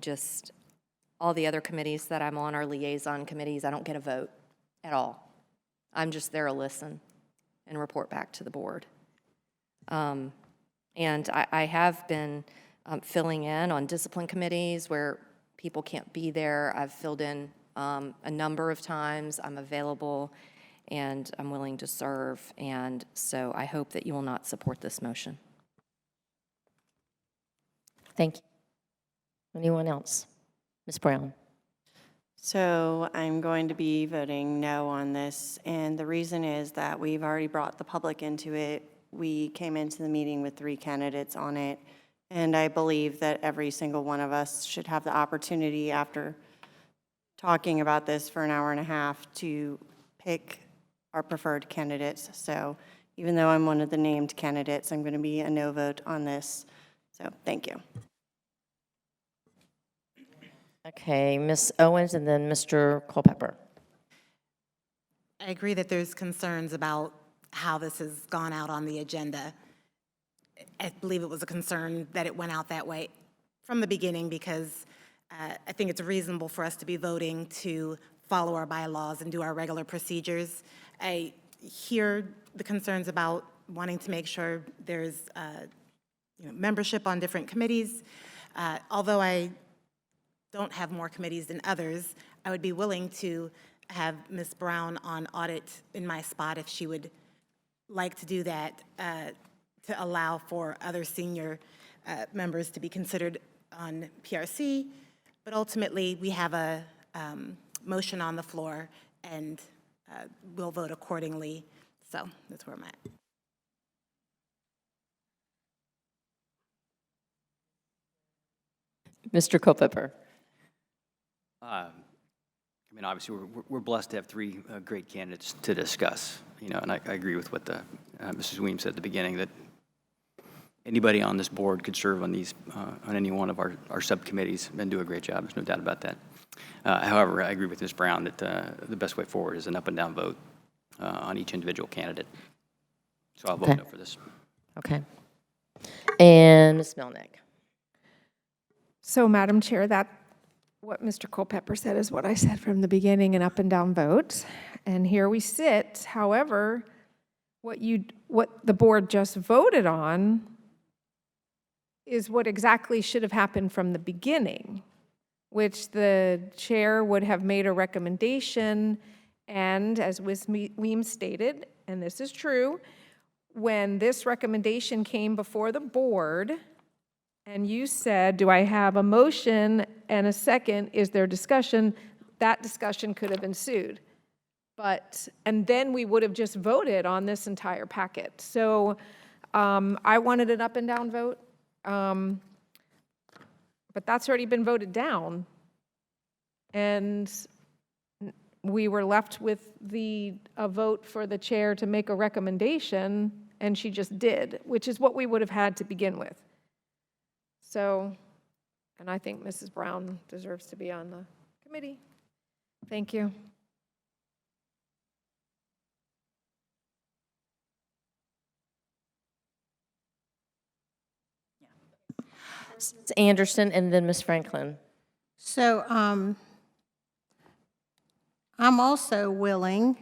just, all the other committees that I'm on are liaison committees. I don't get a vote at all. I'm just there to listen and report back to the board. And I have been filling in on discipline committees where people can't be there. I've filled in a number of times. I'm available and I'm willing to serve. And so I hope that you will not support this motion. Thank you. Anyone else? Ms. Brown? So I'm going to be voting no on this, and the reason is that we've already brought the public into it. We came into the meeting with 3 candidates on it, and I believe that every single one of us should have the opportunity, after talking about this for an hour and a half, to pick our preferred candidates. So even though I'm one of the named candidates, I'm going to be a no vote on this. So thank you. Okay, Ms. Owens and then Mr. Culpepper. I agree that there's concerns about how this has gone out on the agenda. I believe it was a concern that it went out that way from the beginning because I think it's reasonable for us to be voting to follow our bylaws and do our regular procedures. I hear the concerns about wanting to make sure there's membership on different committees. Although I don't have more committees than others, I would be willing to have Ms. Brown on audit in my spot if she would like to do that, to allow for other senior members to be considered on PRC. But ultimately, we have a motion on the floor, and we'll vote accordingly. So that's where I'm at. Mr. Culpepper. I mean, obviously, we're blessed to have 3 great candidates to discuss, and I agree with what Mrs. Weems said at the beginning, that anybody on this board could serve on these, on any one of our subcommittees and do a great job. There's no doubt about that. However, I agree with Ms. Brown that the best way forward is an up and down vote on each individual candidate. So I'll vote no for this. Okay. And Ms. Melnick. So, Madam Chair, that what Mr. Culpepper said is what I said from the beginning, an up and down vote. And here we sit. However, what the board just voted on is what exactly should have happened from the beginning, which the chair would have made a recommendation, and as Weems stated, and this is true, when this recommendation came before the board, and you said, do I have a motion and a second, is there discussion, that discussion could have ensued. And then we would have just voted on this entire packet. So I wanted an up and down vote, but that's already been voted down. And we were left with a vote for the chair to make a recommendation, and she just did, which is what we would have had to begin with. So, and I think Mrs. Brown deserves to be on the committee. Thank you. Ms. Anderson and then Ms. Franklin. So I'm also willing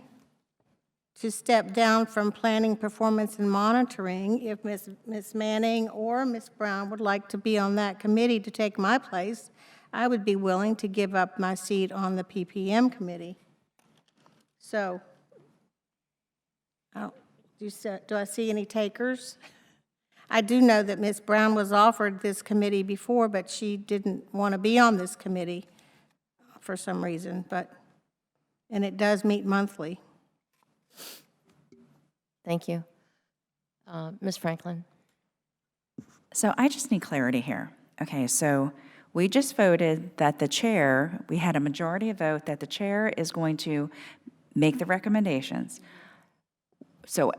to step down from planning, performance, and monitoring if Ms. Manning or Ms. Brown would like to be on that committee to take my place. I would be willing to give up my seat on the PPM committee. So, do I see any takers? I do know that Ms. Brown was offered this committee before, but she didn't want to be on this committee for some reason, and it does meet monthly. Thank you. Ms. Franklin. So I just need clarity here. Okay, so we just voted that the chair, we had a majority of vote that the chair is going to make the recommendations. So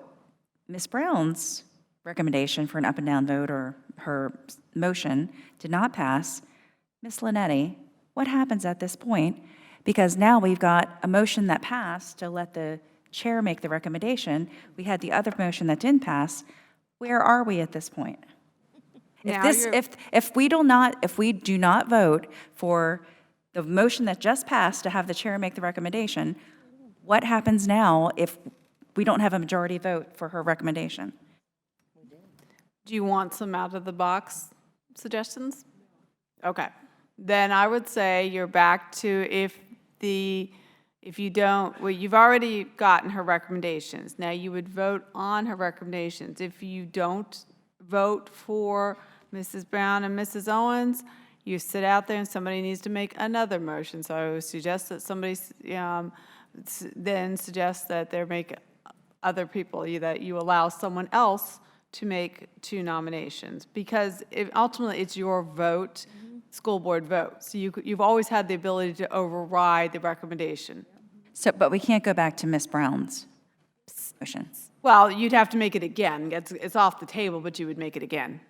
Ms. Brown's recommendation for an up and down vote, or her motion, did not pass. Ms. Linetti, what happens at this point? Because now we've got a motion that passed to let the chair make the recommendation. We had the other motion that didn't pass. Where are we at this point? If we do not vote for the motion that just passed to have the chair make the recommendation, what happens now if we don't have a majority vote for her recommendation? Do you want some out-of-the-box suggestions? Okay. Then I would say you're back to if you don't, well, you've already gotten her recommendations. Now you would vote on her recommendations. If you don't vote for Mrs. Brown and Mrs. Owens, you sit out there and somebody needs to make another motion. So I would suggest that somebody then suggest that there make other people, that you allow someone else to make 2 nominations, because ultimately it's your vote, school board vote. So you've always had the ability to override the recommendation. So, but we can't go back to Ms. Brown's motion. Well, you'd have to make it again. It's off the table, but you would make it again.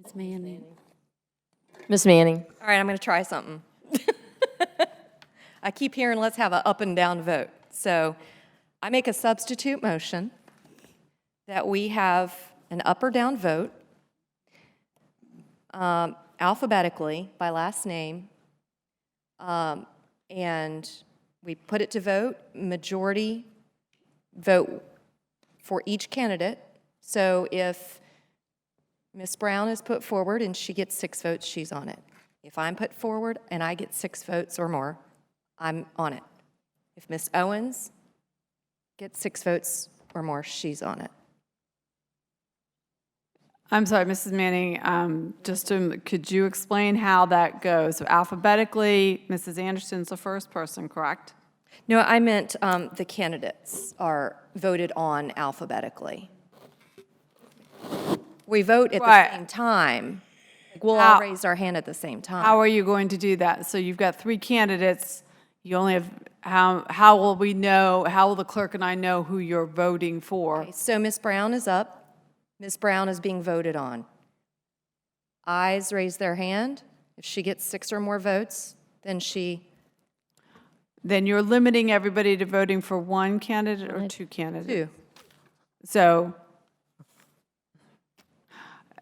Ms. Manning. Ms. Manning. All right, I'm going to try something. I keep hearing let's have an up and down vote. So I make a substitute motion that we have an up or down vote alphabetically by last name, and we put it to vote, majority vote for each candidate. So if Ms. Brown is put forward and she gets 6 votes, she's on it. If I'm put forward and I get 6 votes or more, I'm on it. If Ms. Owens gets 6 votes or more, she's on it. I'm sorry, Mrs. Manning, could you explain how that goes? So alphabetically, Mrs. Anderson's the first person, correct? No, I meant the candidates are voted on alphabetically. We vote at the same time. We'll all raise our hand at the same time. How are you going to do that? So you've got 3 candidates. You only have, how will we know, how will the clerk and I know who you're voting for? Okay, so Ms. Brown is up. Ms. Brown is being voted on. Ayes raise their hand. If she gets 6 or more votes, then she... Then you're limiting everybody to voting for 1 candidate or 2 candidates? 2. So,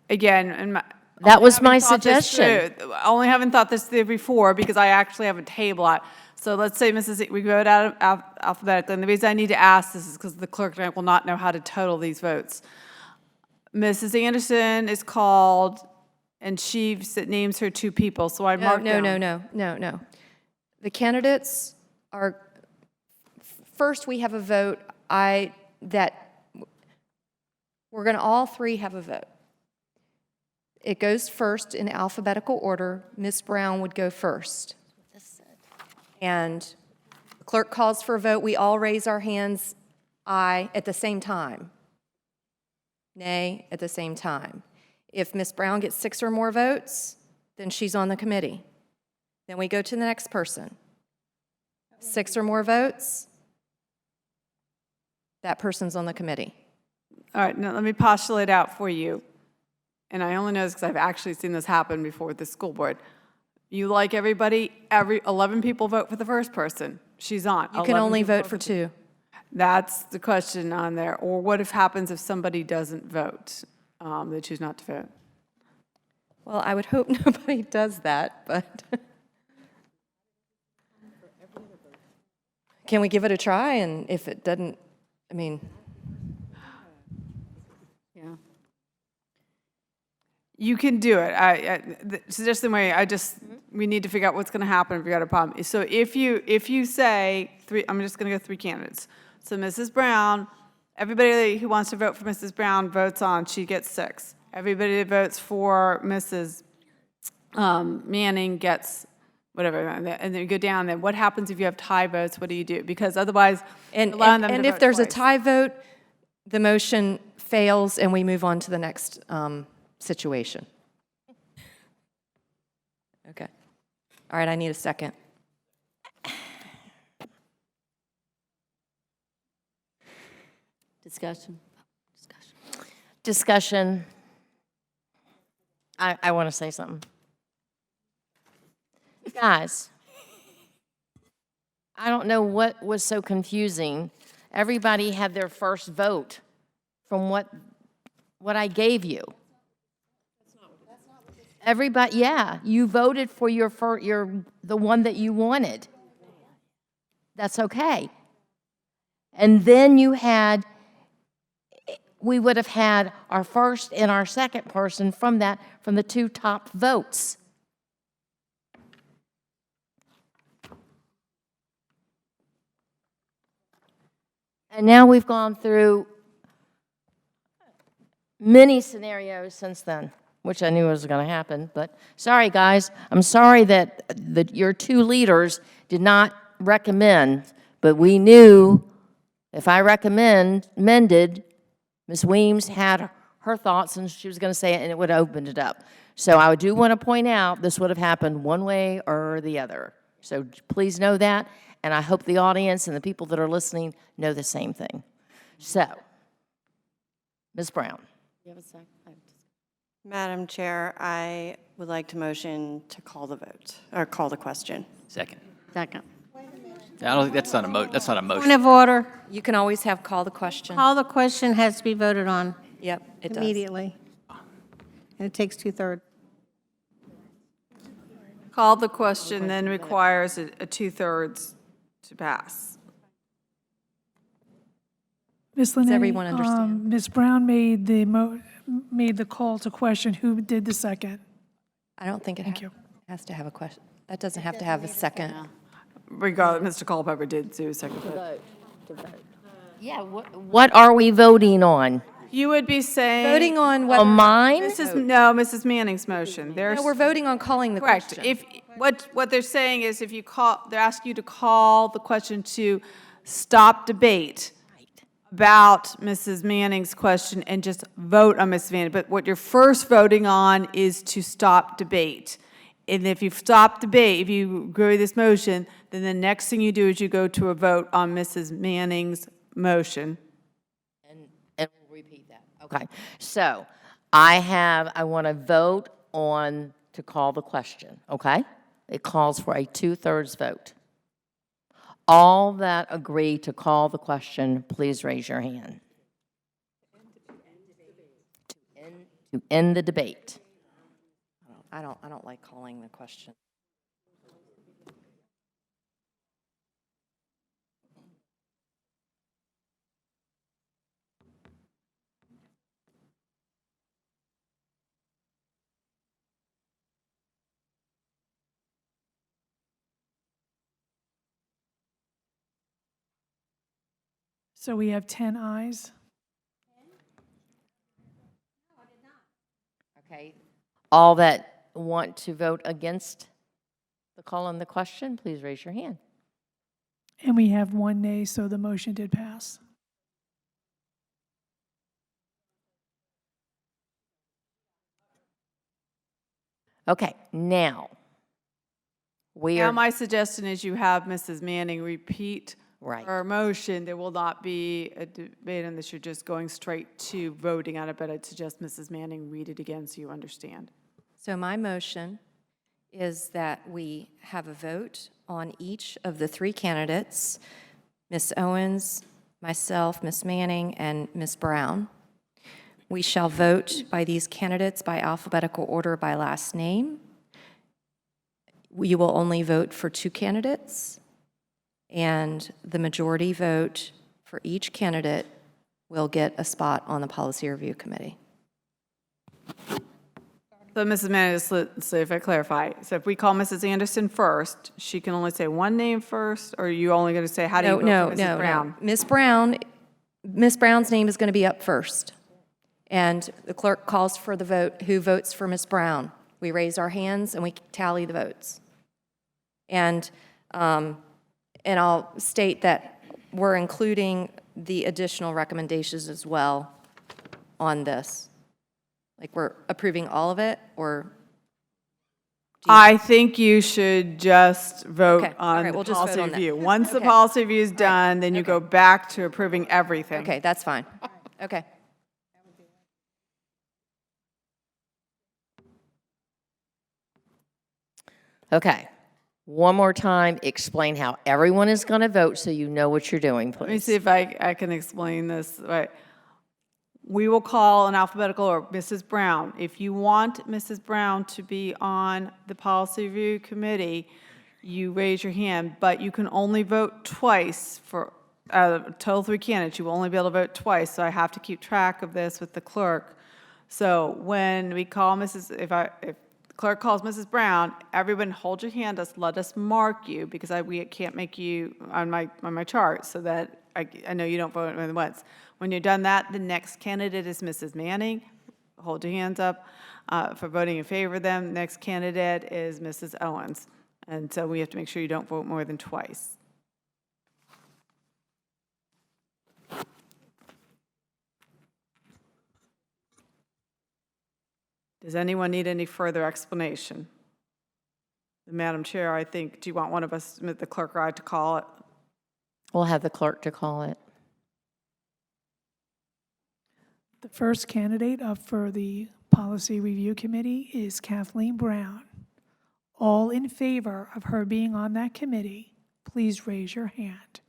again, That was Having my thought this suggestion. through, only haven't thought this through before because I actually have a table out. So let's say, we vote out alphabetically, and the reason I need to ask this is because the clerk will not know how to total these votes. Mrs. Anderson is called, and she names her 2 people, so I mark down. No. The candidates are, first we have a vote, we're going to all 3 have a vote. It goes first in alphabetical order. Ms. Brown would go first. And the clerk calls for a vote. We all raise our hands, aye, at the same time. Nay, at the same time. If Ms. Brown gets 6 or more votes, then she's on the committee. Then we go to the next person. 6 or more votes, that person's on the committee. All right, now let me postulate out for you. And I only know this because I've actually seen this happen before with the school board. You like everybody, 11 people vote for the first person. She's on. You can only vote for 2. That's the question on there. Or what happens if somebody doesn't vote? They choose not to vote. Well, I would hope nobody does that, but can we give it a try? And if it doesn't, I mean. Yeah. You can do it. Suggesting way, we need to figure out what's going to happen if we got a problem. So if you say 3, I'm just going to go 3 candidates. So Mrs. Brown, everybody who wants to vote for Mrs. Brown votes on, she gets 6. Everybody that votes for Mrs. Manning gets whatever, and then you go down. Then what happens if you have tie votes? What do you do? Because otherwise, And if there's a tie vote, the motion fails and we move on to the next situation. Okay. All right, I need a second. Discussion. I want to say something. Guys, I don't know what was so confusing. Everybody had their first vote from what I gave you. Everybody, yeah, you voted for the one that you wanted. That's okay. And then we would have had our first and our second person from the 2 top votes. And now we've gone through many scenarios since then, which I knew was going to happen. But sorry, guys. I'm sorry that your 2 leaders did not recommend, but we knew if I recommended, Ms. Weems had her thoughts, and she was going to say it, and it would have opened it up. So I do want to point out this would have happened one way or the other. So please know that, and I hope the audience and the people that are listening know the same thing. So, Ms. Brown. You have a second? Madam Chair, I would like to motion to call the vote, or call the question. Second. Second. I don't think that's not a motion. Point of order. You can always have call the question. Call the question has to be voted on Yep, it does. immediately. And it takes 2/3. Call the question then requires a 2/3 to pass. Ms. Linetti, everyone understand? Ms. Brown made the call to question. Who did the second? I don't think it Thank you. has to have a question. That doesn't have to have a second. Regardless, Mr. Culpepper did do a second vote. Yeah, what are we voting on? You would be saying. Voting on what? On mine? Mrs. Manning's motion. No, we're voting on calling the Correct. question. If, what they're saying is if you call, they're asking you to call the question to stop debate about Mrs. Manning's question and just vote on Mrs. Manning. But what you're first voting on is to stop debate. And if you stop debate, if you agree with this motion, then the next thing you do is you go to a vote on Mrs. Manning's motion. And we'll repeat that. Okay. So I want to vote on to call the question, okay? It calls for a 2/3 vote. All that agree to call the question, please raise your hand. To end the debate. I don't like calling the question. So we have 10 ayes. Okay. All that want to vote against the call on the question, please raise your hand. And we have 1 nay, so the motion did pass. Okay, now, we Now, are, my suggestion is you have Mrs. Manning repeat Right. her motion. There will not be a debate on this. You're just going straight to voting on it, but I'd suggest Mrs. Manning read it again so you understand. So my motion is that we have a vote on each of the 3 candidates, Ms. Owens, myself, Ms. Manning, and Ms. Brown. We shall vote by these candidates by alphabetical order by last name. You will only vote for 2 candidates, and the majority vote for each candidate will get a spot on the Policy Review Committee. So, Mrs. Manning, let's see if I clarify. So if we call Mrs. Anderson first, she can only say one name first, or are you only going to say, how do you vote for Mrs. Brown? Ms. Brown's name is going to be up first. And the clerk calls for the vote, who votes for Ms. Brown. We raise our hands and we tally the votes. And I'll state that we're including the additional recommendations as well on this. Like, we're approving all of it, or? I think you should just vote Okay, all on right, the we'll just vote policy on that. review. Once the Okay. policy review is done, then you go back to approving everything. Okay, that's fine. Okay. okay. One more time, explain how everyone is going to vote so you know what you're doing, Let me please. see if I can explain this right. We will call an alphabetical or Mrs. Brown. If you want Mrs. Brown to be on the Policy Review Committee, you raise your hand, but you can only vote twice for a total 3 candidates. You will only be able to vote twice, so I have to keep track of this with the clerk. So when we call if the clerk calls Mrs. Brown, everyone hold your hand, let us mark you, because we can't make you on my chart, so that I know you don't vote more than once. When you're done that, the next candidate is Mrs. Manning. Hold your hands up for voting in favor of them. Next candidate is Mrs. Owens. And so we have to make sure you don't vote more than twice. Does anyone need any further explanation? Madam Chair, I think, do you want one of us, the clerk or I, to call it? We'll have the clerk to call it. The first candidate up for the Policy Review Committee is Kathleen Brown. All in favor of her being on that committee, please raise your hand.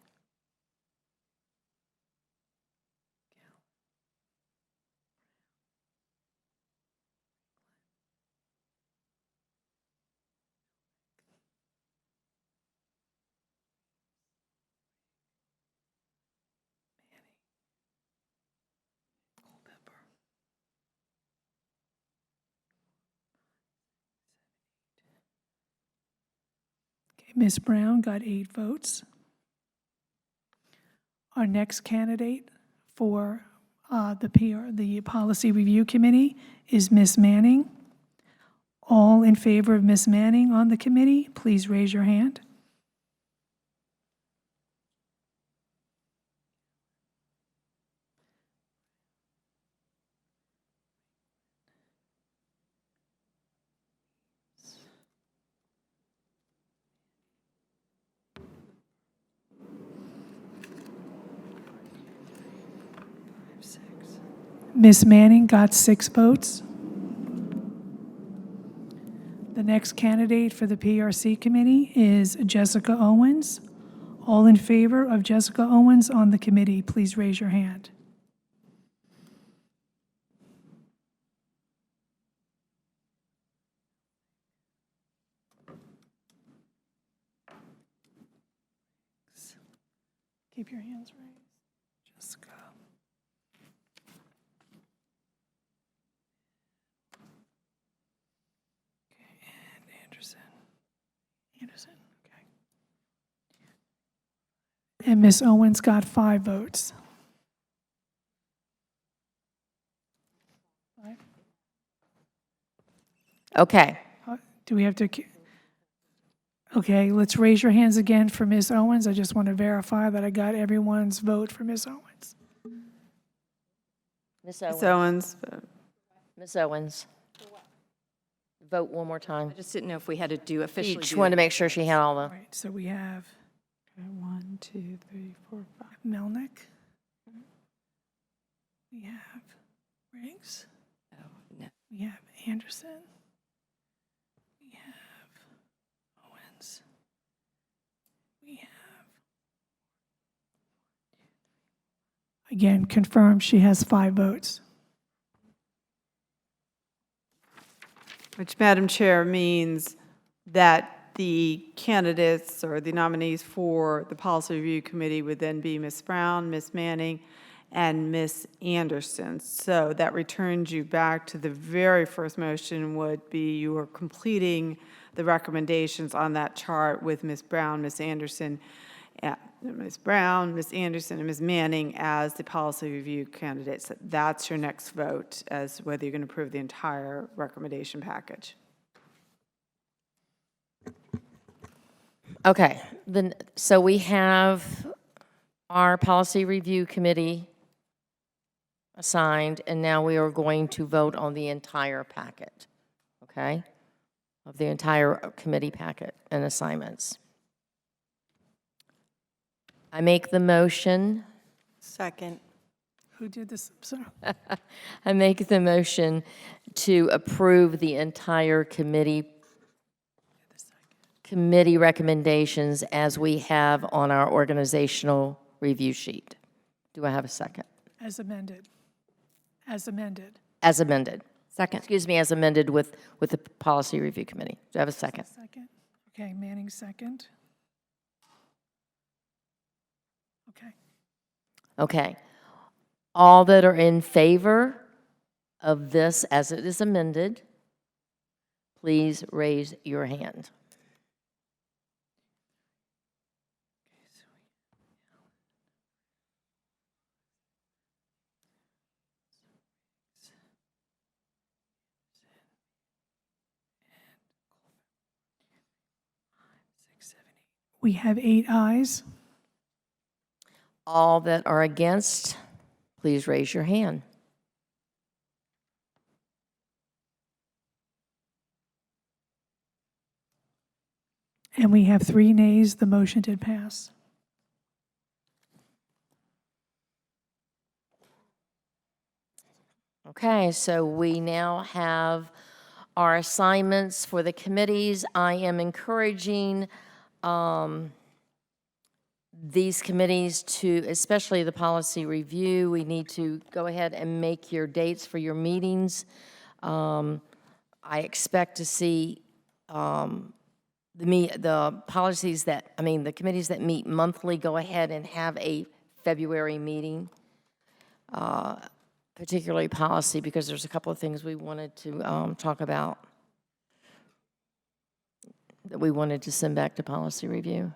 Ms. Brown got 8 votes. Our next candidate for the Policy Review Committee is Ms. Manning. All in favor of Ms. Manning on the committee, please raise your hand. Ms. Manning got 6 votes. The next candidate for the PRC committee is Jessica Owens. All in favor of Jessica Owens on the committee, please raise your hand. keep your hands raised. Jessica. Okay, and Anderson. Anderson, okay. And Ms. Owens got 5 votes. 5? Okay. Do we have to? Okay, let's raise your hands again for Ms. Owens. I just want to verify that I got everyone's vote for Ms. Owens. Ms. Ms. Owens. Owens, Ms. Owens. Vote one more time. I just didn't know if we had to do officially. Each wanted to make sure she had all the. All right, so we have 1, 2, 3, 4, 5. Melnick. We have Riggs. Oh, no. We have Anderson. We have Owens. We have, again, confirmed she has 5 votes. Which, Madam Chair, means that the candidates or the nominees for the Policy Review Committee would then be Ms. Brown, Ms. Manning, and Ms. Anderson. So that returns you back to the very first motion would be you are completing the recommendations on that chart with Ms. Brown, Ms. Anderson, Ms. Brown, Ms. Anderson, and Ms. Manning as the Policy Review candidates. That's your next vote as whether you're going to approve the entire recommendation package. Okay, then, so we have our Policy Review Committee assigned, and now we are going to vote on the entire packet, okay? Of the entire committee packet and assignments. I make the motion. Second. Who did this? Sorry. I make the motion to approve the entire committee recommendations as we have on our organizational review sheet. Do I have a second? As amended. As amended. As amended. Second. Excuse me, as amended with the Policy Review Committee. Do I have a second? Second. Okay, Manning second. Okay. Okay. All that are in favor of this as it is amended, please raise your hand. We have 8 ayes. All that are against, please raise your hand. And we have 3 nays. The motion did pass. Okay, so we now have our assignments for the committees. I am encouraging these committees to, especially the policy review, we need to go ahead and make your dates for your meetings. I expect to see the policies that, the committees that meet monthly go ahead and have a February meeting, particularly policy, because there's a couple of things we wanted to talk about that we wanted to send back to policy review.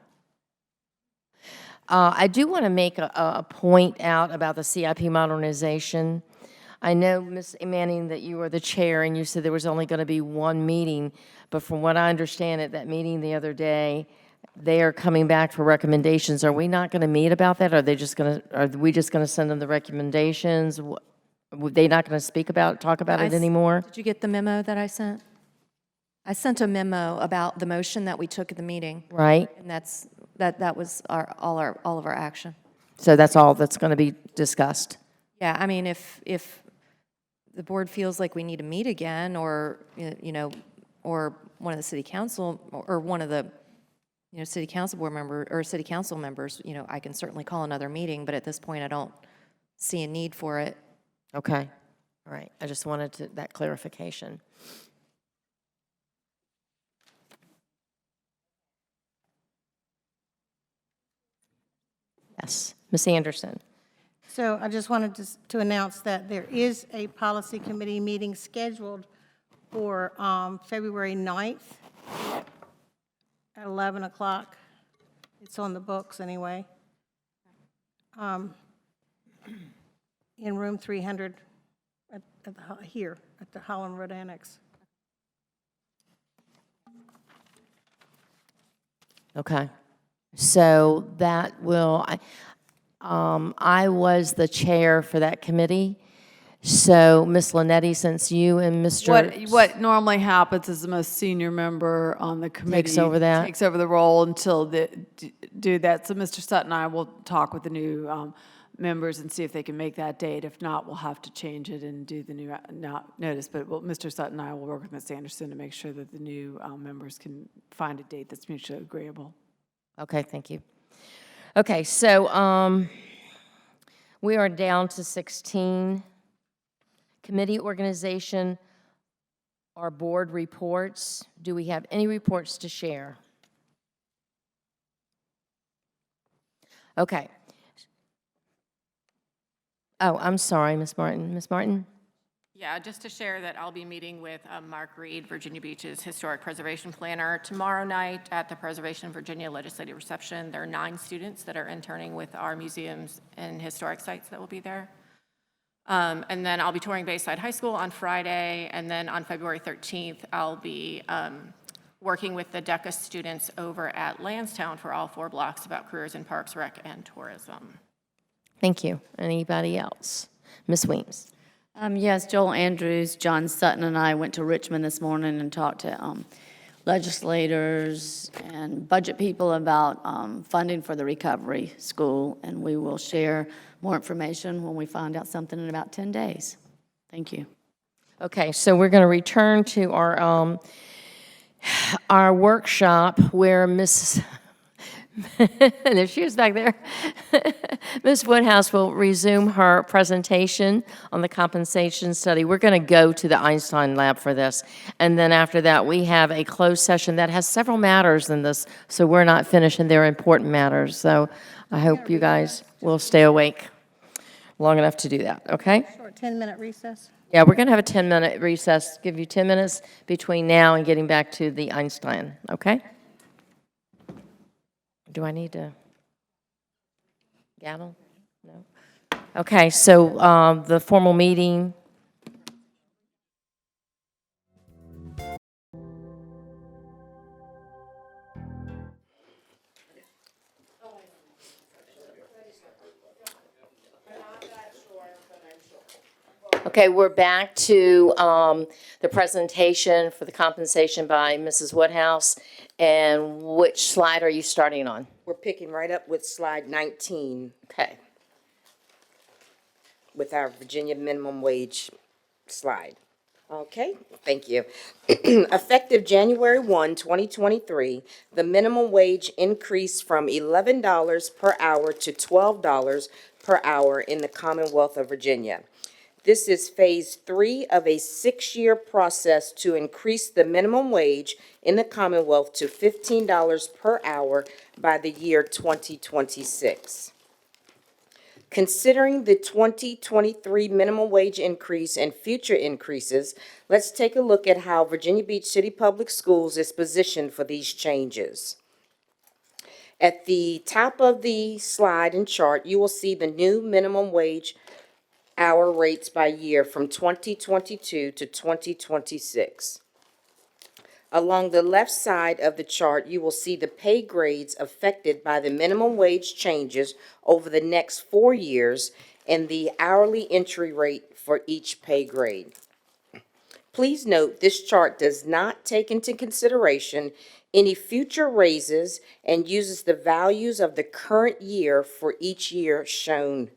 I do want to make a point out about the CIP modernization. I know, Ms. Manning, that you were the chair and you said there was only going to be 1 meeting, but from what I understand at that meeting the other day, they are coming back for recommendations. Are we not going to meet about that? Are we just going to send them the recommendations? They not going to talk about it anymore? Did you get the memo that I sent? I sent a memo about the motion that we took at the meeting. Right. And that was all of our action. So that's all that's going to be discussed? Yeah, if the board feels like we need to meet again, or, or one of the city council, or one of the, city council board member, or city council members, I can certainly call another meeting, but at this point, I don't see a need for it. Okay. All right. I just wanted that clarification. Yes. Ms. Anderson? So I just wanted to announce that there is a policy committee meeting scheduled for February 9th at 11 o'clock. It's on the books anyway. In room 300 here at the Holland Road Annex. Okay. So that will, I was the chair for that committee. So Ms. Linetti, since you and Mr. What normally happens is the most senior member on the committee Takes over that? takes over the role until they do that. So Mr. Sutton and I will talk with the new members and see if they can make that date. If not, we'll have to change it and do the new notice. But Mr. Sutton and I will work with Ms. Anderson to make sure that the new members can find a date that's mutually agreeable. Okay, thank you. Okay, so we are down to 16. Committee organization or board reports. Do we have any reports to share? Okay. Oh, I'm sorry, Ms. Martin. Ms. Martin? Yeah, just to share that I'll be meeting with Mark Reed, Virginia Beach's historic preservation planner, tomorrow night at the Preservation Virginia Legislative Reception. There are 9 students that are interning with our museums and historic sites that will be there. And then I'll be touring Bayside High School on Friday, and then on February 13th, I'll be working with the DECA students over at Lansdowne for all 4 blocks about careers in parks, rec, and tourism. Thank you. Anybody else? Ms. Weems? Yes, Joel Andrews, John Sutton, and I went to Richmond this morning and talked to legislators and budget people about funding for the recovery school, and we will share more information when we find out something in about 10 days. Thank you. Okay, so we're going to return to our workshop where Mrs. and if she was back there, Ms. Woodhouse will resume her presentation on the compensation study. We're going to go to the Einstein Lab for this. And then after that, we have a closed session that has several matters in this, so we're not finished, and they're important matters. So I hope you guys will stay awake long enough to do that, okay? Short 10-minute recess. Yeah, we're going to have a 10-minute recess, give you 10 minutes between now and getting back to the Einstein, okay? Do I need to gavel? No? Okay, so the formal meeting. Okay, we're back to the presentation for the compensation by Mrs. Woodhouse. And which slide are you starting on? We're picking right up with slide 19 Okay. with our Virginia minimum wage slide. Okay, thank you. Effective January 1, 2023, the minimum wage increased from $11 per hour to $12 per hour in the Commonwealth of Virginia. This is phase 3 of a 6-year process to increase the minimum wage in the Commonwealth to $15 per hour by the year 2026. Considering the 2023 minimum wage increase and future increases, let's take a look at how Virginia Beach City Public Schools is positioned for these changes. At the top of the slide and chart, you will see the new minimum wage hour rates by year from 2022 to 2026. Along the left side of the chart, you will see the pay grades affected by the minimum wage changes over the next 4 years and the hourly entry rate for each pay grade. Please note this chart does not take into consideration any future raises and uses the values of the current year for each year shown.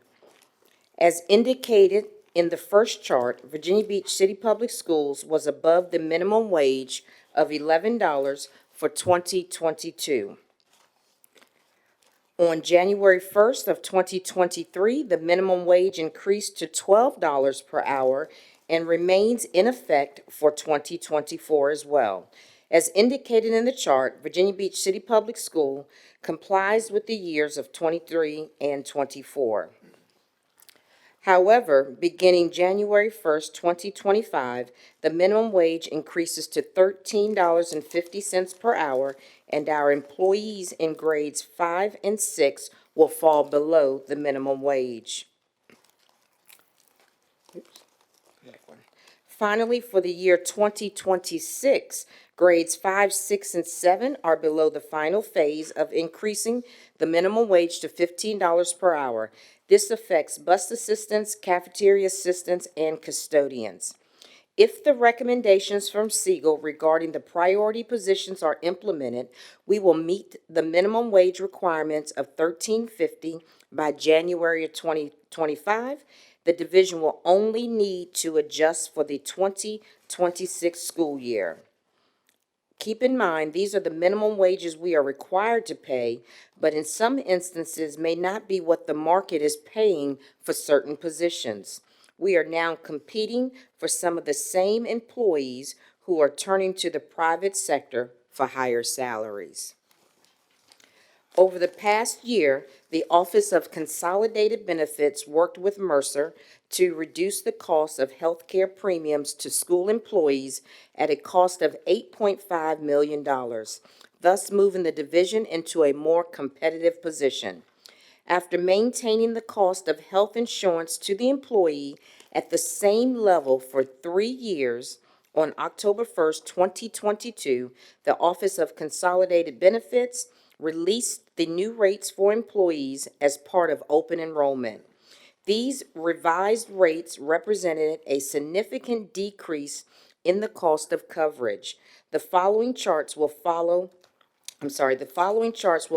As indicated in the first chart, Virginia Beach City Public Schools was above the minimum wage of $11 for 2022. On January 1st of 2023, the minimum wage increased to $12 per hour and remains in effect for 2024 as well. As indicated in the chart, Virginia Beach City Public School complies with the years of 23 and 24. However, beginning January 1st, 2025, the minimum wage increases to $13.50 per hour, and our employees in grades 5 and 6 will fall below the minimum wage. Finally, for the year 2026, grades 5, 6, and 7 are below the final phase of increasing the minimum wage to $15 per hour. This affects bus assistants, cafeteria assistants, and custodians. If the recommendations from Siegel regarding the priority positions are implemented, we will meet the minimum wage requirements of $13.50 by January of 2025. The division will only need to adjust for the 2026 school year. Keep in mind, these are the minimum wages we are required to pay, but in some instances may not be what the market is paying for certain positions. We are now competing for some of the same employees who are turning to the private sector for higher salaries. Over the past year, the Office of Consolidated Benefits worked with Mercer to reduce the cost of health care premiums to school employees at a cost of $8.5 million, thus moving the division into a more competitive position. After maintaining the cost of health insurance to the employee at the same level for 3 years, on October 1st, 2022, the Office of Consolidated Benefits released the new rates for employees as part of open enrollment. These revised rates represented a significant decrease in the cost of coverage. The following charts will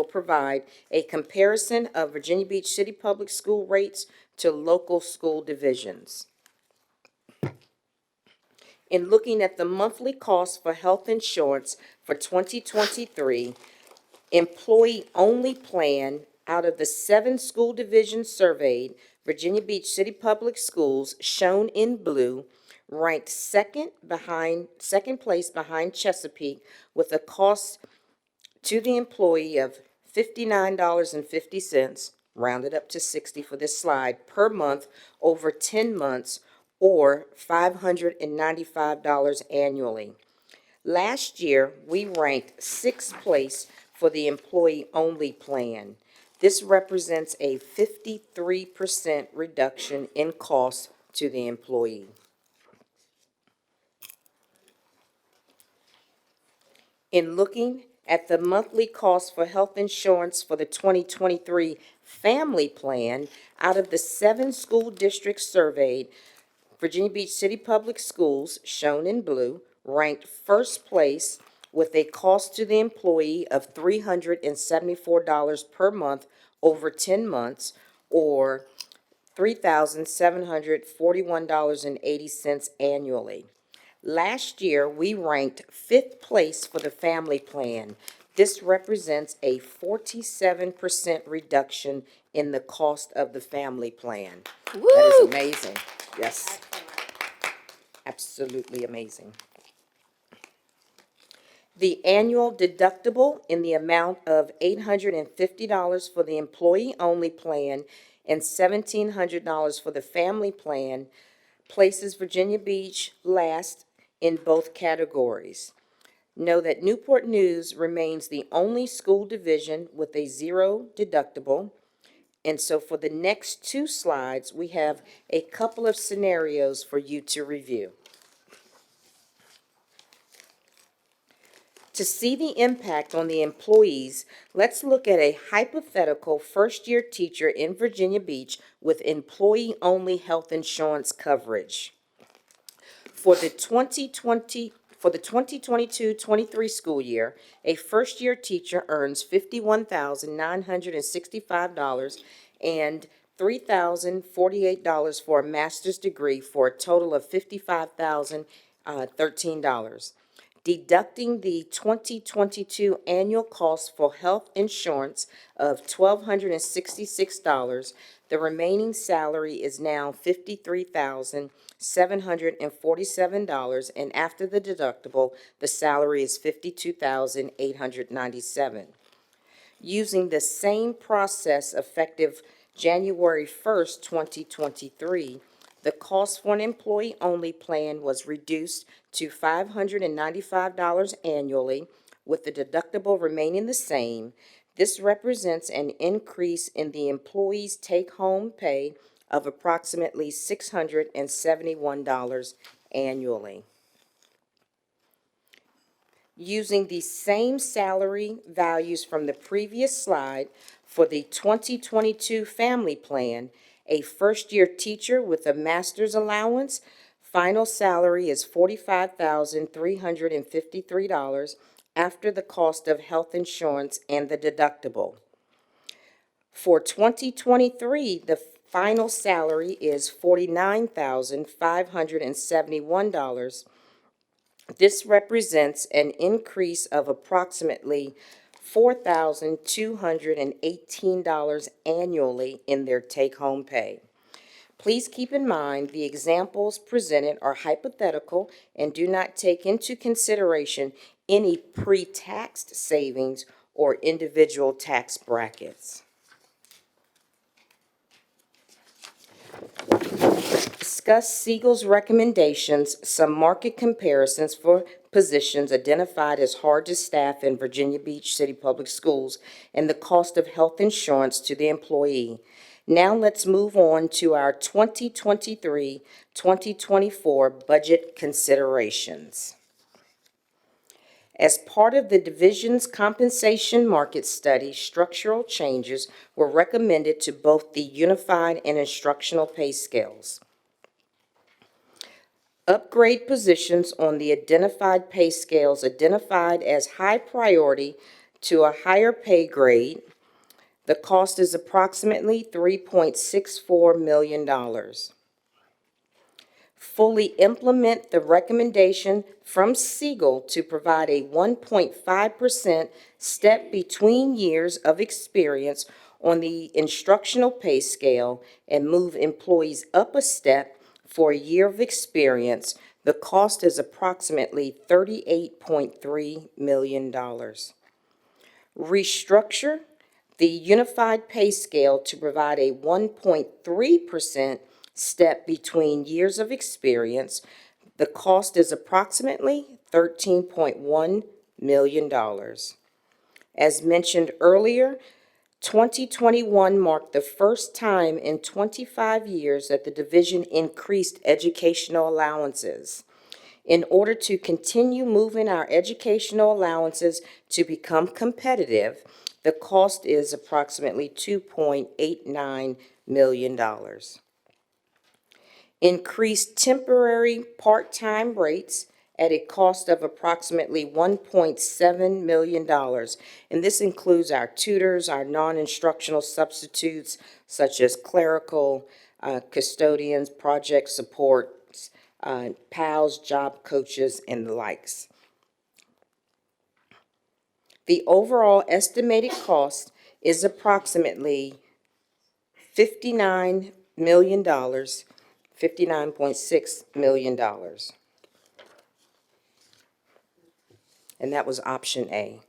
provide a comparison of Virginia Beach City Public School rates to local school divisions. In looking at the monthly cost for health insurance for 2023, employee-only plan out of the 7 school divisions surveyed, Virginia Beach City Public Schools, shown in blue, ranked second place behind Chesapeake with a cost to the employee of $59.50, rounded up to 60 for this slide, per month over 10 months, or $595 annually. Last year, we ranked 6th place for the employee-only plan. This represents a 53% reduction in cost to the employee. In looking at the monthly cost for health insurance for the 2023 family plan, out of the 7 school districts surveyed, Virginia Beach City Public Schools, shown in blue, ranked 1st place with a cost to the employee of $374 per month over 10 months, or $3,741.80 annually. Last year, we ranked 5th place for the family plan. This represents a 47% reduction in the cost of the family plan. Woo! That is amazing. Yes. Absolutely amazing. The annual deductible in the amount of $850 for the employee-only plan and $1,700 for the family plan places Virginia Beach last in both categories. Know that Newport News remains the only school division with a 0 deductible. And so for the next 2 slides, we have a couple of scenarios for you to review. To see the impact on the employees, let's look at a hypothetical first-year teacher in Virginia Beach with employee-only health insurance coverage. For the 2022-23 school year, a first-year teacher earns $51,965 and $3,048 for a master's degree, for a total of $55,013. deducting the 2022 annual cost for health insurance of $1,266, the remaining salary is now $53,747, and after the deductible, the salary is $52,897. Using the same process effective January 1st, 2023, the cost for an employee-only plan was reduced to $595 annually, with the deductible remaining the same. This represents an increase in the employee's take-home pay of approximately $671 annually. Using the same salary values from the previous slide for the 2022 family plan, a first-year teacher with a master's allowance, final salary is $45,353 after the cost of health insurance and the deductible. For 2023, the final salary is $49,571. This represents an increase of approximately $4,218 annually in their take-home pay. Please keep in mind the examples presented are hypothetical and do not take into consideration any pre-taxed savings or individual tax brackets. Discuss Siegel's recommendations, some market comparisons for positions identified as hard to staff in Virginia Beach City Public Schools, and the cost of health insurance to the employee. Now let's move on to our 2023-2024 budget considerations. As part of the division's compensation market study, structural changes were recommended to both the unified and instructional pay scales. Upgrade positions on the identified pay scales identified as high priority to a higher pay grade. The cost is approximately $3.64 million. Fully implement the recommendation from Siegel to provide a 1.5% step between years of experience on the instructional pay scale and move employees up a step for a year of experience. The cost is approximately $38.3 million. Restructure the unified pay scale to provide a 1.3% step between years of experience. The cost is approximately $13.1 million. As mentioned earlier, 2021 marked the first time in 25 years that the division increased educational allowances. In order to continue moving our educational allowances to become competitive, the cost is approximately $2.89 million. Increased temporary part-time rates at a cost of approximately $1.7 million. And this includes our tutors, our non-instructional substitutes, such as clerical, custodians, project supports, PALs, job coaches, and the likes. The overall estimated cost is approximately $59 million, $59.6 million. And that was option A.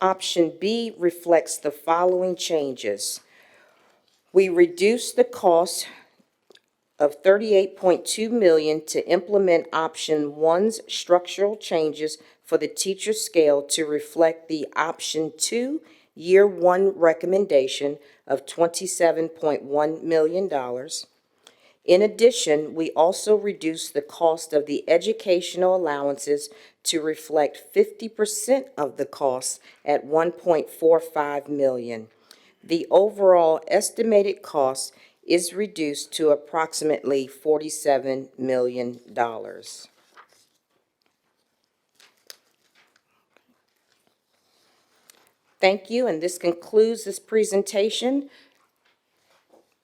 Option B reflects the following changes. We reduced the cost of $38.2 million to implement option 1's structural changes for the teacher scale to reflect the option 2 year 1 recommendation of $27.1 million. In addition, we also reduced the cost of the educational allowances to reflect 50% of the cost at $1.45 million. The overall estimated cost is reduced to approximately $47 million. Thank you, and this concludes this presentation.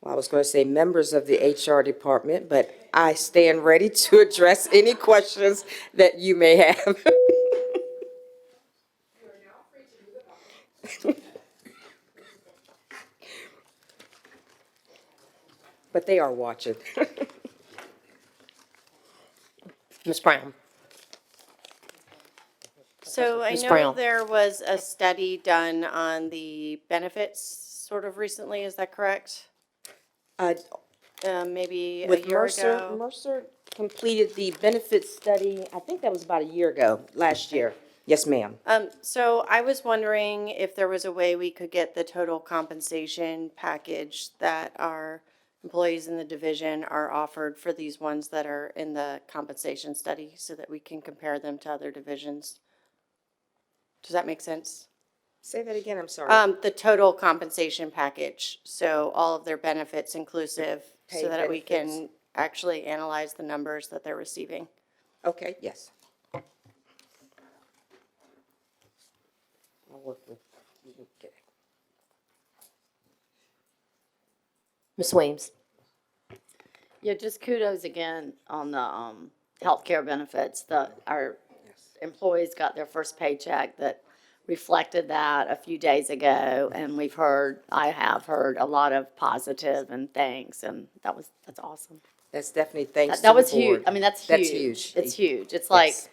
I was going to say members of the HR department, but I stand ready to address any questions that you may have. But they are watching. Ms. Brown? So I Ms. know Brown. there was a study done on the benefits sort of recently, is that correct? Maybe a With year Mercer, ago? Mercer completed the benefits study, I think that was about a year ago, last year. Yes, ma'am. So I was wondering if there was a way we could get the total compensation package that our employees in the division are offered for these ones that are in the compensation study so that we can compare them to other divisions. Does that make sense? Say that again, I'm sorry. The total compensation package, so all of their benefits inclusive, so Paid that we benefits. can actually analyze the numbers that they're receiving. Okay, yes. I'll work with, okay. Ms. Weems? Yeah, just kudos again on the healthcare benefits. Our employees got their first paycheck that reflected that a few days ago, and I have heard a lot of positive and thanks, and that's awesome. That's definitely thanks to That the was huge. board. I mean, that's huge. It's huge. It's like Yes.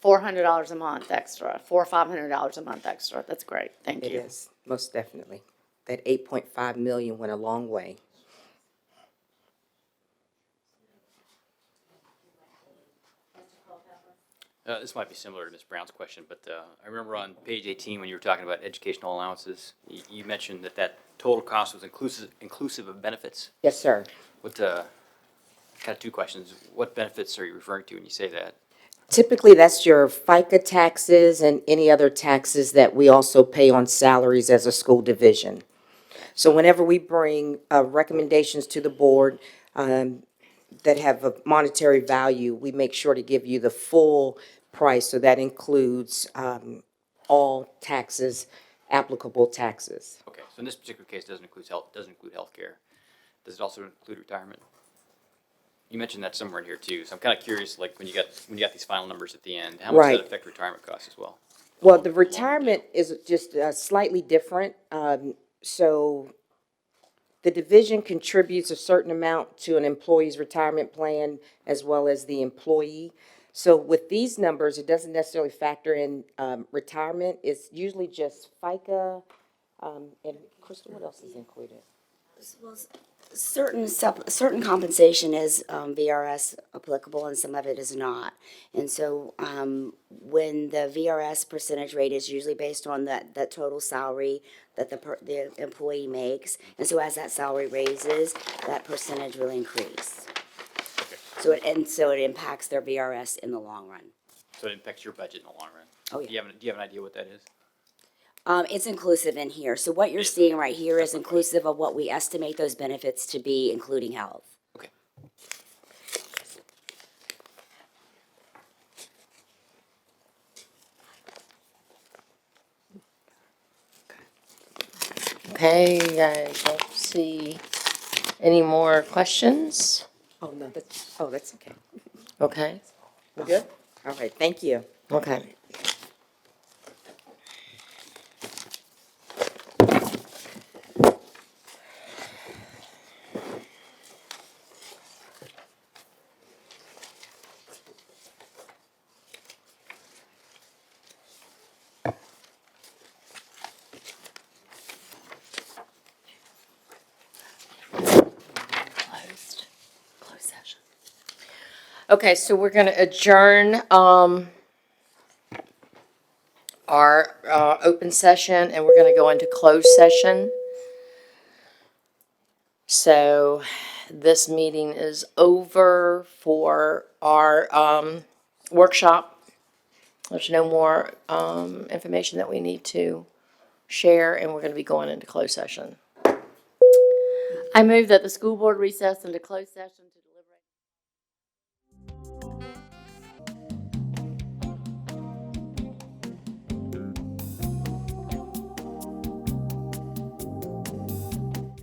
$400 a month extra, $400 or $500 a month extra. That's great. Thank It you. is, most definitely. That 8.5 million went a long way. This might be similar to Ms. Brown's question, but I remember on page 18, when you were talking about educational allowances, you mentioned that total cost was inclusive of benefits. Yes, sir. What, kind of two questions. What benefits are you referring to when you say that? Typically, that's your FICA taxes and any other taxes that we also pay on salaries as a school division. So whenever we bring recommendations to the board that have a monetary value, we make sure to give you the full price. So that includes all taxes, applicable taxes. Okay, so in this particular case, doesn't include healthcare. Does it also include retirement? You mentioned that somewhere in here too, so I'm kind of curious, like when you got these final numbers at the end, how much does Right. that affect retirement costs as well? Well, the retirement is just slightly different. So the division contributes a certain amount to an employee's retirement plan as well as the employee. So with these numbers, it doesn't necessarily factor in retirement. It's usually just FICA. And Crystal, what else is included? Well, certain compensation is VRS applicable and some of it is not. And so when the VRS percentage rate is usually based on that total salary that the employee makes, and so as that salary raises, that percentage will increase. So it impacts their VRS in the long run. So it impacts your budget in the long run? Oh, yeah. Do you have an idea what that is? It's inclusive in here. So what you're seeing right here is inclusive of what we estimate those benefits to be, including health. Okay. Okay, I don't see any more questions. Oh, no, that's okay. Okay, We good? All right, thank you. okay. Closed session. Okay, so we're going to adjourn our open session, and we're going to go into closed session. So this meeting is over for our workshop. There's no more information that we need to share, and we're going to be going into closed session. I move that the school board recess into closed session to deliberate.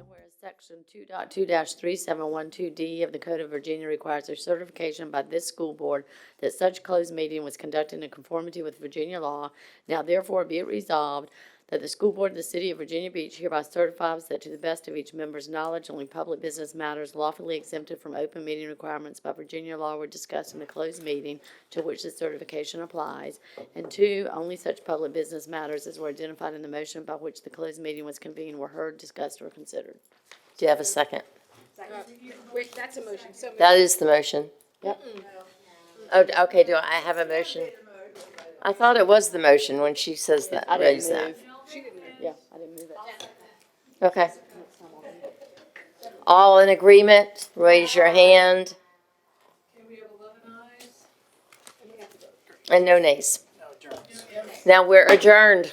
Whereas section Section 2.2-3712D of the Code of Virginia requires a certification by this school board that such closed meeting was conducted in conformity with Virginia law. Now therefore be it resolved that the school board of the city of Virginia Beach hereby certifies that to the best of each member's knowledge, only public business matters lawfully exempted from open meeting requirements by Virginia law were discussed in the closed meeting to which the certification applies. And two, only such public business matters as were identified in the motion by which the closed meeting was convened were heard, discussed, or considered. Do you have a second? Wait, that's a motion, so. That is the motion. Yep. Oh, okay, do I have a motion? I thought it was the motion when she says that, raise that. Yeah, I didn't move it. Okay. All in agreement, raise your hand. And no nays. Now we're adjourned.